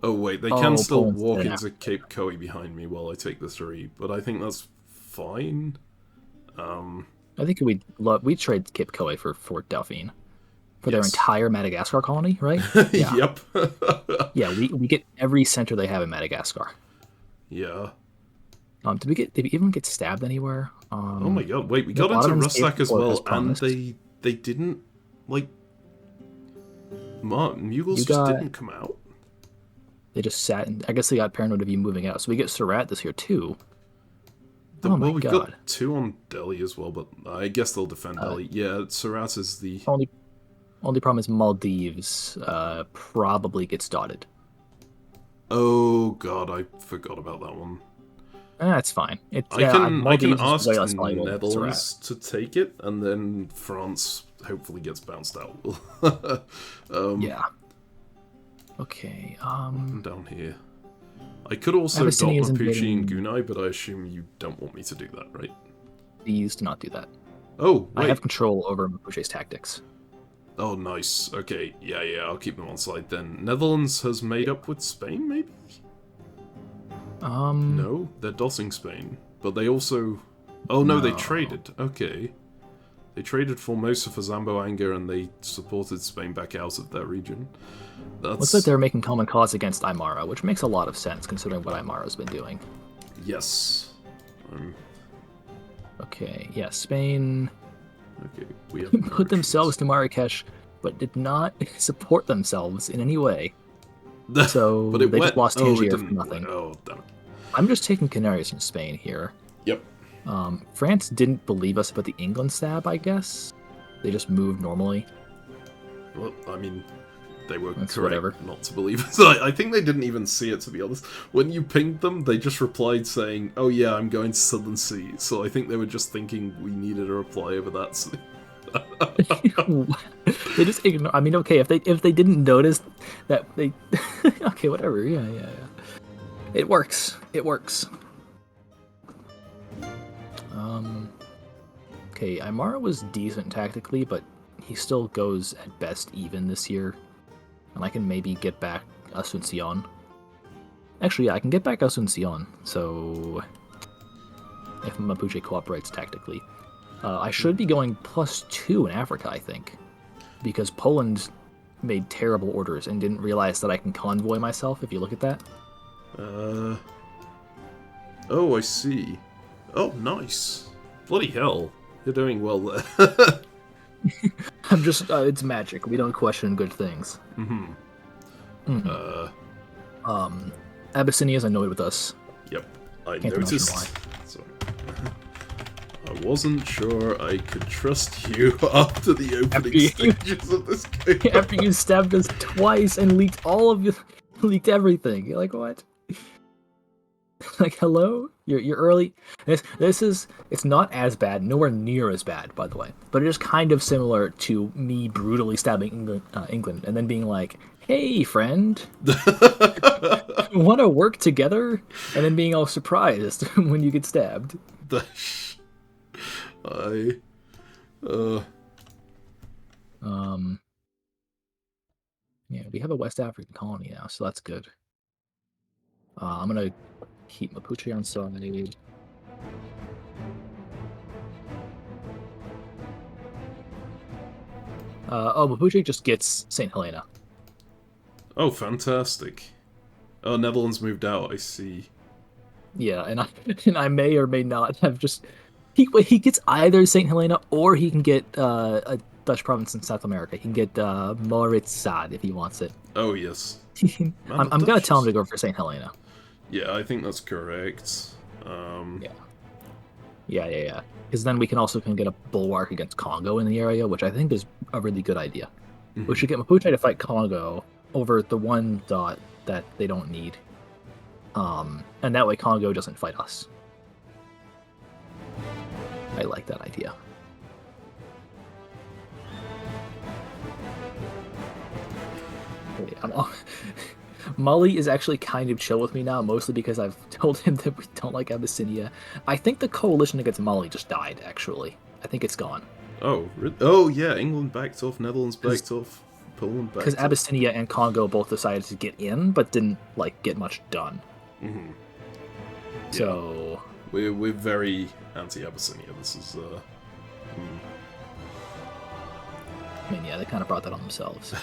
Oh wait, they can still Poland's walk there. into Cape Coe behind me while I take the 3, but I think that's fine. I think we trade Cape Coe for Fort Dauphine for their Yes. entire Madagascar colony, right? Yeah. Yep. Yeah, we get every center they have in Madagascar. Yeah. Did we even get stabbed anywhere? Oh my god, wait, we the got into Ottomans gave Rustak as support well, as and promised. they didn't, like... Mughals You just got- didn't come out? They just sat, and I guess they got paranoid of you moving out. So we get Surat this year too. Oh Well, my we've god! got 2 on Delhi as well, but I guess they'll defend Delhi. Yeah, Surat is the... Only problem is Maldives probably gets dotted. Oh god, I forgot about that one. That's fine. I can Maldives is ask way less valuable than Netherlands to take it, and then France hopefully gets bounced out. Yeah. Okay. Down here. I could also dot Abyssinia is Mapuche and invading- Gunai, but I assume you don't want me to do that, right? Please do not do that. Oh, I wait. have control over Mapuche's tactics. Oh, nice. Okay, yeah, I'll keep them on side then. Netherlands has made up with Spain, maybe? No, they're dotting Spain. But they also... Oh, no, they No. traded. Okay. They traded Formosa for Zamboanga, and they supported Spain back out of their region. Looks like they're making common cause against Aymara, which makes a lot of sense considering what Aymara's been doing. Yes. Okay, yeah, Spain Okay, we have put themselves to Marrakesh, but did not support themselves in any way. So but it they went... just lost oh, it Tangier for didn't... nothing. Oh, damn it. I'm just taking Canaries from Spain here. Yep. France didn't believe us about the England stab, I guess. They just moved normally. Well, I mean, they were That's correct whatever. not to believe it. So I think they didn't even see it, to be honest. When you pinged them, they just replied saying, "Oh yeah, I'm going to Southern Sea." So I think they were just thinking we needed a reply over that. So... They just ignore. I mean, okay, if they didn't notice that they, okay, whatever. Yeah. It works. It works. Okay, Aymara was decent tactically, but he still goes at best even this year, and I can maybe get back Asuncion. Actually, yeah, I can get back Asuncion. So if Mapuche cooperates tactically. I should be going +2 in Africa, I think, because Poland made terrible orders and didn't realize that I can convoy myself, if you look at that. Oh, I see. Oh, nice. Bloody hell. You're doing well there. I'm just, it's magic. We don't question good things. Abyssinia's annoyed with us. Yep, I Can't imagine noticed. why. Sorry. I wasn't sure I could trust you after the opening stages of this game. After you stabbed us twice and leaked leaked everything. You're like, what? Like, hello? You're early. It's not as bad, nowhere near as bad, by the way. But it is kind of similar to me brutally stabbing England and then being like, hey, friend, want to work together? And then being all surprised when you get stabbed. Yeah, we have a West African colony now, so that's good. I'm gonna keep Mapuche on side. Mapuche just gets St. Helena. Oh, fantastic. Oh, Netherlands moved out, I see. Yeah, and I may or may not have just... He gets either St. Helena or he can get a Dutch province in South America. He can get Mauritsstad if he wants it. Oh, yes. I'm gonna tell him to go for St. Helena. Yeah, I think that's correct. Yeah. Yeah. Because then we can get a bulwark against Congo in the area, which I think is a really good idea. Mhm. We should get Mapuche to fight Congo over the one dot that they don't need. And that way Congo doesn't fight us. I like that idea. Mali is actually kind of chill with me now, mostly because I've told him that we don't like Abyssinia. I think the coalition against Mali just died, actually. I think it's gone. Oh, really? Oh, yeah, England backed off, Netherlands backed off, Poland backed off. Because Abyssinia and Congo both decided to get in, but didn't, get much done. Mm-hmm. So... Yeah. We're very anti-Abyssinia. This is, I mean, yeah, they kind of brought that on themselves.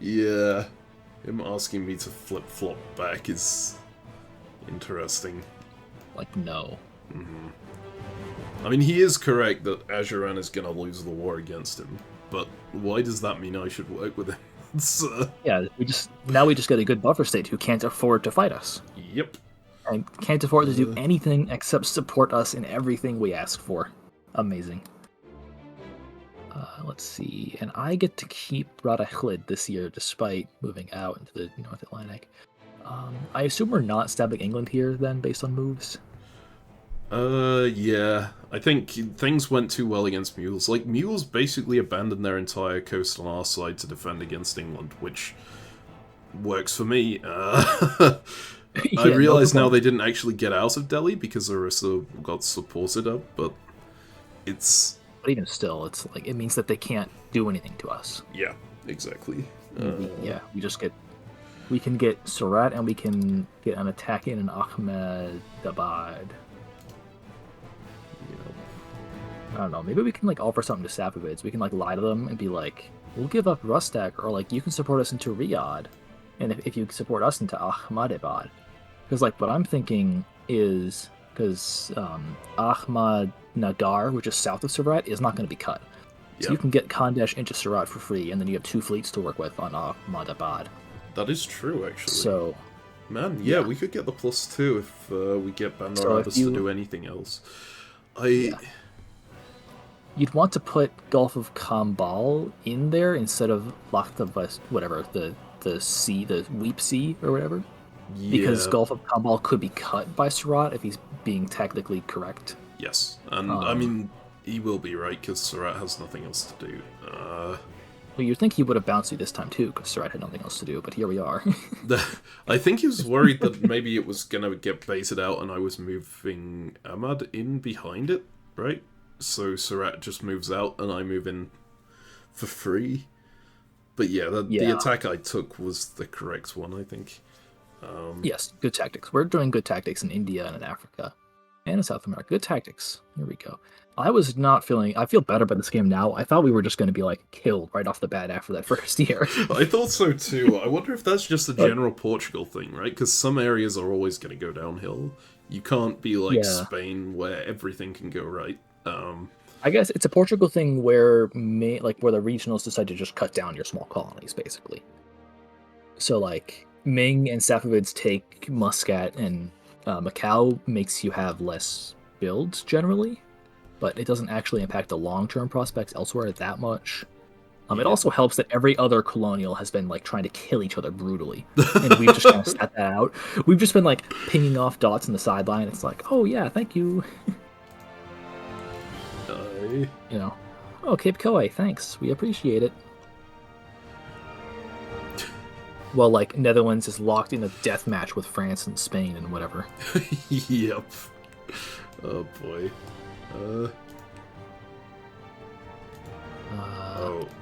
Yeah. Him asking me to flip-flop back is interesting. No. Mm-hmm. I mean, he is correct that Ajuran is going to lose the war against him, but why does that mean I should work with him? Yeah, we just get a good buffer state who can't afford to fight us. Yep. And can't afford to do anything except support us in everything we ask for. Amazing. Let's see, and I get to keep Radachlid this year despite moving out into the North Atlantic. I assume we're not stabbing England here then, based on moves? Yeah. I think things went too well against mules. Mules basically abandoned their entire coast on our side to defend against England, which works for me. I realize now they didn't actually get out of Delhi because Orissa got supported up, but it's... But even still, it's it means that they can't do anything to us. Yeah, exactly. We can get Surat and we can get an attack in Ahmedabad. I don't know, maybe we can offer something to Safavids. We can lie to them and be like, we'll give up Rustak, or you can support us into Riyadh, and if you support us into Ahmedabad. Because what I'm thinking is, because Ahmadnagar, which is south of Surat, is not going to be cut. So you can get Khandesh into Surat for free, and then you have 2 fleets to work with on Ahmadabad. That is true, actually. So, man, yeah, we could get the +2 if we get Bandar Abbas to do anything else. You'd want to put Gulf of Kambal in there instead of Lakhtavas, whatever, the sea, the Weep Sea, or whatever. Yeah. Because Gulf of Kambal could be cut by Surat if he's being technically correct. Yes, and I mean, he will be right, because Surat has nothing else to do. Well, you'd think he would have bounced you this time too, because Surat had nothing else to do, but here we are. I think he was worried that maybe it was going to get baited out and I was moving Ahmad in behind it, right? So Surat just moves out and I move in for free. But yeah, the attack I took was the correct one, I think. Yes, good tactics. We're doing good tactics in India and in Africa. And in South America. Good tactics. Here we go. I feel better about this game now. I thought we were just going to be killed right off the bat after that first year. I thought so too. I wonder if that's just a general Portugal thing, right? Because some areas are always going to go downhill. You can't be Spain where everything can go right. I guess it's a Portugal thing where where the regionals decide to just cut down your small colonies, basically. So Ming and Safavids take Muscat, and Macau makes you have less builds generally, but it doesn't actually impact the long-term prospects elsewhere that much. It also helps that every other colonial has been trying to kill each other brutally, and we've just kind of sat that out. We've just been pinging off dots in the sideline. It's oh yeah, thank you. Oh, Cape Koei, thanks. We appreciate it. Well, Netherlands is locked in a death match with France and Spain and whatever. Yep. Oh boy.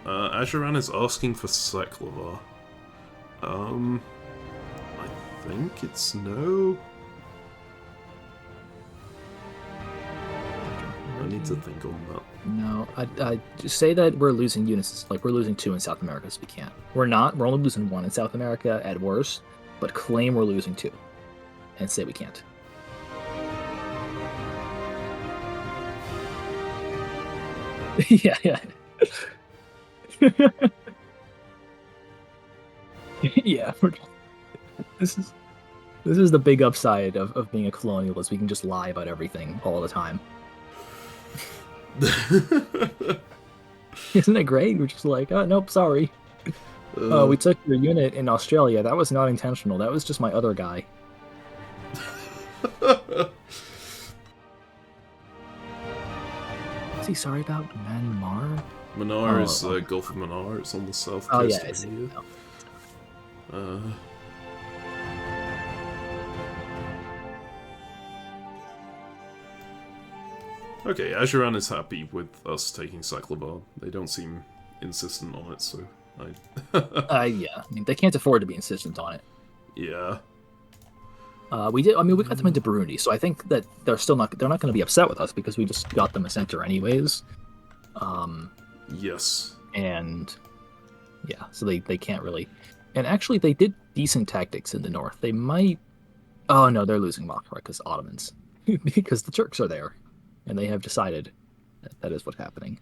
Ajuran is asking for Seklava. I think it's no. I need to think on that. No, I just say that we're losing units. We're losing 2 in South America, so we can't. We're not. We're only losing 1 in South America at worst, but claim we're losing 2, and say we can't. Yeah. Yeah. This is the big upside of being a colonialist. We can just lie about everything all the time. Isn't it great? We're just like, oh, nope, sorry. We took your unit in Australia. That was not intentional. That was just my other guy. What's he sorry about? Myanmar? Mannar is Gulf of Mannar. It's on the south Oh, coast yeah, I of see. India. Okay, Ajuran is happy with us taking Cyclobar. They don't seem insistent on it, so Yeah. I mean, they can't afford to be insistent on it. yeah. We did. I mean, we got them into Burundi, so I think that they're not going to be upset with us because we just got them a center anyways. Yes. And yeah, so they can't really. And actually, they did decent tactics in the north. They might. Oh no, they're losing Makara because Ottomans, because the Turks are there, and they have decided that is what's happening.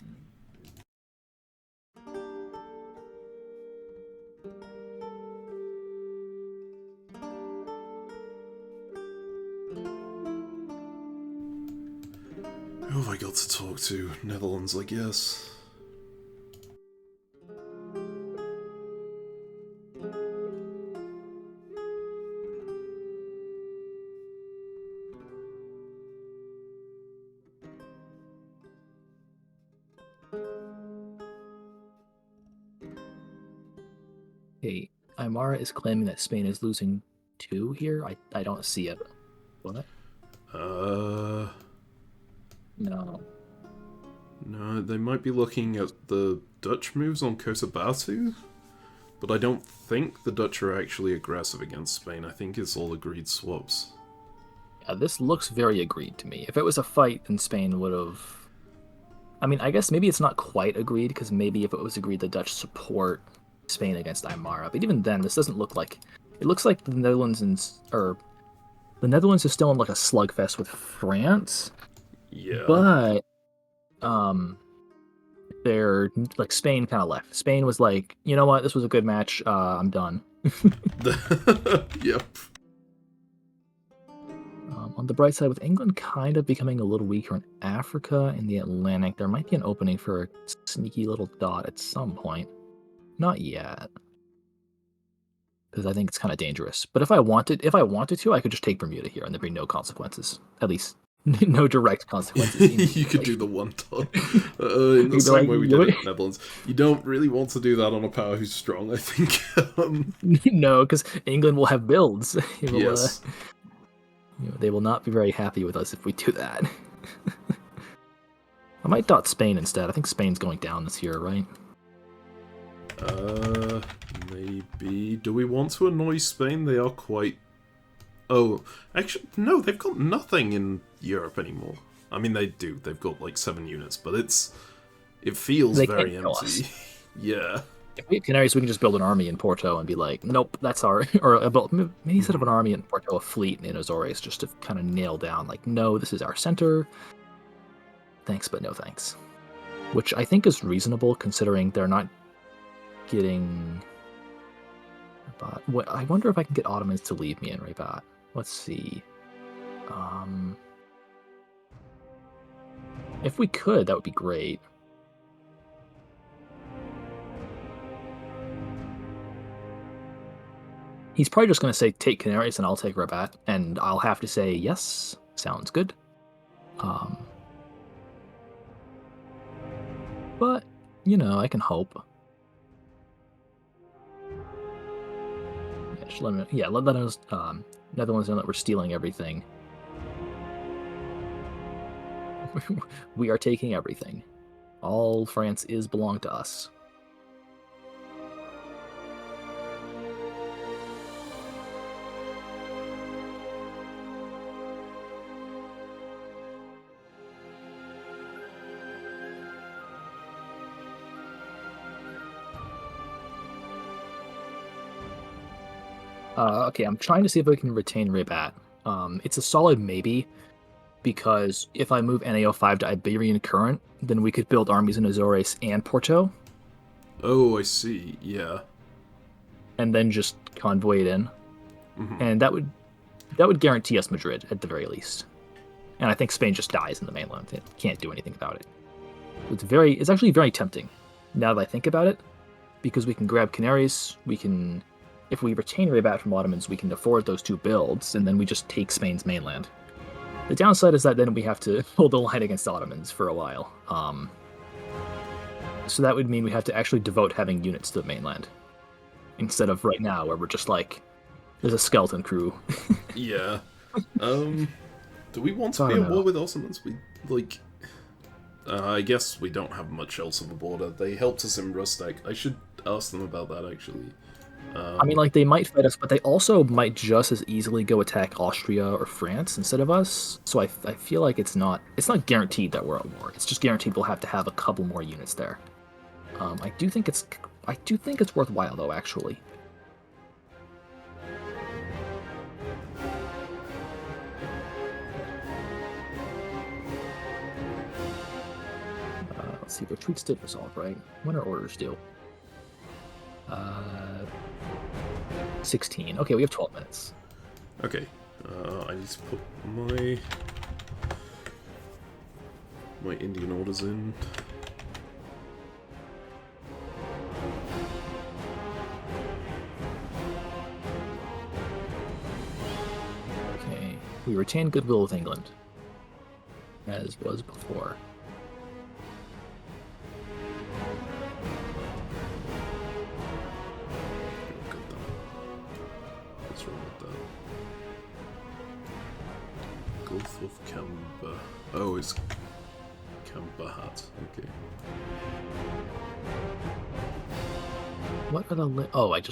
Who have I got to talk to? Netherlands, I guess. Hey, Aymara is claiming that Spain is losing 2 here. I don't see it. What? No. No, they might be looking at the Dutch moves on Cotabato, but I don't think the Dutch are actually aggressive against Spain. I think it's all agreed swaps. Yeah, this looks very agreed to me. If it was a fight, then Spain would have... I mean, I guess maybe it's not quite agreed, because maybe if it was agreed, the Dutch support Spain against Aymara. But even then, this doesn't look like... It looks like the Netherlands the Netherlands is still in like a slugfest with France. Yeah. But they're like Spain kind of left. Spain was like, you know what, this was a good match. I'm done. Yep. On the bright side, with England kind of becoming a little weaker in Africa and the Atlantic, there might be an opening for a sneaky little dot at some point. Not yet, because I think it's kind of dangerous. But if I wanted to, I could just take Bermuda here, and there'd be no consequences. At least, no direct consequences. You could do the one dot in the same way we did it in Netherlands. You don't really want to do that on a power who's strong, I think. No, because England will have builds. Yes. They will not be very happy with us if we do that. I might dot Spain instead. I think Spain's going down this year, right? Maybe. Do we want to annoy Spain? They are quite... Oh, actually, no, they've got nothing in Europe anymore. I mean, they do. They've got, like, 7 units, but it feels very empty. Yeah. If we have Canaries, we can just build an army in Porto and be like, nope, that's our... Or maybe instead of an army in Porto, a fleet in Azores, just to kind of nail down, like, no, this is our center. Thanks, but no thanks. Which I think is reasonable, considering they're not getting... Rabat. I wonder if I can get Ottomans to leave me in Rabat. Let's see. If we could, that would be great. He's probably just going to say, take Canaries and I'll take Rabat, and I'll have to say, yes, sounds good. But, you know, I can hope. Yeah, let us, Netherlands know that we're stealing everything. We are taking everything. All France is belong to us. Okay, I'm trying to see if I can retain Rabat. It's a solid maybe, because if I move NAO5 to Iberian Current, then we could build armies in Azores and Porto. Oh, I see, yeah. And then just convoy it in. And that would That would guarantee us Madrid at the very least. And I think Spain just dies in the mainland. It can't do anything about it. It's actually very tempting, now that I think about it, because we can grab Canaries, if we retain Rabat from Ottomans, we can afford those 2 builds, and then we just take Spain's mainland. The downside is that then we have to hold the line against Ottomans for a while. So that would mean we have to actually devote having units to the mainland, instead of right now where we're just like, there's a skeleton crew. Yeah. Do we want to be at war with Ottomans? I guess we don't have much else of a border. They helped us in Rustak. I should ask them about that, actually. I mean, they might fight us, but they also might just as easily go attack Austria or France instead of us. So I feel like it's not guaranteed that we're at war. It's just guaranteed we'll have to have a couple more units there. I do think it's worthwhile though, actually. Let's see, retreats did resolve, right? When are orders due? 16. Okay, we have 12 minutes. Okay. I need to put my Indian orders in. Okay. We retain goodwill with England, as was before. Gulf of Camber. Oh, it's Camberhat. Okay. What are the oh, I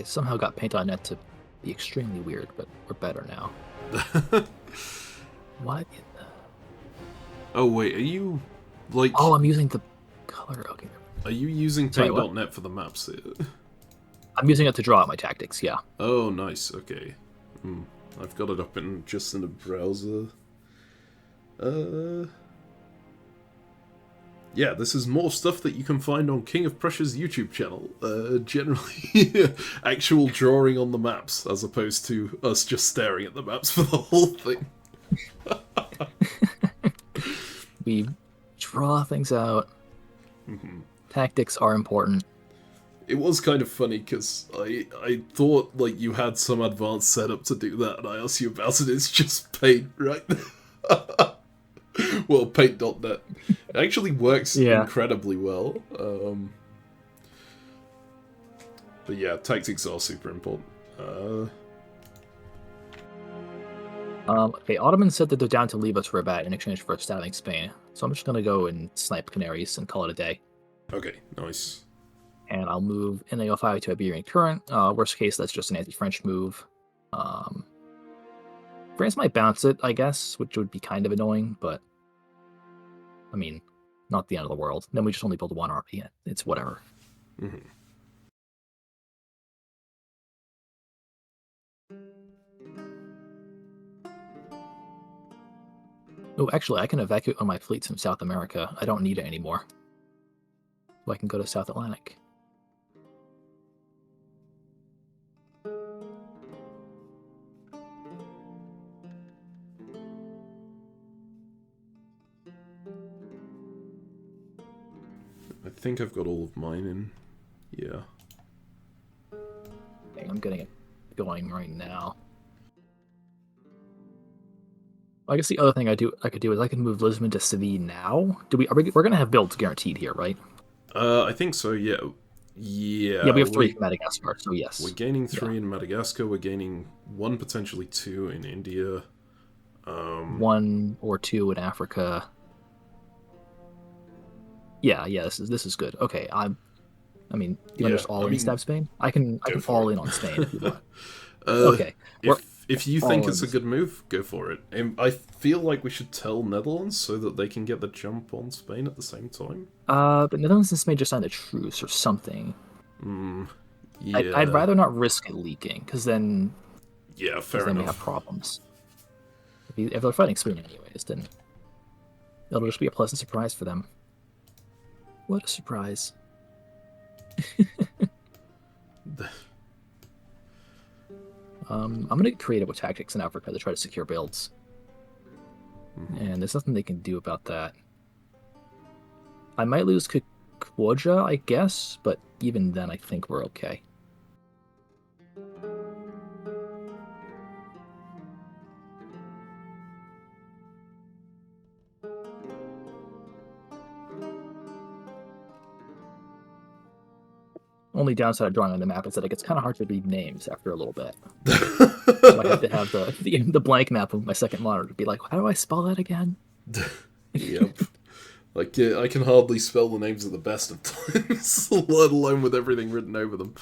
somehow got paint on net to be extremely weird, but we're better now. What in the... Oh wait, are you like... Oh, I'm using the color. Okay. Are you using paint.net for the maps here? I'm using it to draw out my tactics, yeah. Oh, nice. Okay. I've got it up just in the browser. Yeah, this is more stuff that you can find on King of Prussia's YouTube channel. Generally, actual drawing on the maps, as opposed to us just staring at the maps for the whole thing. We draw things out. Mm-hmm. Tactics are important. It was kind of funny, because I thought like you had some advanced setup to do that, and I asked you about it. It's just paint, right? Well, paint.net. It actually works incredibly well. But yeah, tactics are super important. Okay, Ottomans said that they're down to leave us for a bat in exchange for stabbing Spain. So I'm just going to go and snipe Canaries and call it a day. Okay, nice. And I'll move NA05 to Iberian Current. Worst case, that's just an anti-French move. France might bounce it, I guess, which would be kind of annoying, but I mean, not the end of the world. Then we just only build one army. It's whatever. Mm-hmm. Oh, actually, I can evacuate one of my fleets from South America. I don't need it anymore. So I can go to South Atlantic. I think I've got all of mine in. Yeah. Okay, I'm getting it going right now. I guess the other thing I could do is I can move Lisbon to Seville now. We're gonna have builds guaranteed here, right? I think so. Yeah. Yeah. Yeah, we have 3 in Madagascar, so yes. We're gaining 3 in Madagascar. We're gaining 1, potentially 2 in India. 1 or 2 in Africa. Yeah, this is good. Okay, I mean, do you want to just all in stab Spain? I can all in on Spain if you want. Okay. If you think it's a good move, go for it. I feel like we should tell Netherlands so that they can get the jump on Spain at the same time. But Netherlands and Spain just signed a truce or something. Yeah. I'd rather not risk it leaking, because then... Yeah, fair enough. Then we have problems. If they're fighting Spain anyways, then it'll just be a pleasant surprise for them. What a surprise. I'm gonna get creative with tactics in Africa to try to secure builds. And there's nothing they can do about that. I might lose Kwoja, I guess, but even then I think we're okay. Only downside of drawing on the map is that it gets kind of hard to read names after a little bit. So I have to have the blank map of my second monitor to be like, how do I spell that again? Yep. Like, yeah, I can hardly spell the names of the best of times, let alone with everything written over them.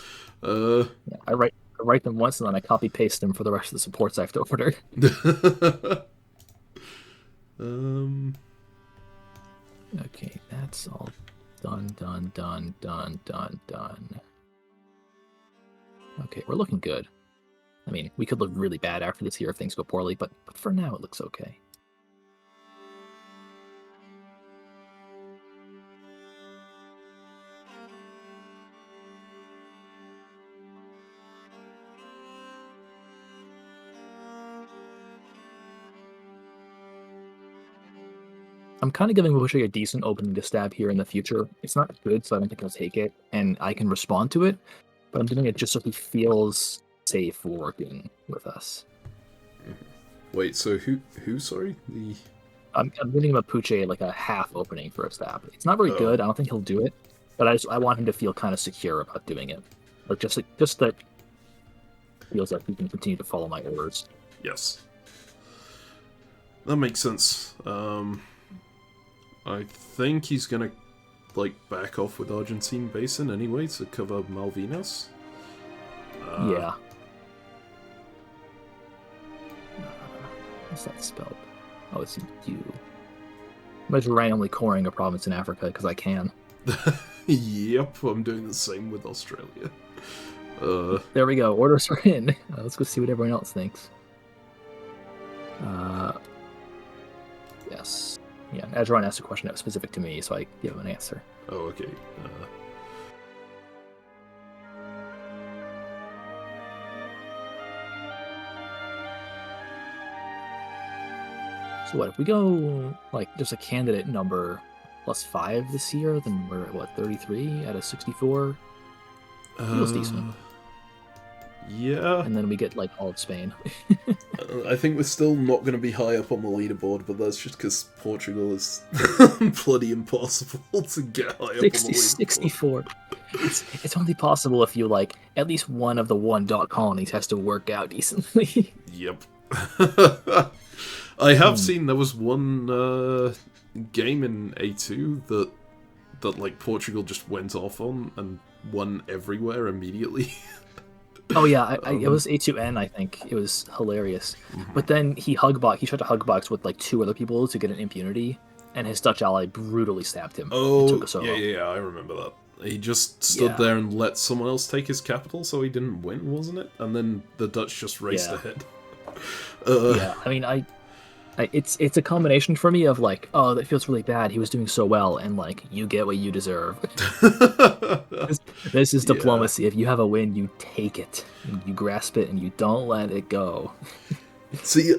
Yeah, I write them once and then I copy paste them for the rest of the supports I have to order. Okay, that's all done. Okay, we're looking good. I mean, we could look really bad after this year if things go poorly, but for now it looks okay. I'm kind of giving Wuxi a decent opening to stab here in the future. It's not good, so I don't think he'll take it, and I can respond to it, but I'm doing it just so he feels safe working with us. Wait, so who, sorry? I'm giving him a Puche, like a half opening for a stab. It's not very good, I don't think he'll do it, but I want him to feel kind of secure about doing it. Like, just that feels like he can continue to follow my orders. Yes. That makes sense. I think he's gonna, like, back off with Argentine Basin anyway to cover Malvinas. Yeah. What's that spelled? Oh, it's U. I'm just randomly coring a province in Africa because I can. Yep, I'm doing the same with Australia. There we go. Orders are in. Let's go see what everyone else thinks. Yes. Yeah, Adron asked a question that was specific to me, so I give him an answer. Oh, okay. So what, if we go, like, just a candidate number +5 this year, then we're at, what, 33 out of 64? Feels decent. Yeah. And then we get, like, all of Spain. I think we're still not going to be high up on the leaderboard, but that's just because Portugal is bloody impossible to get high up on the leaderboard. 64. It's only possible if you, like, at least one of the colonies has to work out decently. Yep. I have seen there was one game in A2 that like Portugal just went off on and won everywhere immediately. Oh yeah, it was A2N, I think. It was hilarious. But then he tried to hugbox with like 2 other people to get an impunity, and his Dutch ally brutally stabbed him. Oh, yeah, I remember that. He just stood there and let someone else take his capital, so he didn't win, wasn't it? And then the Dutch just raced ahead. Yeah, I mean, it's a combination for me of like, oh, that feels really bad. He was doing so well, and like, you get what you deserve. This is diplomacy. Yeah. If you have a win, you take it, and you grasp it, and you don't let it go. See,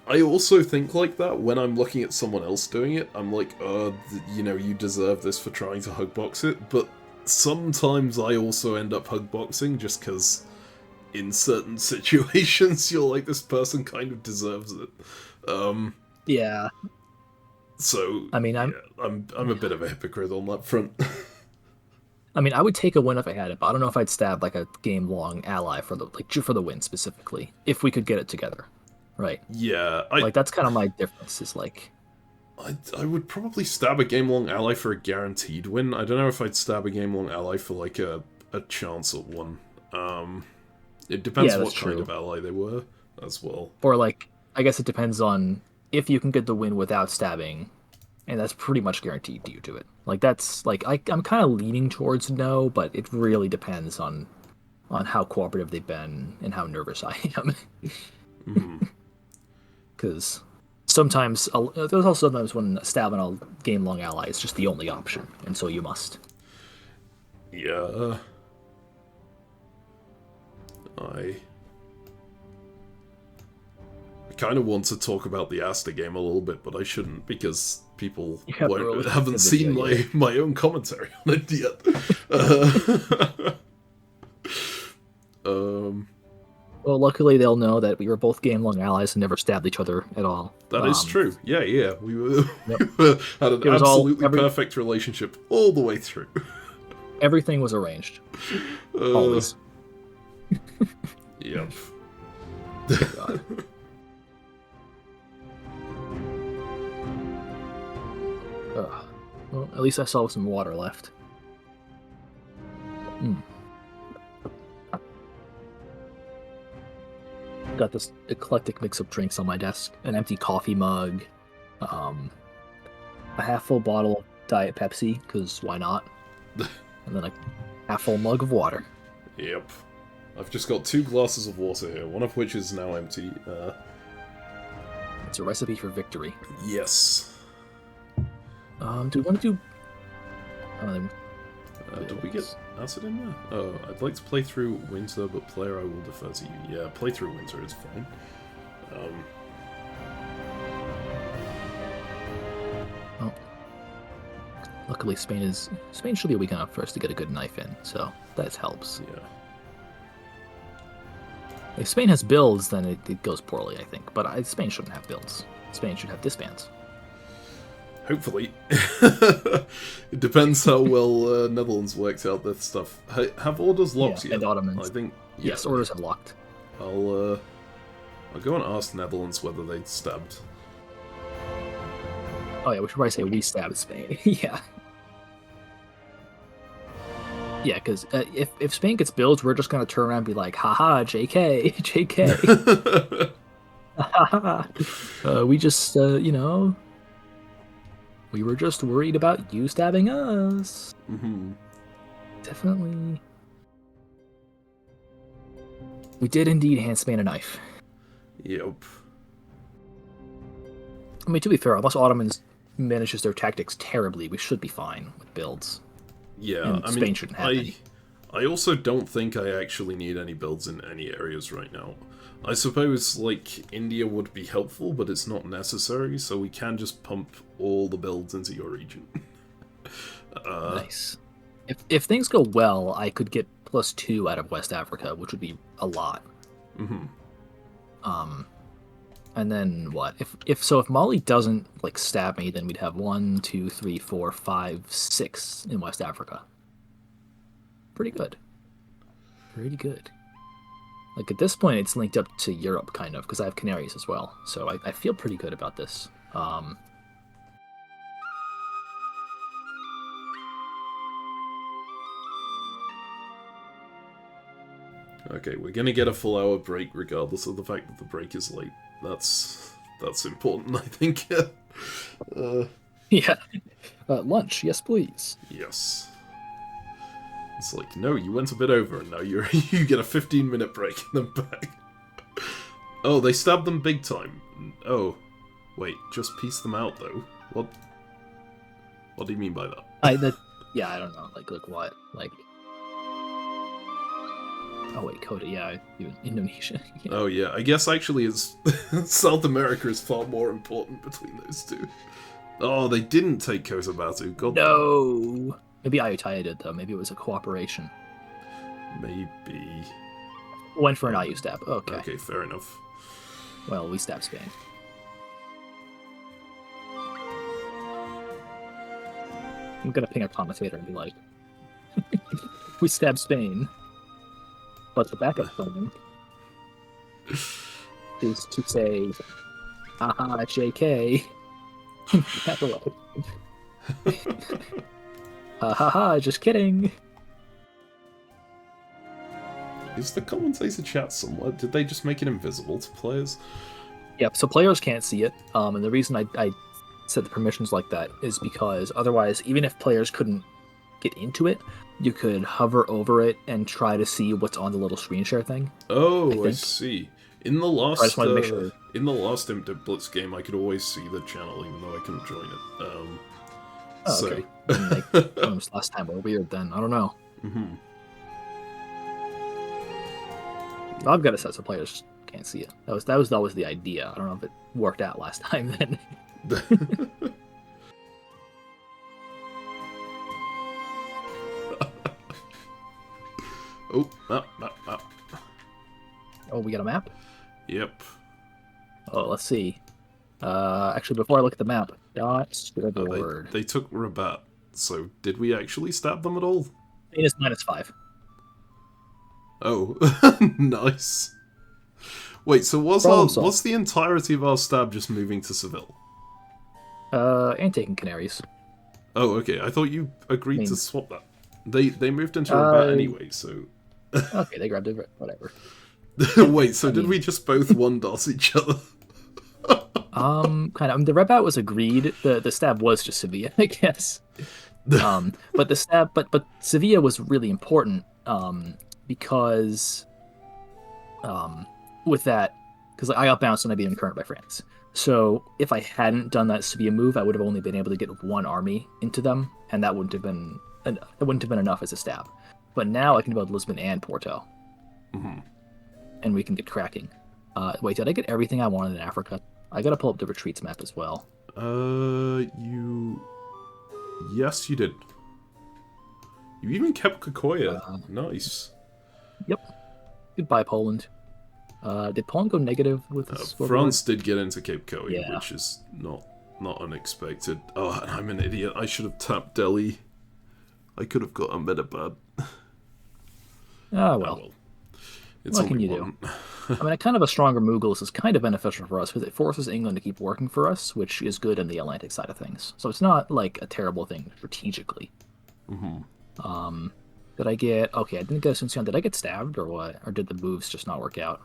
I also think like that when I'm looking at someone else doing it. I'm like, you deserve this for trying to hugbox it. But sometimes I also end up hugboxing just because in certain situations you're like, this person kind of deserves it. Yeah. So I mean, I'm a bit of a hypocrite on that front. I mean, I would take a win if I had it, but I don't know if I'd stab like a game-long ally for the win specifically, if we could get it together, right? Yeah, that's kind of my difference. Is like, I would probably stab a game-long ally for a guaranteed win. I don't know if I'd stab a game-long ally for like a chance at one. It depends what kind of ally they were as well. Or like, I guess it depends on if you can get the win without stabbing, and that's pretty much guaranteed due to it. Like, that's like, I'm kind of leaning towards no, but it really depends on how cooperative they've been and how nervous I am. Because sometimes there's also sometimes when stabbing a game long ally is just the only option, and so you must. Yeah. I kind of want to talk about the Asta game a little bit, but I shouldn't because people haven't seen my own commentary on it yet. Well, luckily they'll know that we were both game-long allies and never stabbed each other at all. That is true. Yeah. We were, had an absolutely perfect relationship all the way through. Everything was arranged. Always. Yep. God. Well, at least I saw some water left. Got this eclectic mix of drinks on my desk. An empty coffee mug. A half-full bottle of Diet Pepsi, because why not? And then a half-full mug of water. Yep. I've just got 2 glasses of water here, one of which is now empty. It's a recipe for victory. Yes. Do we want to do... did we get acid in there? Oh, I'd like to play through Winter, but player I will defer to you. Yeah, play through Winter is fine. Well, luckily Spain should be weak enough for us to get a good knife in, so that helps. Yeah. If Spain has builds, then it goes poorly, I think. But Spain shouldn't have builds. Spain should have disbands. Hopefully. It depends how well Netherlands worked out their stuff. Have orders locked yet? And Ottomans. I think. Yes, orders have locked. I'll go and ask Netherlands whether they stabbed. Oh yeah, we should probably say we stabbed Spain. Yeah. Yeah, because if Spain gets builds, we're just going to turn around and be like, haha, JK, JK. We just, we were just worried about you stabbing us. Mm-hmm. Definitely. We did indeed hand Spain a knife. Yep. I mean, to be fair, unless Ottomans manages their tactics terribly, we should be fine with builds. Yeah, and Spain shouldn't have any. I also don't think I actually need any builds in any areas right now. I suppose, India would be helpful, but it's not necessary, so we can just pump all the builds into your region. Nice. If things go well, I could get +2 out of West Africa, which would be a lot. Mm-hmm. And then what? If Mali doesn't stab me, then we'd have 1, 2, 3, 4, 5, 6 in West Africa. Pretty good. Pretty good. At this point, it's linked up to Europe, kind of, because I have Canaries as well. So I feel pretty good about this. Okay, we're gonna get a full hour break, regardless of the fact that the break is late. That's important, I think. Yeah. Lunch, yes, please. Yes. It's no, you went a bit over, and now you get a 15-minute break and then back. Oh, they stabbed them big time. Oh, wait, just piece them out though. What do you mean by that? I don't know. What? Oh wait, Coda. Yeah, Indonesia. Yeah. Oh yeah, I guess actually it's South America is far more important between those two. Oh, they didn't take Cotabato. God. No. Maybe Ayutthaya did though. Maybe it was a cooperation. Maybe. Went for an Ayu stab. Okay. Okay, fair enough. Well, we stabbed Spain. I'm gonna ping a commentator and be like, "We stabbed Spain." But the backup plan is to say, haha, JK. Haha, just kidding. Is the commentator chat somewhere? Did they just make it invisible to players? Yep, so players can't see it. And the reason I set the permissions like that is because otherwise, even if players couldn't get into it, you could hover over it and try to see what's on the little screen share thing. Oh, I see. In the last I just wanted to make sure. In the last Blitz game, I could always see the channel even though I couldn't join it. Okay. Almost last time were weird then. I don't know. Mm-hmm. I've got to set so players can't see it. That was always the idea. I don't know if it worked out last time then. Oh, map. Oh, we got a map? Yep. Oh, let's see. Actually, before I look at the map, word. They took Rabat, so did we actually stab them at all? -5. Oh, nice. Wait, so was the entirety of our stab just moving to Seville? And taking Canaries. Oh, okay. I thought you agreed to swap that. They moved into Rabat anyway, so... Okay, they grabbed it, whatever. Wait, so did we just both one-DOS each other? Kind of. The Rabat was agreed. The stab was just Sevilla, I guess. But the stab, but Sevilla was really important. Because with that, because I got bounced on being current by France. So if I hadn't done that Sevilla move, I would have only been able to get one army into them, and that wouldn't have been enough as a stab. But now I can build Lisbon and Porto, and we can get cracking. Wait, did I get everything I wanted in Africa? I gotta pull up the retreats map as well. Yes, you did. You even kept Kokoya. Nice. Yep. Goodbye, Poland. Did Poland go negative with this? France did get into Cape Koea, which is not unexpected. Oh, and I'm an idiot. I should have tapped Delhi. I could have got Ahmedabad. Ah, well. It's what can you do? I mean, kind of a stronger Mughals is kind of beneficial for us because it forces England to keep working for us, which is good in the Atlantic side of things. So it's not like a terrible thing strategically. Did I get... Okay, I didn't get Asuncion. Did I get stabbed or what? Or did the moves just not work out?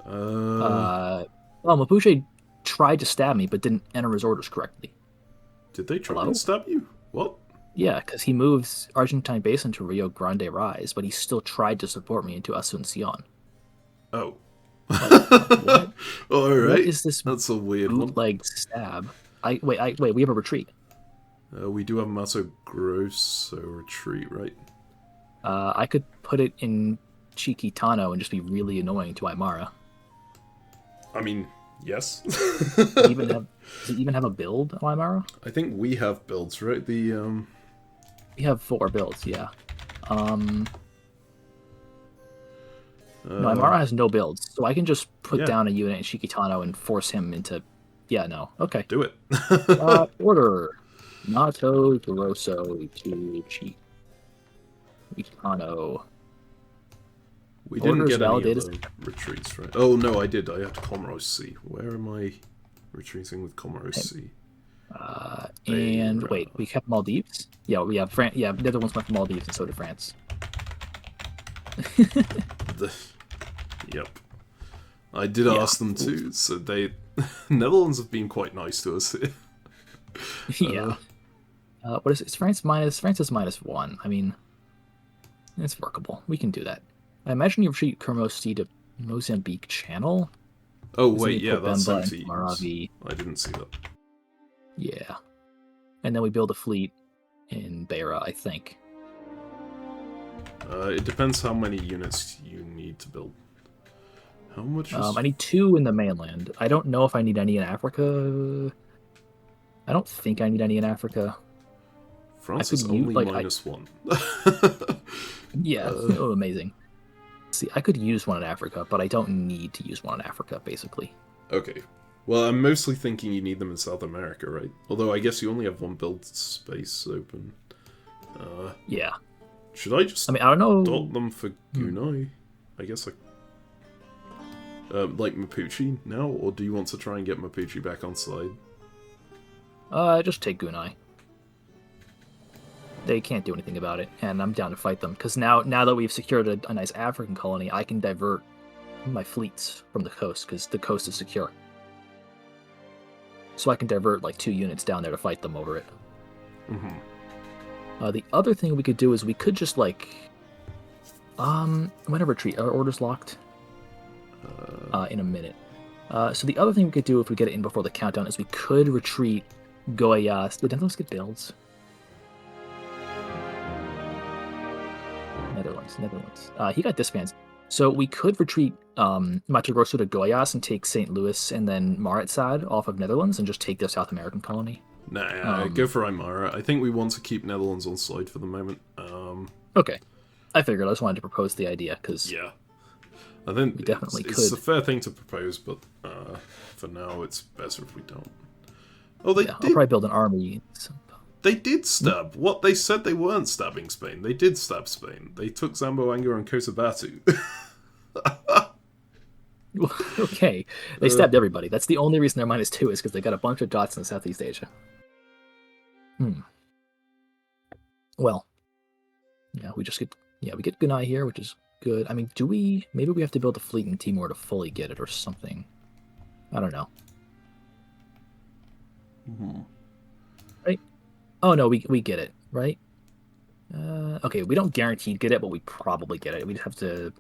Well, Mapuche tried to stab me, but didn't enter his orders correctly. Did they try to stab you? What? Yeah, because he moves Argentine base into Rio Grande Rise, but he still tried to support me into Asuncion. Oh. What? All right. What is this? That's a weird bootleg stab. Wait. We have a retreat. We do have Mato Grosso retreat, right? I could put it in Chiquitano and just be really annoying to Aymara. I mean, yes. Does it even have a build on Aymara? I think we have builds, right? We have 4 builds, yeah. No, Aymara has no builds, so I can just put down a unit in Chiquitano and force him into... Yeah, no. Okay. Do it. Order. Mato Grosso to Chiquitano. We didn't get any of the retreats, right? Oh, no, I did. I had Comoros Sea. Where am I retreating with Comoros Sea? And wait, we kept Maldives? Yeah, we have France. Yeah, the other ones went to Maldives, and so did France. Yep. I did ask them too, so Netherlands have been quite nice to us here. Yeah. What is it? It's France is -1. I mean, it's workable. We can do that. I imagine you retreat Kermosi to Mozambique Channel. Oh wait, yeah, that's empty. Maravi. I didn't see that. Yeah, and then we build a fleet in Beira, I think. It depends how many units you need to build. How much? I need 2 in the mainland. I don't know if I need any in Africa. I don't think I need any in Africa. France is only -1. Yeah, amazing. See, I could use one in Africa, but I don't need to use one in Africa, basically. Okay. Well, I'm mostly thinking you need them in South America, right? Although I guess you only have 1 build space open. Yeah. Should I just... I mean, I don't know... dot them for Gunai? I guess like Mapuche now? Or do you want to try and get Mapuche back on side? Just take Gunai. They can't do anything about it, and I'm down to fight them. Because now that we've secured a nice African colony, I can divert my fleets from the coast, because the coast is secure. So I can divert like 2 units down there to fight them over it. The other thing we could do is we could just like... when a retreat? Are orders locked? In a minute. So the other thing we could do if we get it in before the countdown is we could retreat Goiás. Did Netherlands get builds? Netherlands. He got disbands. So we could retreat Mato Grosso to Goiás and take St. Louis and then Maritstad off of Netherlands and just take their South American colony. Nah, go for Aymara. I think we want to keep Netherlands on side for the moment. Okay. I figured. I just wanted to propose the idea, because yeah. I think we definitely it's could. a fair thing to propose, but for now it's better if we don't. Oh, they did. I'll probably build an army. They did stab. What? They said they weren't stabbing Spain. They did stab Spain. They took Zamboanga and Cotabato. Okay. They stabbed everybody. That's the only reason they're -2 is because they got a bunch of dots in Southeast Asia. Well. Yeah, we get Gunai here, which is good. I mean, maybe we have to build a fleet in Timor to fully get it or something. I don't know. Right? Oh, no, we get it, right? Okay, we don't guaranteed get it, but we probably get it. We'd have to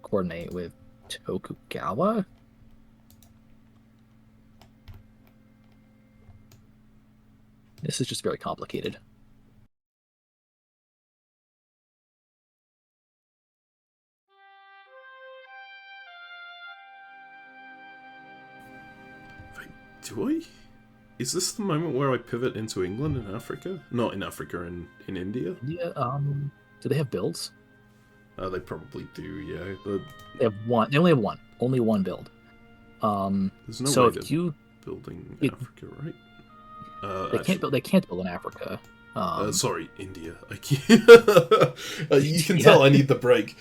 coordinate with Tokugawa? This is just very complicated. Do I? Is this the moment where I pivot into England and Africa? Not in Africa, in India? Yeah, do they have builds? They probably do, yeah. They have one. They only have one. Only one build. There's no so way if you building Africa, right? They can't build in Africa. Sorry, India. I can't. You can tell I need the break.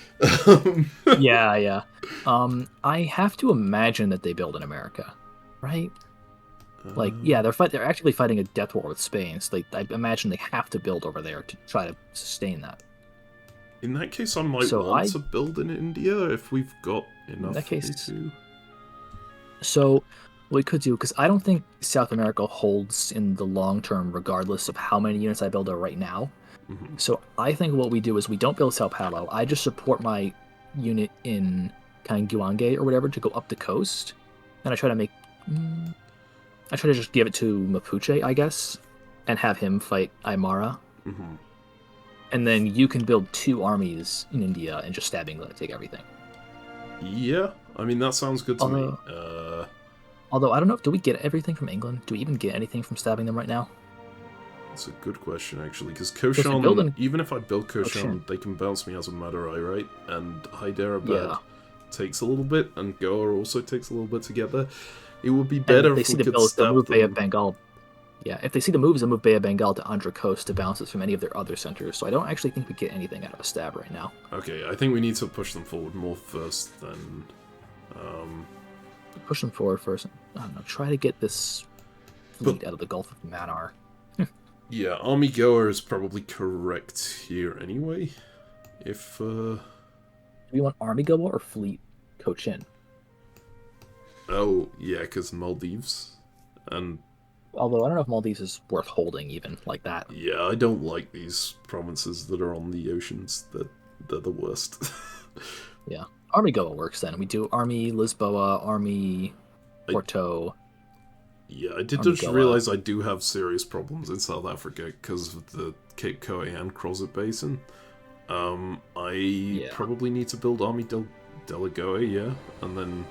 yeah. I have to imagine that they build in America, right? Like, yeah, they're actually fighting a death war with Spain, so I imagine they have to build over there to try to sustain that. In that case, I might want to build in India if we've got enough. In that case, so what we could do, because I don't think South America holds in the long term, regardless of how many units I build there right now. Mm-hmm. So I think what we do is we don't build Sao Paulo. I just support my unit in Kanguange or whatever to go up the coast, and I try to just give it to Mapuche, I guess, and have him fight Aymara. Mm-hmm. And then you can build 2 armies in India and just stab England and take everything. Yeah, I mean, that sounds good to me. Although, I don't know, do we get everything from England? Do we even get anything from stabbing them right now? That's a good question, actually, because Koshan, even if I build Koshan, they can bounce me as a Madurai, right? And Hyderabad takes a little bit, and Goa also takes a little bit to get there. It would be better if we could stab them. Bay of Bengal. Yeah, if they see the moves, they'll move Bay of Bengal to Andhra Coast to bounce it from any of their other centers. So I don't actually think we get anything out of a stab right now. Okay, I think we need to push them forward more first than... Push them forward first. I don't know, try to get this fleet out of the Gulf of Mannar. Yeah, Army Goa is probably correct here anyway. If, Do we want Army Goa or Fleet Cochin? Oh, yeah, because Maldives. And... Although I don't know if Maldives is worth holding even like that. Yeah, I don't like these provinces that are on the oceans. They're the worst. Yeah. Army Goa works then. We do Army Lisboa, Army Porto. I did just realize I do have serious problems in South Africa because of the Cape Coe and Crozet Basin. I probably need to build Army Delagoa, and then...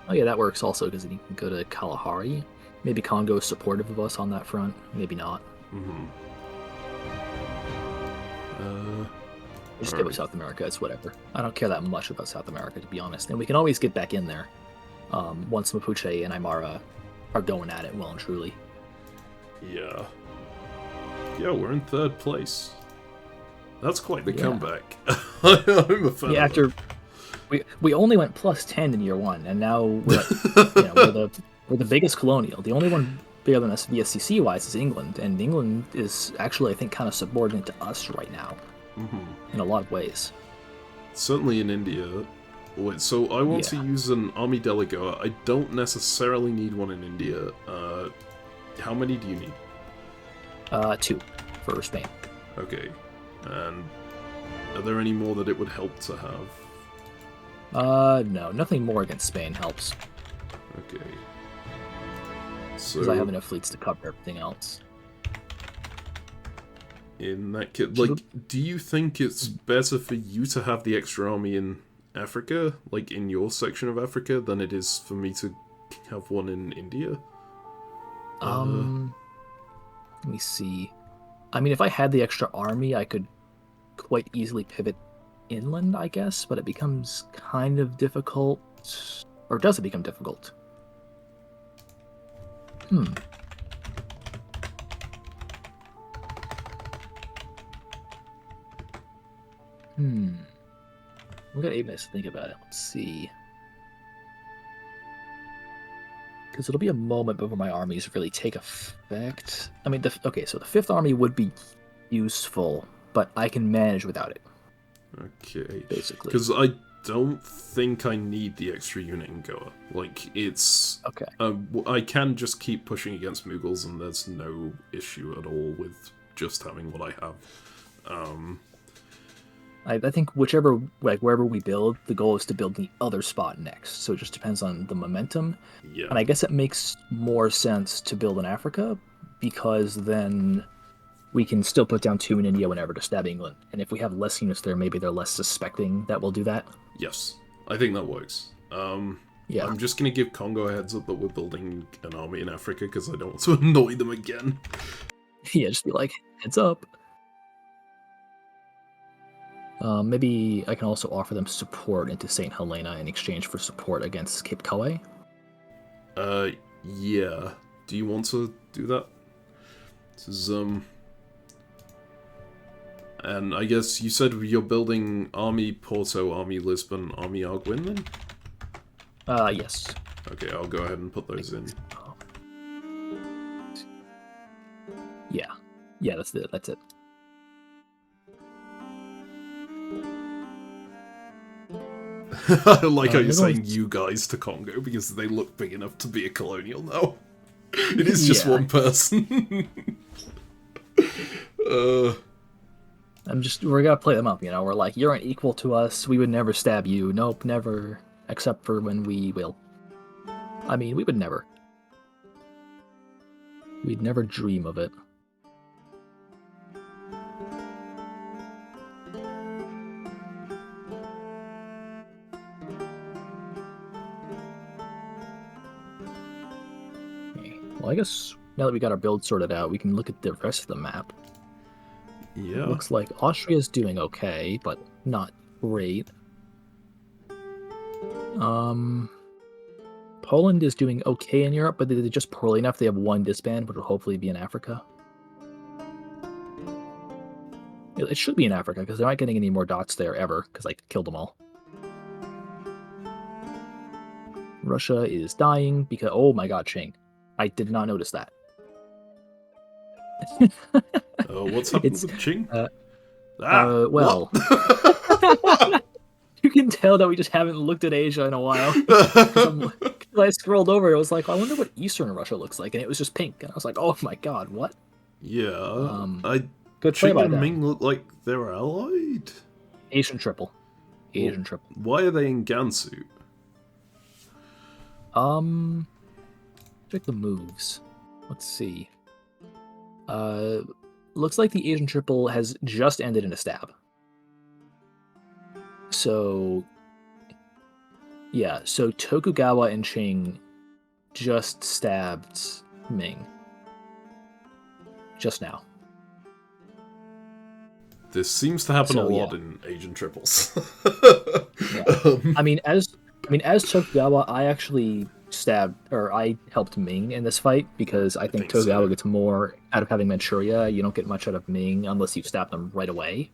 Oh yeah, that works also because you can go to Kalahari. Maybe Congo is supportive of us on that front. Maybe not. Mm-hmm. Just get with South America. It's whatever. I don't care that much about South America, to be honest. And we can always get back in there once Mapuche and Aymara are going at it well and truly. Yeah. Yeah, we're in 3rd place. That's quite the comeback. I'm a fan. Yeah, after we only went +10 in year 1, and now we're we're the biggest colonial. The only one bigger than us VSCC wise is England, and England is actually, I think, kind of subordinate to us right now. Mm-hmm. In a lot of ways. Certainly in India. Wait, so I want to use an Army Delagoa. I don't necessarily need one in India. How many do you need? 2 for Spain. Okay. And are there any more that it would help to have? No. Nothing more against Spain helps. Okay. So... Because I have enough fleets to cover everything else. In that case, like, do you think it's better for you to have the extra army in Africa, like in your section of Africa, than it is for me to have one in India. Let me see. I mean, if I had the extra army, I could quite easily pivot inland, I guess, but it becomes kind of difficult. Or does it become difficult? We've got 8 minutes to think about it. Let's see. Because it'll be a moment before my armies really take effect. I mean, okay, so the 5th army would be useful, but I can manage without it. Okay. Basically. Because I don't think I need the extra unit in Goa. Like, it's... Okay. I can just keep pushing against Mughals, and there's no issue at all with just having what I have. I think wherever we build, the goal is to build the other spot next. So it just depends on the momentum. Yeah. And I guess it makes more sense to build in Africa, because then we can still put down 2 in India whenever to stab England. And if we have less units there, maybe they're less suspecting that we'll do that. Yes, I think that works. Yeah. I'm just going to give Congo a heads up that we're building an army in Africa, because I don't want to annoy them again. Yeah, just be like, heads up. Maybe I can also offer them support into St. Helena in exchange for support against Cape Kauai. Yeah. Do you want to do that? This is, and I guess you said you're building Army Porto, Army Lisbon, Army Arguin then? Yes. Okay, I'll go ahead and put those in. Yeah. Yeah, that's it. I like how you're saying you guys to Congo, because they look big enough to be a colonial now. It is just one person. We're gonna play them up, We're like, you're an equal to us, we would never stab you. Nope, never. Except for when we will. I mean, we would never. We'd never dream of it. Well, I guess now that we got our build sorted out, we can look at the rest of the map. Yeah. It looks like Austria's doing okay, but not great. Poland is doing okay in Europe, but they're just poorly enough. They have 1 disband, which will hopefully be in Africa. It should be in Africa, because they're not getting any more dots there ever, because I killed them all. Russia is dying, because... Oh my god, Qing. I did not notice that. What's happened with Qing? Well... You can tell that we just haven't looked at Asia in a while. I scrolled over, it was like, I wonder what Eastern Russia looks like, and it was just pink. And I was like, oh my god, what? Yeah. Good play by Qing and them. Ming look like they're allied. Asian triple. Triple. Why are they in Gansu? Check the moves. Let's see. Looks like the Asian triple has just ended in a stab. So, yeah, so Tokugawa and Qing just stabbed Ming. Just now. This seems to happen a lot in Asian triples. I mean, as Tokugawa, I actually I helped Ming in this fight, because I think Tokugawa gets more out of having Manchuria. You don't get much out of Ming unless you stab them right away.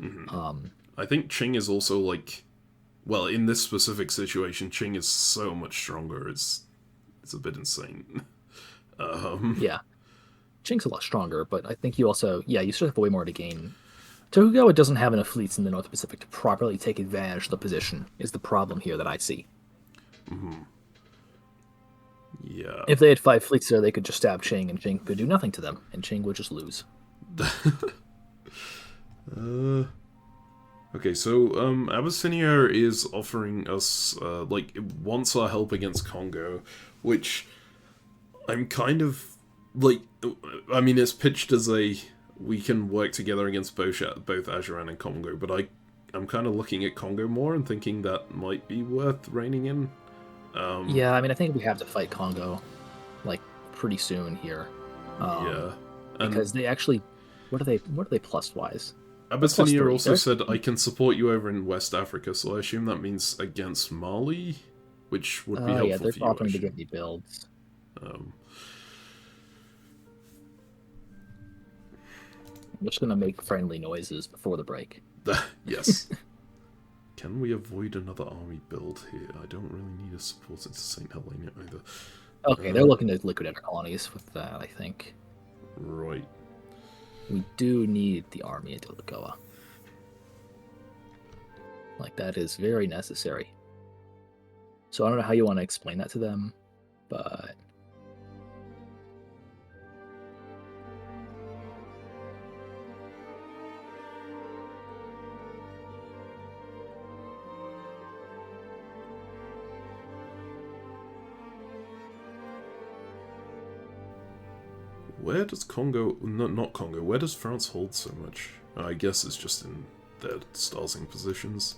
Mm-hmm. I think Qing is also like, well, in this specific situation, Qing is so much stronger. It's a bit insane. Yeah, Qing's a lot stronger, but I think you also, you still have way more to gain. Tokugawa doesn't have enough fleets in the North Pacific to properly take advantage of the position, is the problem here that I see. Mm-hmm. Yeah. If they had 5 fleets there, they could just stab Qing, and Qing could do nothing to them, and Qing would just lose. Okay, so Abyssinia is offering us, wants our help against Congo, which I'm kind of, I mean, it's pitched as we can work together against both Ajuran and Congo, but I I'm kind of looking at Congo more and thinking that might be worth reining in. Yeah, I mean, I think we have to fight Congo, like, pretty soon here. Yeah. Because they actually... What are they plus-wise? Abyssinia +3. also said, I can support you over in West Africa, so I assume that means against Mali, which would be helpful yeah, they're for you, offering to give me builds. Um, I'm just going to make friendly noises before the break. yes. Can we avoid another army build here? I don't really need a support into St. Helena either. Okay, they're looking to liquidate our colonies with that, I think. Right. We do need the army into Lagoa. Like, that is very necessary. So I don't know how you want to explain that to them, but... Where does Congo... No, not Congo. Where does France hold so much? I guess it's just in their starting positions.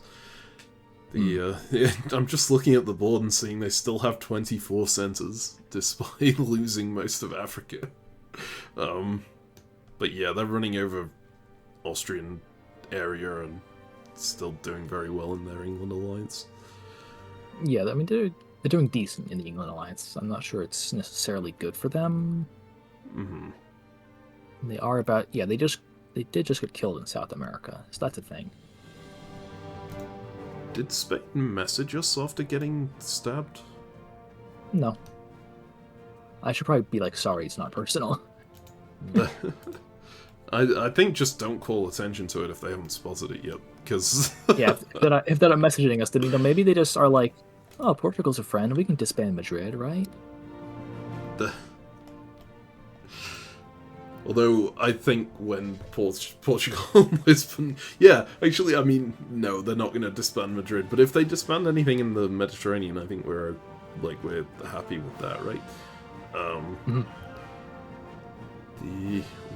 I'm just looking at the board and seeing they still have 24 centers, despite losing most of Africa. But yeah, they're running over Austrian area and still doing very well in their England alliance. Yeah, I mean, they're doing decent in the England alliance. I'm not sure it's necessarily good for them. Mm-hmm. They are about... Yeah, they did just get killed in South America, so that's a thing. Did Spain message us after getting stabbed? No. I should probably be like, sorry, it's not personal. I think just don't call attention to it if they haven't spotted it yet, because... Yeah, if they're not messaging us, then maybe they just are like, oh, Portugal's a friend, we can disband Madrid, right? Although, I think when Portugal Lisbon... Yeah, actually, I mean, no, they're not going to disband Madrid, but if they disband anything in the Mediterranean, I think we're happy with that, right?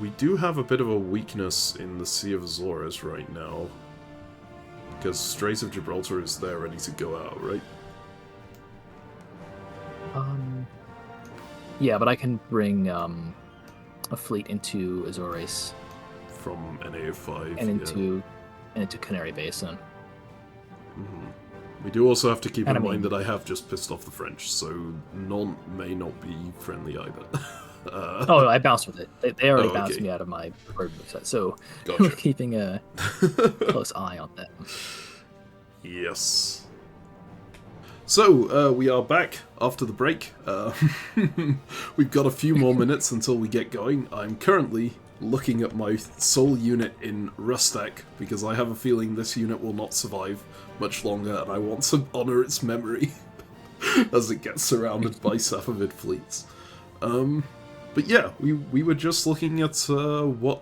We do have a bit of a weakness in the Sea of Azores right now, because Straits of Gibraltar is there ready to go out, right? Yeah, but I can bring a fleet into Azores from NA5 and into Canary Basin. Mm-hmm. We do also have to keep in mind that I have just pissed off the French, so none may not be friendly either. Oh, I bounced with it. They already bounced okay. me out of my preferred set, so Gotcha. we're keeping a close eye on them. Yes. So, we are back after the break. We've got a few more minutes until we get going. I'm currently looking at my sole unit in Rustak, because I have a feeling this unit will not survive much longer, and I want to honour its memory as it gets surrounded by Safavid fleets. But yeah, we were just looking at what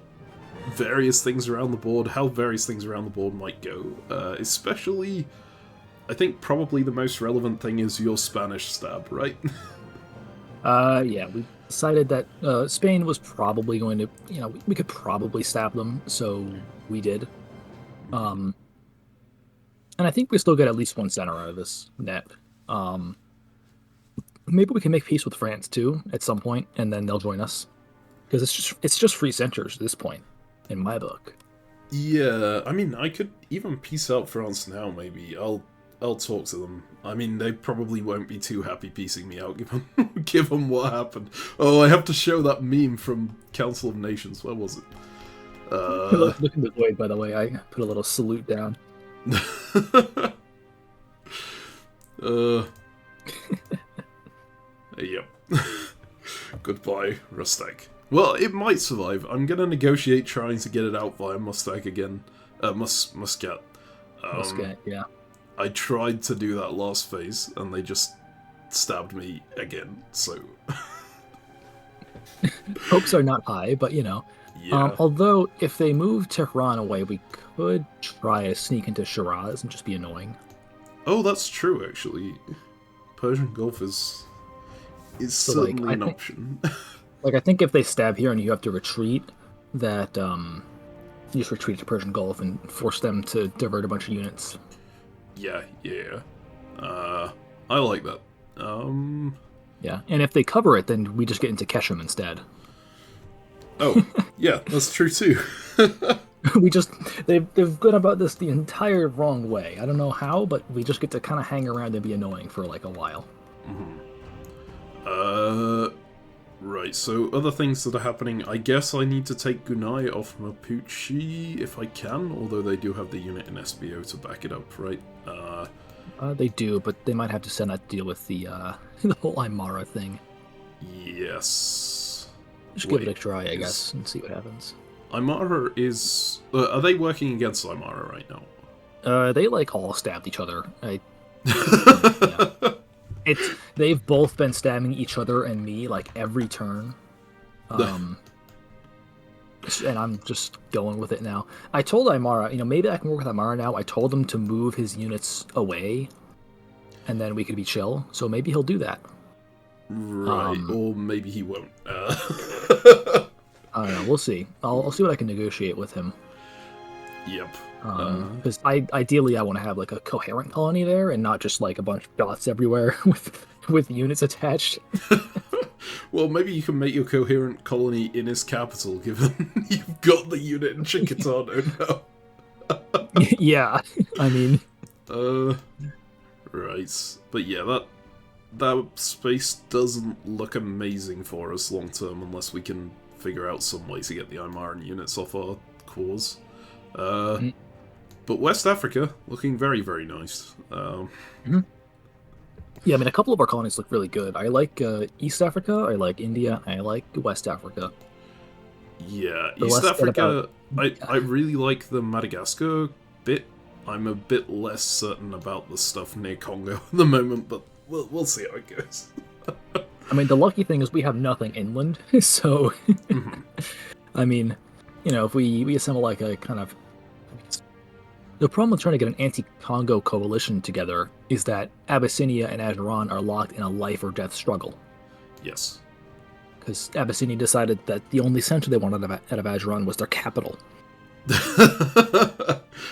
various things around the board, how various things around the board might go, especially... I think probably the most relevant thing is your Spanish stab, right? Yeah, we decided that Spain was probably going to, we could probably stab them, so we did. And I think we still get at least one center out of this net. Maybe we can make peace with France too at some point, and then they'll join us, because it's just free centers at this point, in my book. Yeah, I mean, I could even peace out France now. Maybe I'll talk to them. I mean, they probably won't be too happy piecing me out, given what happened. Oh, I have to show that meme from Council of Nations. Where was it? Look in the void, by the way. I put a little salute down. Yep. Goodbye, Rustak. Well, it might survive. I'm gonna negotiate trying to get it out via Muscat again. Muscat. Muscat, yeah. I tried to do that last phase, and they just stabbed me again, so... Hopes are not high, but Yeah. Although, if they move Tehran away, we could try to sneak into Shiraz and just be annoying. Oh, that's true, actually. Persian Gulf is certainly an option. I think if they stab here and you have to retreat, that just retreat to Persian Gulf and force them to divert a bunch of units. Yeah. I like that. Yeah, and if they cover it, then we just get into Keshem instead. Oh, yeah, that's true too. They've gone about this the entire wrong way. I don't know how, but we just get to kind of hang around and be annoying for like a while. Right, so other things that are happening, I guess I need to take Gunai off Mapuche if I can, although they do have the unit in SBO to back it up, right? They do, but they might have to send that to deal with the the whole Aymara thing. Yes. Just give it a try, I guess, and see what happens. Aymara is... are they working against Aymara right now? They like all stabbed each other. Yeah. They've both been stabbing each other and me like every turn. And I'm just going with it now. I told Aymara, maybe I can work with Aymara now. I told him to move his units away, and then we could be chill. So maybe he'll do that. Right, or maybe he won't. I don't know. We'll see. I'll see what I can negotiate with him. Yep. Because ideally, I want to have like a coherent colony there, and not just like a bunch of dots everywhere with units attached. Well, maybe you can make your coherent colony in his capital, given you've got the unit in Chinkatano now. Yeah, I mean... Right. But yeah, that space doesn't look amazing for us long-term, unless we can figure out some way to get the Aymaran units off our cores. But West Africa, looking very, very nice. Yeah, I mean, a couple of our colonies look really good. I like East Africa, I like India, I like West Africa. Yeah, East Africa, I really like the Madagascar bit. I'm a bit less certain about the stuff near Congo at the moment, but we'll see how it goes. I mean, the lucky thing is we have nothing inland, so... I mean, if we assemble like a kind of... The problem with trying to get an anti-Congo coalition together is that Abyssinia and Ajuran are locked in a life-or-death struggle. Yes. Because Abyssinia decided that the only center they wanted out of Ajuran was their capital.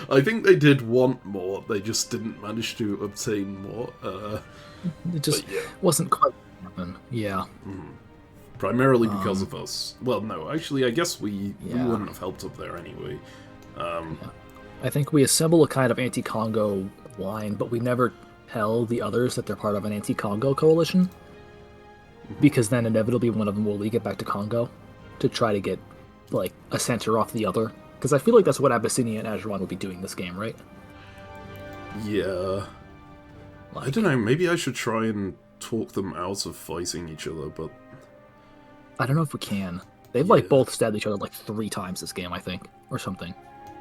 I think they did want more, they just didn't manage to obtain more. It just wasn't quite happen. Yeah. Primarily because of us. Well, no, actually, I guess we wouldn't have helped up there anyway. I think we assemble a kind of anti-Congo line, but we never tell the others that they're part of an anti-Congo coalition. Because then inevitably one of them will leak it back to Congo to try to get, like, a center off the other. Because I feel like that's what Abyssinia and Ajuran would be doing this game, right? Yeah. Like, I don't know, maybe I should try and talk them out of fighting each other, but... I don't know if we can. They've, like, both stabbed each other, like, 3 times this game, I think. Or something.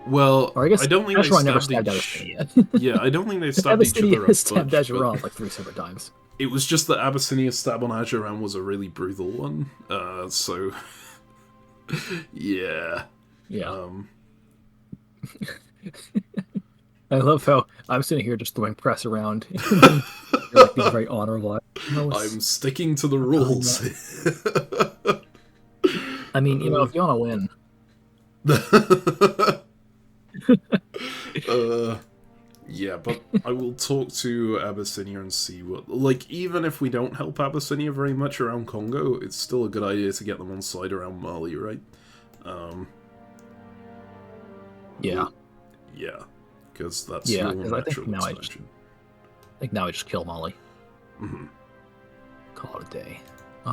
Well, or I guess don't think Ajuran they never stabbed Abyssinia. Yeah, I don't think they stabbed each other Abyssinia stabbed Ajuran, like, 3 separate times. It was just that Abyssinia's stab on Ajuran was a really brutal one. So... yeah. Yeah. I love how I'm sitting here just throwing press around. You're like being very honorable. I'm sticking to the rules. I mean, if you want to win. Yeah, but I will talk to Abyssinia and see what... Like, even if we don't help Abyssinia very much around Congo, it's still a good idea to get them on side around Mali, right? Yeah. Yeah, because that's your natural expansion. I think now I just kill Mali. Call it a day. I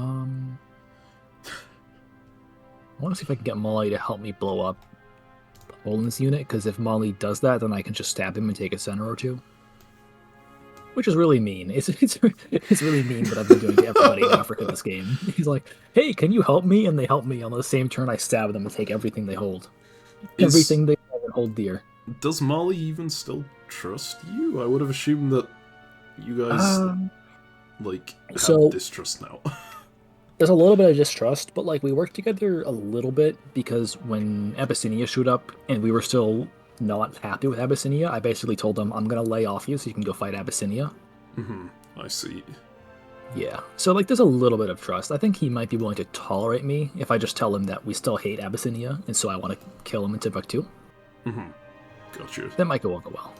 want to see if I can get Mali to help me blow up Poland's unit, because if Mali does that, then I can just stab him and take a center or two. Which is really mean. It's really mean what I've been doing to everybody in Africa this game. He's like, hey, can you help me? And they help me. On the same turn, I stab them and take everything they hold. Everything they hold dear. Does Mali even still trust you? I would have assumed that you guys, have distrust now. There's a little bit of distrust, but, we worked together a little bit, because when Abyssinia showed up, and we were still not happy with Abyssinia, I basically told them, I'm going to lay off you so you can go fight Abyssinia. I see. Yeah. So, like, there's a little bit of trust. I think he might be willing to tolerate me if I just tell him that we still hate Abyssinia, and so I want to kill him in Timbuktu. Mm-hmm. Gotcha. That might go over well.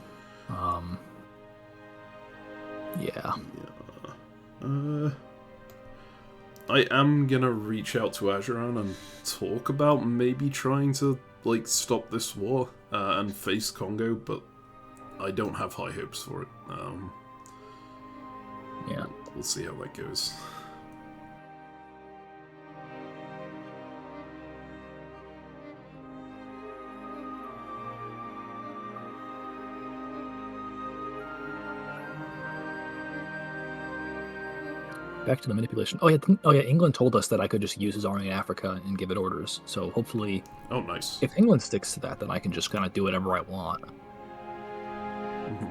Yeah. I am gonna reach out to Ajuran and talk about maybe trying to, like, stop this war and face Congo, but I don't have high hopes for it. Yeah. We'll see how that goes. Back to the manipulation. Oh yeah. England told us that I could just use his army in Africa and give it orders. So hopefully, Oh, nice. if England sticks to that, then I can just kind of do whatever I want. Mm-hmm.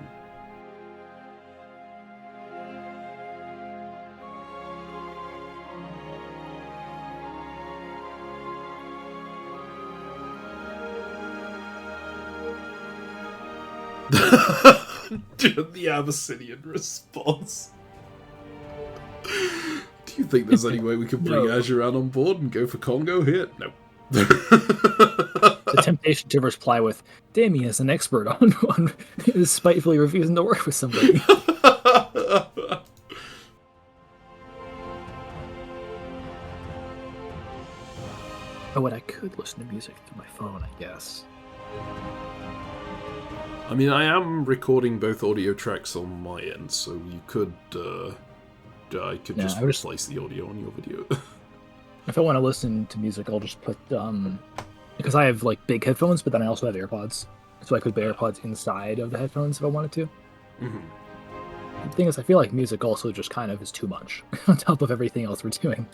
The Abyssinian response. Do you think there's any way we could bring Ajuran on board and go for Congo here? No. The temptation to reply with, Damien is an expert on spitefully refusing to work with somebody. Oh, what I could listen to music through my phone, I guess. I mean, I am recording both audio tracks on my end, so you could, I could just replace the audio on your video. If I want to listen to music, I'll just put, because I have, like, big headphones, but then I also have AirPods. So I could put AirPods inside of the headphones if I wanted to. Mm-hmm. The thing is, I feel like music also just kind of is too much on top of everything else we're doing.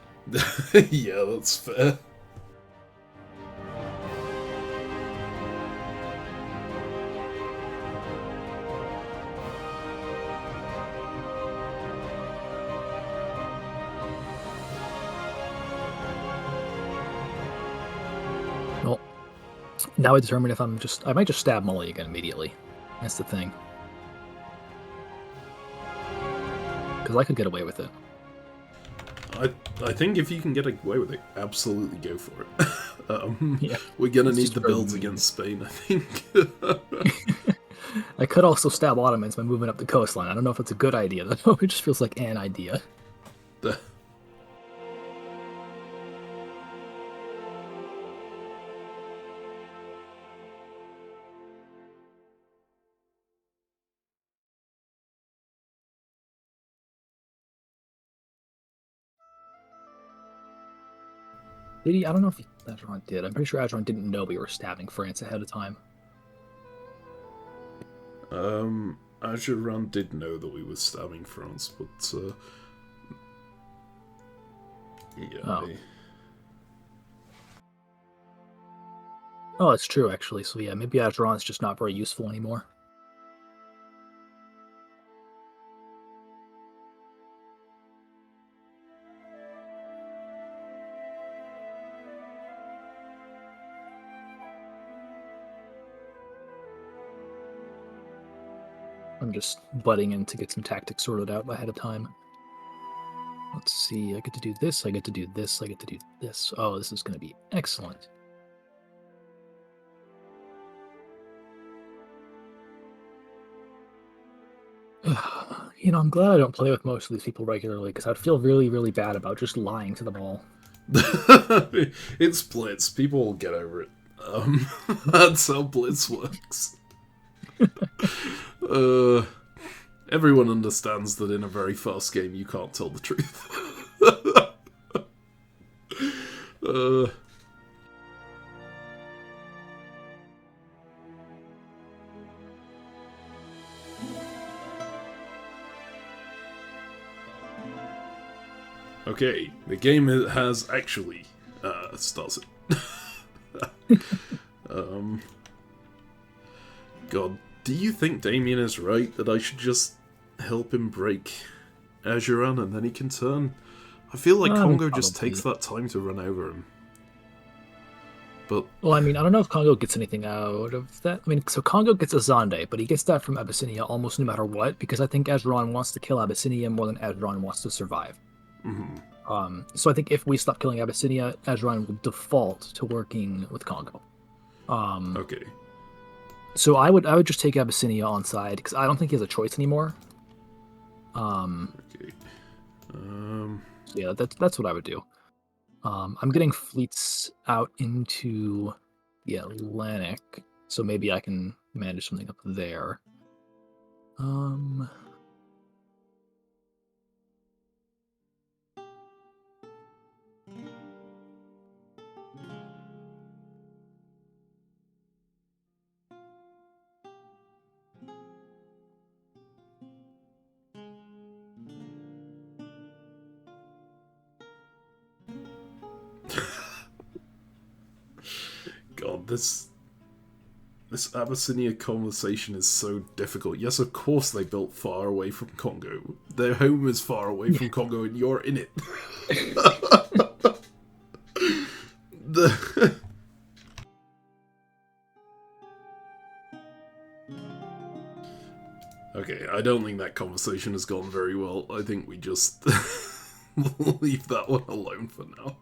Yeah, that's fair. Well, now I determine if I might just stab Molly again immediately. That's the thing. Because I could get away with it. I think if you can get away with it, absolutely go for it. Yeah, we're gonna need the builds against Spain, I think. I could also stab Ottomans by moving up the coastline. I don't know if it's a good idea, though. It just feels like an idea. Did he? I don't know if Ajuran did. I'm pretty sure Ajuran didn't know we were stabbing France ahead of time. Ajuran did know that we were stabbing France, but, yeah. Oh, it's true, actually. So yeah, maybe Ajuran's just not very useful anymore. I'm just butting in to get some tactics sorted out ahead of time. Let's see, I get to do this, I get to do this, I get to do this. Oh, this is going to be excellent. You know, I'm glad I don't play with most of these people regularly, because I'd feel really, really bad about just lying to them all. It's Blitz. People will get over it. That's how Blitz works. Everyone understands that in a very fast game you can't tell the truth. Okay, the game has actually started. God, do you think Damien is right that I should just help him break Ajuran and then he can turn? I feel like Congo just takes that time to run over him. But Well, I mean, I don't know if Congo gets anything out of that. I mean, so Congo gets Azande, but he gets that from Abyssinia almost no matter what, because I think Azeron wants to kill Abyssinia more than Azeron wants to survive. So I think if we stop killing Abyssinia, Azeron will default to working with Congo. okay. So I would just take Abyssinia on side because I don't think he has a choice anymore. Okay. So yeah, that's what I would do. I'm getting fleets out into the Atlantic, so maybe I can manage something up there. God, this Abyssinia conversation is so difficult. Yes, of course they built far away from Congo. Their home is far away from Congo, and you're in it. Okay, I don't think that conversation has gone very well. I think we just leave that one alone for now.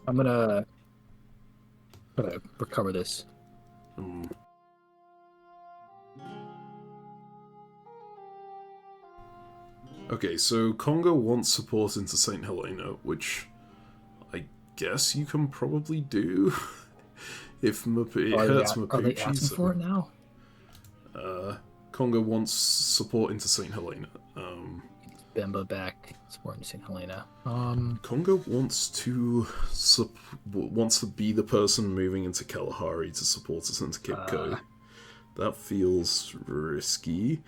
I'm gonna recover this. Okay, so Congo wants support into St. Helena, which I guess you can probably do if it hurts Mapuche. Are they asking for it now? Congo wants support into St. Helena. Bemba back, support into St. Helena. Congo wants to be the person moving into Kalahari to support us into Kipko. That feels risky.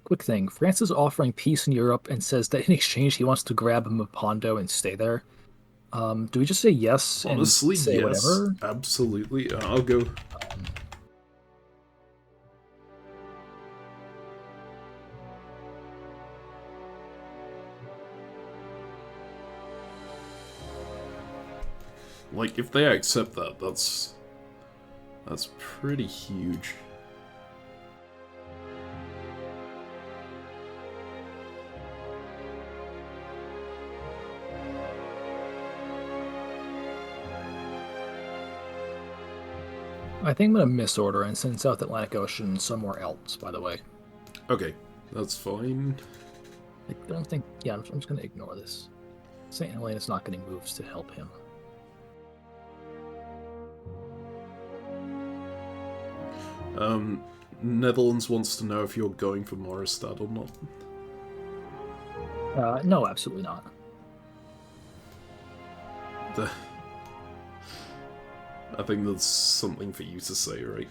Quick thing. France is offering peace in Europe and says that in exchange he wants to grab Mapondo and stay there. Do we just say yes Honestly, and say yes, whatever? Absolutely. I'll go. Like, if they accept that, that's pretty huge. I think I'm gonna misorder and send South Atlantic Ocean somewhere else, by the way. Okay, that's fine. I don't think... Yeah, I'm just gonna ignore this. St. Helena's not getting moves to help him. Netherlands wants to know if you're going for Moristad or not. No, absolutely not. I think that's something for you to say, right?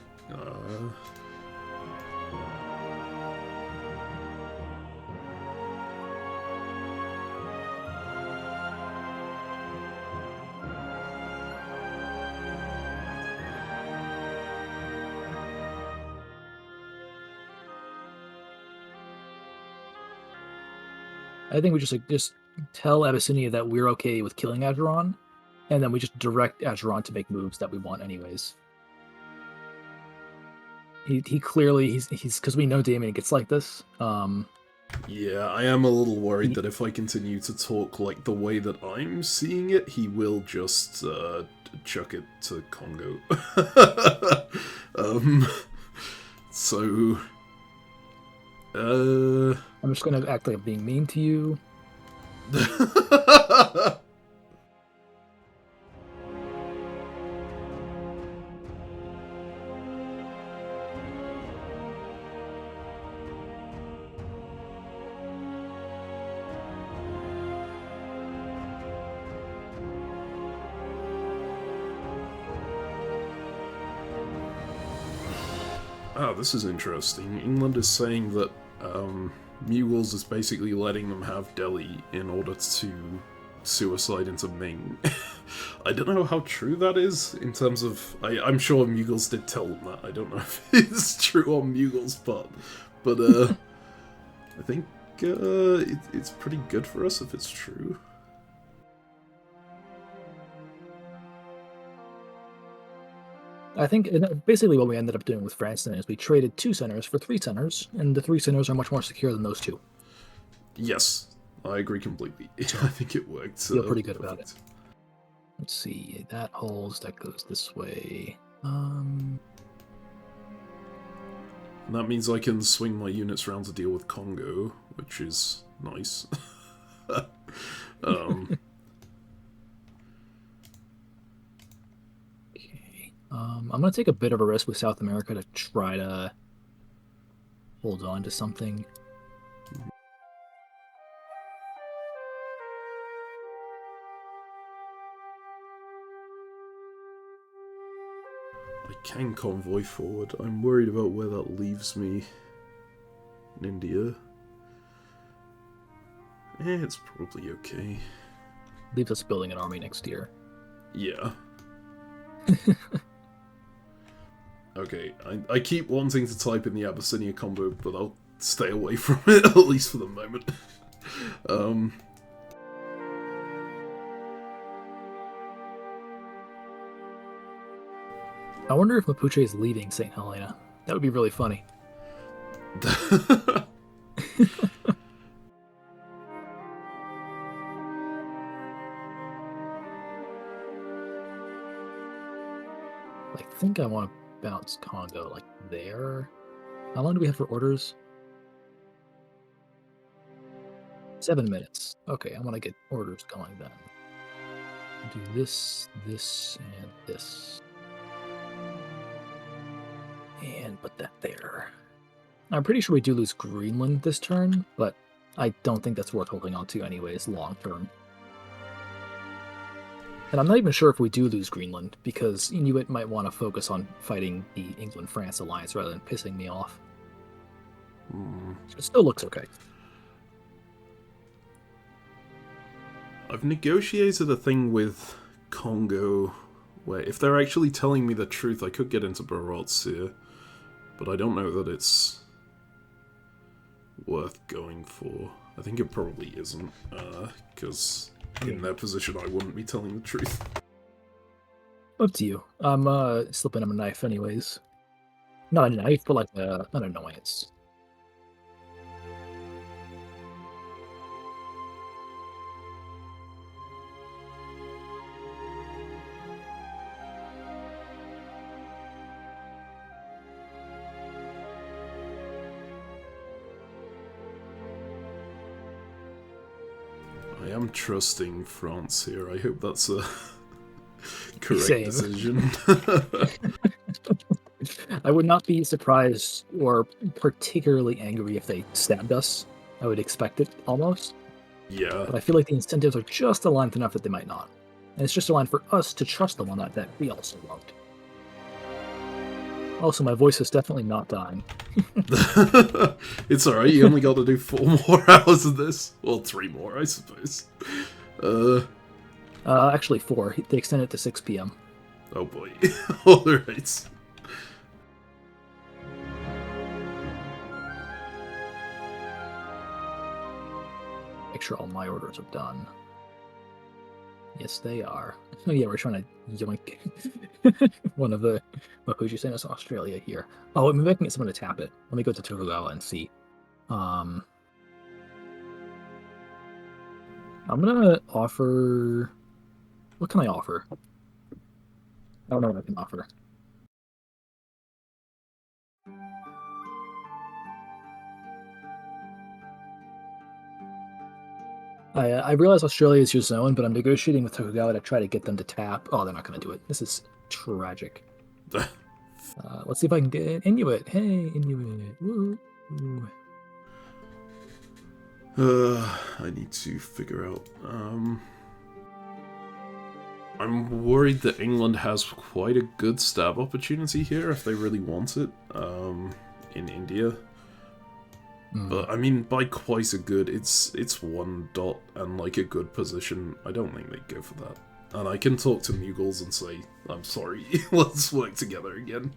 I think we just tell Abyssinia that we're okay with killing Azeron, and then we just direct Azeron to make moves that we want anyways. He clearly he's because we know Damien gets like this. Yeah, I am a little worried that if I continue to talk like the way that I'm seeing it, he will just chuck it to Congo. So I'm just gonna act like I'm being mean to you. Ah, this is interesting. England is saying that Mughals is basically letting them have Delhi in order to suicide into Ming. I don't know how true that is in terms of... I'm sure Mughals did tell them that. I don't know if it's true on Mughals' part. But I think it's pretty good for us if it's true. I think basically what we ended up doing with France then is we traded 2 centers for 3 centers, and the 3 centers are much more secure than those 2. Yes, I agree completely. I think it worked. Feel pretty good about it. Let's see, that holds, that goes this way. And that means I can swing my units around to deal with Congo, which is nice. I'm going to take a bit of a risk with South America to try to hold on to something. I can convoy forward. I'm worried about where that leaves me in India. It's probably okay. Leaves us building an army next year. Yeah. Okay, I keep wanting to type in the Abyssinia combo, but I'll stay away from it, at least for the moment. I wonder if Mapuche is leaving St. Helena. That would be really funny. I think I want to bounce Congo, like, there. How long do we have for orders? 7 minutes. Okay, I want to get orders going then. Do this, this, and this. And put that there. I'm pretty sure we do lose Greenland this turn, but I don't think that's worth holding on to anyways, long term. And I'm not even sure if we do lose Greenland, because Inuit might want to focus on fighting the England-France alliance rather than pissing me off. It still looks okay. I've negotiated a thing with Congo where if they're actually telling me the truth, I could get into Barot's here, but I don't know that it's worth going for. I think it probably isn't, because in their position I wouldn't be telling the truth. Up to you. I'm slipping him a knife anyways. Not a knife, but like an annoyance. I am trusting France here. I hope that's a correct decision. I would not be surprised or particularly angry if they stabbed us. I would expect it, almost. Yeah. But I feel like the incentives are just aligned enough that they might not. And it's just aligned for us to trust them on that we also won't. Also, my voice is definitely not dying. It's alright, you only got to do 4 more hours of this. Well, 3 more, I suppose. Actually 4. They extended it to 6 p.m. Oh boy. Alright. Make sure all my orders are done. Yes, they are. Oh yeah, we're trying to yoink one of the Mapuche sent us Australia here. Oh, maybe I can get someone to tap it. Let me go to Tokugawa and see. I'm gonna offer... What can I offer? I don't know what I can offer. I realize Australia is your zone, but I'm negotiating with Tokugawa to try to get them to tap. Oh, they're not going to do it. This is tragic. Let's see if I can get Inuit. Hey, Inuit. Woo. I need to figure out. I'm worried that England has quite a good stab opportunity here if they really want it. In India. But, I mean, by quite a good, it's 1 dot and, like, a good position. I don't think they'd go for that. And I can talk to Mughals and say, I'm sorry, let's work together again.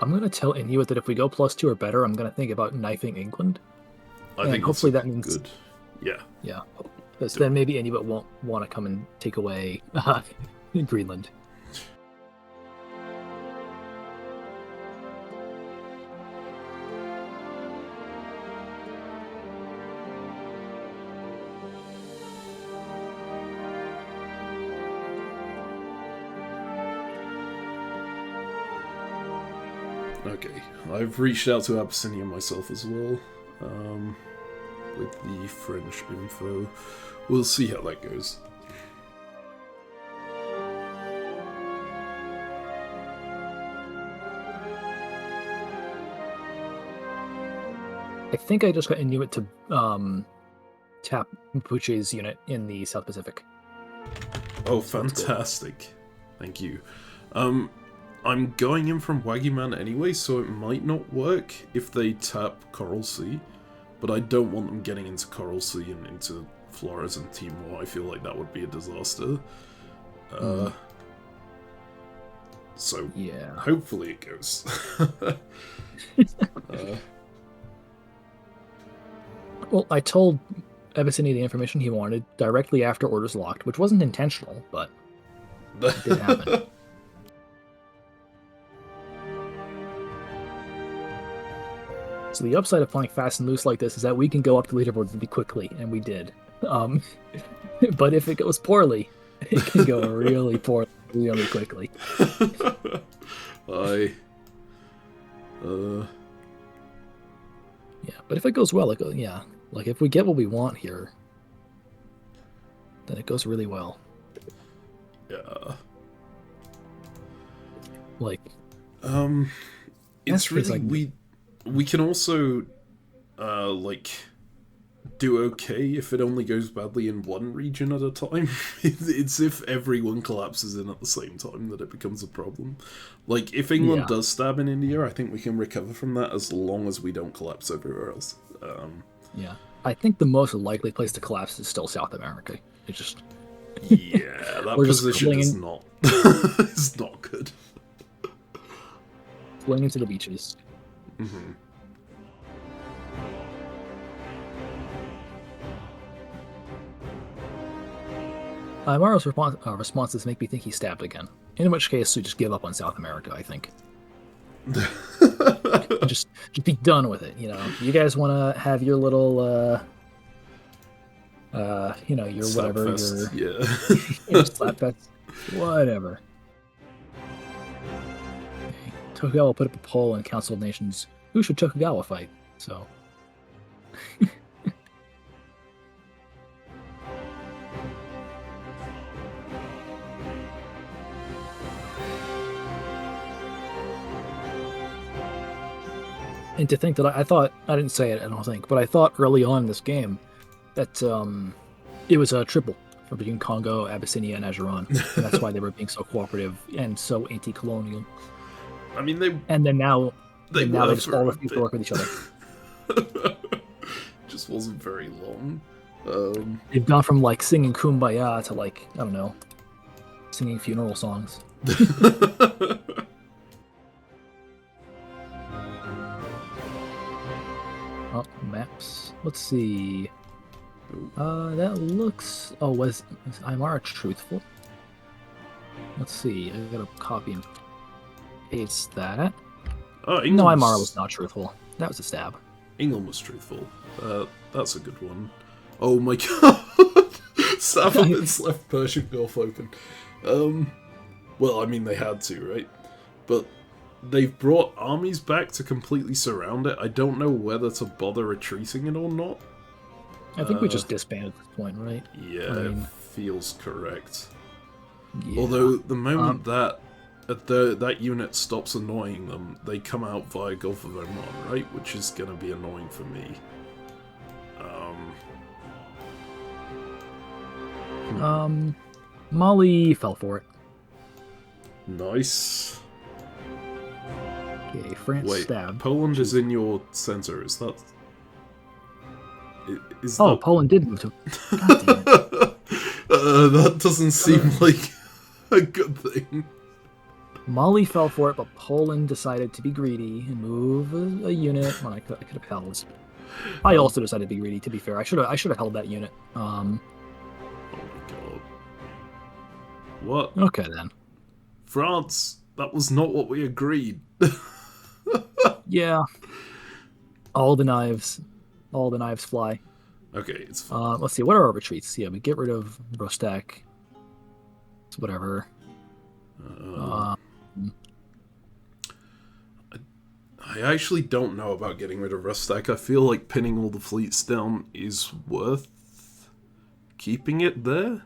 I'm going to tell Inuit that if we go +2 or better, I'm going to think about knifing England. I think hopefully that means good. Yeah. Yeah. Because then maybe Inuit won't want to come and take away Greenland. Okay, I've reached out to Abyssinia myself as well, with the French info. We'll see how that goes. I think I just got Inuit to tap Mapuche's unit in the South Pacific. Oh, fantastic. Thank you. I'm going in from Waggyman anyway, so it might not work if they tap Coral Sea, but I don't want them getting into Coral Sea and into Flores and Timor. I feel like that would be a disaster. So, yeah, hopefully it goes. Well, I told Abyssinia the information he wanted directly after orders locked, which wasn't intentional, but it did happen. So the upside of playing fast and loose like this is that we can go up the leaderboard really quickly, and we did. But if it goes poorly, it can go really poorly really quickly. Yeah, but if it goes well, like if we get what we want here, then it goes really well. Yeah. Like, it's really like, we can also like do okay if it only goes badly in one region at a time. It's if everyone collapses in at the same time that it becomes a problem. Like, if England does stab in India, I think we can recover from that as long as we don't collapse everywhere else. Yeah. I think the most likely place to collapse is still South America. It just... Yeah, that position is not... it's not good. Fling into the beaches. Mm-hmm. Amaro's responses make me think he stabbed again. In which case, we just give up on South America, I think. just be done with it, you know. You guys want to have your little, you know, your slap whatever, fest. your slap fest, whatever. Okay. Tokugawa put up a poll in Council of Nations. Who should Tokugawa fight? So. And to think that I thought, I didn't say it, I don't think, but I thought early on in this game that it was a triple for between Congo, Abyssinia, and Ajuran. And that's why they were being so cooperative and so anti-colonial. I mean, they just all refuse to work with each other. Just wasn't very long. They've gone from like singing Kumbaya to like, I don't know, singing funeral songs. Oh, maps. Let's see. That looks... Oh, was Aymara truthful? Let's see. I gotta copy and paste that. Oh, no, Aymara was not truthful. That was a stab. England was truthful. That's a good one. Oh my god! Safavid's left Persian Gulf open. Well, I mean, they had to, right? But they've brought armies back to completely surround it. I don't know whether to bother retreating it or not. I think we just disband at this point, right? Yeah, it feels correct. Yeah. Although, the moment that unit stops annoying them, they come out via Gulf of Oman, right? Which is going to be annoying for me. Mali fell for it. Nice. Okay, France stabbed. Poland is in your center, is that... Poland did move to... God damn it. That doesn't seem like a good thing. Mali fell for it, but Poland decided to be greedy and move a unit. Well, I could have held. I also decided to be greedy, to be fair. I should have held that unit. Oh my god. What? Okay, then. France, that was not what we agreed. Yeah. All the knives fly. Okay, it's fine. Let's see, what are our retreats? Yeah, we get rid of Rostak. It's whatever. I actually don't know about getting rid of Rostak. I feel like pinning all the fleets down is worth keeping it there.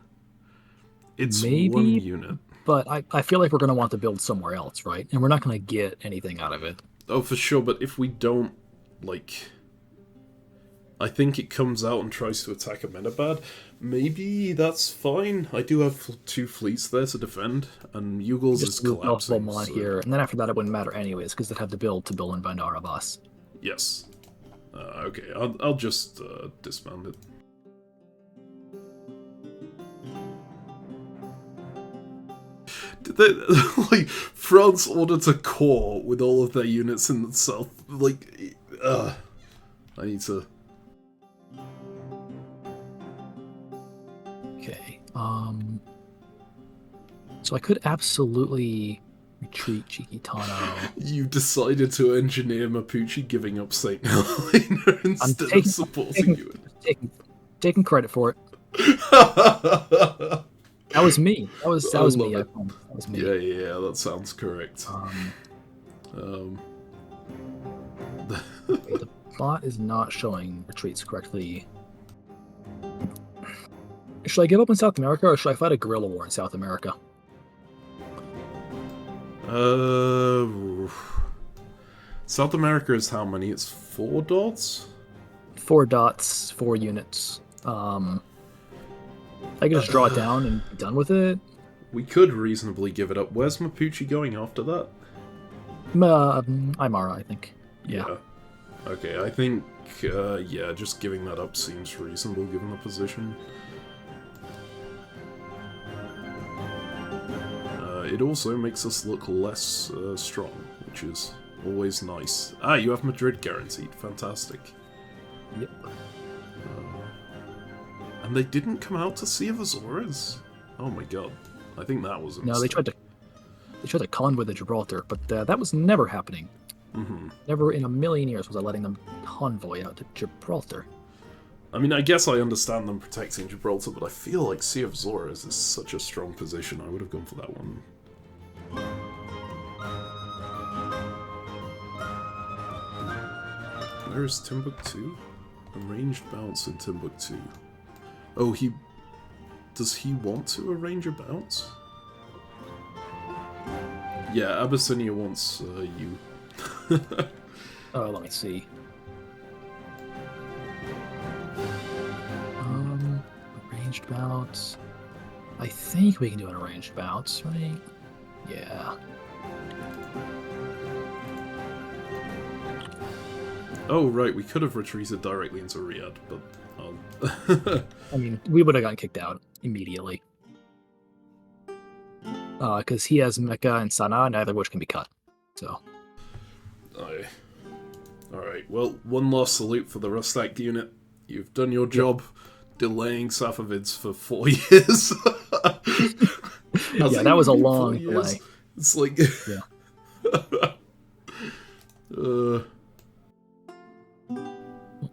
It's maybe one unit. But I feel like we're going to want to build somewhere else, right? And we're not going to get anything out of it. Oh, for sure, but if we don't, like... I think it comes out and tries to attack Amenabad. Maybe that's fine. I do have 2 fleets there to defend, and Yugos is collapsing. So... here, and then after that it wouldn't matter anyways, because they'd have to build in Bandar Abbas. Yes. Okay, I'll just disband it. Did they, like, France ordered a corps with all of their units in the south? Like, I need to... Okay, so I could absolutely retreat Chiquitano. You decided to engineer Mapuche giving up St. Helena instead of supporting you. Taking credit for it. That was me. That was me. That was me. Yeah, that sounds correct. The bot is not showing retreats correctly. Should I give up in South America, or should I fight a guerrilla war in South America? South America is how many? It's 4 dots? 4 dots, 4 units. I can just draw it down and be done with it. We could reasonably give it up. Where's Mapuche going after that? Aymara, I think. Yeah. Okay, I think, yeah, just giving that up seems reasonable given the position. It also makes us look less strong, which is always nice. Ah, you have Madrid guaranteed. Fantastic. Yep. And they didn't come out to Sea of Azores? Oh my god. I think that was a mistake. No, they tried to convoy the Gibraltar, but that was never happening. Mm-hmm. Never in a million years was I letting them convoy out to Gibraltar. I mean, I guess I understand them protecting Gibraltar, but I feel like Sea of Azores is such a strong position. I would have gone for that one. Where is Timbuktu? Arranged bounce in Timbuktu. Oh, does he want to arrange a bounce? Yeah, Abyssinia wants you. Oh, let me see. Arranged bounce. I think we can do an arranged bounce, right? Yeah. Oh, right, we could have retreated directly into Riyadh, but... I mean, we would have gotten kicked out immediately. Because he has Mecca and Sana'a, neither of which can be cut. So... Alright, well, one last salute for the Rustak unit. You've done your job delaying Safavids for 4 years. Yeah, that was a long delay. It's like... Yeah.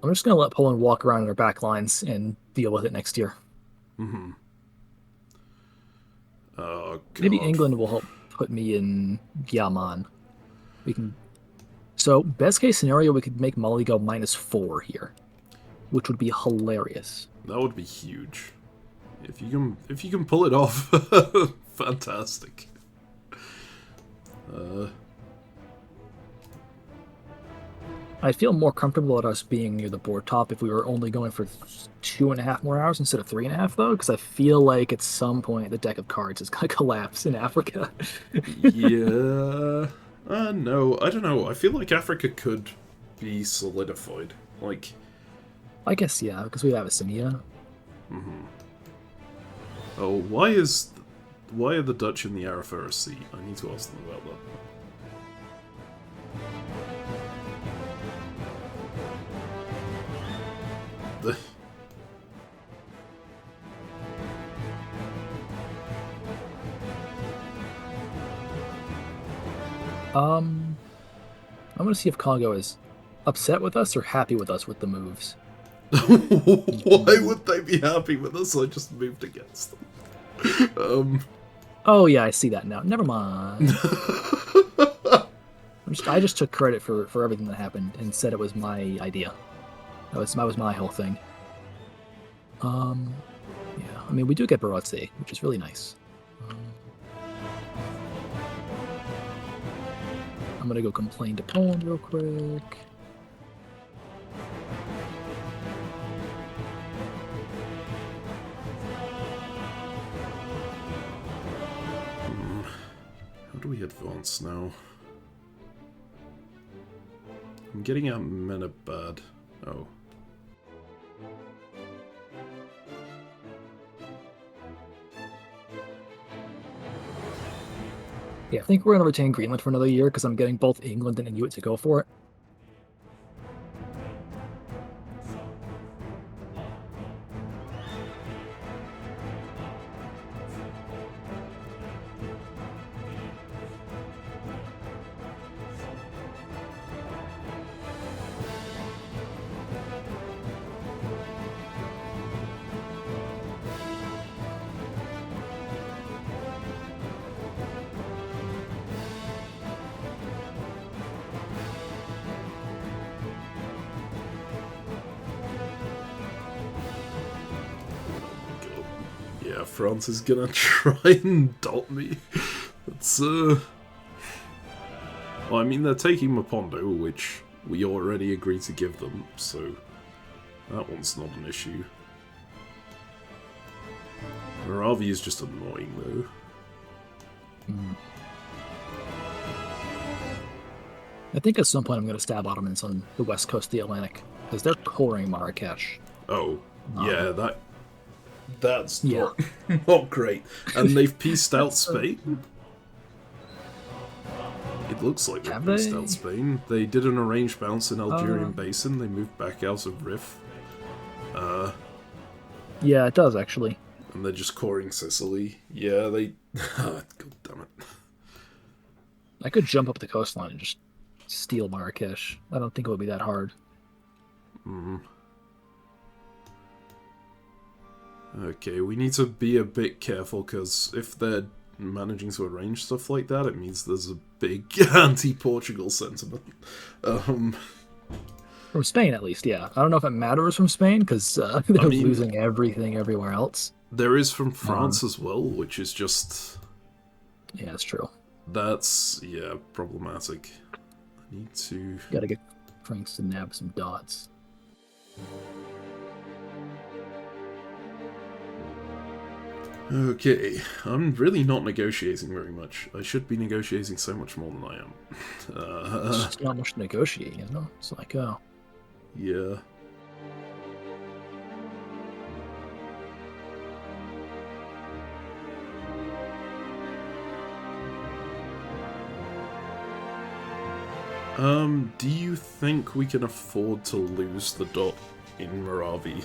I'm just going to let Poland walk around in our back lines and deal with it next year. Mm-hmm. Oh, Maybe God. England will help put me in Yaman. We can. So best case scenario, we could make Mali go -4 here, which would be hilarious. That would be huge. If you can pull it off, fantastic. I'd feel more comfortable at us being near the board top if we were only going for 2.5 more hours instead of 3.5, though, because I feel like at some point the deck of cards is going to collapse in Africa. Yeah. No, I don't know. I feel like Africa could be solidified. Like, I guess, yeah, because we have Abyssinia. oh, why are the Dutch in the Arafura Sea? I need to ask them about that. I'm going to see if Congo is upset with us or happy with us with the moves. Why would they be happy with us? I just moved against them. Oh yeah, I see that now. Never mind. I just took credit for everything that happened and said it was my idea. That was my whole thing. Yeah, I mean we do get Barotse, which is really nice. I'm gonna go complain to Poland real quick. How do we advance now? I'm getting out men are bad. Oh. Yeah, I think we're gonna retain Greenland for another year because I'm getting both England and Inuit to go for it. Yeah, France is gonna try and dot me. It's, well, I mean, they're taking Mapondo, which we already agreed to give them, so that one's not an issue. Moravia is just annoying, though. I think at some point I'm going to stab Ottomans on the west coast of the Atlantic, because they're coring Marrakesh. Oh, yeah, that's not, not great. And they've pieced out Spain? It looks like they've pieced out Spain. They did an arranged bounce in Algerian Basin. They moved back out of Rif. Yeah, it does, actually. And they're just coring Sicily. Yeah, they... God damn it. I could jump up the coastline and just steal Marrakesh. I don't think it would be that hard. Okay, we need to be a bit careful, because if they're managing to arrange stuff like that, it means there's a big anti-Portugal sentiment. From Spain, at least, yeah. I don't know if it matters from Spain, because they're losing everything everywhere else. There is from France as well, which is just... Yeah, that's true. That's, yeah, problematic. I need to... Gotta get Franks to nab some dots. Okay, I'm really not negotiating very much. I should be negotiating so much more than I am. It's just not much negotiating, you know? It's like, oh... Yeah. Do you think we can afford to lose the dot in Moravia?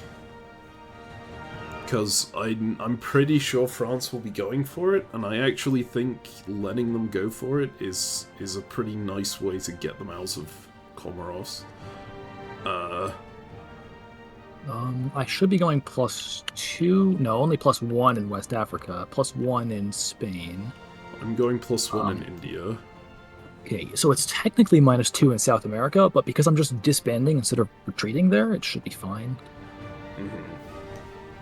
Because I'm pretty sure France will be going for it, and I actually think letting them go for it is a pretty nice way to get them out of Comoros. I should be going +2. No, only +1 in West Africa. +1 in Spain. I'm going +1 in India. Okay, so it's technically -2 in South America, but because I'm just disbanding instead of retreating there, it should be fine.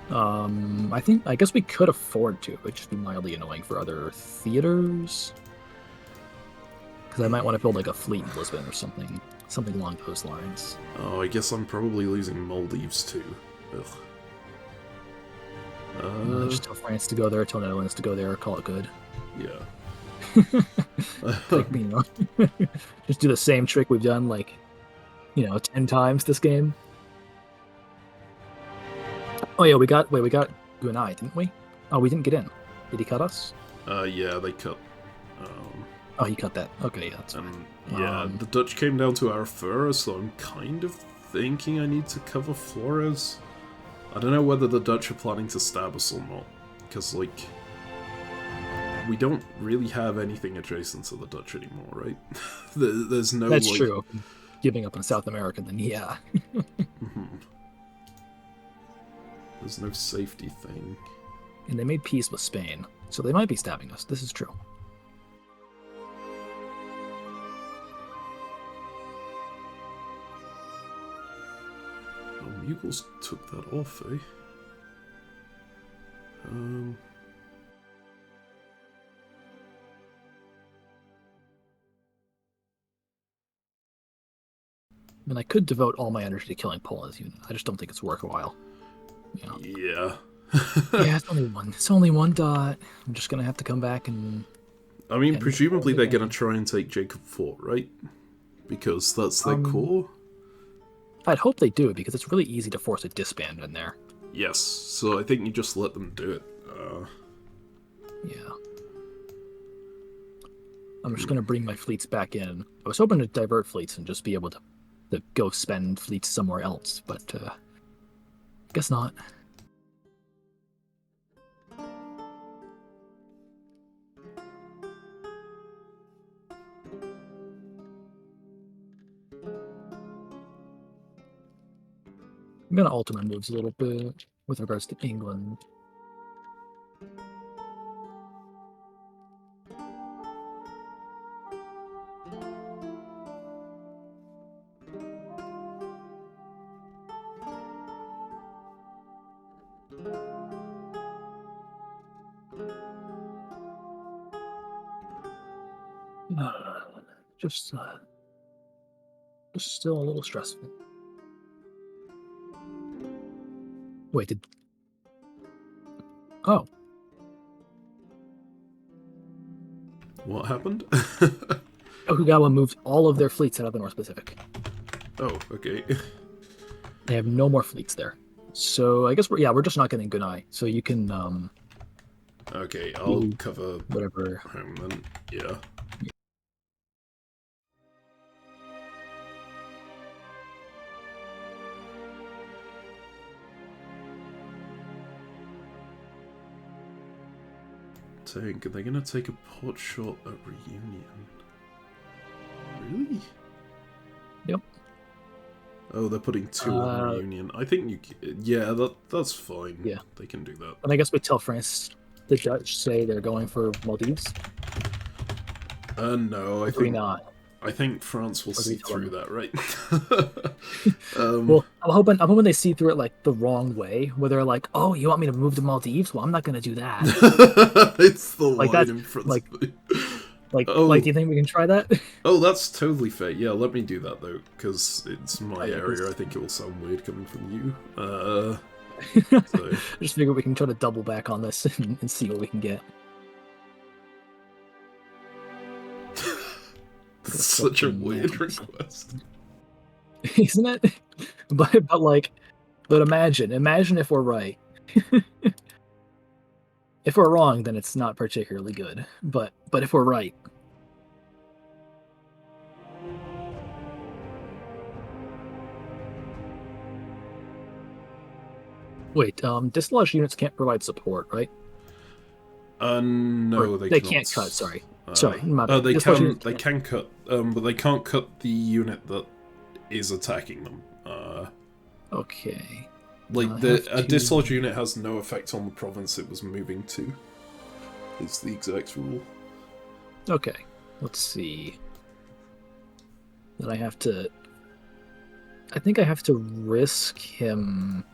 I guess we could afford to. It'd just be mildly annoying for other theaters. Because I might want to build like a fleet in Lisbon or something along those lines. Oh, I guess I'm probably losing Maldives too. Ugh. Just tell France to go there, tell Netherlands to go there, call it good. Yeah. Like, just do the same trick we've done, 10 times this game. Oh yeah, we got Gunai, didn't we? Oh, we didn't get in. Did he cut us? Yeah, they cut. Oh, he cut that. Okay, yeah, that's fine. Yeah, the Dutch came down to Arafura, so I'm kind of thinking I need to cover Flores. I don't know whether the Dutch are planning to stab us or not, because, we don't really have anything adjacent to the Dutch anymore, right? There's no. That's true. Giving up on South America, then yeah. There's no safety thing. And they made peace with Spain, so they might be stabbing us. This is true. Oh, Mughals took that off, eh? I mean, I could devote all my energy to killing Poland's unit. I just don't think it's worthwhile. Yeah. Yeah, it's only one. It's only one dot. I'm just gonna have to come back and. I mean, presumably they're gonna try and take Jacob Fort, right? Because that's their core. I'd hope they do, because it's really easy to force a disband in there. Yes, so I think you just let them do it. Yeah. I'm just gonna bring my fleets back in. I was hoping to divert fleets and just be able to go spend fleets somewhere else, but guess not. I'm gonna alter my moves a little bit with regards to England. Just still a little stressful. Wait, Oh. What happened? Okugawa moved all of their fleets out of the North Pacific. Oh, okay. They have no more fleets there. So I guess we're just not getting Gunai. So you can Okay, I'll cover whatever home then. Yeah. Are they gonna take a pot shot at Reunion? Really? Yep. Oh, they're putting 2 on Reunion. I think yeah, that's fine. Yeah, they can do that. And I guess we tell France, the Dutch say they're going for Maldives. No, I think France will see through that, right? Well, I'm hoping they see through it the wrong way, where they're like, "Oh, you want me to move to Maldives? Well, I'm not going to do that." It's the line in front of me. Do you think we can try that? Oh, that's totally fair. Yeah, let me do that though, because it's my area. I think it will sound weird coming from you. So. I just figure we can try to double back on this and see what we can get. That's such a weird request, isn't it? But imagine if we're right. If we're wrong, then it's not particularly good. But if we're right. Wait, dislodged units can't provide support, right? No, they can't cut. Sorry. They can cut, but they can't cut the unit that is attacking them. Okay. Like, a to... dislodge unit has no effect on the province it was moving to. It's the exact rule. Okay, let's see. Then I have to... I think I have to risk him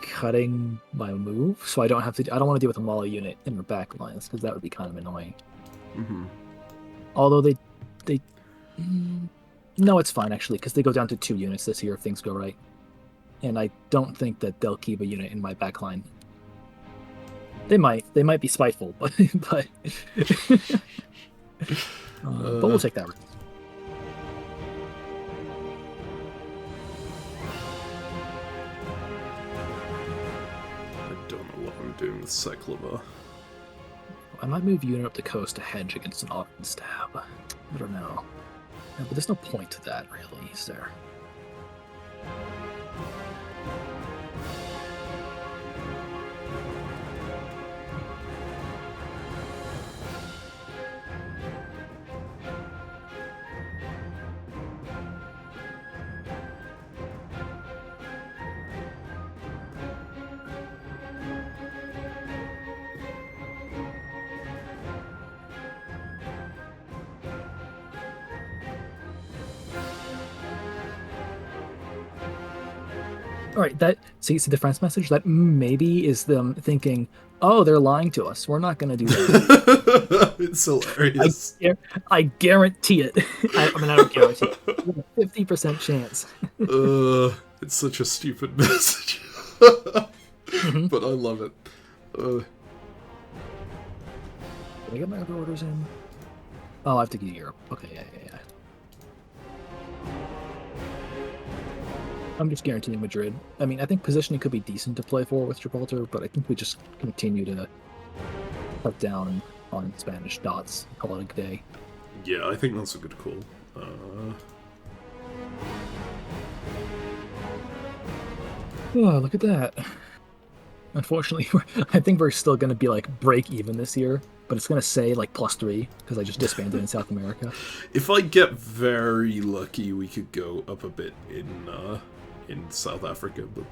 cutting my move, so I don't have to... I don't want to deal with a Mali unit in their back lines, because that would be kind of annoying. Mm-hmm. Although they... No, it's fine, actually, because they go down to 2 units this year if things go right. And I don't think that they'll keep a unit in my backline. They might be spiteful, but we'll take that risk. I don't know what I'm doing with Seklava. I might move unit up the coast to hedge against an autumn stab. I don't know. Yeah, but there's no point to that, really, is there? All right, see the France message? That maybe is them thinking, oh, they're lying to us. We're not going to do that. It's hilarious. I guarantee it. I mean, I don't guarantee it. 50% chance. It's such a stupid message. But I love it. Did I get my other orders in? Oh, I have to get Europe. Okay, yeah. I'm just guaranteeing Madrid. I mean, I think positioning could be decent to play for with Gibraltar, but I think we just continue to cut down on Spanish dots and call it a day. Yeah, I think that's a good call. Oh, look at that. Unfortunately, I think we're still going to be like break even this year, but it's going to say like +3 because I just disbanded in South America. If I get very lucky, we could go up a bit in South Africa, but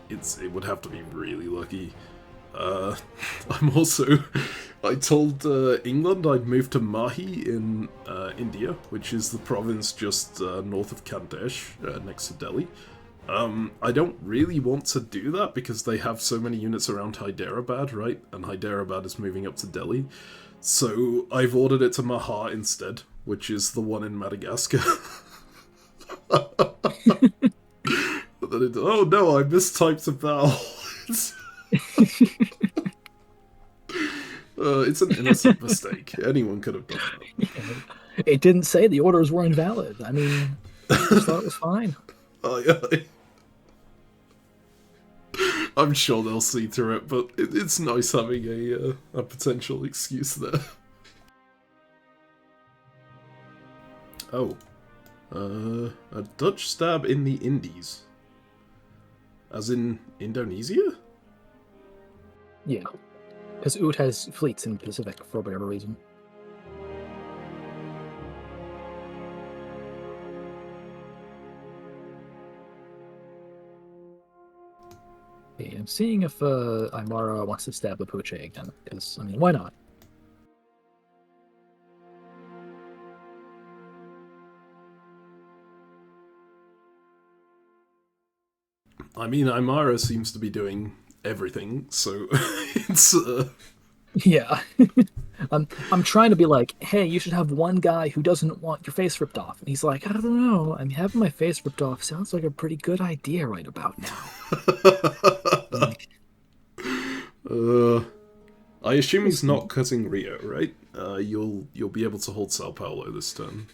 it would have to be really lucky. I told England I'd move to Mahi in India, which is the province just north of Khandesh, next to Delhi. I don't really want to do that because they have so many units around Hyderabad, right? And Hyderabad is moving up to Delhi. So I've ordered it to Maha instead, which is the one in Madagascar. Oh no, I mistyped a vowel. It's an innocent mistake. Anyone could have done that. It didn't say the orders were invalid. I mean, I just thought it was fine. I'm sure they'll see through it, but it's nice having a potential excuse there. Oh. A Dutch stab in the Indies. As in Indonesia? Yeah. Because Oud has fleets in the Pacific for whatever reason. Okay, I'm seeing if Aymara wants to stab Mapuche again, because, I mean, why not? I mean, Aymara seems to be doing everything, so it's... Yeah. I'm trying to be like, hey, you should have one guy who doesn't want your face ripped off. And he's like, I don't know. I mean, having my face ripped off sounds like a pretty good idea right about now. I assume he's not cutting Rio, right? You'll be able to hold Sao Paulo this turn.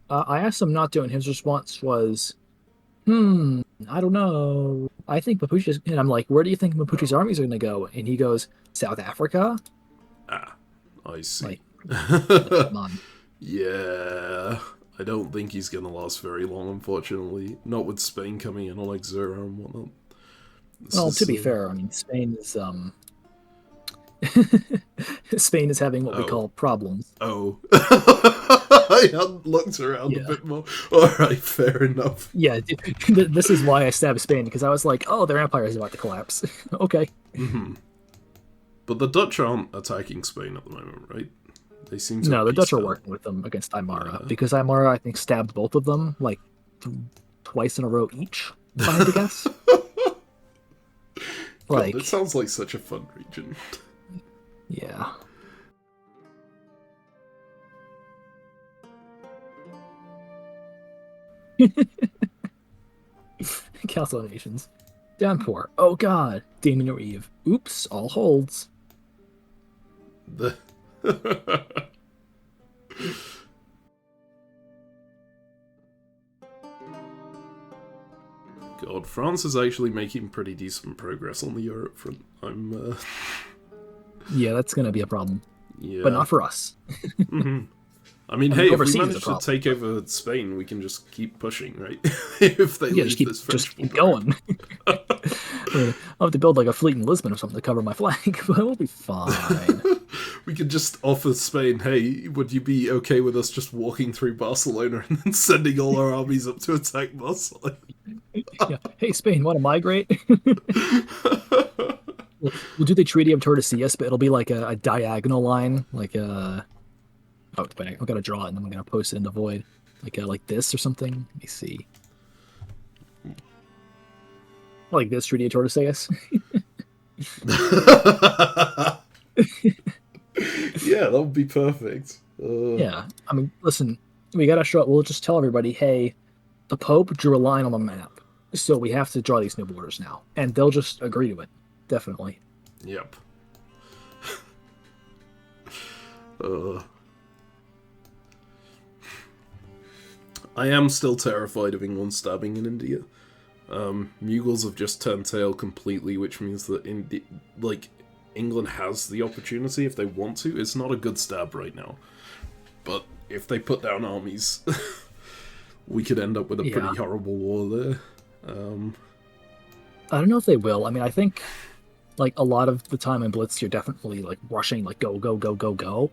I asked him not to, and his response was, I don't know. I think Mapuche's... And I'm like, where do you think Mapuche's armies are going to go? And he goes, South Africa? Ah, I see. Come on. Yeah, I don't think he's going to last very long, unfortunately. Not with Spain coming in on like 0 and whatnot. To be fair, I mean, Spain is... Spain is having what we call problems. Oh. I hadn't looked around a bit more. Alright, fair enough. Yeah, this is why I stabbed Spain, because I was like, oh, their empire is about to collapse. Okay. Mm-hmm. But the Dutch aren't attacking Spain at the moment, right? They seem to. No, the Dutch are working with them against Aymara, because Aymara, I think, stabbed both of them, like, twice in a row each, if I had to guess. God, it sounds like such a fun region. Yeah. Council of Nations. Downpour. Oh god. Damien or Eve. Oops, all holds. God, France is actually making pretty decent progress on the Europe front. Yeah, that's gonna be a problem. Yeah. But not for us. Mm-hmm. I mean, hey, if we manage to take over Spain, we can just keep pushing, right? If they leave this French just keep going. I'll have to build like a fleet in Lisbon or something to cover my flag, but we'll be fine. We could just offer Spain, hey, would you be okay with us just walking through Barcelona and then sending all our armies up to attack Barcelona? Yeah. Hey, Spain, want to migrate? We'll do the Treaty of Tordesillas, but it'll be like a diagonal line, like a... Oh, wait, I've got to draw it, and then I'm going to post it in the void. Like this or something? Let me see. Like this, Treaty of Tordesillas? Yeah, that would be perfect. Yeah, I mean, listen, we got to show... We'll just tell everybody, hey, the Pope drew a line on the map, so we have to draw these new borders now. And they'll just agree to it. Definitely. Yep. I am still terrified of England stabbing in India. Mughals have just turned tail completely, which means that England has the opportunity if they want to. It's not a good stab right now, but if they put down armies, we could end up with a pretty horrible war there. I don't know if they will. I mean, I think like a lot of the time in Blitz, you're definitely like rushing, like go, go, go, go, go.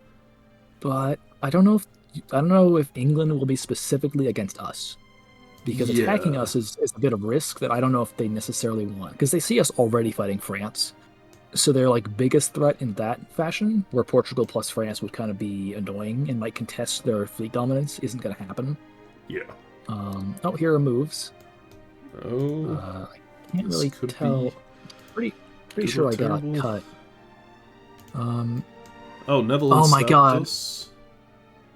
But I don't know if England will be specifically against us, because attacking us is a bit of risk that I don't know if they necessarily want, because they see us already fighting France, so their like biggest threat in that fashion, where Portugal plus France would kind of be annoying and might contest their fleet dominance, isn't going to happen. Yeah. Oh, here are moves. Oh. I can't really tell. Pretty sure I got cut. Oh, Netherlands. Oh my god.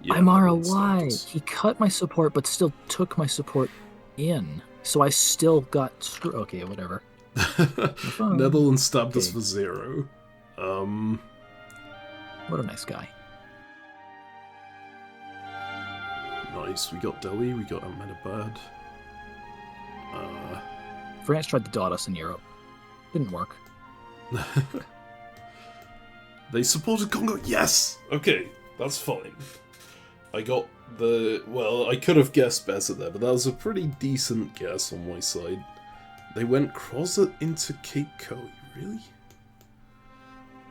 Yeah, Aymara, why? He cut my support, but still took my support in. So I still got screwed. Okay, whatever. Netherlands stabbed us for 0. What a nice guy. Nice. We got Delhi. We got Ahmedabad. France tried to dot us in Europe. Didn't work. They supported Congo. Yes. Okay, that's fine. I got I could have guessed better there, but that was a pretty decent guess on my side. They went Crozet into Cape Coe, really?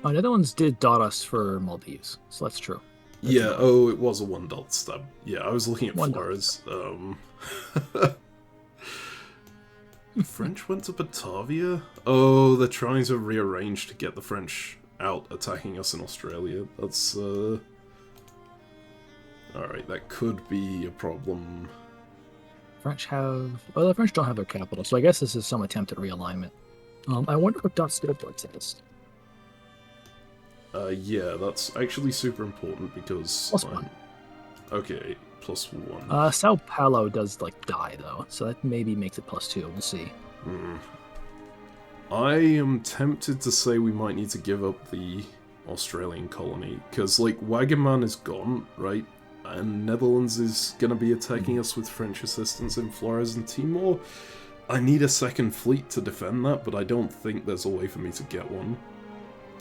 Oh, Netherlands did dot us for Maldives, so that's true. That's it was a 1-dot stab. Yeah, I was looking at Flores. French went to Batavia? Oh, they're trying to rearrange to get the French out attacking us in Australia. That's, Alright, that could be a problem. French have... Well, the French don't have their capital, so I guess this is some attempt at realignment. I wonder what dot Stillport says. Yeah, that's actually super important because... +1. Okay, +1. Sao Paulo does, like, die, though, so that maybe makes it +2. We'll see. I am tempted to say we might need to give up the Australian colony, because, like, Wagaman is gone, right? And Netherlands is going to be attacking us with French assistance in Flores and Timor. I need a second fleet to defend that, but I don't think there's a way for me to get one.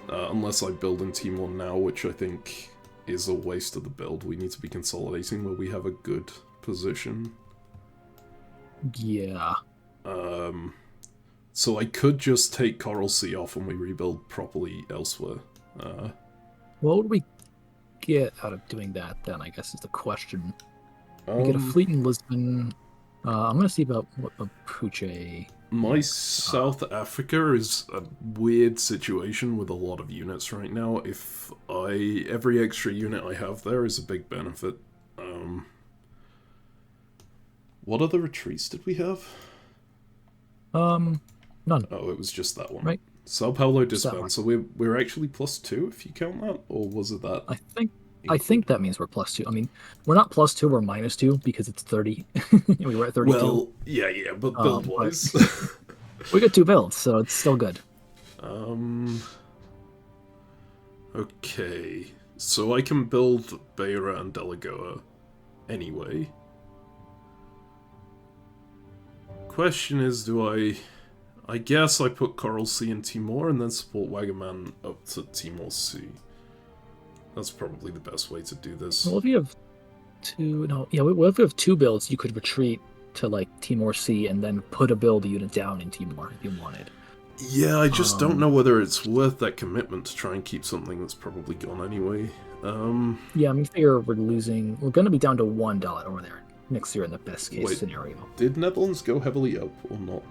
Unless I build in Timor now, which I think is a waste of the build. We need to be consolidating where we have a good position. Yeah. So I could just take Coral Sea off and we rebuild properly elsewhere. What would we get out of doing that, then, I guess, is the question. We get a fleet in Lisbon. I'm going to see about what Mapuche... My South Africa is a weird situation with a lot of units right now. Every extra unit I have there is a big benefit. What other retreats did we have? None. Oh, it was just that one. Right. Sao Paulo disband, so we're actually +2 if you count that, or was it that? I think that means we're +2. I mean, we're not +2, we're -2 because it's 30. We were at 32. Well, yeah, but build-wise. We got 2 builds, so it's still good. Okay. So I can build Beira and Delagoa anyway. Question is, I guess I put Coral Sea in Timor and then support Wagaman up to Timor Sea. That's probably the best way to do this. Well, if you have if you have 2 builds, you could retreat to, like, Timor Sea and then put a build unit down in Timor if you wanted. Yeah, I just don't know whether it's worth that commitment to try and keep something that's probably gone anyway. Yeah, I mean, figure we're going to be down to $1 over there next year in the best case scenario. Did Netherlands go heavily up or not?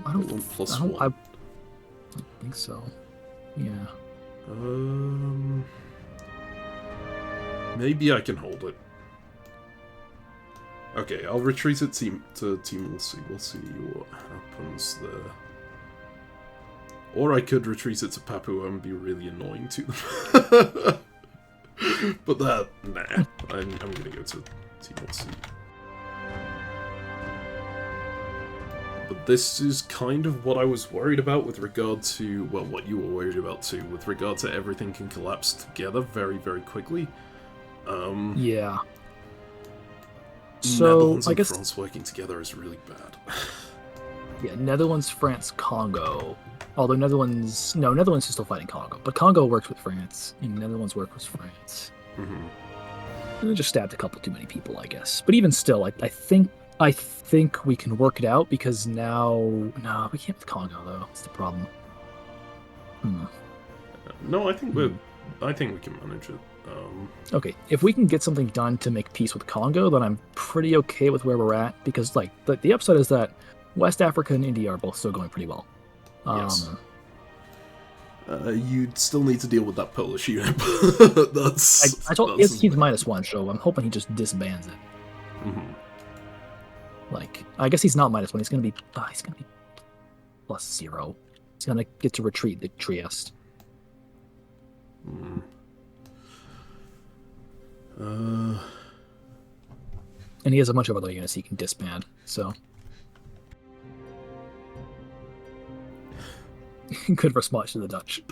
I don't think so. Yeah. Maybe I can hold it. Okay, I'll retreat it to Timor Sea. We'll see what happens there. Or I could retreat it to Papua and be really annoying to them. But nah. I'm gonna go to Timor Sea. But this is kind of what I was worried about with regard to, well, what you were worried about too, with regard to everything can collapse together very, very quickly. Yeah. So, Netherlands I and guess France working together is really bad. Yeah, Netherlands, France, Congo. Although Netherlands is still fighting Congo. But Congo works with France, and Netherlands works with France. Mm-hmm. We just stabbed a couple too many people, I guess. But even still, I think we can work it out because now... No, we can't with Congo, though. That's the problem. No, I think we can manage it. Okay, if we can get something done to make peace with Congo, then I'm pretty okay with where we're at, because like the upside is that West Africa and India are both still going pretty well. Yes. You'd still need to deal with that Polish unit. He's -1, so I'm hoping he just disbands it. Mm-hmm. Like, I guess he's not -1. He's gonna be +0. He's gonna get to retreat to Trieste. And he has a bunch of other units he can disband, so... Good response to the Dutch.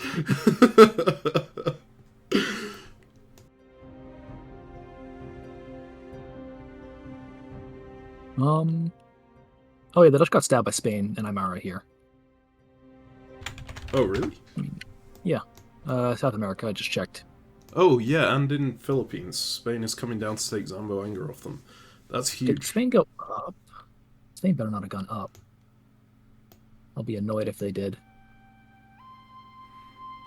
Oh yeah, the Dutch got stabbed by Spain and Aymara here. Oh, really? Yeah. South America, I just checked. Oh, yeah, and in Philippines. Spain is coming down to take Zamboanga off them. That's huge. Did Spain go up? Spain better not have gone up. I'll be annoyed if they did.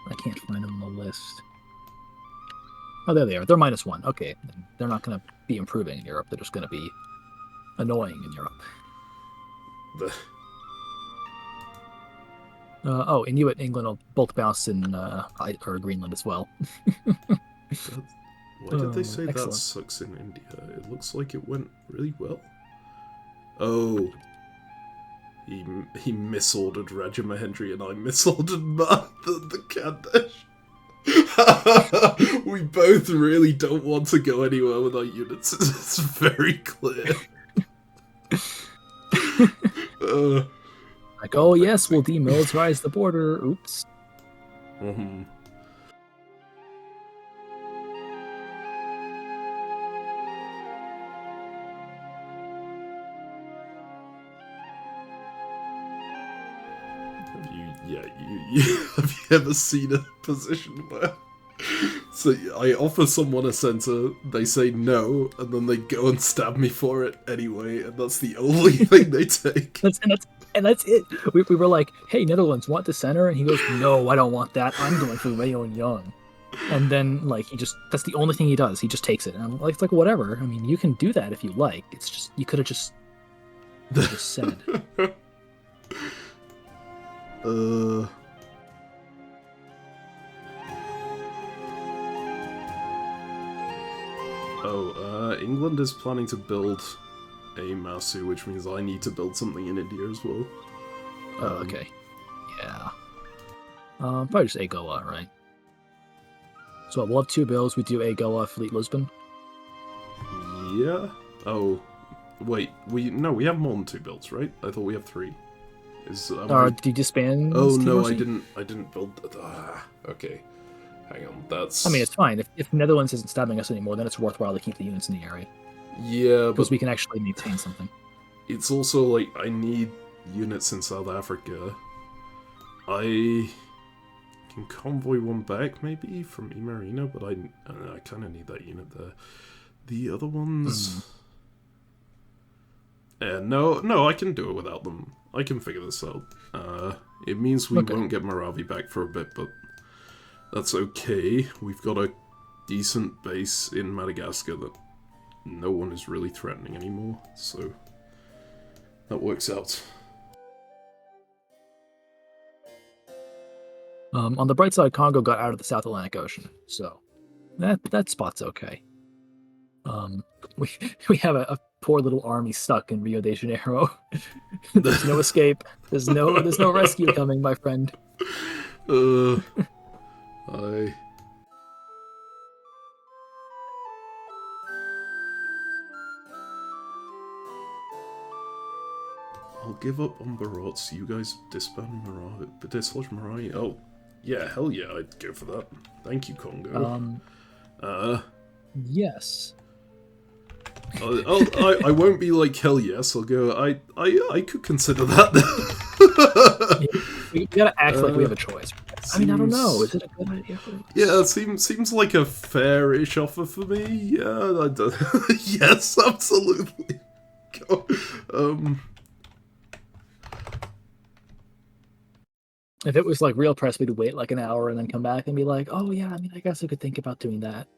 I can't find them on the list. Oh, there they are. They're -1. Okay. They're not going to be improving in Europe. They're just going to be annoying in Europe. Inuit England will both bounce in or Greenland as well. Why did they say excellent. That sucks in India? It looks like it went really well. Oh. He misordered Raja Mahendri and I misordered the Khandesh. We both really don't want to go anywhere with our units. It's very clear. Like, oh yes, we'll demilitarize the border. Oops. Mm-hmm. Have you ever seen a position where so I offer someone a center, they say no, and then they go and stab me for it anyway, and that's the only thing they take. That's it. We were like, hey, Netherlands, want the center? And he goes, no, I don't want that. I'm going for Rayon Young. And then, like, that's the only thing he does. He just takes it. And I'm like, it's like, whatever. I mean, you can do that if you like. It's just, you could have just said. England is planning to build a Masu, which means I need to build something in India as well. Oh, okay. Yeah. Probably just Agoa, right? So we'll have 2 bills. We do Agoa, Fleet Lisbon. Yeah. Oh, wait. We have more than 2 builds, right? I thought we have 3. Did you disband? Oh no, TRC? I didn't build. Okay. Hang on. That's. I mean, it's fine. If Netherlands isn't stabbing us anymore, then it's worthwhile to keep the units in the area. Yeah, because but we can actually maintain something. It's also like I need units in South Africa. I can convoy one back maybe from Marina, but I kind of need that unit there. The other ones. Yeah, no, I can do it without them. I can figure this out. It means we won't get Moravi back for a bit, but that's okay. We've got a decent base in Madagascar that no one is really threatening anymore, so that works out. On the bright side, Congo got out of the South Atlantic Ocean, so that spot's okay. We have a poor little army stuck in Rio de Janeiro. There's no escape. There's no rescue coming, my friend. I'll give up on Barot, so you guys disband Maravi, but dislodge Maravi. Oh, yeah, hell yeah, I'd go for that. Thank you, Congo. Yes. I won't be like hell yes. I'll go. I could consider that. We gotta act like we have a choice. I mean, I don't know. Is it a good idea? Yeah, it seems like a fair-ish offer for me. Yeah, yes, absolutely. If it was like real press, we'd wait like an hour and then come back and be like, "Oh yeah, I mean, I guess I could think about doing that."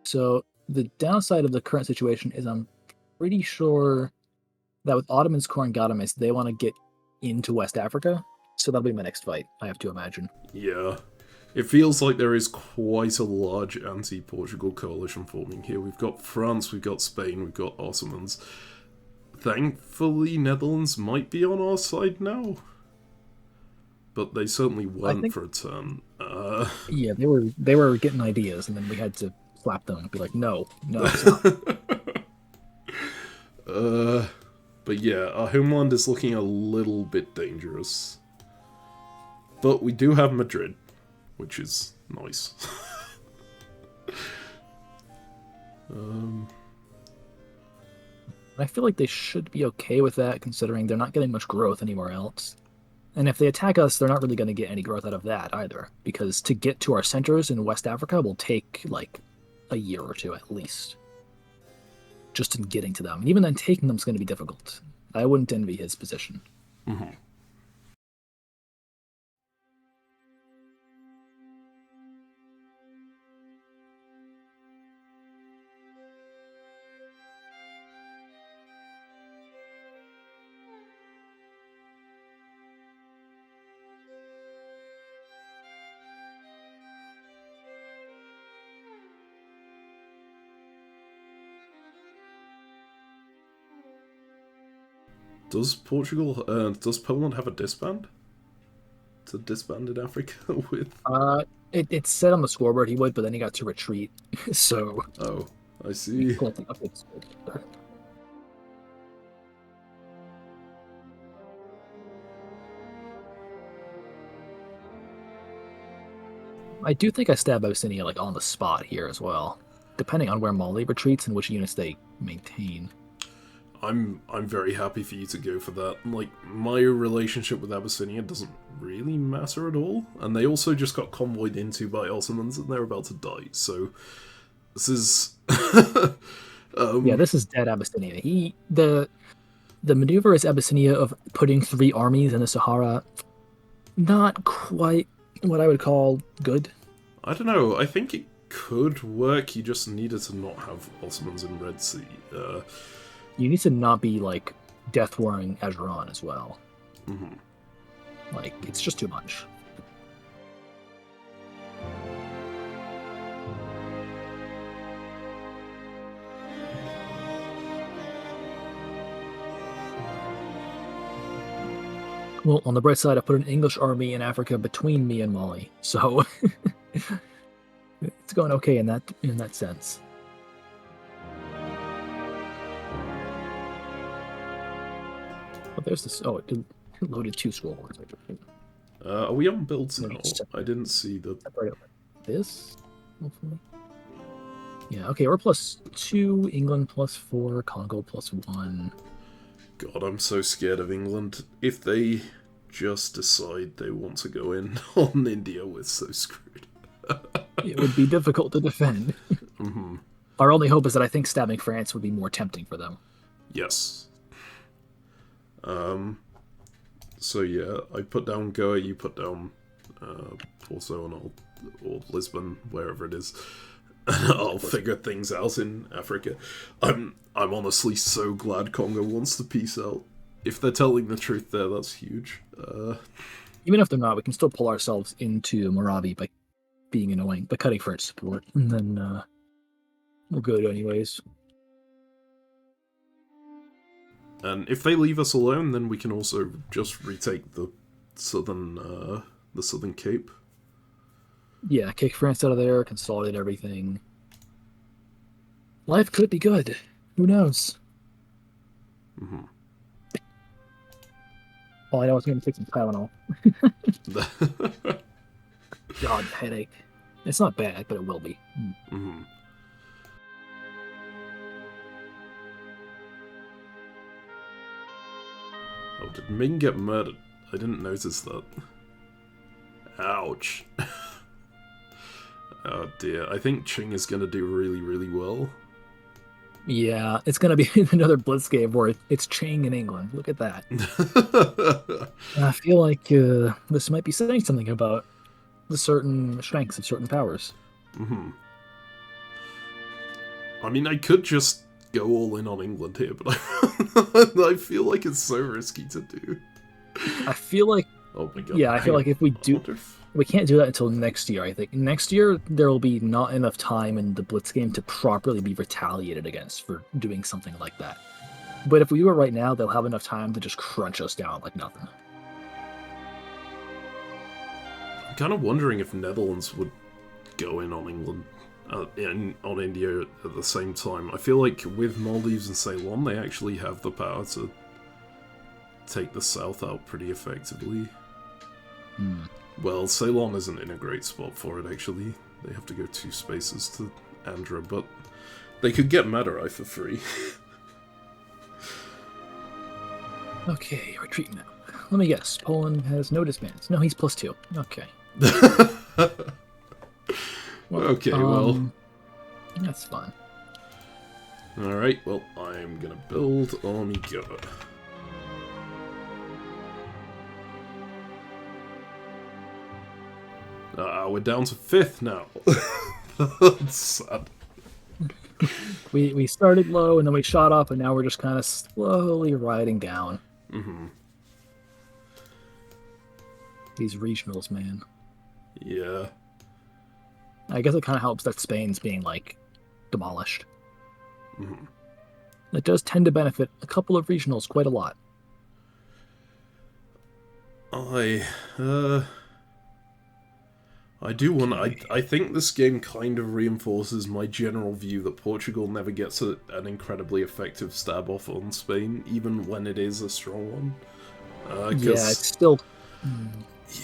So the downside of the current situation is I'm pretty sure that with Ottoman's core and Gadames, they want to get into West Africa. So that'll be my next fight, I have to imagine. Yeah. It feels like there is quite a large anti-Portugal coalition forming here. We've got France, we've got Spain, we've got Ottomans. Thankfully, Netherlands might be on our side now. But they certainly weren't for a turn. Yeah, they were getting ideas, and then we had to slap them and be like, no, it's not. But yeah, our homeland is looking a little bit dangerous. But we do have Madrid, which is nice. I feel like they should be okay with that, considering they're not getting much growth anywhere else. And if they attack us, they're not really going to get any growth out of that either, because to get to our centers in West Africa will take like a year or 2 at least, just in getting to them. And even then, taking them is going to be difficult. I wouldn't envy his position. Mm-hmm. Does Poland have a disband? To disband in Africa with? It said on the scoreboard he would, but then he got to retreat. So. Oh, I see. I do think I stab Abyssinia like on the spot here as well, depending on where Mali retreats and which units they maintain. I'm very happy for you to go for that. Like, my relationship with Abyssinia doesn't really matter at all, and they also just got convoyed into by Ottomans and they're about to die, so this is... Yeah, this is dead Abyssinia. The maneuver is Abyssinia of putting 3 armies in the Sahara. Not quite what I would call good. I don't know. I think it could work. You just needed to not have Ottomans in Red Sea. You need to not be, like, death warring Azeron as well. Mhm. Like, it's just too much. Well, on the bright side, I put an English army in Africa between me and Mali, so it's going okay in that sense. But there's this. Oh, it loaded 2 scroll boards. Are we on builds Let now? me just I didn't see the... separate it like this, hopefully. Yeah, okay, we're +2, England +4, Congo +1. God, I'm so scared of England. If they just decide they want to go in on India, we're so screwed. It would be difficult to defend. Mm-hmm. Our only hope is that I think stabbing France would be more tempting for them. Yes. So yeah, I put down Goa, you put down Porto, and or Lisbon, wherever it is. I'll figure things out in Africa. I'm honestly so glad Congo wants to peace out. If they're telling the truth there, that's huge. Even if they're not, we can still pull ourselves into Moravi by being annoying, by cutting French support, and then we're good anyways. And if they leave us alone, then we can also just retake the southern Cape. Yeah, kick France out of there, consolidate everything. Life could be good. Who knows? Mm-hmm. Well, I know it's going to take some Tylenol. God, headache. It's not bad, but it will be. Mm-hmm. Oh, did Ming get murdered? I didn't notice that. Ouch. Oh dear, I think Qing is going to do really, really well. Yeah, it's going to be another Blitz game where it's Chang in England. Look at that. I feel like this might be saying something about the certain strengths of certain powers. Mm-hmm. I mean, I could just go all in on England here, but I feel like it's so risky to do. I feel like... Oh my god. Yeah, I feel like if we do... If... We can't do that until next year, I think. Next year, there will be not enough time in the Blitz game to properly be retaliated against for doing something like that. But if we do it right now, they'll have enough time to just crunch us down like nothing. I'm kind of wondering if Netherlands would go in on England, on India at the same time. I feel like with Maldives and Ceylon, they actually have the power to take the south out pretty effectively. Well, Ceylon isn't in a great spot for it, actually. They have to go 2 spaces to Andhra, but they could get Madurai for free. Okay, retreat now. Let me guess. Poland has no disbands. No, he's +2. Okay. Okay, well... That's fine. Alright, well, I'm gonna build Army Goa. We're down to 5th now. That's sad. We started low and then we shot up and now we're just kind of slowly riding down. Mm-hmm. These regionals, man. Yeah. I guess it kind of helps that Spain's being, like, demolished. Mm-hmm. It does tend to benefit a couple of regionals quite a lot. I do want. I think this game kind of reinforces my general view that Portugal never gets an incredibly effective stab off on Spain, even when it is a strong one. Yeah, it's still.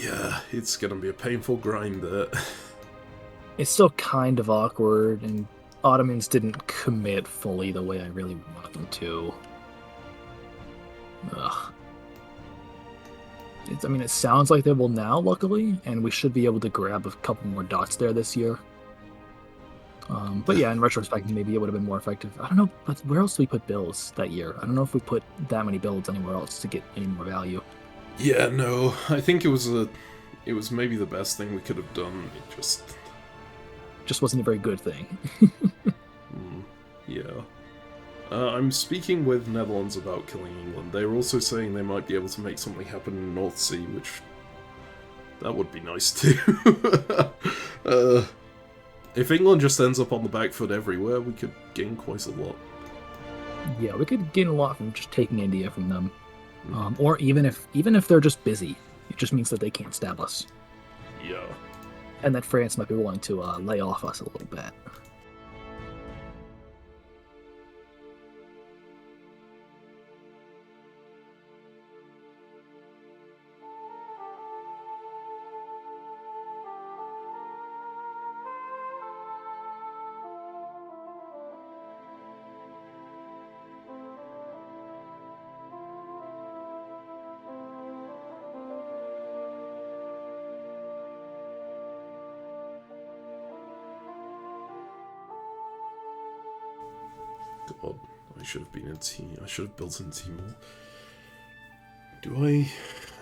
Yeah, it's gonna be a painful grind there. It's still kind of awkward, and Ottomans didn't commit fully the way I really wanted them to. Ugh. I mean, it sounds like they will now, luckily, and we should be able to grab a couple more dots there this year. But yeah, in retrospect, maybe it would have been more effective. I don't know, but where else do we put builds that year? I don't know if we put that many builds anywhere else to get any more value. Yeah, no, I think it was maybe the best thing we could have done. It just wasn't a very good thing. Yeah. I'm speaking with Netherlands about killing England. They're also saying they might be able to make something happen in the North Sea, which that would be nice too. If England just ends up on the back foot everywhere, we could gain quite a lot. Yeah, we could gain a lot from just taking India from them. Or even if they're just busy, it just means that they can't stab us. Yeah. And that France might be willing to lay off us a little bit. God, I should have been in I should have built in Timor. Do I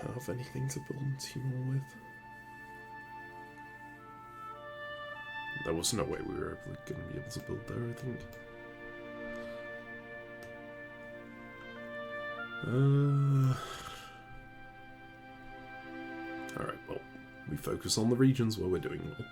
have anything to build in Timor with? There was no way we were going to be able to build there, I think. Alright, well, we focus on the regions where we're doing well.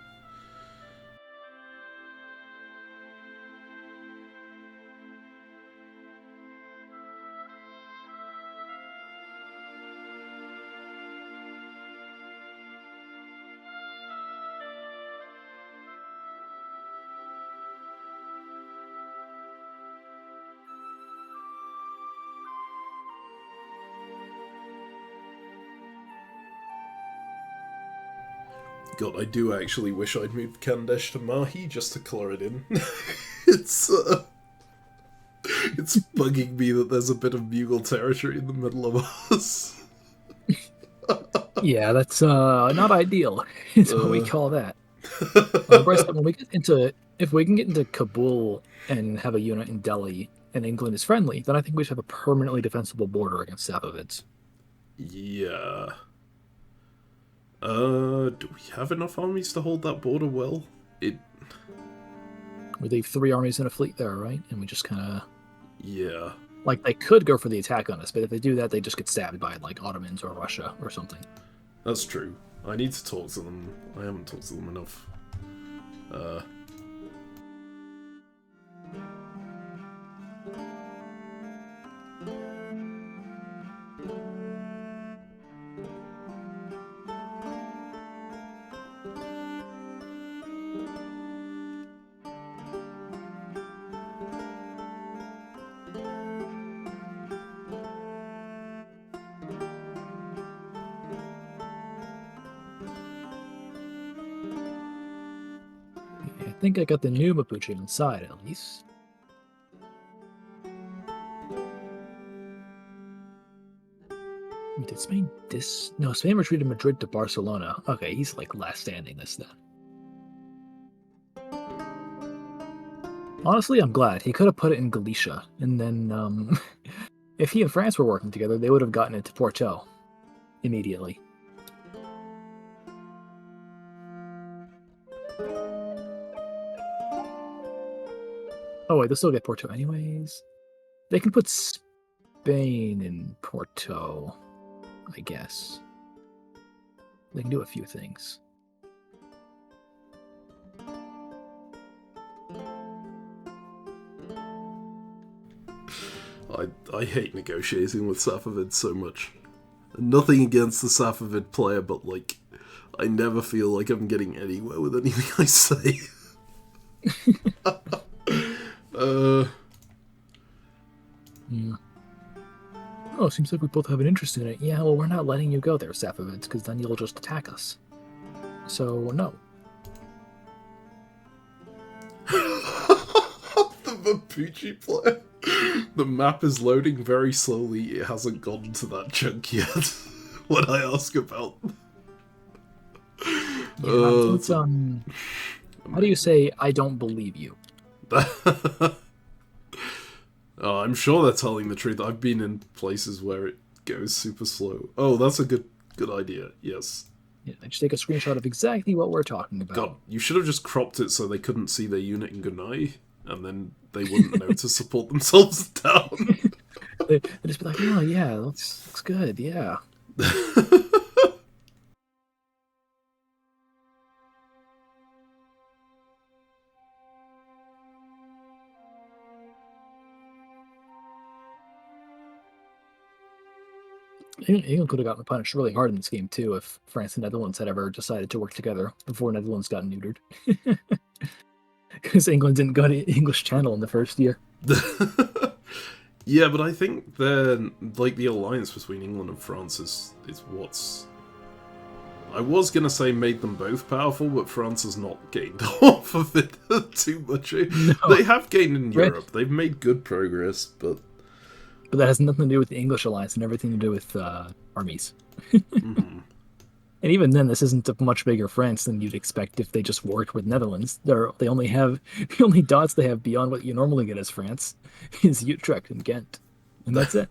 God, I do actually wish I'd moved Kandesh to Mahi just to colour it in. It's bugging me that there's a bit of Mughal territory in the middle of us. Yeah, that's not ideal. Is what we call that. Bryce, when we get into, if we can get into Kabul and have a unit in Delhi and England is friendly, then I think we should have a permanently defensible border against Safavids. Yeah. Do we have enough armies to hold that border well? We leave 3 armies in a fleet there, right? And we just kind of... Yeah. Like, they could go for the attack on us, but if they do that, they just get stabbed by, like, Ottomans or Russia or something. That's true. I need to talk to them. I haven't talked to them enough. I think I got the new Mapuche inside, at least. Did Spain No, Spain retreated Madrid to Barcelona. Okay, he's like last standing this then. Honestly, I'm glad. He could have put it in Galicia, and then if he and France were working together, they would have gotten it to Porto immediately. Oh wait, they'll still get Porto anyways. They can put Spain in Porto, I guess. They can do a few things. I hate negotiating with Safavid so much. Nothing against the Safavid player, but like, I never feel like I'm getting anywhere with anything I say. Yeah. Oh, seems like we both have an interest in it. Yeah, well, we're not letting you go there, Safavids, because then you'll just attack us. So, no. The Mapuche player. The map is loading very slowly. It hasn't gotten to that chunk yet. When I ask about. How do you say, I don't believe you? Oh, I'm sure they're telling the truth. I've been in places where it goes super slow. Oh, that's a good idea. Yes. Yeah, just take a screenshot of exactly what we're talking about. God, you should have just cropped it so they couldn't see their unit in Gunai, and then they wouldn't know to support themselves down. They'd just be like, oh yeah, looks good, yeah. England could have gotten punished really hard in this game too if France and Netherlands had ever decided to work together before Netherlands got neutered. Because England didn't go to English Channel in the first year. Yeah, but I think the alliance between England and France is what's... I was gonna say made them both powerful, but France has not gained off of it too much. No. They have gained in Europe. They've made good progress, but that has nothing to do with the English alliance and everything to do with armies. Mm-hmm. And even then, this isn't a much bigger France than you'd expect if they just worked with Netherlands. They only have the only dots they have beyond what you normally get as France is Utrecht and Ghent, and that's it.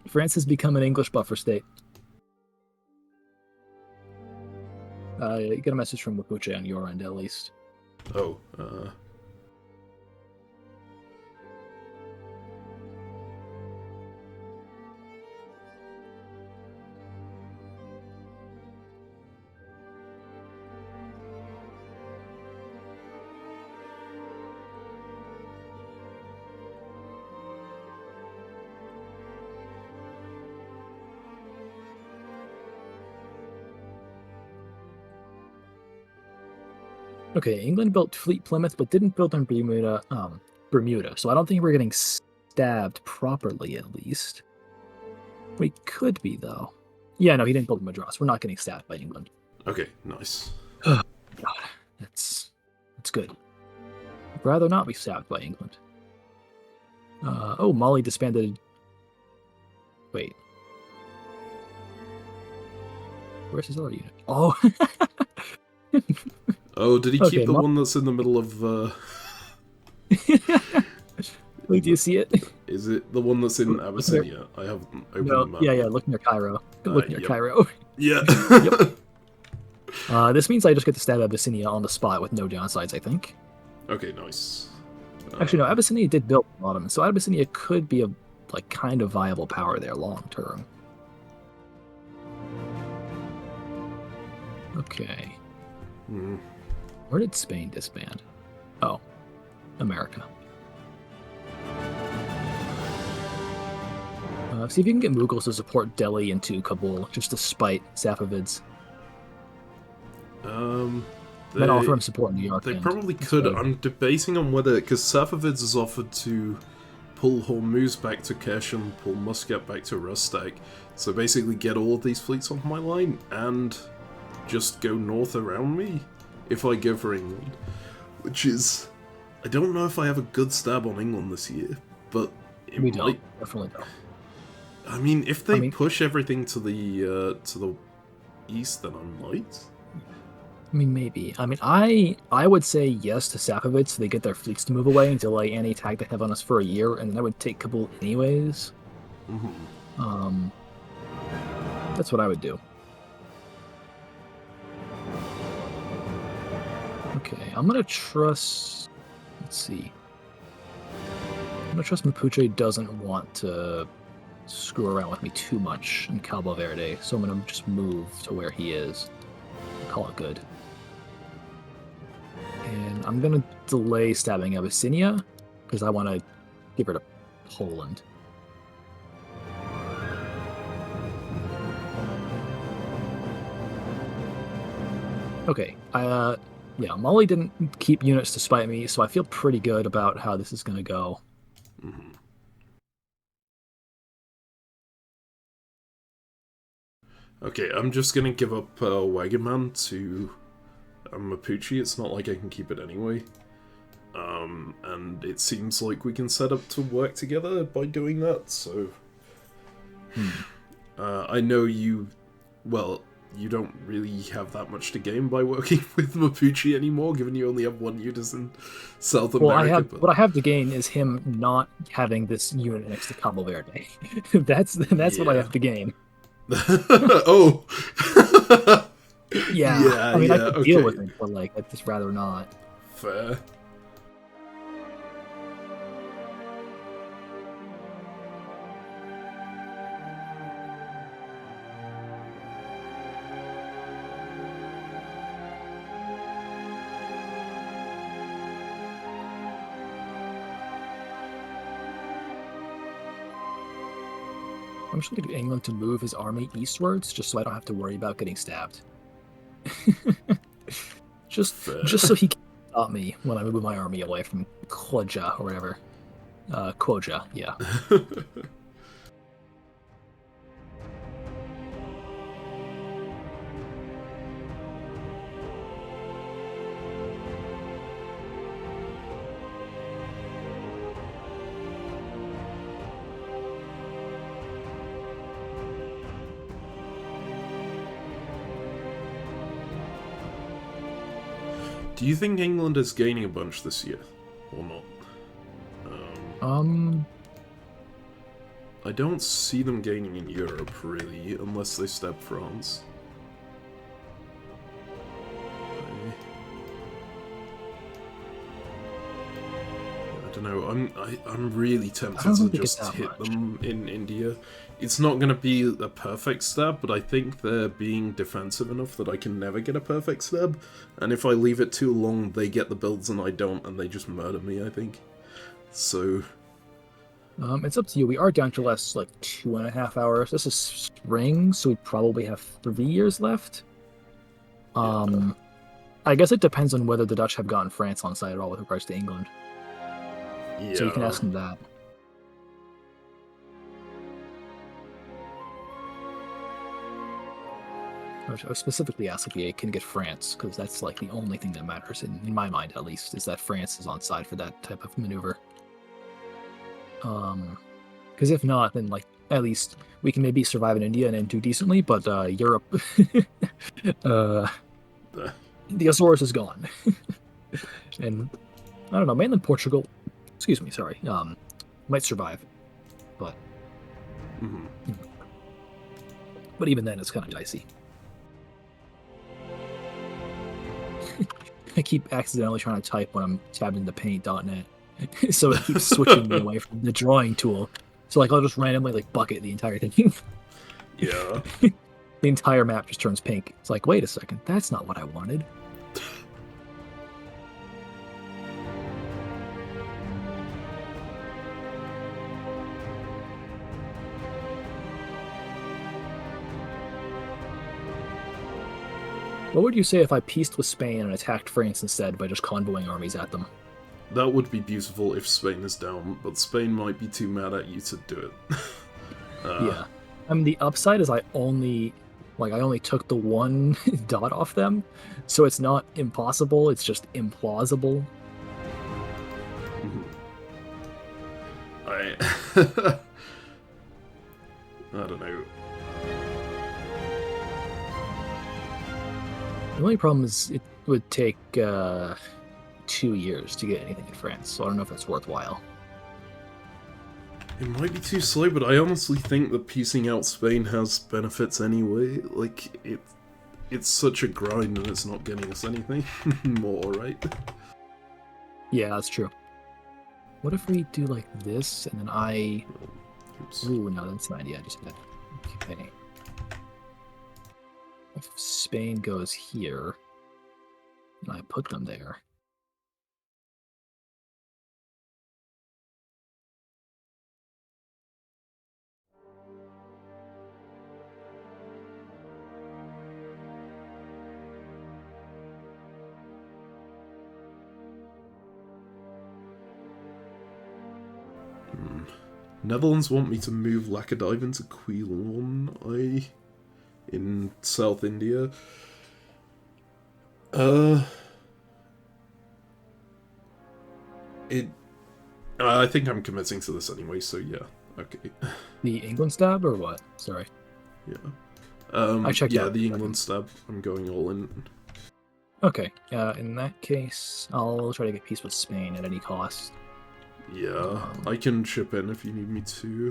France has become an English buffer state. You get a message from Mapuche on your end, at least. Oh. Okay, England built Fleet Plymouth, but didn't build on Bermuda. So I don't think we're getting stabbed properly, at least. We could be, though. Yeah, no, he didn't build Madras. We're not getting stabbed by England. Okay, nice. Oh, God, that's good. I'd rather not be stabbed by England. Oh, Mali disbanded. Wait. Where's his other unit? Oh. Oh, did he keep the one that's in the middle of... Wait, do you see it? Is it the one that's in Abyssinia? I haven't opened the map. Yeah, look near Cairo. Look near Cairo. Yeah. Yep. This means I just get to stab Abyssinia on the spot with no downsides, I think. Okay, nice. Actually, no, Abyssinia did build the bottom, so Abyssinia could be a kind of viable power there long term. Okay. Where did Spain disband? Oh, America. See if you can get Mughals to support Delhi into Kabul, just to spite Safavids. Then offer him support in New York. They probably could. I'm debating on whether... Because Safavids has offered to pull Hormuz back to Kesh and pull Muscat back to Rustak. So basically get all of these fleets off my line and just go north around me if I go for England. Which is... I don't know if I have a good stab on England this year, but it we might... don't. Definitely don't. I mean, if they push everything to the east, then I might. I mean, maybe. I mean, I would say yes to Safavids so they get their fleets to move away and delay any attack they have on us for a year, and then I would take Kabul anyways. Mm-hmm. That's what I would do. Okay, I'm gonna trust... Let's see. I'm gonna trust Mapuche doesn't want to screw around with me too much in Cabo Verde, so I'm gonna just move to where he is. Call it good. And I'm gonna delay stabbing Abyssinia because I want to give her to Poland. Okay, yeah, Mali didn't keep units to spite me, so I feel pretty good about how this is gonna go. Mm-hmm. Okay, I'm just gonna give up Wagon Man to Mapuche. It's not like I can keep it anyway. And it seems like we can set up to work together by doing that, so... I know you... Well, you don't really have that much to gain by working with Mapuche anymore, given you only have one unit in South America. What I have to gain is him not having this unit next to Cabo Verde. That's what I have to gain. Oh. Yeah. I mean, I could deal with it, but like, I'd just rather not. Fair. I'm just going to get England to move his army eastwards, just so I don't have to worry about getting stabbed. just so he can stop me when I move my army away from Khoja or whatever. Khoja, yeah. Do you think England is gaining a bunch this year, or not? I don't see them gaining in Europe, really, unless they stab France. I don't know, I'm really tempted to just hit them in India. It's not going to be a perfect stab, but I think they're being defensive enough that I can never get a perfect stab. And if I leave it too long, they get the builds and I don't, and they just murder me, I think. So... it's up to you. We are down to less, like, 2.5 hours. This is spring, so we probably have 3 years left. I guess it depends on whether the Dutch have gotten France on side at all with regards to England. Yeah. So you can ask them that. I was specifically asked if we can get France, because that's like the only thing that matters, in my mind at least, is that France is on side for that type of maneuver. Because if not, then like at least we can maybe survive in India and then do decently, but Europe, the Azores is gone. And I don't know, mainland Portugal, excuse me, sorry, might survive, but but even then it's kind of dicey. I keep accidentally trying to type when I'm tabbed into paint.net. So it keeps switching me away from the drawing tool. So like I'll just randomly like bucket the entire thing. Yeah. The entire map just turns pink. It's like, wait a second, that's not what I wanted. What would you say if I peaced with Spain and attacked France instead by just convoying armies at them? That would be beautiful if Spain is down, but Spain might be too mad at you to do it. Yeah. I mean, the upside is I only took the one dot off them, so it's not impossible, it's just implausible. I don't know. The only problem is it would take 2 years to get anything in France, so I don't know if that's worthwhile. It might be too slow, but I honestly think that piecing out Spain has benefits anyway. Like, it's such a grind and it's not getting us anything more, right? Yeah, that's true. What if we do like this, and then I... Oops. Ooh, no, that's an idea, I just did. Okay. If Spain goes here, and I put them there... Netherlands want me to move Laccadive into Quilon in South India. I think I'm committing to this anyway, so yeah, okay. The England stab, or what? Sorry. Yeah. I checked yeah, out the England stab. I'm going all in. Okay, in that case, I'll try to get peace with Spain at any cost. Yeah, I can chip in if you need me to.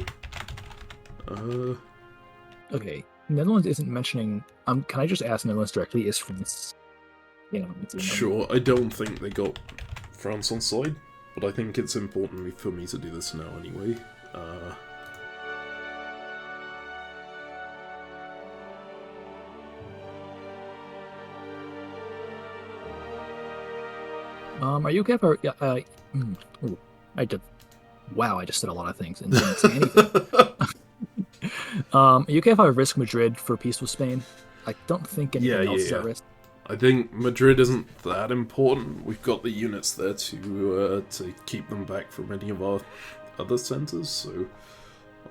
Okay, Netherlands isn't mentioning... can I just ask Netherlands directly, is France... Sure, I don't think they got France on side, but I think it's important for me to do this now anyway. Are you okay if I did... Wow, I just did a lot of things and didn't say anything. Are you okay if I risk Madrid for peace with Spain? I don't think anything else is at risk. I think Madrid isn't that important. We've got the units there to keep them back from any of our other centers, so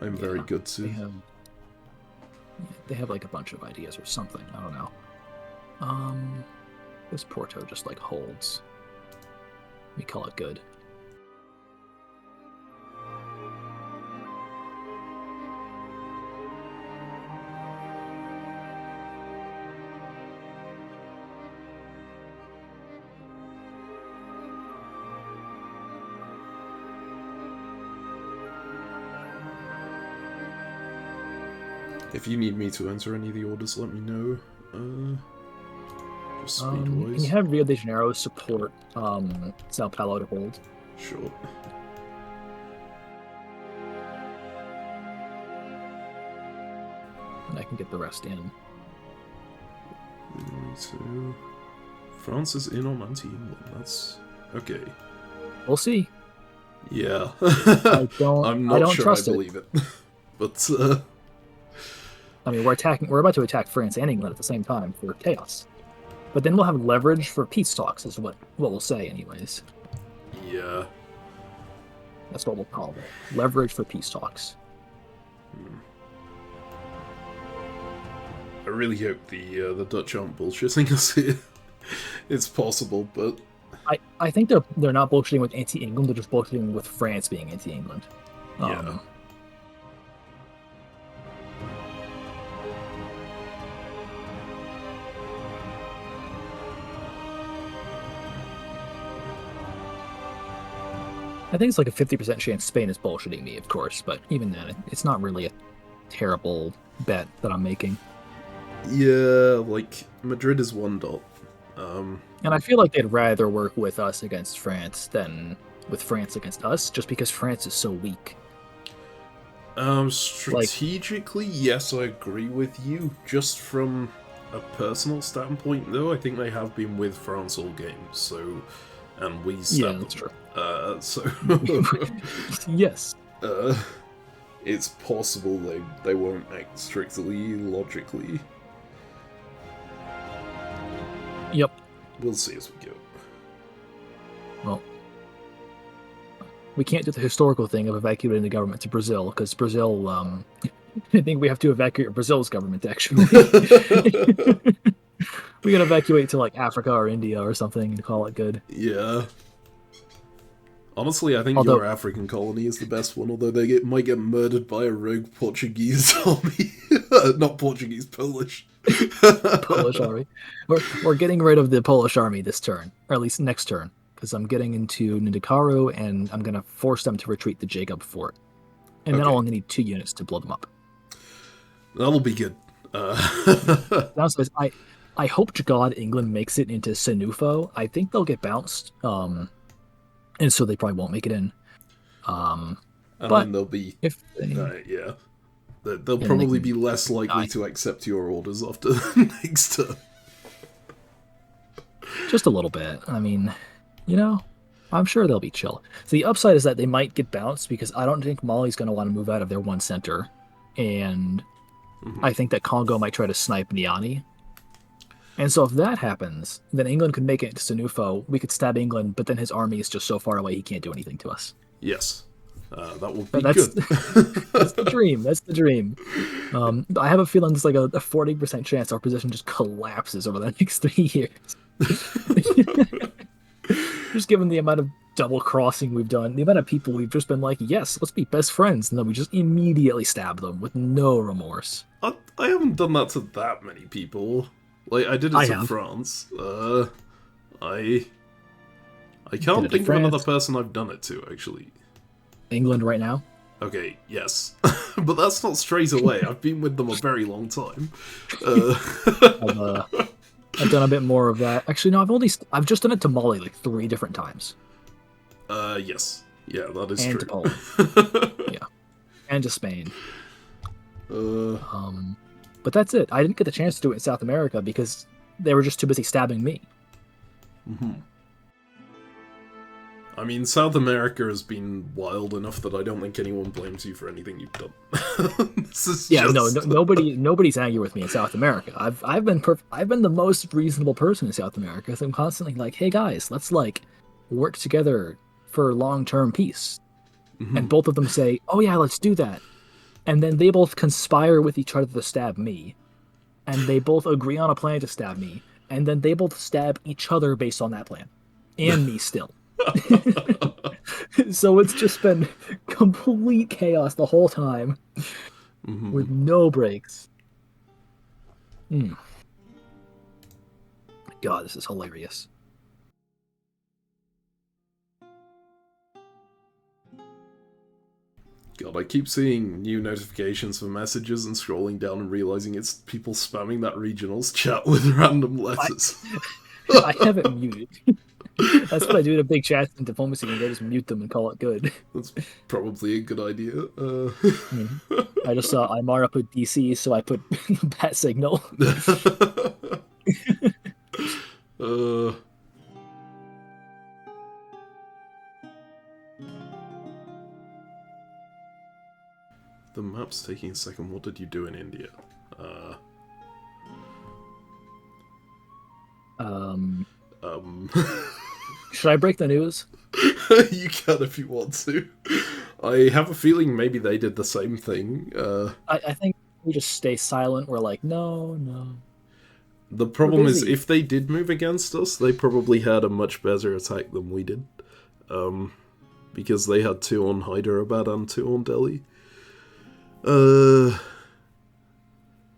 I'm very good to... They have like a bunch of ideas or something, I don't know. This Porto just like holds. We call it good. If you need me to enter any of the orders, let me know. Just speed-wise. Can you have Rio de Janeiro support Sao Paulo to hold? Sure. And I can get the rest in. Me too. France is in on anti-England. That's okay. We'll see. Yeah. I'm not sure I believe it. But I mean, we're about to attack France and England at the same time for chaos. But then we'll have leverage for peace talks, is what we'll say anyways. Yeah. That's what we'll call it. Leverage for peace talks. I really hope the Dutch aren't bullshitting us here. It's possible, but I think they're not bullshitting with anti-England, they're just bullshitting with France being anti-England. Yeah. I think it's like a 50% chance Spain is bullshitting me, of course, but even then, it's not really a terrible bet that I'm making. Yeah, like, Madrid is 1 dot. And I feel like they'd rather work with us against France than with France against us, just because France is so weak. Strategically, yes, I agree with you. Just from a personal standpoint, though, I think they have been with France all games, so... And we stabbed that's true. So... Yes. It's possible they won't act strictly logically. Yep. We'll see as we go. Well, we can't do the historical thing of evacuating the government to Brazil, because Brazil, I think we have to evacuate Brazil's government, actually. We gotta evacuate to, like, Africa or India or something and call it good. Yeah. Honestly, I think your African colony is the best one, although they might get murdered by a rogue Portuguese army. Not Portuguese, Polish. Polish army. We're getting rid of the Polish army this turn, or at least next turn, because I'm getting into Ndakaru, and I'm going to force them to retreat to Jacob Fort. And then I'll only need 2 units to blow them up. That'll be good. Downstairs, I hope to God England makes it into Senufo. I think they'll get bounced, and so they probably won't make it in. And but then they'll be... yeah. They'll probably be less likely to accept your orders after the next turn. Just a little bit. I mean, I'm sure they'll be chill. So the upside is that they might get bounced, because I don't think Mali's going to want to move out of their one center. And I think that Congo might try to snipe Niani. And so if that happens, then England could make it to Senufo. We could stab England, but then his army is just so far away he can't do anything to us. Yes. That will be good. That's the dream. That's the dream. I have a feeling there's like a 40% chance our position just collapses over the next 3 years. Just given the amount of double crossing we've done, the amount of people we've just been like, yes, let's be best friends, and then we just immediately stab them with no remorse. I haven't done that to that many people. Like, I did it to France. I can't think of another person I've done it to, actually. England right now? Okay, yes. But that's not straight away. I've been with them a very long time. I've done a bit more of that. Actually, no, I've just done it to Mali like 3 different times. Yes. Yeah, that is and true. To Poland. Yeah. And to Spain. But that's it. I didn't get the chance to do it in South America because they were just too busy stabbing me. Mm-hmm. I mean, South America has been wild enough that I don't think anyone blames you for anything you've done. Nobody's angry with me in South America. I've been the most reasonable person in South America. So I'm constantly like, hey guys, let's like work together for long-term peace. Mm-hmm. And both of them say, oh yeah, let's do that. And then they both conspire with each other to stab me. And they both agree on a plan to stab me. And then they both stab each other based on that plan. And me still. So it's just been complete chaos the whole time. Mm-hmm. With no breaks. God, this is hilarious. God, I keep seeing new notifications for messages and scrolling down and realizing it's people spamming that regionals chat with random letters. I have it muted. That's what I do in a big chat in diplomacy, and I just mute them and call it good. That's probably a good idea. I just saw Aymara put DC, so I put bat signal. The map's taking a second. What did you do in India? Should I break the news? You can if you want to. I have a feeling maybe they did the same thing. I think we just stay silent. We're like, no. The problem is, if they did move against us, they probably had a much better attack than we did. Because they had 2 on Hyderabad and 2 on Delhi.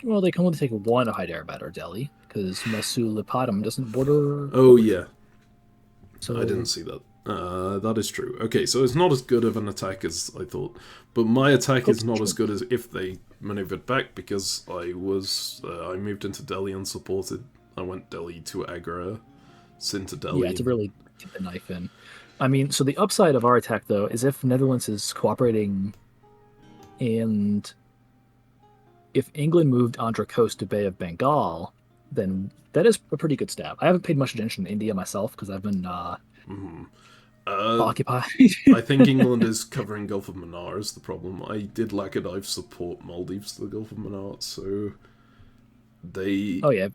Well, they can only take 1 Hyderabad or Delhi, because Masulipatam doesn't border... Oh, yeah. So... I didn't see that. That is true. Okay, so it's not as good of an attack as I thought. But my attack is not as good as if they maneuvered back, because I moved into Delhi unsupported. I went Delhi to Agra, Sin to Delhi. Yeah, to really get the knife in. I mean, so the upside of our attack, though, is if Netherlands is cooperating, and if England moved Andhra Coast to Bay of Bengal, then that is a pretty good stab. I haven't paid much attention to India myself, because I've been occupied. I think England is covering Gulf of Mannar is the problem. I did Laccadive support Maldives to the Gulf of Mannar, so they... Oh, yeah.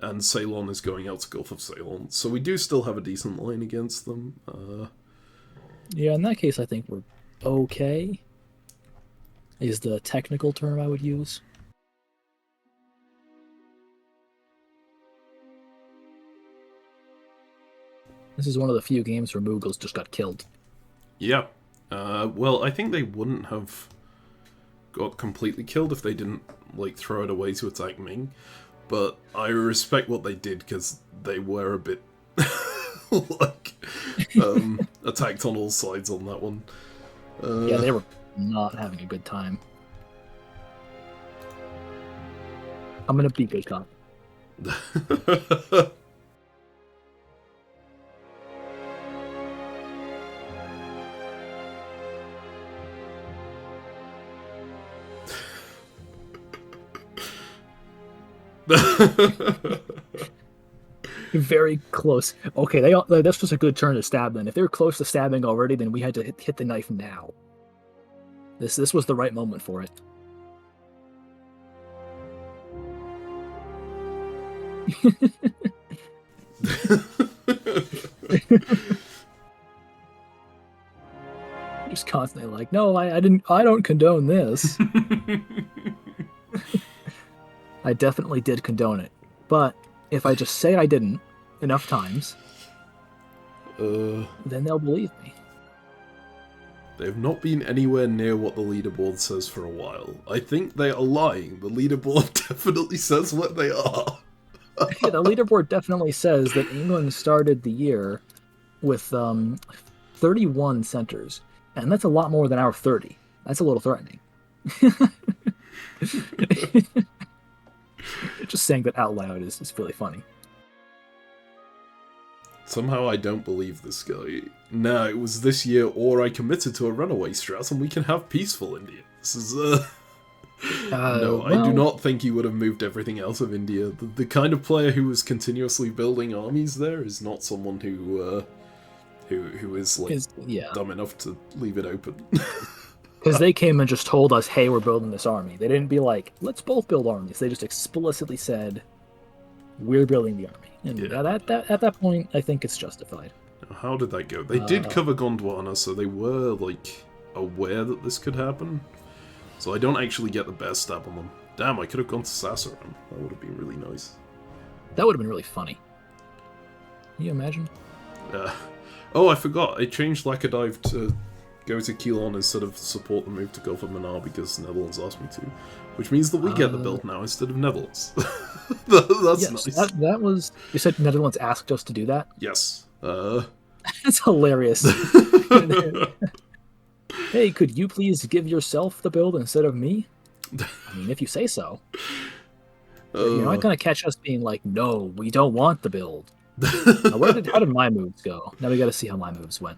And Ceylon is going out to Gulf of Ceylon, so we do still have a decent line against them. Yeah, in that case, I think we're okay, is the technical term I would use. This is one of the few games where Mughals just got killed. Yeah. Well, I think they wouldn't have got completely killed if they didn't, like, throw it away to attack Ming. But I respect what they did, because they were a bit, like, attacked on all sides on that one. Yeah, they were not having a good time. I'm gonna be good cop. Very close. Okay, that's just a good turn to stab then. If they were close to stabbing already, then we had to hit the knife now. This was the right moment for it. Just constantly like, no, I don't condone this. I definitely did condone it. But if I just say I didn't enough times, then they'll believe me. They've not been anywhere near what the leaderboard says for a while. I think they are lying. The leaderboard definitely says what they are. Yeah, the leaderboard definitely says that England started the year with 31 centers, and that's a lot more than our 30. That's a little threatening. Just saying that out loud is really funny. Somehow I don't believe this guy. No, it was this year, or I committed to a runaway strat, and we can have peaceful India. This is, no, well, I do not think he would have moved everything out of India. The kind of player who was continuously building armies there is not someone who is, like, dumb enough to leave it open. Because they came and just told us, hey, we're building this army. They didn't be like, let's both build armies. They just explicitly said, we're building the army. And at that point, I think it's justified. How did that go? They did cover Gondwana, so they were, like, aware that this could happen. So I don't actually get the best stab on them. Damn, I could have gone to Sassaram. That would have been really nice. That would have been really funny. Can you imagine? Oh, I forgot. I changed Lackadive to go to Keelon instead of support the move to Gulf of Mannar because Netherlands asked me to. Which means that we get the build now instead of Netherlands. That's nice. That was... You said Netherlands asked us to do that? Yes. That's hilarious. Hey, could you please give yourself the build instead of me? I mean, if you say so. You're not going to catch us being like, no, we don't want the build. Now, how did my moves go? Now we got to see how my moves went.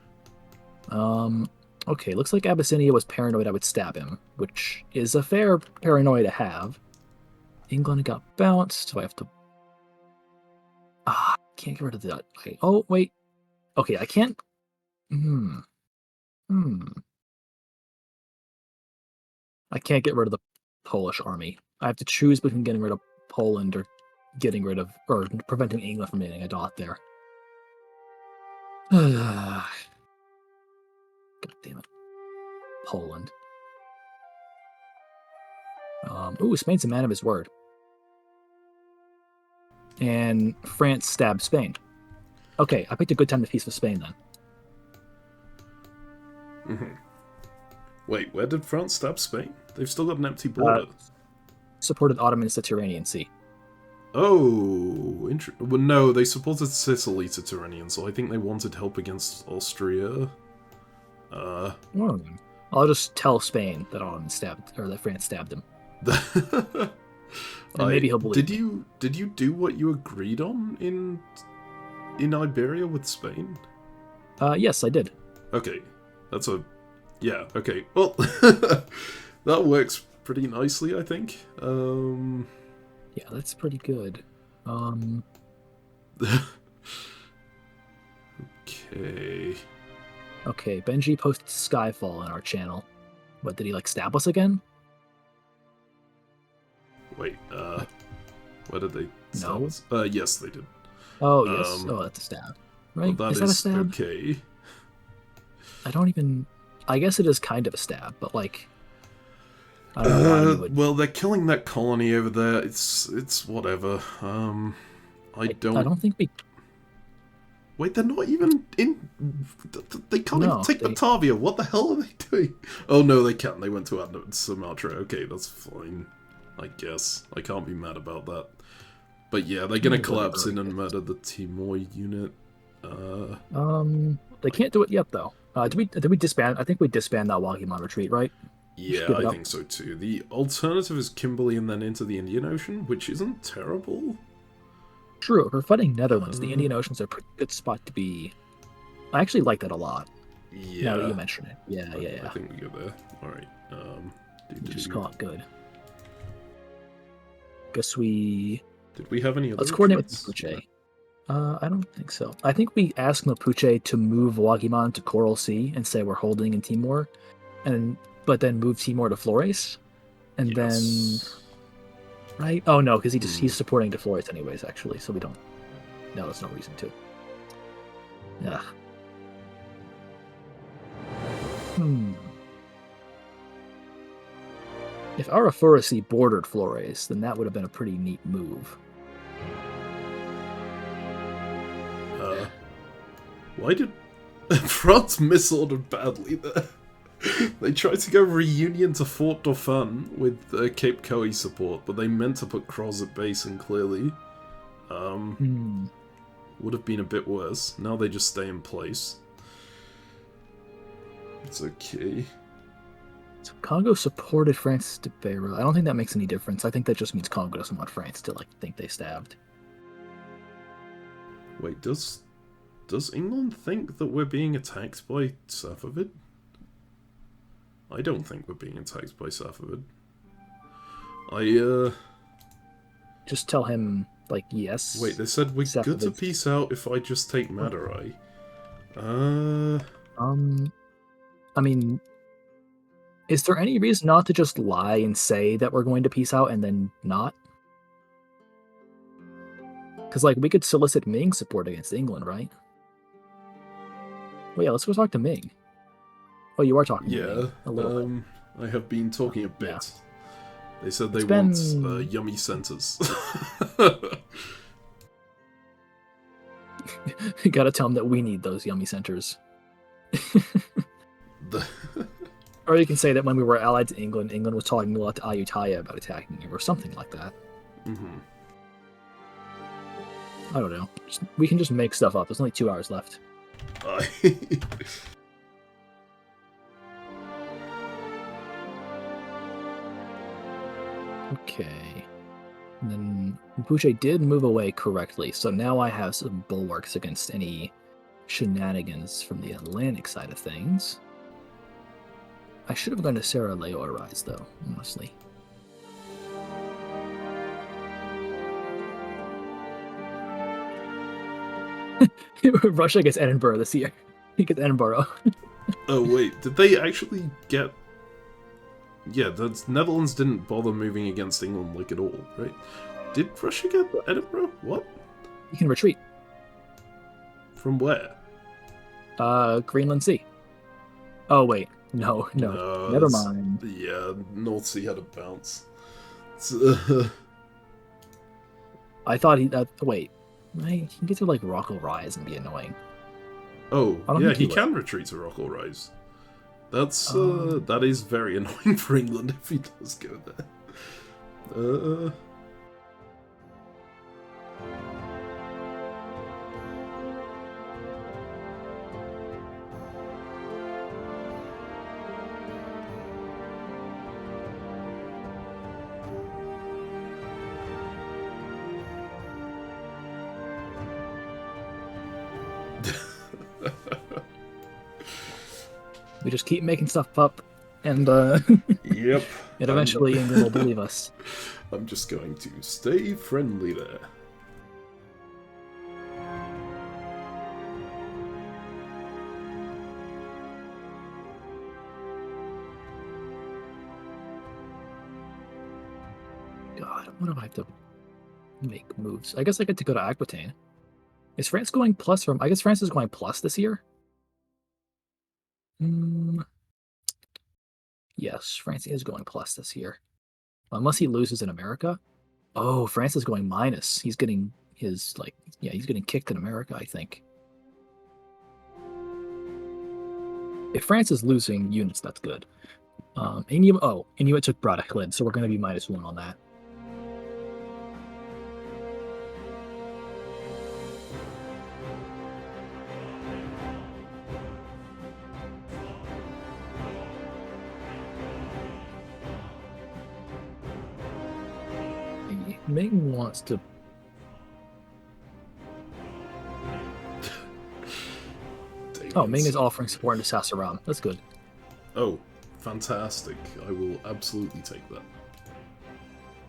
Okay, looks like Abyssinia was paranoid I would stab him, which is a fair paranoia to have. England got bounced, so I have to... can't get rid of that. Okay. Oh, wait. Okay, I can't... I can't get rid of the Polish army. I have to choose between getting rid of Poland or preventing England from getting a dot there. God damn it. Poland. Spain's a man of his word. And France stabbed Spain. Okay, I picked a good time to peace with Spain then. Wait, where did France stab Spain? They've still got an empty border. Supported Ottomans to Tyrrhenian Sea. Oh, well, no, they supported Sicily to Tyrrhenian, so I think they wanted help against Austria. I'll just tell Spain that that France stabbed him. And maybe he'll believe. Did you do what you agreed on in Iberia with Spain? Yes, I did. Okay, yeah. Okay, well, that works pretty nicely, I think. Yeah, that's pretty good. Okay. Okay, Benji posted Skyfall in our channel. What, did he, stab us again? Wait, where did they stab us? Yes, they did. Oh, yes. That's a stab. Right? Well, is that a stab? Okay. I guess it is kind of a stab, but, I don't know why you would... Well, they're killing that colony over there. It's whatever. I don't think we... Wait, they're not even in... They can't even take Batavia. What the hell are they doing? Oh, no, they can't. They went to Sumatra. Okay, that's fine. I guess. I can't be mad about that. But yeah, they're gonna collapse in and murder the Timor unit. They can't do it yet, though. Did we disband? I think we disbanded that Wagimon retreat, right? Yeah, I think so too. The alternative is Kimberley and then into the Indian Ocean, which isn't terrible. True. For fighting Netherlands, the Indian Ocean's a pretty good spot to be. I actually like that a lot. Yeah. Now that you mention it. Yeah. I think we go there. Alright. Just call it good. Guess we... Did we have any other... Let's coordinate with Mapuche. I don't think so. I think we asked Mapuche to move Wagimon to Coral Sea and say we're holding in Timor, but then move Timor to Flores, and then... Right? Oh, no, because he's supporting De Flores anyways, actually, so we don't... No, there's no reason to. Yeah. If Arafurasi bordered Flores, then that would have been a pretty neat move. Why did France misordered badly there? They tried to go reunion to Fort Dauphin with Cape Coe support, but they meant to put Croz at base, and clearly would have been a bit worse. Now they just stay in place. It's okay. So Congo supported France to Beirut. I don't think that makes any difference. I think that just means Congo doesn't want France to think they stabbed. Wait, does England think that we're being attacked by Safavid? I don't think we're being attacked by Safavid. Just tell him, yes. Wait, they said we're good to peace out if I just take Madurai. I mean, is there any reason not to just lie and say that we're going to peace out and then not? Because, we could solicit Ming support against England, right? Well, yeah, let's go talk to Ming. Oh, you are talking to Ming a little bit. I have been talking a bit. Yeah. They said they want yummy centers. You gotta tell them that we need those yummy centers. Or you can say that when we were allied to England, England was talking a lot to Ayutthaya about attacking you, or something like that. Mm-hmm. I don't know. We can just make stuff up. There's only 2 hours left. Okay. And then Boucher did move away correctly, so now I have some bulwarks against any shenanigans from the Atlantic side of things. I should have gone to Sierra Leone Rise, though, honestly. Russia gets Edinburgh this year. He gets Edinburgh. Oh, wait. Did they actually get... Yeah, the Netherlands didn't bother moving against England, at all, right? Did Russia get Edinburgh? What? You can retreat. From where? Greenland Sea. Oh, wait. No. Never mind. Yeah, North Sea had a bounce. I thought he... wait. Right? He can get to, Rockall Rise and be annoying. Oh, yeah, he can retreat to Rockall Rise. That's, that is very annoying for England if he does go there. We just keep making stuff up, and yep. And eventually England will believe us. I'm just going to stay friendly there. God, what do I have to make moves? I guess I get to go to Aquitaine. Is France going plus from... I guess France is going plus this year? Yes, France is going plus this year. Unless he loses in America. Oh, France is going minus. He's getting his, he's getting kicked in America, I think. If France is losing units, that's good. Inuit took Bradachlid, so we're going to be -1 on that. Ming wants to... Ming is offering support to Sasaram. That's good. Oh, fantastic. I will absolutely take that.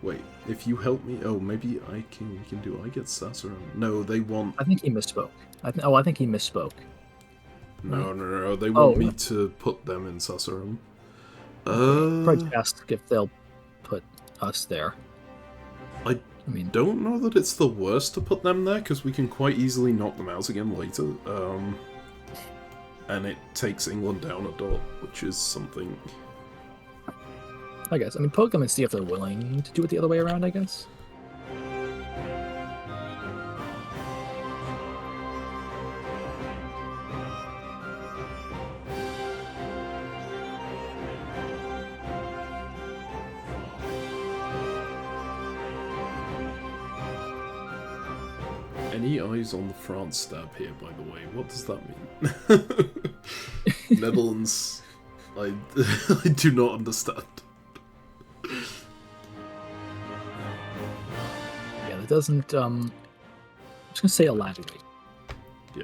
Wait, if you help me... Oh, maybe I can do... I get Sasaram. No, they want... I think he misspoke. I think he misspoke. No. They want me to put them in Sasaram. Probably ask if they'll put us there. I don't know that it's the worst to put them there, because we can quite easily knock them out again later. And it takes England down a dot, which is something... I guess. Poke them and see if they're willing to do it the other way around, I guess. Any eyes on the France stab here, by the way? What does that mean? Netherlands. I do not understand. Yeah, that doesn't, I'm just gonna say elaborate. Yeah.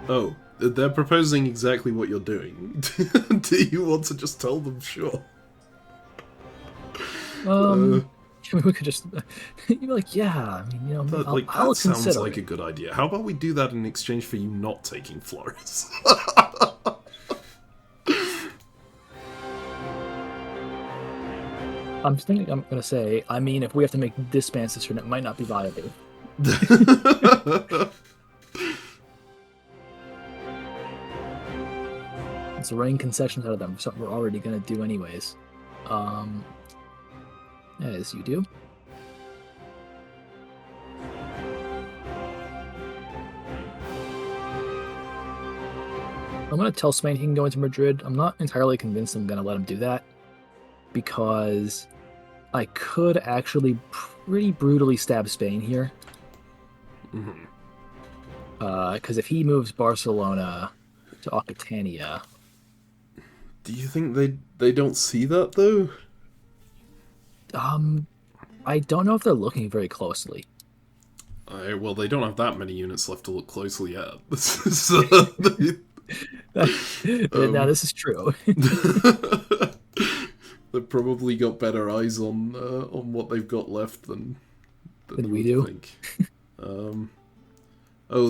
Oh, they're proposing exactly what you're doing. Do you want to just tell them? Sure. We could just you'd be like, yeah, I mean, you know, I'll that sounds consider like it. a good idea. How about we do that in exchange for you not taking Flores? I'm gonna say, I mean, if we have to make this ban system, it might not be viable. It's running concessions out of them, something we're already gonna do anyways. As you do. I'm gonna tell Spain he can go into Madrid. I'm not entirely convinced I'm gonna let him do that, because I could actually pretty brutally stab Spain here. Because if he moves Barcelona to Occitania... Do you think they don't see that, though? I don't know if they're looking very closely. Well, they don't have that many units left to look closely at. Now, this is true. They've probably got better eyes on what they've got left than we do. Think. So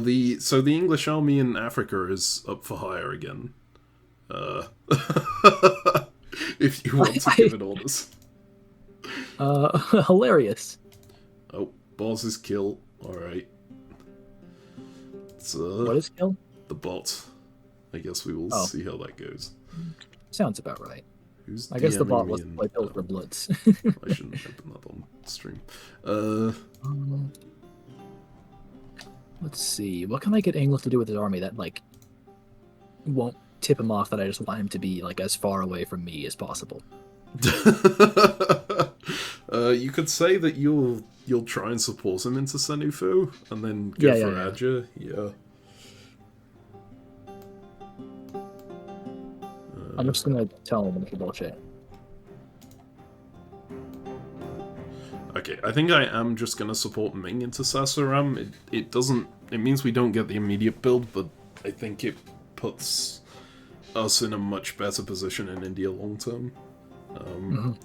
the English army in Africa is up for hire again. If you want to give it orders. Hilarious. Oh, boss is kill. Alright. What is kill? The bot. I guess we will see how that goes. Sounds about right. Who's I guess the bot DMing was me like built for Blitz. I shouldn't open that on stream. Let's see. What can I get England to do with his army that, like, won't tip him off that I just want him to be, like, as far away from me as possible? You could say that you'll try and support him into Senufo, and then go for Adja. Yeah. I'm just gonna tell him it's bullshit. Okay, I think I am just gonna support Ming into Sasaram. It means we don't get the immediate build, but I think it puts us in a much better position in India long term. I'm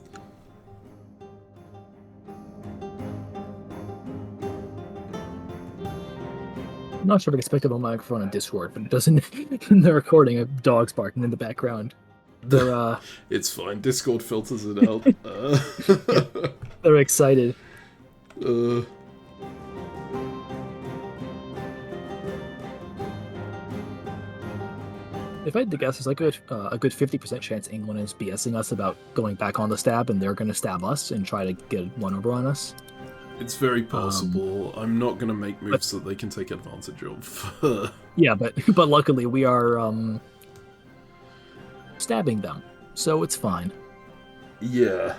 not sure if I expected a microphone on Discord, but it doesn't. They're recording a dog's barking in the background. They're It's fine. Discord filters it out. They're excited. If I had to guess, there's like a good 50% chance England is BSing us about going back on the stab, and they're going to stab us and try to get one over on us. It's very possible. I'm not going to make moves that they can take advantage of. Yeah, but luckily we are stabbing them, so it's fine. Yeah.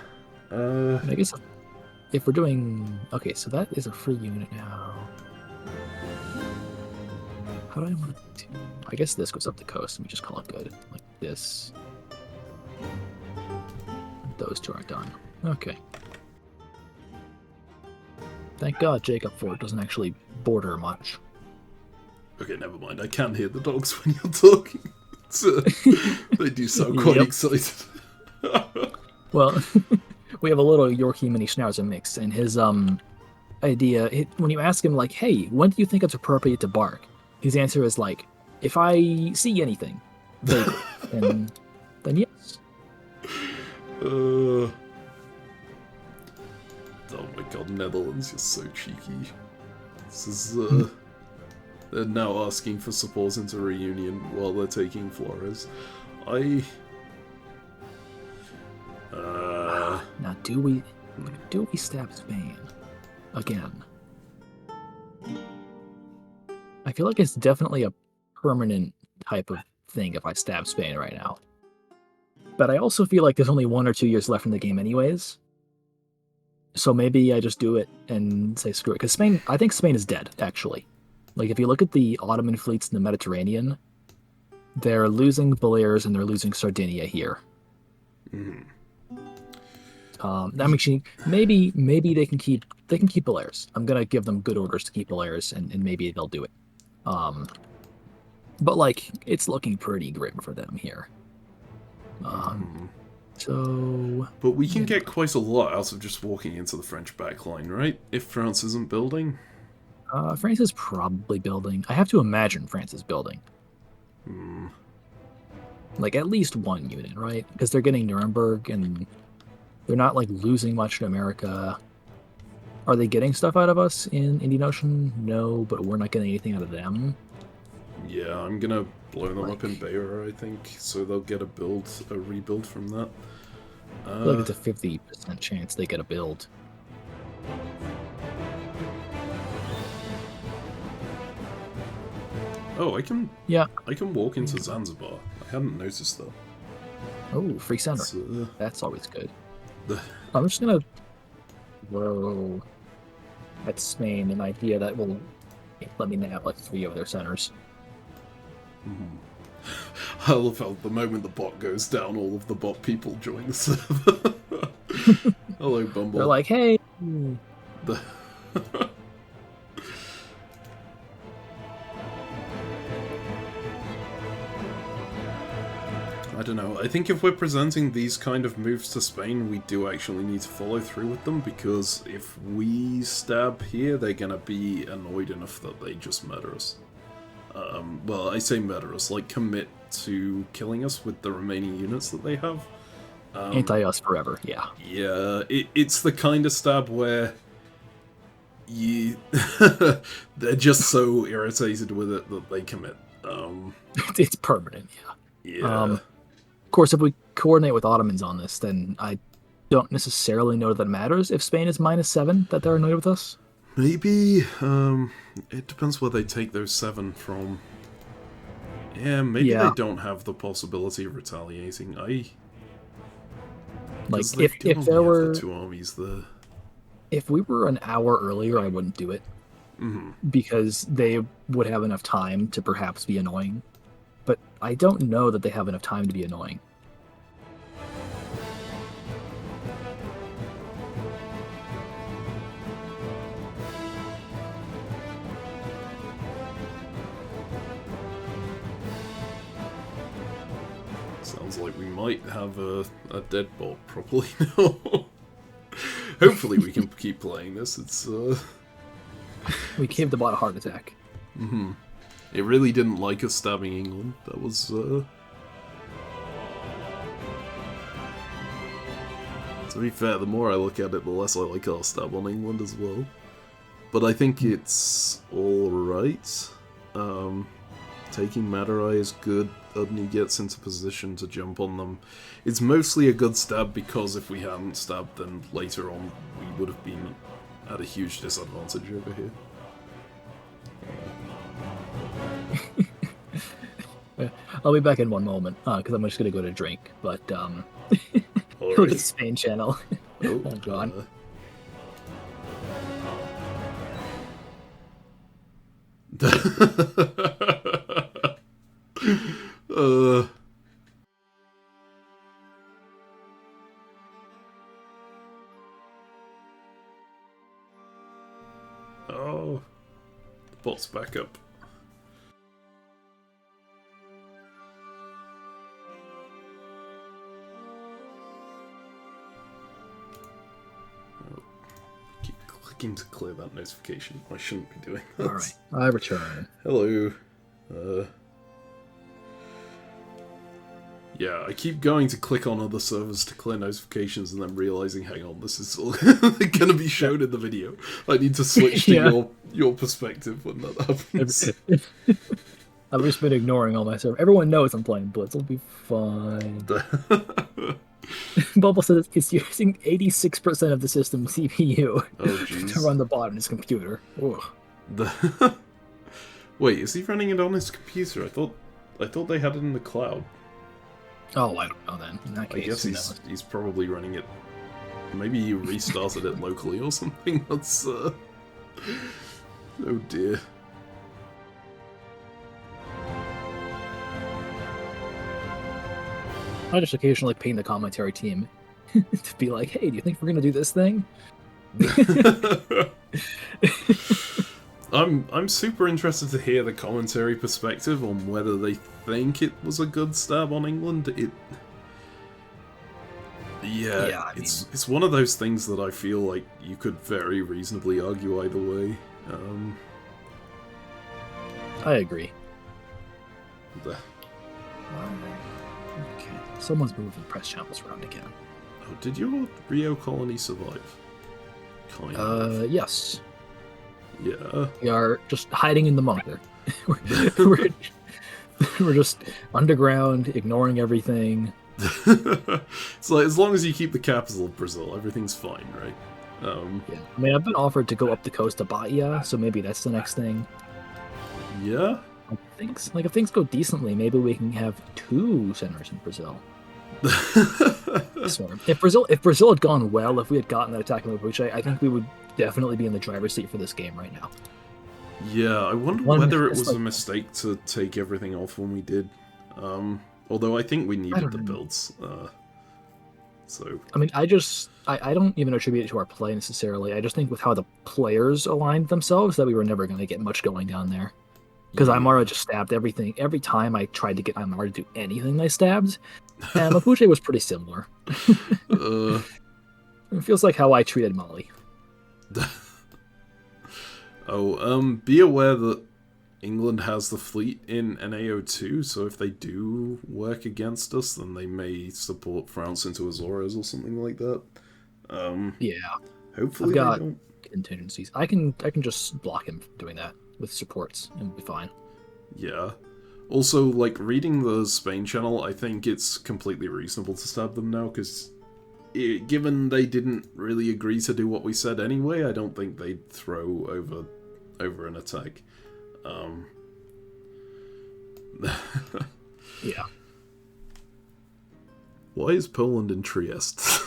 I guess if we're doing... Okay, so that is a free unit now. How do I want to... I guess this goes up the coast and we just call it good. Like this. Those two are done. Okay. Thank God Jacob Ford doesn't actually border much. Okay, never mind. I can hear the dogs when you're talking. They do sound quite excited. Well, we have a little Yorkie mini Schnauzer mix, and his idea, when you ask him, like, hey, when do you think it's appropriate to bark? His answer is, like, if I see anything. Then yes. Oh my god, Netherlands, you're so cheeky. This is, they're now asking for support into Reunion while they're taking Flores. Now, do we stab Spain again? I feel like it's definitely a permanent type of thing if I stab Spain right now. But I also feel like there's only 1 or 2 years left in the game anyways. So maybe I just do it and say screw it. Because Spain, I think Spain is dead, actually. Like, if you look at the Ottoman fleets in the Mediterranean, they're losing Balears and they're losing Sardinia here. Mm-hmm. Actually, maybe they can keep Balears. I'm gonna give them good orders to keep Balears, and maybe they'll do it. But like, it's looking pretty grim for them here. So... But we can get quite a lot out of just walking into the French backline, right? If France isn't building? France is probably building. I have to imagine France is building. Like, at least 1 unit, right? Because they're getting Nuremberg, and they're not, like, losing much to America. Are they getting stuff out of us in Indian Ocean? No, but we're not getting anything out of them. Yeah, I'm gonna blow them up in Beira, I think, so they'll get a rebuild from that. I feel like it's a 50% chance they get a build. Oh, I can walk into Zanzibar. I hadn't noticed that. Oh, free center. That's always good. I'm just gonna throw at Spain an idea that will let me have like 3 of their centers. I love how the moment the bot goes down, all of the bot people join the server. Hello, Bumble. They're like, hey. I don't know. I think if we're presenting these kind of moves to Spain, we do actually need to follow through with them, because if we stab here, they're gonna be annoyed enough that they just murder us. Well, I say murder us, like commit to killing us with the remaining units that they have. Anti-us forever, yeah. Yeah, it's the kind of stab where they're just so irritated with it that they commit. It's permanent, yeah. Yeah. Of course, if we coordinate with Ottomans on this, then I don't necessarily know that it matters if Spain is -7, that they're annoyed with us. Maybe, it depends where they take those 7 from. Yeah, maybe they don't have the possibility of retaliating. Like, if there were... the 2 armies there. If we were an hour earlier, I wouldn't do it. Because they would have enough time to perhaps be annoying. But I don't know that they have enough time to be annoying. Sounds like we might have a dead bot properly now. Hopefully we can keep playing this. It's We gave the bot a heart attack. It really didn't like us stabbing England. That was To be fair, the more I look at it, the less I like our stab on England as well. But I think it's alright. Taking Madurai is good. Udny gets into position to jump on them. It's mostly a good stab because if we hadn't stabbed, then later on we would have been at a huge disadvantage over here. I'll be back in one moment, because I'm just going to go to drink, but, look at the Spain channel. Oh, God. Oh, the bot's back up. To clear that notification. I shouldn't be doing that. Alright, I return. Hello. Yeah, I keep going to click on other servers to clear notifications and then realizing, hang on, this is all gonna be shown in the video. I need to switch to your perspective when that happens. I've just been ignoring all my servers. Everyone knows I'm playing Blitz. It'll be fine. Bubble says it's using 86% of the system's CPU to run the bot on his computer. Wait, is he running it on his computer? I thought they had it in the cloud. Oh, I don't know then. In that I case, guess he's probably running it. Maybe he restarted it locally or something. That's oh dear. I just occasionally ping the commentary team to be like, "Hey, do you think we're gonna do this thing?" I'm super interested to hear the commentary perspective on whether they think it was a good stab on England. Yeah, I mean, it's one of those things that I feel like you could very reasonably argue either way. I agree. The, Okay, someone's moving press channels around again. oh, did your Rio colony survive? Kind of. Yes. Yeah. We are just hiding in the bunker. we're just underground, ignoring everything. It's like, as long as you keep the capital of Brazil, everything's fine, right? Yeah. I mean, I've been offered to go up the coast to Bahia, so maybe that's the next thing. Yeah? If things go decently, maybe we can have 2 centers in Brazil. If Brazil had gone well, if we had gotten that attack in Mapuche, I think we would definitely be in the driver's seat for this game right now. Yeah, I wonder whether it was a mistake to take everything off when we did. Although I think we needed the builds. So I mean, I don't even attribute it to our play necessarily. I just think with how the players aligned themselves that we were never going to get much going down there. Because Aymara just stabbed everything. Every time I tried to get Aymara to do anything, they stabbed. And Mapuche was pretty similar. It feels like how I treated Mali. Be aware that England has the fleet in NAO2, so if they do work against us, then they may support France into Azores or something like that. Yeah. Hopefully I've got they don't. contingencies. I can just block him from doing that with supports, and we'll be fine. Yeah. Also, like, reading the Spain channel, I think it's completely reasonable to stab them now, because given they didn't really agree to do what we said anyway, I don't think they'd throw over an attack. Yeah. Why is Poland in Trieste?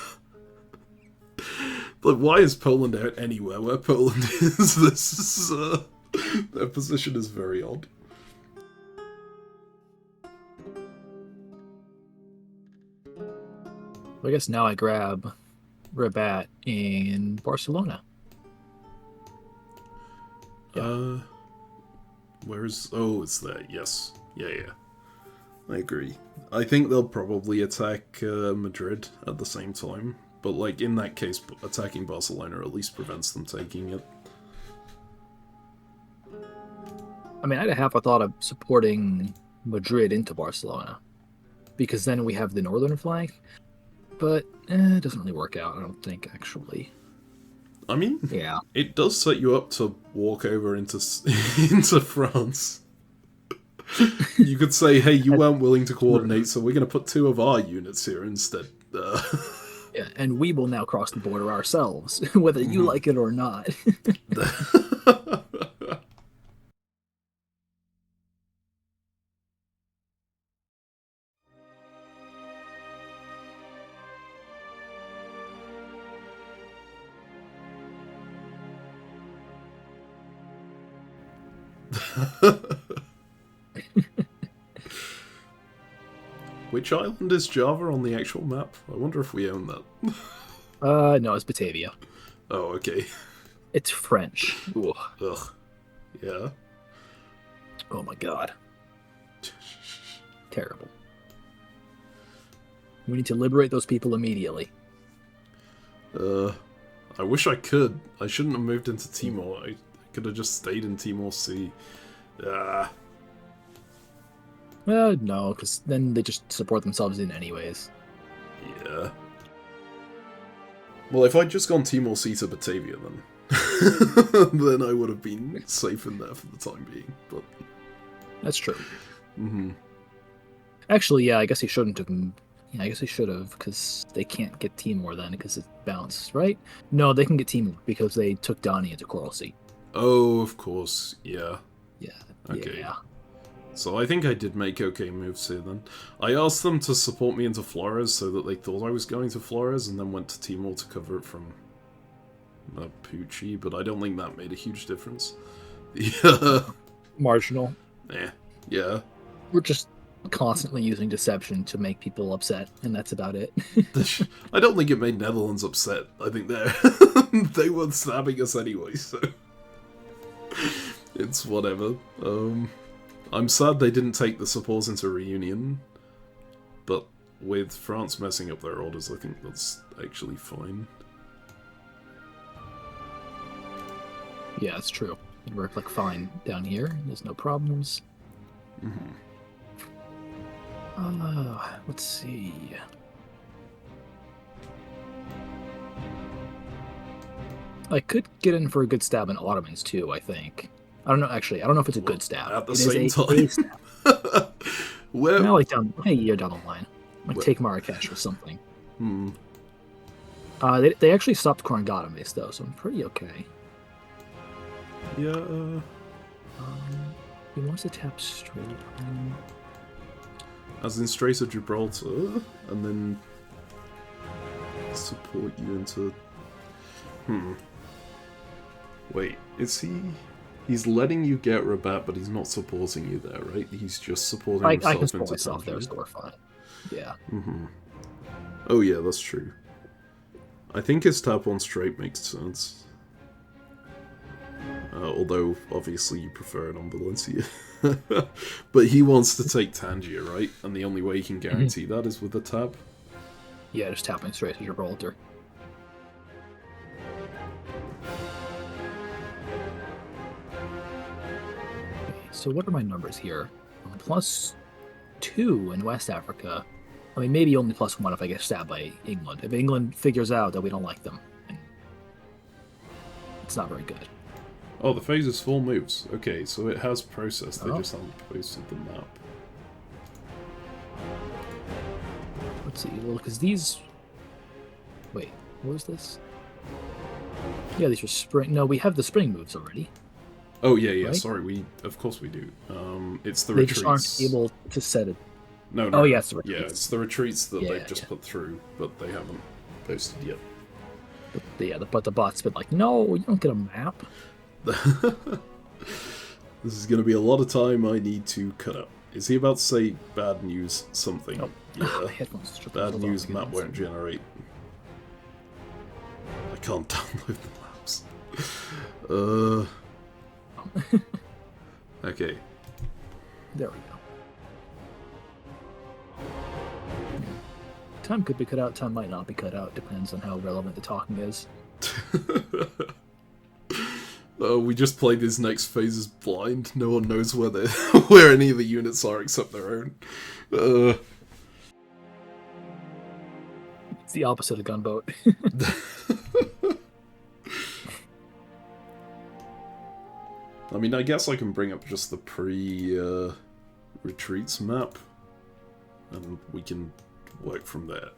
Like, why is Poland out anywhere where Poland is? Their position is very odd. I guess now I grab Rabat in Barcelona. Yeah. Where's... Oh, it's there. Yes. Yeah. I agree. I think they'll probably attack Madrid at the same time. But, like, in that case, attacking Barcelona at least prevents them taking it. I mean, I had half a thought of supporting Madrid into Barcelona. Because then we have the northern flank. But it doesn't really work out, I don't think, actually. I mean, yeah, it does set you up to walk over into into France. You could say, hey, you weren't willing to coordinate, so we're going to put 2 of our units here instead. Yeah, and we will now cross the border ourselves, whether you like it or not. Which island is Java on the actual map? I wonder if we own that. No, it's Batavia. Oh, okay. It's French. Ooh. Ugh. Yeah. Oh my god. Terrible. We need to liberate those people immediately. I wish I could. I shouldn't have moved into Timor. I could have just stayed in Timor Sea. No, because then they just support themselves in anyways. Yeah. Well, if I'd just gone Timor Sea to Batavia, then then I would have been safe in there for the time being. But that's true. Mm-hmm. Actually, yeah, I guess he shouldn't have. Yeah, I guess he should have, because they can't get Timor then, because it's bounced, right? No, they can get Timor because they took Donnie into Coral Sea. Oh, of course, yeah. Yeah, Okay. Yeah. So I think I did make okay moves here then. I asked them to support me into Flores so that they thought I was going to Flores, and then went to Timor to cover it from Mapuche, but I don't think that made a huge difference. Yeah. Marginal. Yeah. We're just constantly using deception to make people upset, and that's about it. I don't think it made Netherlands upset. I think they were stabbing us anyway, so it's whatever. I'm sad they didn't take the supports into Reunion, but with France messing up their orders, I think that's actually fine. Yeah, it's true. It worked like fine down here. There's no problems. Mm-hmm. Let's see. I could get in for a good stab in Ottomans too, I think. I don't know, actually. I don't know if it's a good stab. At the same time. A stab. Well, like down a year down the line. Like take Marrakesh or something. They actually stopped Korangadames though, so I'm pretty okay. Yeah. He wants to tap straight. As in Straits of Gibraltar, and then support you into... Wait, is he... He's letting you get Rabat, but he's not supporting you there, right? He's just supporting himself I can support into myself there, Tangier. so we're fine. Yeah. Oh yeah, that's true. I think his tap on straight makes sense. Although, obviously, you prefer it on Valencia. But he wants to take Tangier, right? And the only way he can guarantee that is with a tap? Yeah, just tapping straight to Gibraltar. Okay, so what are my numbers here? +2 in West Africa. I mean, maybe only +1 if I get stabbed by England. If England figures out that we don't like them, it's not very good. Oh, the phase is 4 moves. Okay, so it has processed, they just haven't posted the map. Let's see, well, because these... Wait, what was this? Yeah, these are spring... No, we have the spring moves already. Oh, yeah, right? Sorry, of course we do. It's the they retreats. Just aren't able to set it. No. Oh, yeah, it's the retreats. Yeah, it's the retreats that they've just put through, but they haven't posted yet. But the bot's been like, no, you don't get a map. This is going to be a lot of time I need to cut up. Is he about to say bad news something? Oh. Yeah. Headphones Bad news, map won't generate. I can't download the maps. Okay. There we go. Time could be cut out, time might not be cut out. Depends on how relevant the talking is. We just played this next phase as blind. No one knows where where any of the units are except their own. It's the opposite of gunboat. I mean, I guess I can bring up just the retreats map, and we can work from there.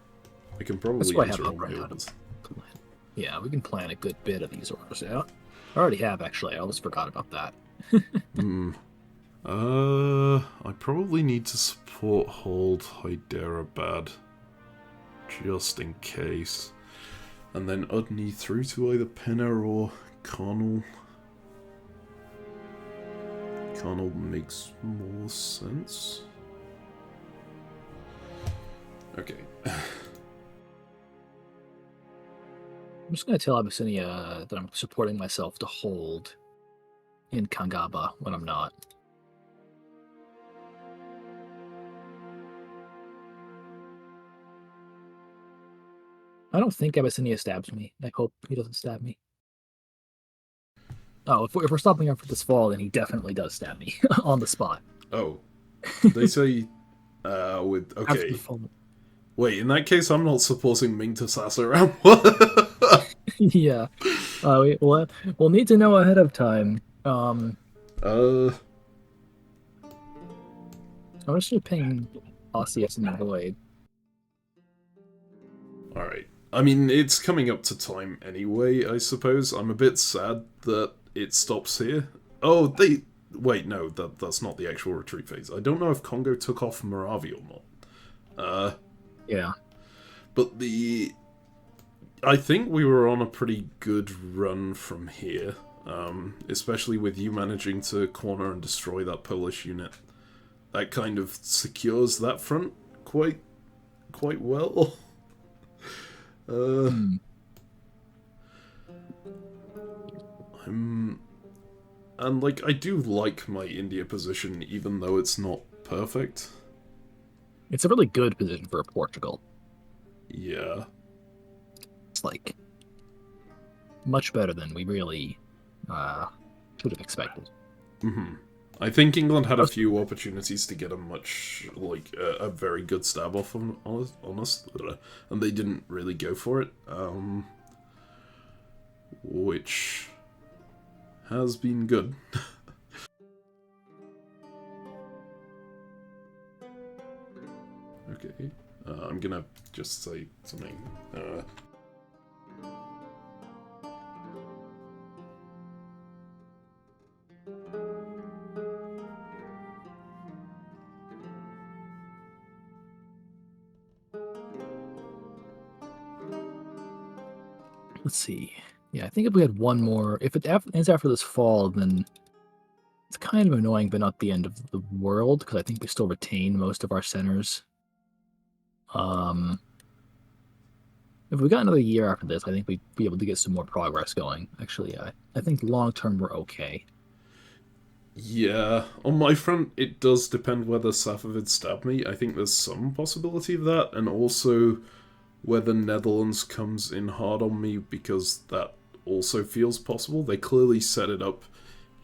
I can probably enter all my orders. Yeah, we can plan a good bit of these orders out. I already have, actually. I almost forgot about that. I probably need to support hold Hyderabad, just in case. And then Udny through to either Penna or Colonial. Colonial makes more sense. Okay. I'm just going to tell Abyssinia that I'm supporting myself to hold in Kangaba when I'm not. I don't think Abyssinia stabs me. I hope he doesn't stab me. Oh, if we're stopping up for this fall, then he definitely does stab me on the spot. Oh. They say with... Okay. Wait, in that case, I'm not supporting Ming to sass around. Yeah. We'll need to know ahead of time. I'm just paying Ossius and Void. Alright. I mean, it's coming up to time anyway, I suppose. I'm a bit sad that it stops here. Oh, Wait, no, that's not the actual retreat phase. I don't know if Congo took off Moravia or not. Yeah. But I think we were on a pretty good run from here, especially with you managing to corner and destroy that Polish unit. That kind of secures that front quite well. And, like, I do like my India position, even though it's not perfect. It's a really good position for Portugal. Yeah. It's, like, much better than we really should have expected. Mm-hmm. I think England had a few opportunities to get a much, like, a very good stab off on us, and they didn't really go for it, which has been good. Okay, I'm gonna just say something. Let's see. Yeah, I think if we had one more, if it ends after this fall, then it's kind of annoying, but not the end of the world, because I think we still retain most of our centers. If we got another year after this, I think we'd be able to get some more progress going. Actually, I think long term we're okay. Yeah, on my front, it does depend whether Safavid stab me. I think there's some possibility of that, and also whether Netherlands comes in hard on me, because that also feels possible. They clearly set it up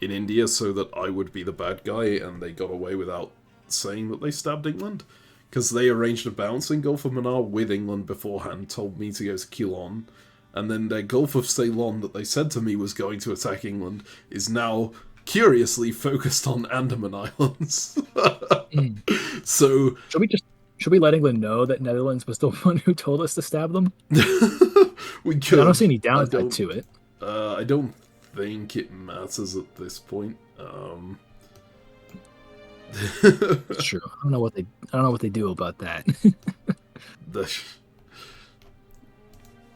in India so that I would be the bad guy, and they got away without saying that they stabbed England, because they arranged a bouncing Gulf of Mannar with England beforehand, told me to go to Ceylon, and then their Gulf of Ceylon that they said to me was going to attack England is now curiously focused on Andaman Islands. So should we let England know that Netherlands was the one who told us to stab them? We could. I don't see any downside to it. I don't think it matters at this point. Sure. I don't know what they do about that.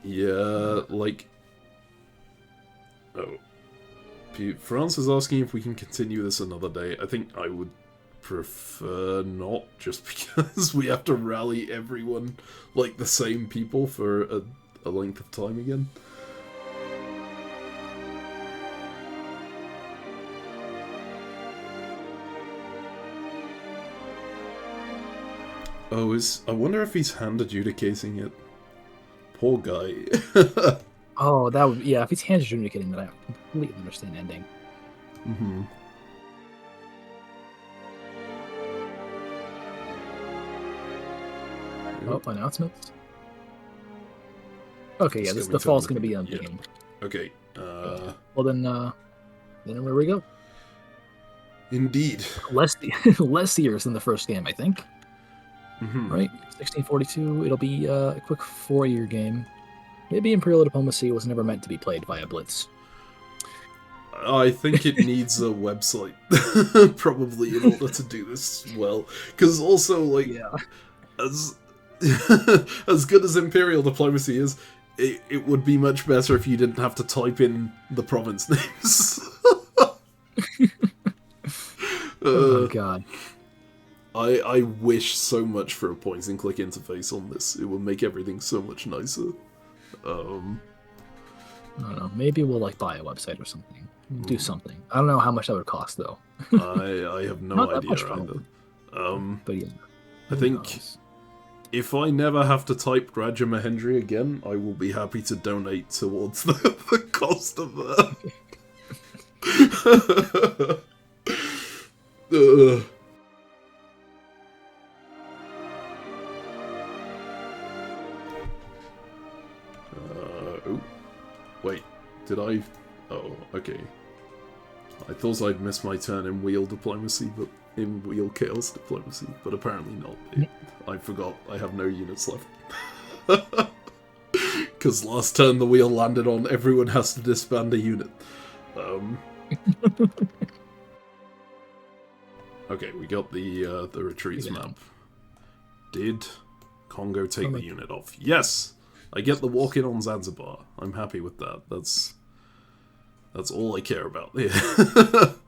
Yeah, like, France is asking if we can continue this another day. I think I would prefer not, just because we have to rally everyone, like the same people, for a length of time again. Oh, I wonder if he's hand adjudicating it. Poor guy. Oh, that would, yeah, if he's hand adjudicating that, I completely understand ending. Mm-hmm. Oh, announcements? Okay, yeah, the fall's going to be on the beginning. Okay. Well, then where we go? Indeed. Less years than the first game, I think. Mm-hmm. Right? 1642, it'll be a quick 4-year game. Maybe Imperial Diplomacy was never meant to be played via Blitz. I think it needs a website, probably, in order to do this well. Because also, like, yeah. as good as Imperial Diplomacy is, it would be much better if you didn't have to type in the province names. Oh my god. I wish so much for a point-and-click interface on this. It would make everything so much nicer. I don't know. Maybe we'll buy a website or something. Do something. I don't know how much that would cost though. I have no idea either. But yeah. I think if I never have to type Raja Mahendri again, I will be happy to donate towards the cost of that. Oh, wait, did I? Oh, okay. I thought I'd missed my turn in wheel diplomacy, but in wheel chaos diplomacy, but apparently not. I forgot I have no units left. Because last turn the wheel landed on everyone has to disband a unit. Okay, we got the retreats Yeah. map. Did Congo take the unit off? Yes! I get the walk-in on Zanzibar. I'm happy with that. That's all I care about. Yeah.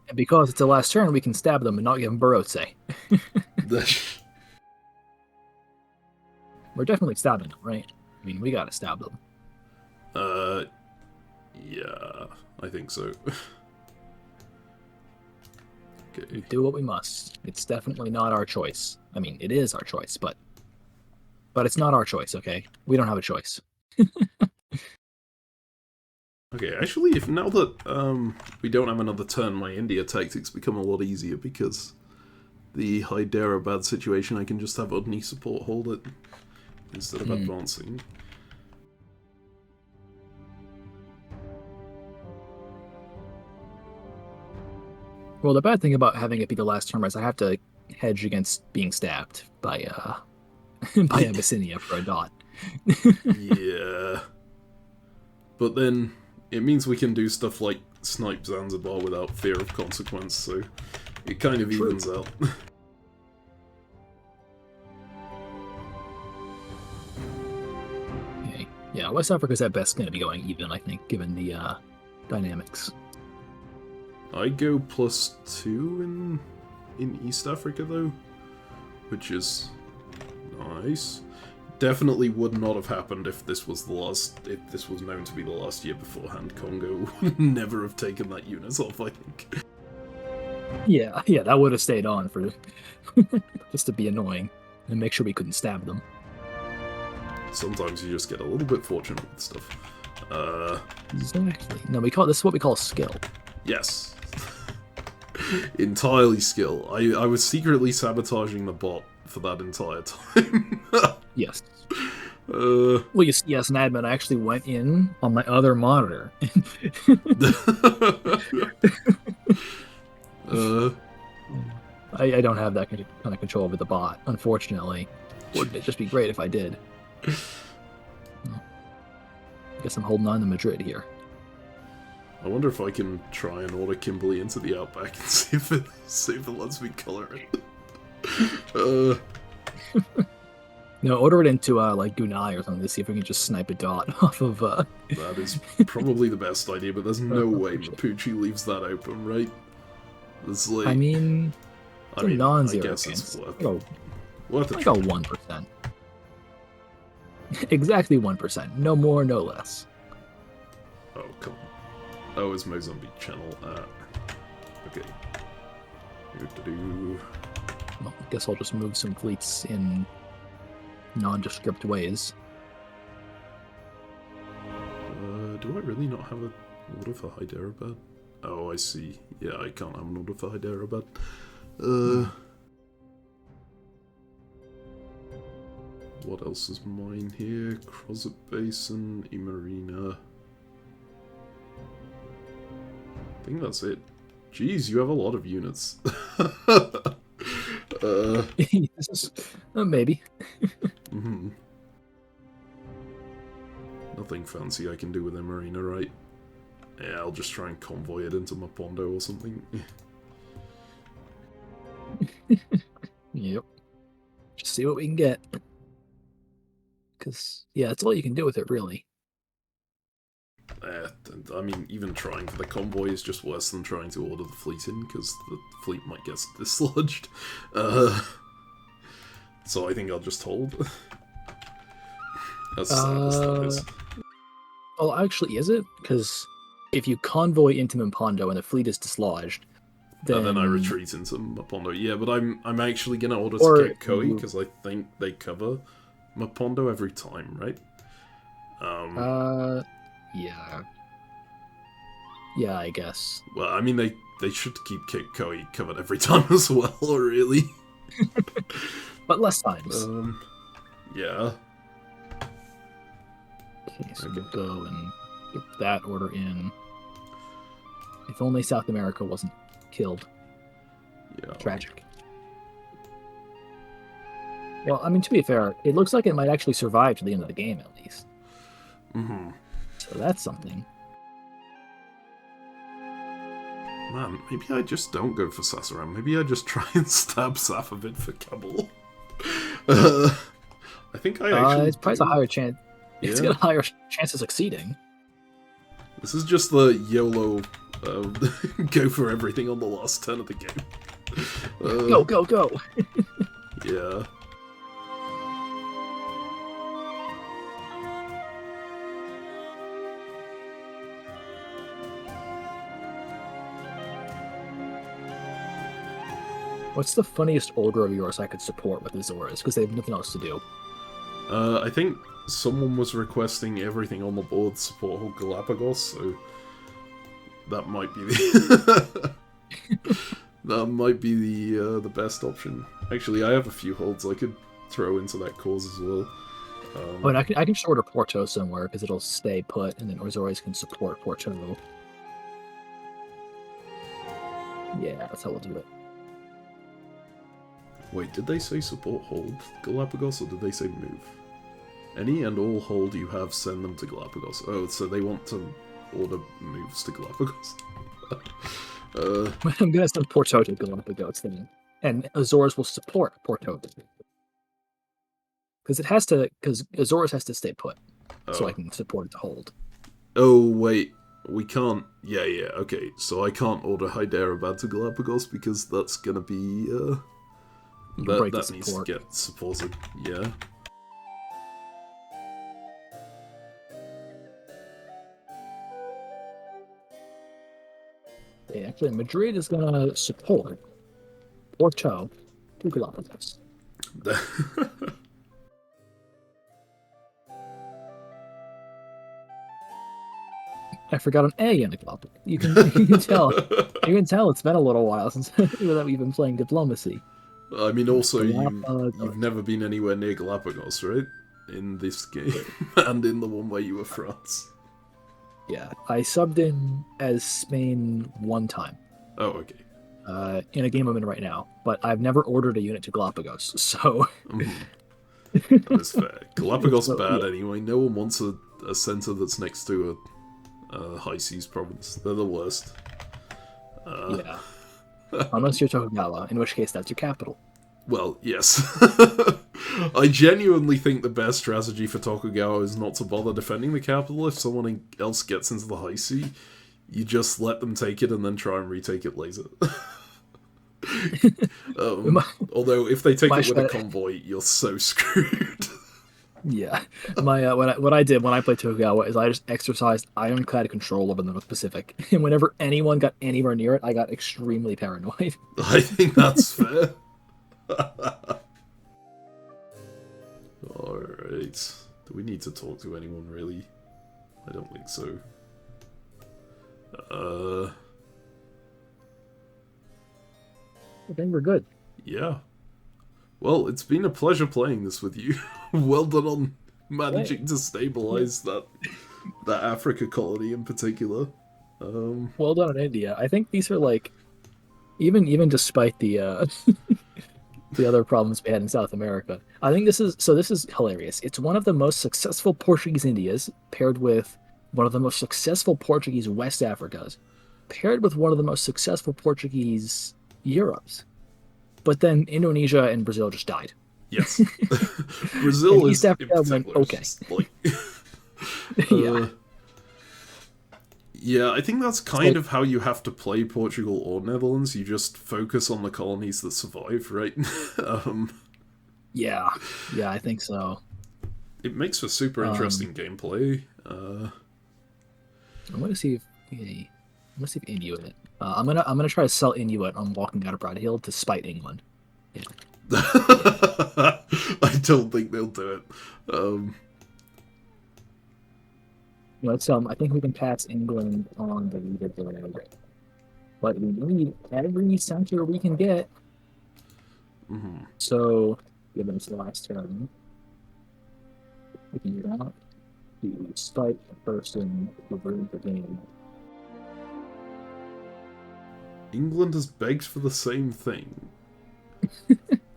And because it's the last turn, we can stab them and not give them Barote. We're definitely stabbing them, right? I mean, we gotta stab them. Yeah, I think so. Okay. We do what we must. It's definitely not our choice. I mean, it is our choice, but it's not our choice, okay? We don't have a choice. Okay, actually, if now that we don't have another turn, my India tactics become a lot easier because the Hyderabad situation, I can just have Udni support hold it instead of advancing. Well, the bad thing about having it be the last turn is I have to hedge against being stabbed by by Abyssinia for a dot. Yeah. But then it means we can do stuff like snipe Zanzibar without fear of consequence, so it kind of evens out. Okay. Yeah, West Africa's at best going to be going even, I think, given the dynamics. I go +2 in East Africa though, which is nice. Definitely would not have happened if this was known to be the last year beforehand. Congo would never have taken that unit off, I think. Yeah, that would have stayed on for just to be annoying and make sure we couldn't stab them. Sometimes you just get a little bit fortunate with stuff. Exactly. No, this is what we call skill. Yes. Entirely skill. I was secretly sabotaging the bot for that entire time. Yes. Well, yes, an admin. I actually went in on my other monitor. I don't have that kind of control over the bot, unfortunately. Wouldn't it just be great if I did? I guess I'm holding on to Madrid here. I wonder if I can try and order Kimberly into the Outback and see if it lets me color it. No, order it into like Gunai or something to see if we can just snipe a dot off of. That is probably the best idea, but there's no way Mapuche leaves that open, right? It's like, I mean, non-zero I guess chance. it's worth a 1%. Exactly 1%. No more, no less. Oh, come on. Oh, it's Mozambique channel. Okay. Well, I guess I'll just move some fleets in nondescript ways. Do I really not have an order for Hyderabad? Oh, I see. Yeah, I can't have an order for Hyderabad. What else is mine here? Crozet Basin, Imarina. I think that's it. Jeez, you have a lot of units. This is maybe. Nothing fancy I can do with Imarina, right? Yeah, I'll just try and convoy it into Mapondo or something. Yep. Just see what we can get. Because, yeah, that's all you can do with it, really. I mean, even trying for the convoy is just worse than trying to order the fleet in, because the fleet might get dislodged. So I think I'll just hold. As sad as that is. Well, actually, is it? Because if you convoy into Mapondo and the fleet is dislodged, then I retreat into Mapondo. Yeah, but I'm actually going to order to get Koi, because I think they cover Mapondo every time, right? Yeah. Yeah, I guess. Well, I mean, they should keep Koi covered every time as well, really. But less times. Yeah. Okay, so we'll go and get that order in. If only South America wasn't killed. Yeah. Tragic. Well, I mean, to be fair, it looks like it might actually survive to the end of the game, at least. Mm-hmm. So that's something. Man, maybe I just don't go for Sassaram. Maybe I just try and stab Safavid for Kabul. I think I actually it's probably a higher chance. It's got a higher chance of succeeding. This is just the YOLO go for everything on the last turn of the game. Go, go, go! Yeah. What's the funniest order of yours I could support with Azores? Because they have nothing else to do. I think someone was requesting everything on the board support whole Galapagos, so that might be the that might be the best option. Actually, I have a few holds I could throw into that cause as well. And I can just order Porto somewhere because it'll stay put, and then Azores can support Porto. Yeah, that's how we'll do it. Wait, did they say support hold Galapagos, or did they say move? Any and all hold you have, send them to Galapagos. Oh, so they want to order moves to Galapagos. I'm gonna send Porto to Galapagos then, and Azores will support Porto because it has to. Because Azores has to stay put, so I can support it to hold. Oh wait, we can't. Yeah, okay. So I can't order Hyderabad to Galapagos because that's gonna be that needs to get supported. Yeah. Yeah, actually, Madrid is gonna support Porto to Galapagos. I forgot an A in the Galapagos. You can tell. You can tell it's been a little while since that we've been playing diplomacy. I mean, also you've never been anywhere near Galapagos, right? In this game and in the one where you were France. Yeah, I subbed in as Spain one time. Oh, okay. In a game I'm in right now, but I've never ordered a unit to Galapagos, so... That is fair. Galapagos bad anyway. No one wants a centre that's next to a high seas province. They're the worst. Yeah. Unless you're Tokugawa, in which case that's your capital. Well, yes. I genuinely think the best strategy for Tokugawa is not to bother defending the capital. If someone else gets into the high sea, you just let them take it and then try and retake it later. Although, if they take it with a convoy, you're so screwed. Yeah. What I did when I played Tokugawa is I just exercised ironclad control over the North Pacific. And whenever anyone got anywhere near it, I got extremely paranoid. I think that's fair. Alright. Do we need to talk to anyone, really? I don't think so. I think we're good. Yeah. Well, it's been a pleasure playing this with you. Well done on managing to stabilize that Africa colony in particular. Well done on India. I think these are like, even despite the the other problems we had in South America, I think this is hilarious. It's one of the most successful Portuguese Indias paired with one of the most successful Portuguese West Africas, paired with one of the most successful Portuguese Europes. But then Indonesia and Brazil just died. Yes. Brazil and East Africa went okay. Like, Yeah. Yeah, I think that's kind of how you have to play Portugal or Netherlands. You just focus on the colonies that survive, right? Yeah, I think so. It makes for super interesting gameplay. I'm gonna see if Inuit. I'm gonna try to sell Inuit on walking out of Brad Hill to spite England. Yeah. I don't think they'll do it. I think we can pass England on the leaderboard, but we need every center we can get. Mm-hmm. So, given it's the last turn, we can do that to spite the person who ruined the game. England has begged for the same thing.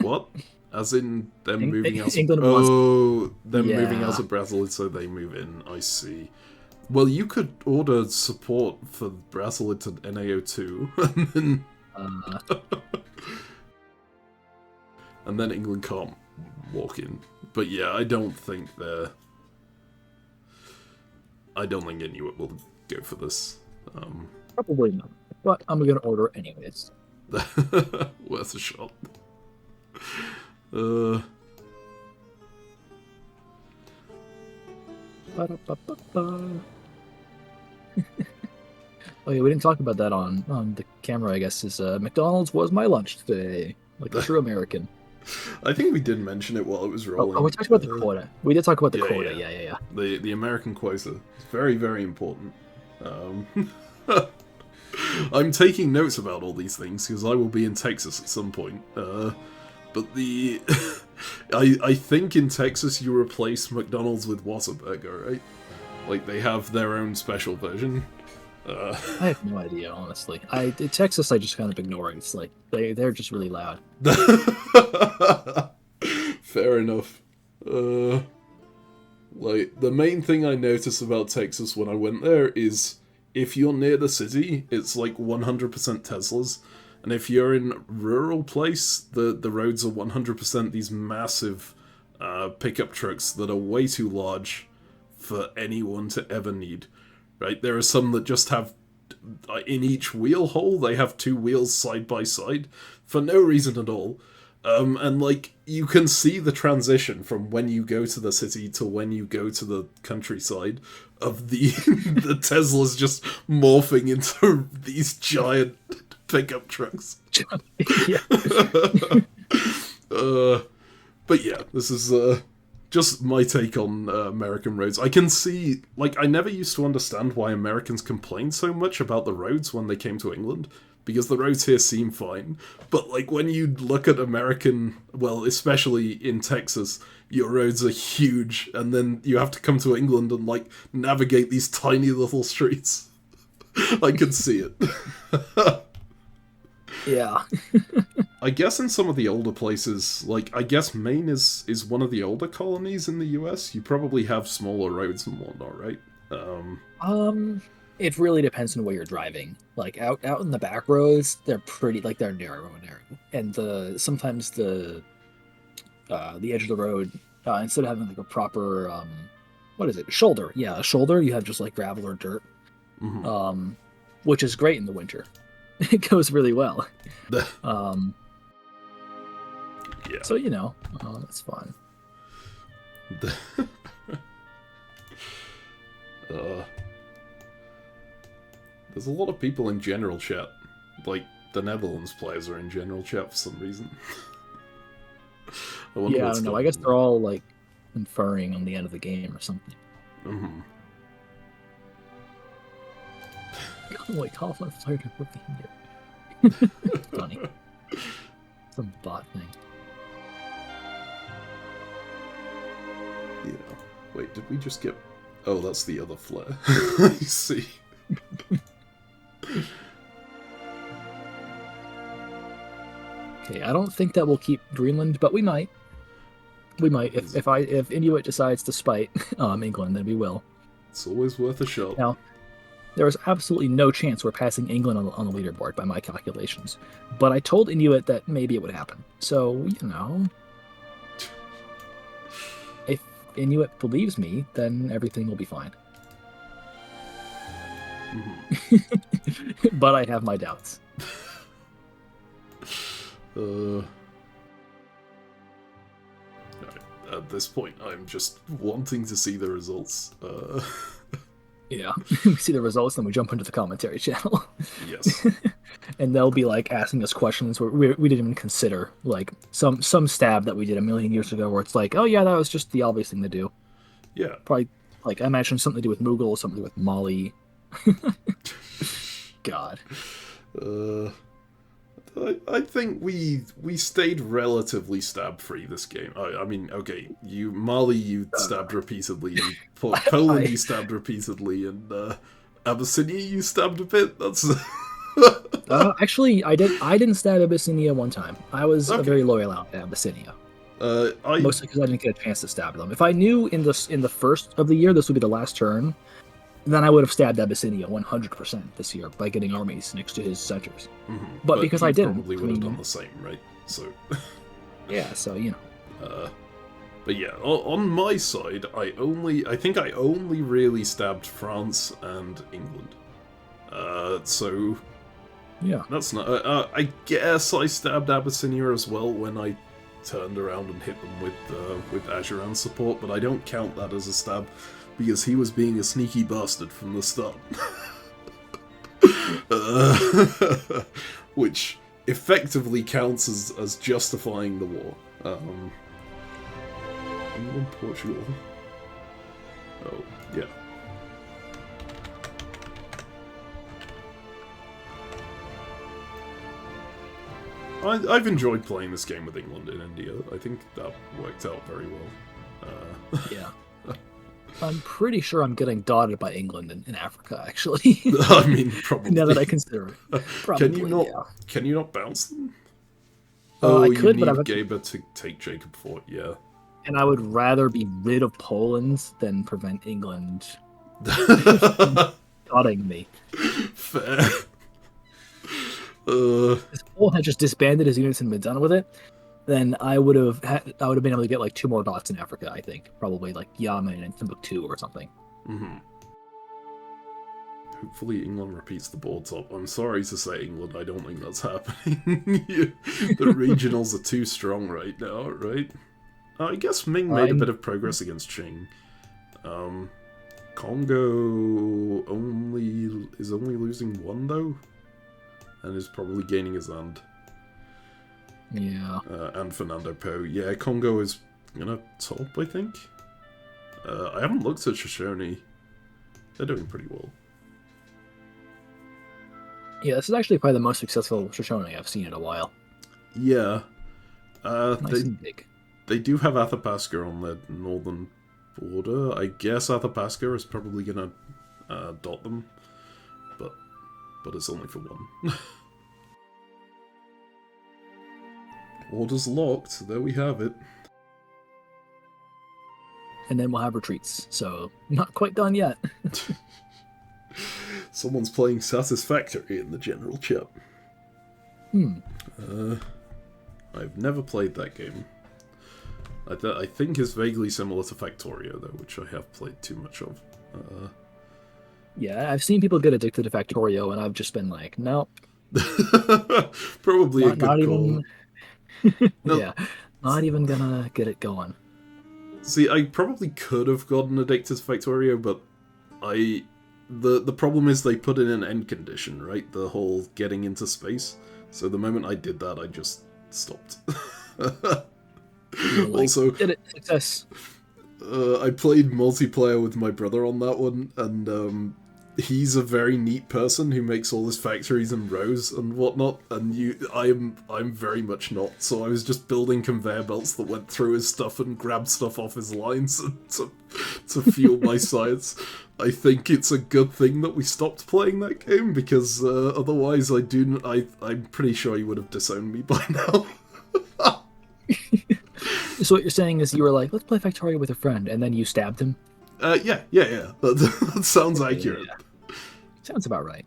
What? As in them moving out? England moving out of Brazil, so they move in. I see. Well, you could order support for Brazil into NAO2, and then and then England can't walk in. But yeah, I don't think Inuit will go for this. Probably not, but I'm gonna order anyways. Worth a shot. Ba-da-ba-ba-ba. Oh yeah, we didn't talk about that on the camera. I guess is McDonald's was my lunch today, like a true American. I think we did mention it while it was rolling. Oh, we talked about the quota. We did talk about the quota. Yeah. The American quota is very, very important. I'm taking notes about all these things because I will be in Texas at some point. But I think in Texas you replace McDonald's with Whataburger, right? Like they have their own special version. I have no idea, honestly. In Texas, I just kind of ignore it. It's like they're just really loud. Fair enough. Like the main thing I noticed about Texas when I went there is if you're near the city, it's like 100% Teslas. And if you're in a rural place, the roads are 100% these massive pickup trucks that are way too large for anyone to ever need. Right? There are some that just have, in each wheel hole, they have two wheels side by side for no reason at all. And like, you can see the transition from when you go to the city to when you go to the countryside of the the Teslas just morphing into these giant pickup trucks. But yeah, this is just my take on American roads. I can see, like, I never used to understand why Americans complained so much about the roads when they came to England, because the roads here seem fine. But, like, when you look at American, well, especially in Texas, your roads are huge, and then you have to come to England and, like, navigate these tiny little streets. I can see it. Yeah. I guess in some of the older places, like, I guess Maine is one of the older colonies in the US. You probably have smaller roads and whatnot, right? It really depends on where you're driving. Like, out in the back roads, they're pretty, like, they're narrow. And sometimes the edge of the road, instead of having, like, a proper, what is it? Shoulder. Yeah, a shoulder, you have just, like, gravel or dirt. Mm-hmm. Which is great in the winter. It goes really well. Yeah. So, you know, that's fun. There's a lot of people in general chat. Like, the Netherlands players are in general chat for some reason. I don't know. I guess they're all, like, conferring on the end of the game or something. Mm-hmm. Oh, wait, call for Flare to put the here. Funny. Some bot thing. Yeah. Wait, did we just get... Oh, that's the other Flare. I see. Okay, I don't think that will keep Greenland, but we might. We might. If Inuit decides to spite England, then we will. It's always worth a shot. Now, there is absolutely no chance we're passing England on the leaderboard by my calculations. But I told Inuit that maybe it would happen. So, you know, if Inuit believes me, then everything will be fine. Mm-hmm. But I have my doubts. At this point, I'm just wanting to see the results. Yeah, we see the results, then we jump into the commentary channel. Yes. And they'll be, like, asking us questions where we didn't even consider. Like, some stab that we did a million years ago where it's like, oh yeah, that was just the obvious thing to do. Yeah. Probably, like, I imagine something to do with Mughal, something to do with Mali. God. I think we stayed relatively stab-free this game. I mean, okay, Mali you stabbed repeatedly, Poland you stabbed repeatedly, and Abyssinia you stabbed a bit. That's actually, I didn't stab Abyssinia one time. I was very loyal out to Abyssinia. Mostly because I didn't get a chance to stab them. If I knew in the first of the year this would be the last turn, then I would have stabbed Abyssinia 100% this year by getting armies next to his centers. But because I didn't, probably would have done the same, right? So yeah, so but yeah, on my side, I think I only really stabbed France and England. So yeah, that's not. I guess I stabbed Abyssinia as well when I turned around and hit them with Ajuran support, but I don't count that as a stab because he was being a sneaky bastard from the start. Which effectively counts as justifying the war. England, Portugal. Oh, yeah. I've enjoyed playing this game with England in India. I think that worked out very well. yeah. I'm pretty sure I'm getting dotted by England in Africa, actually. I mean, probably. Now that I consider it. Probably, Can you not bounce them? I could, you but need Gaber to take Jacob Fort, yeah. And I would rather be rid of Poland than prevent England dotting me. Fair. If Poland had just disbanded his units and been done with it, then I would have been able to get like 2 more dots in Africa, I think. Probably like Yemen and Timbuktu or something. Hopefully England repeats the board top. I'm sorry to say England, I don't think that's happening. The regionals are too strong right now, right? I guess Ming made a bit of progress against Qing. Congo is only losing 1 though, and is probably gaining his land. Yeah. And Fernando Po. Yeah, Congo is gonna top, I think. I haven't looked at Shoshone. They're doing pretty well. Yeah, this is actually probably the most successful Shoshone I've seen in a while. Yeah. Nice and big. They do have Athapaska on their northern border. I guess Athapaska is probably gonna dot them, but it's only for 1. Orders locked. There we have it. And then we'll have retreats. So not quite done yet. Someone's playing Satisfactory in the general chat. I've never played that game. I think it's vaguely similar to Factorio, though, which I have played too much of. Yeah, I've seen people get addicted to Factorio, and I've just been like, nope. Probably a good call. No. Yeah, not even gonna get it going. See, I probably could have gotten addicted to Factorio, but the problem is they put in an end condition, right? The whole getting into space. So the moment I did that, I just stopped. Also, did it, success. I played multiplayer with my brother on that one, and he's a very neat person who makes all his factories and rows and whatnot, and I'm very much not. So I was just building conveyor belts that went through his stuff and grabbed stuff off his lines to fuel my science. I think it's a good thing that we stopped playing that game, because otherwise I'm pretty sure he would have disowned me by now. So what you're saying is you were like, let's play Factorio with a friend, and then you stabbed him? Yeah. That sounds accurate. Yeah. Sounds about right.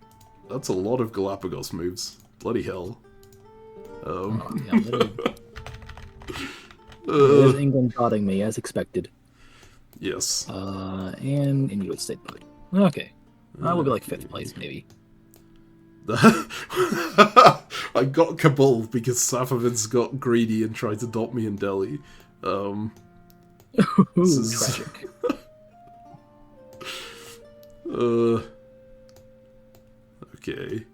That's a lot of Galapagos moves. Bloody hell. There's England dotting me, as expected. Yes. And Inuit stayed put. Okay. I will be like 5th place, maybe. I got Kabul because Safavid's got greedy and tried to dot me in Delhi. Tragic. Okay.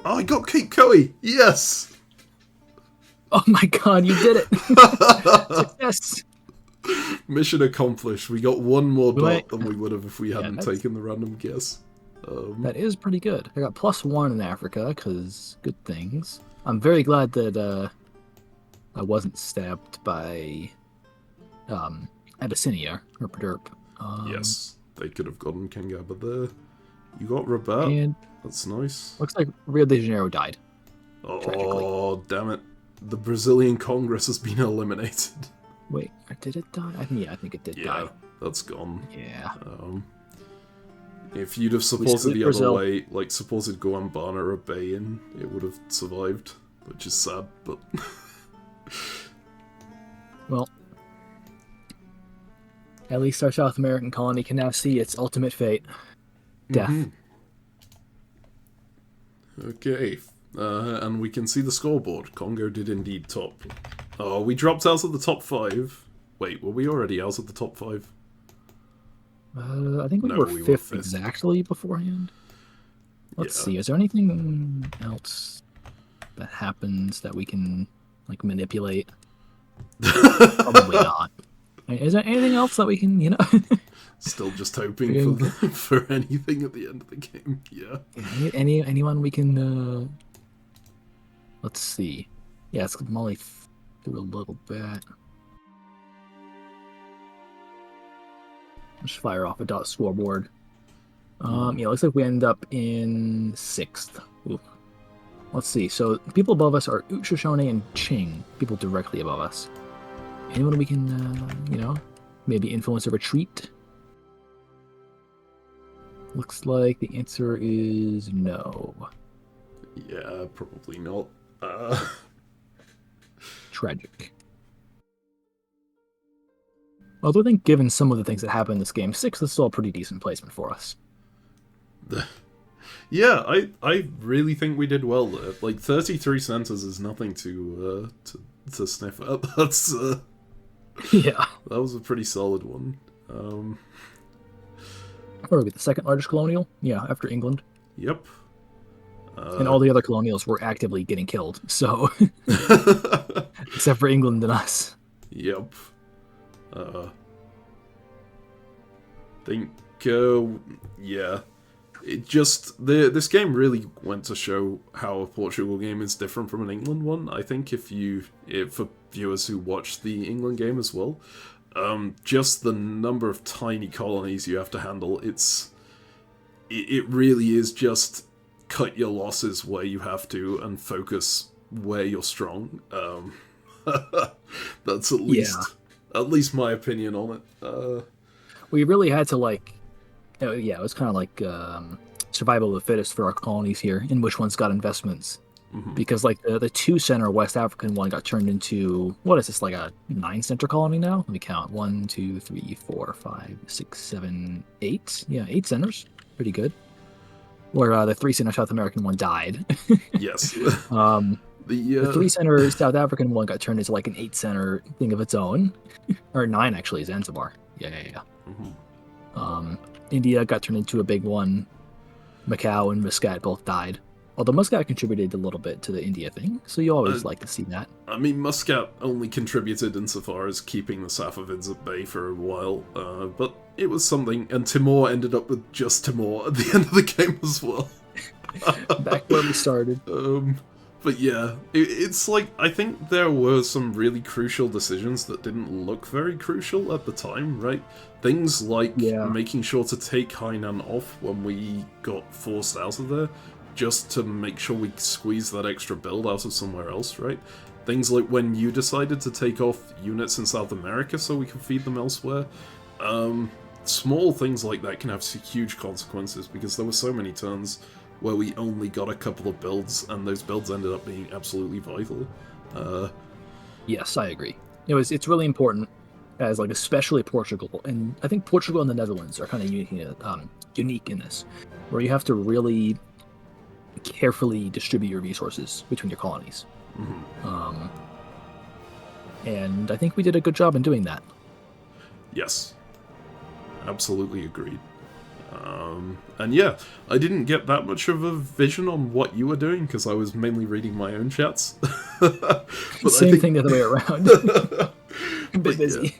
Oh, I got Cape Coe! Yes! Oh my god, you did it! Success! Mission accomplished. We got 1 more dot than we would have if we hadn't taken the random guess. That is pretty good. I got +1 in Africa, because good things. I'm very glad that I wasn't stabbed by Abyssinia, or Derp. Yes, they could have gotten Kangaba there. You got Rabat. And that's nice. Looks like Rio de Janeiro died. Oh, damn it. The Brazilian Congress has been eliminated. Wait, did it die? Yeah, I think it did die. Yeah, that's gone. Yeah. If you'd have supported the other way, like supported Guambana or Bayan, it would have survived, which is sad, but... Well, at least our South American colony can now see its ultimate fate. Death. Mm-hmm. Okay, and we can see the scoreboard. Congo did indeed top. Oh, we dropped out of the top 5. Wait, were we already out of the top 5? I think we were fifth exactly beforehand. Let's see. Is there anything else that happens that we can like manipulate? Probably not. Is there anything else that we can, you know? Still just hoping for anything at the end of the game. Yeah. Anyone we can. Let's see. Yeah, it's Molly through a little bit. Just fire off a dot scoreboard. Yeah, looks like we end up in 6th. Ooh. Let's see. So people above us are Shoshone and Qing. People directly above us. Anyone we can, you know, maybe influence a retreat? Looks like the answer is no. Yeah, probably not. Tragic. Although I think given some of the things that happen in this game, 6th is still a pretty decent placement for us. Yeah, I really think we did well there. Like 33 centers is nothing to sniff at. That's yeah, that was a pretty solid one. What are we, the 2nd largest colonial? Yeah, after England. Yep. And all the other colonials were actively getting killed, so except for England and us. Yep. Think yeah. It just this game really went to show how a Portugal game is different from an England one. I think for viewers who watch the England game as well, just the number of tiny colonies you have to handle, it really is just cut your losses where you have to and focus where you're strong. That's at least my opinion on it. We really had to it was kind of like survival of the fittest for our colonies here, in which ones got investments. Mm-hmm. Because like the 2-center West African one got turned into, what is this, like a 9-center colony now? Let me count. 1, 2, 3, 4, 5, 6, 7, 8. Yeah, 8 centers. Pretty good. Where the 3-center South American one died. Yes. The 3-center South African one got turned into like an 8-center thing of its own. Or 9 actually, Zanzibar. Yeah. Mm-hmm. India got turned into a big one. Macao and Muscat both died. Although Muscat contributed a little bit to the India thing, so you always like to see that. I mean, Muscat only contributed insofar as keeping the Safavids at bay for a while, but it was something, and Timor ended up with just Timor at the end of the game as well. Back where we started. But yeah, it's like, I think there were some really crucial decisions that didn't look very crucial at the time, right? Things like making sure to take Hainan off when we got forced out of there, just to make sure we squeeze that extra build out of somewhere else, right? Things like when you decided to take off units in South America so we can feed them elsewhere. Small things like that can have huge consequences, because there were so many turns where we only got a couple of builds, and those builds ended up being absolutely vital. Yes, I agree. It's really important, as like especially Portugal, and I think Portugal and the Netherlands are kind of unique in this, where you have to really carefully distribute your resources between your colonies. Mm-hmm. And I think we did a good job in doing that. Yes, absolutely agreed. And yeah, I didn't get that much of a vision on what you were doing, because I was mainly reading my own chats. Same thing the other way around. A bit busy.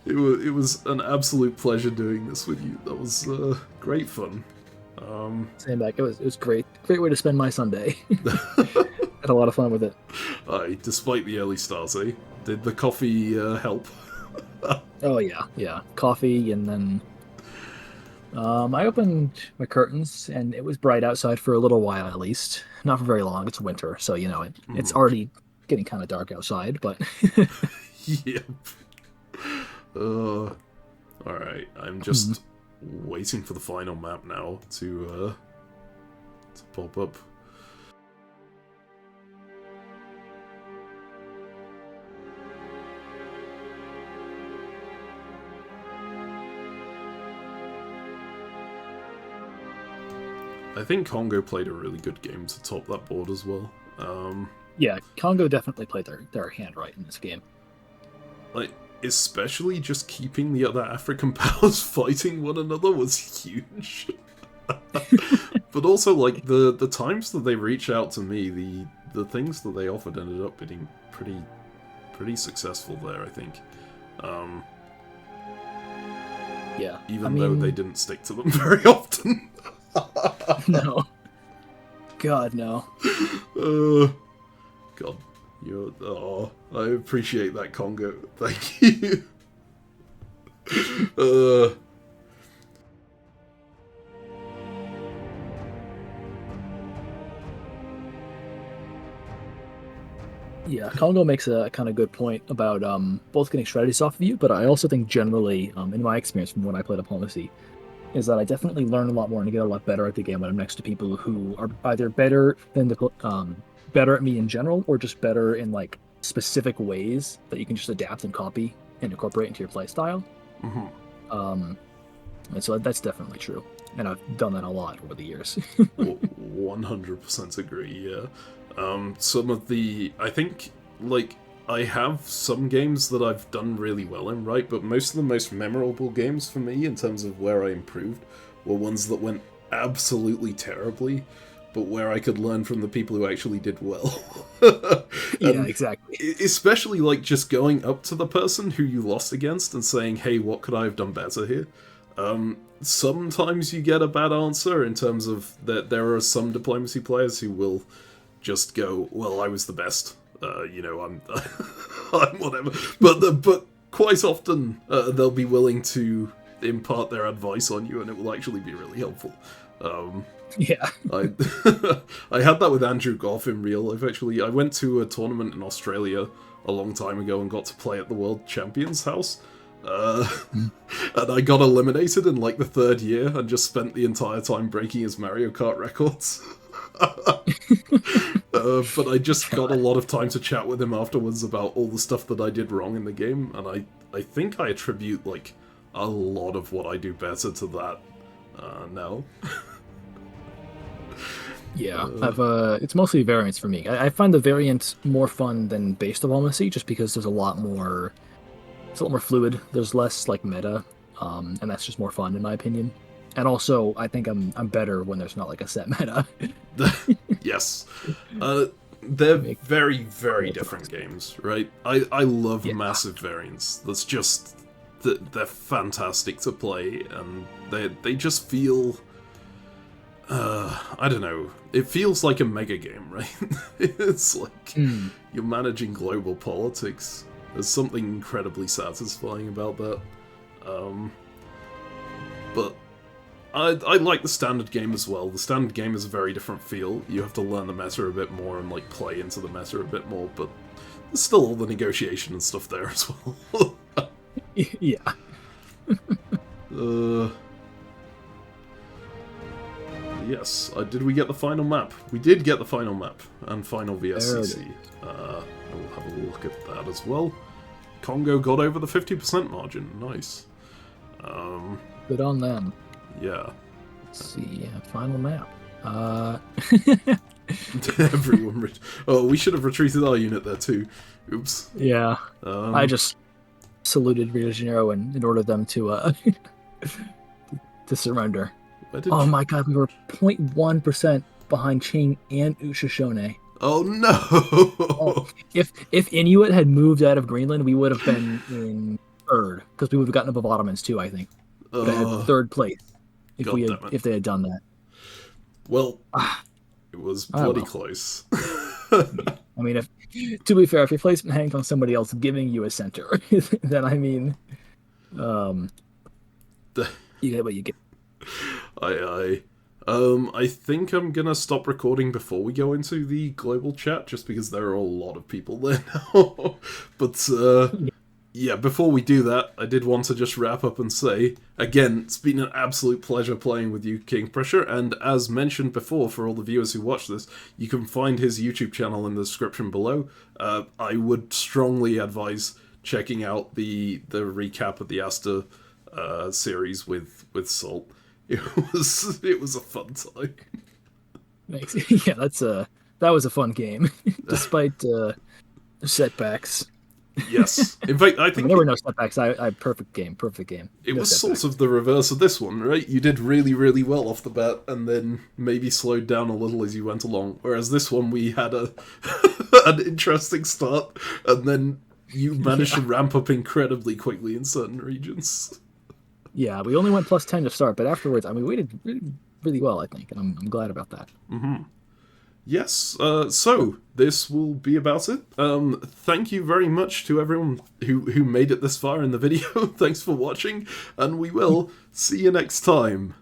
Yeah, it was an absolute pleasure doing this with you. That was great fun. Same back. It was great. Great way to spend my Sunday. Had a lot of fun with it. Despite the early start, did the coffee help? Oh yeah. Coffee, and then I opened my curtains, and it was bright outside for a little while at least. Not for very long. It's winter, so it's already getting kind of dark outside, but Yep. Alright, I'm just waiting for the final map now to pop up. I think Congo played a really good game to top that board as well. Yeah, Congo definitely played their hand right in this game. Like, especially just keeping the other African powers fighting one another was huge. But also, like, the times that they reach out to me, the things that they offered ended up being pretty successful there, I think. Yeah. Even though they didn't stick to them very often. No. God, no. God. I appreciate that, Congo. Thank you. Yeah, Congo makes a kind of good point about both getting strategies off of you, but I also think generally, in my experience from when I play Diplomacy, is that I definitely learn a lot more and get a lot better at the game when I'm next to people who are either better at me in general, or just better in like specific ways that you can just adapt and copy and incorporate into your playstyle. And so that's definitely true, and I've done that a lot over the years. 100% agree. Yeah. Some of I think, like, I have some games that I've done really well in, right? But most of the most memorable games for me, in terms of where I improved, were ones that went absolutely terribly, but where I could learn from the people who actually did well. Yeah, exactly. Especially, like, just going up to the person who you lost against and saying, hey, what could I have done better here? Sometimes you get a bad answer in terms of that there are some diplomacy players who will just go, well, I was the best. I'm I'm whatever. But quite often they'll be willing to impart their advice on you, and it will actually be really helpful. Yeah. I I had that with Andrew Goff in real life, actually. I went to a tournament in Australia a long time ago and got to play at the World Champions House. And I got eliminated in like the third year and just spent the entire time breaking his Mario Kart records. But I just got a lot of time to chat with him afterwards about all the stuff that I did wrong in the game, and I think I attribute like a lot of what I do better to that now. Yeah, it's mostly variants for me. I find the variant more fun than base diplomacy, just because there's a lot more fluid. There's less like meta, and that's just more fun in my opinion. And also, I think I'm better when there's not like a set meta. Yes. They're very, very different games, right? I love massive variants. That's just... They're fantastic to play, and they just feel... I don't know. It feels like a mega game, right? It's like you're managing global politics. There's something incredibly satisfying about that. But I like the standard game as well. The standard game is a very different feel. You have to learn the meta a bit more and like play into the meta a bit more, but there's still all the negotiation and stuff there as well. Yeah. Yes, did we get the final map? We did get the final map and final VSCC. I will have a look at that as well. Congo got over the 50% margin. Nice. Good on them. Yeah. Let's see, final map. Everyone. We should have retreated our unit there too. Oops. Yeah. I just saluted Rio de Janeiro and ordered them to to surrender. Oh my god, we were 0.1% behind Qing and Ushishone. Oh no! If Inuit had moved out of Greenland, we would have been in third, because we would have gotten above Ottomans too, I think. But I had third place if they had done that. Well, it was bloody close. I mean, to be fair, if your placement hangs on somebody else giving you a center, then I mean, you get what you get. I think I'm gonna stop recording before we go into the global chat, just because there are a lot of people there now. But Yeah, before we do that, I did want to just wrap up and say, again, it's been an absolute pleasure playing with you, KingOfPrussia, and as mentioned before, for all the viewers who watch this, you can find his YouTube channel in the description below. I would strongly advise checking out the recap of the Asta series with Salt. It was a fun time. Thanks. Yeah, that was a fun game, despite setbacks. Yes. In fact, I think there were no setbacks. I perfect game. It No was setbacks. sort of the reverse of this one, right? You did really, really well off the bat, and then maybe slowed down a little as you went along. Whereas this one, we had an interesting start, and then you managed to ramp up incredibly quickly in certain regions. Yeah, we only went +10 to start, but afterwards, I mean, we did really, really well, I think, and I'm glad about that. Mm-hmm. Yes, so this will be about it. Thank you very much to everyone who made it this far in the video. Thanks for watching, and we will see you next time.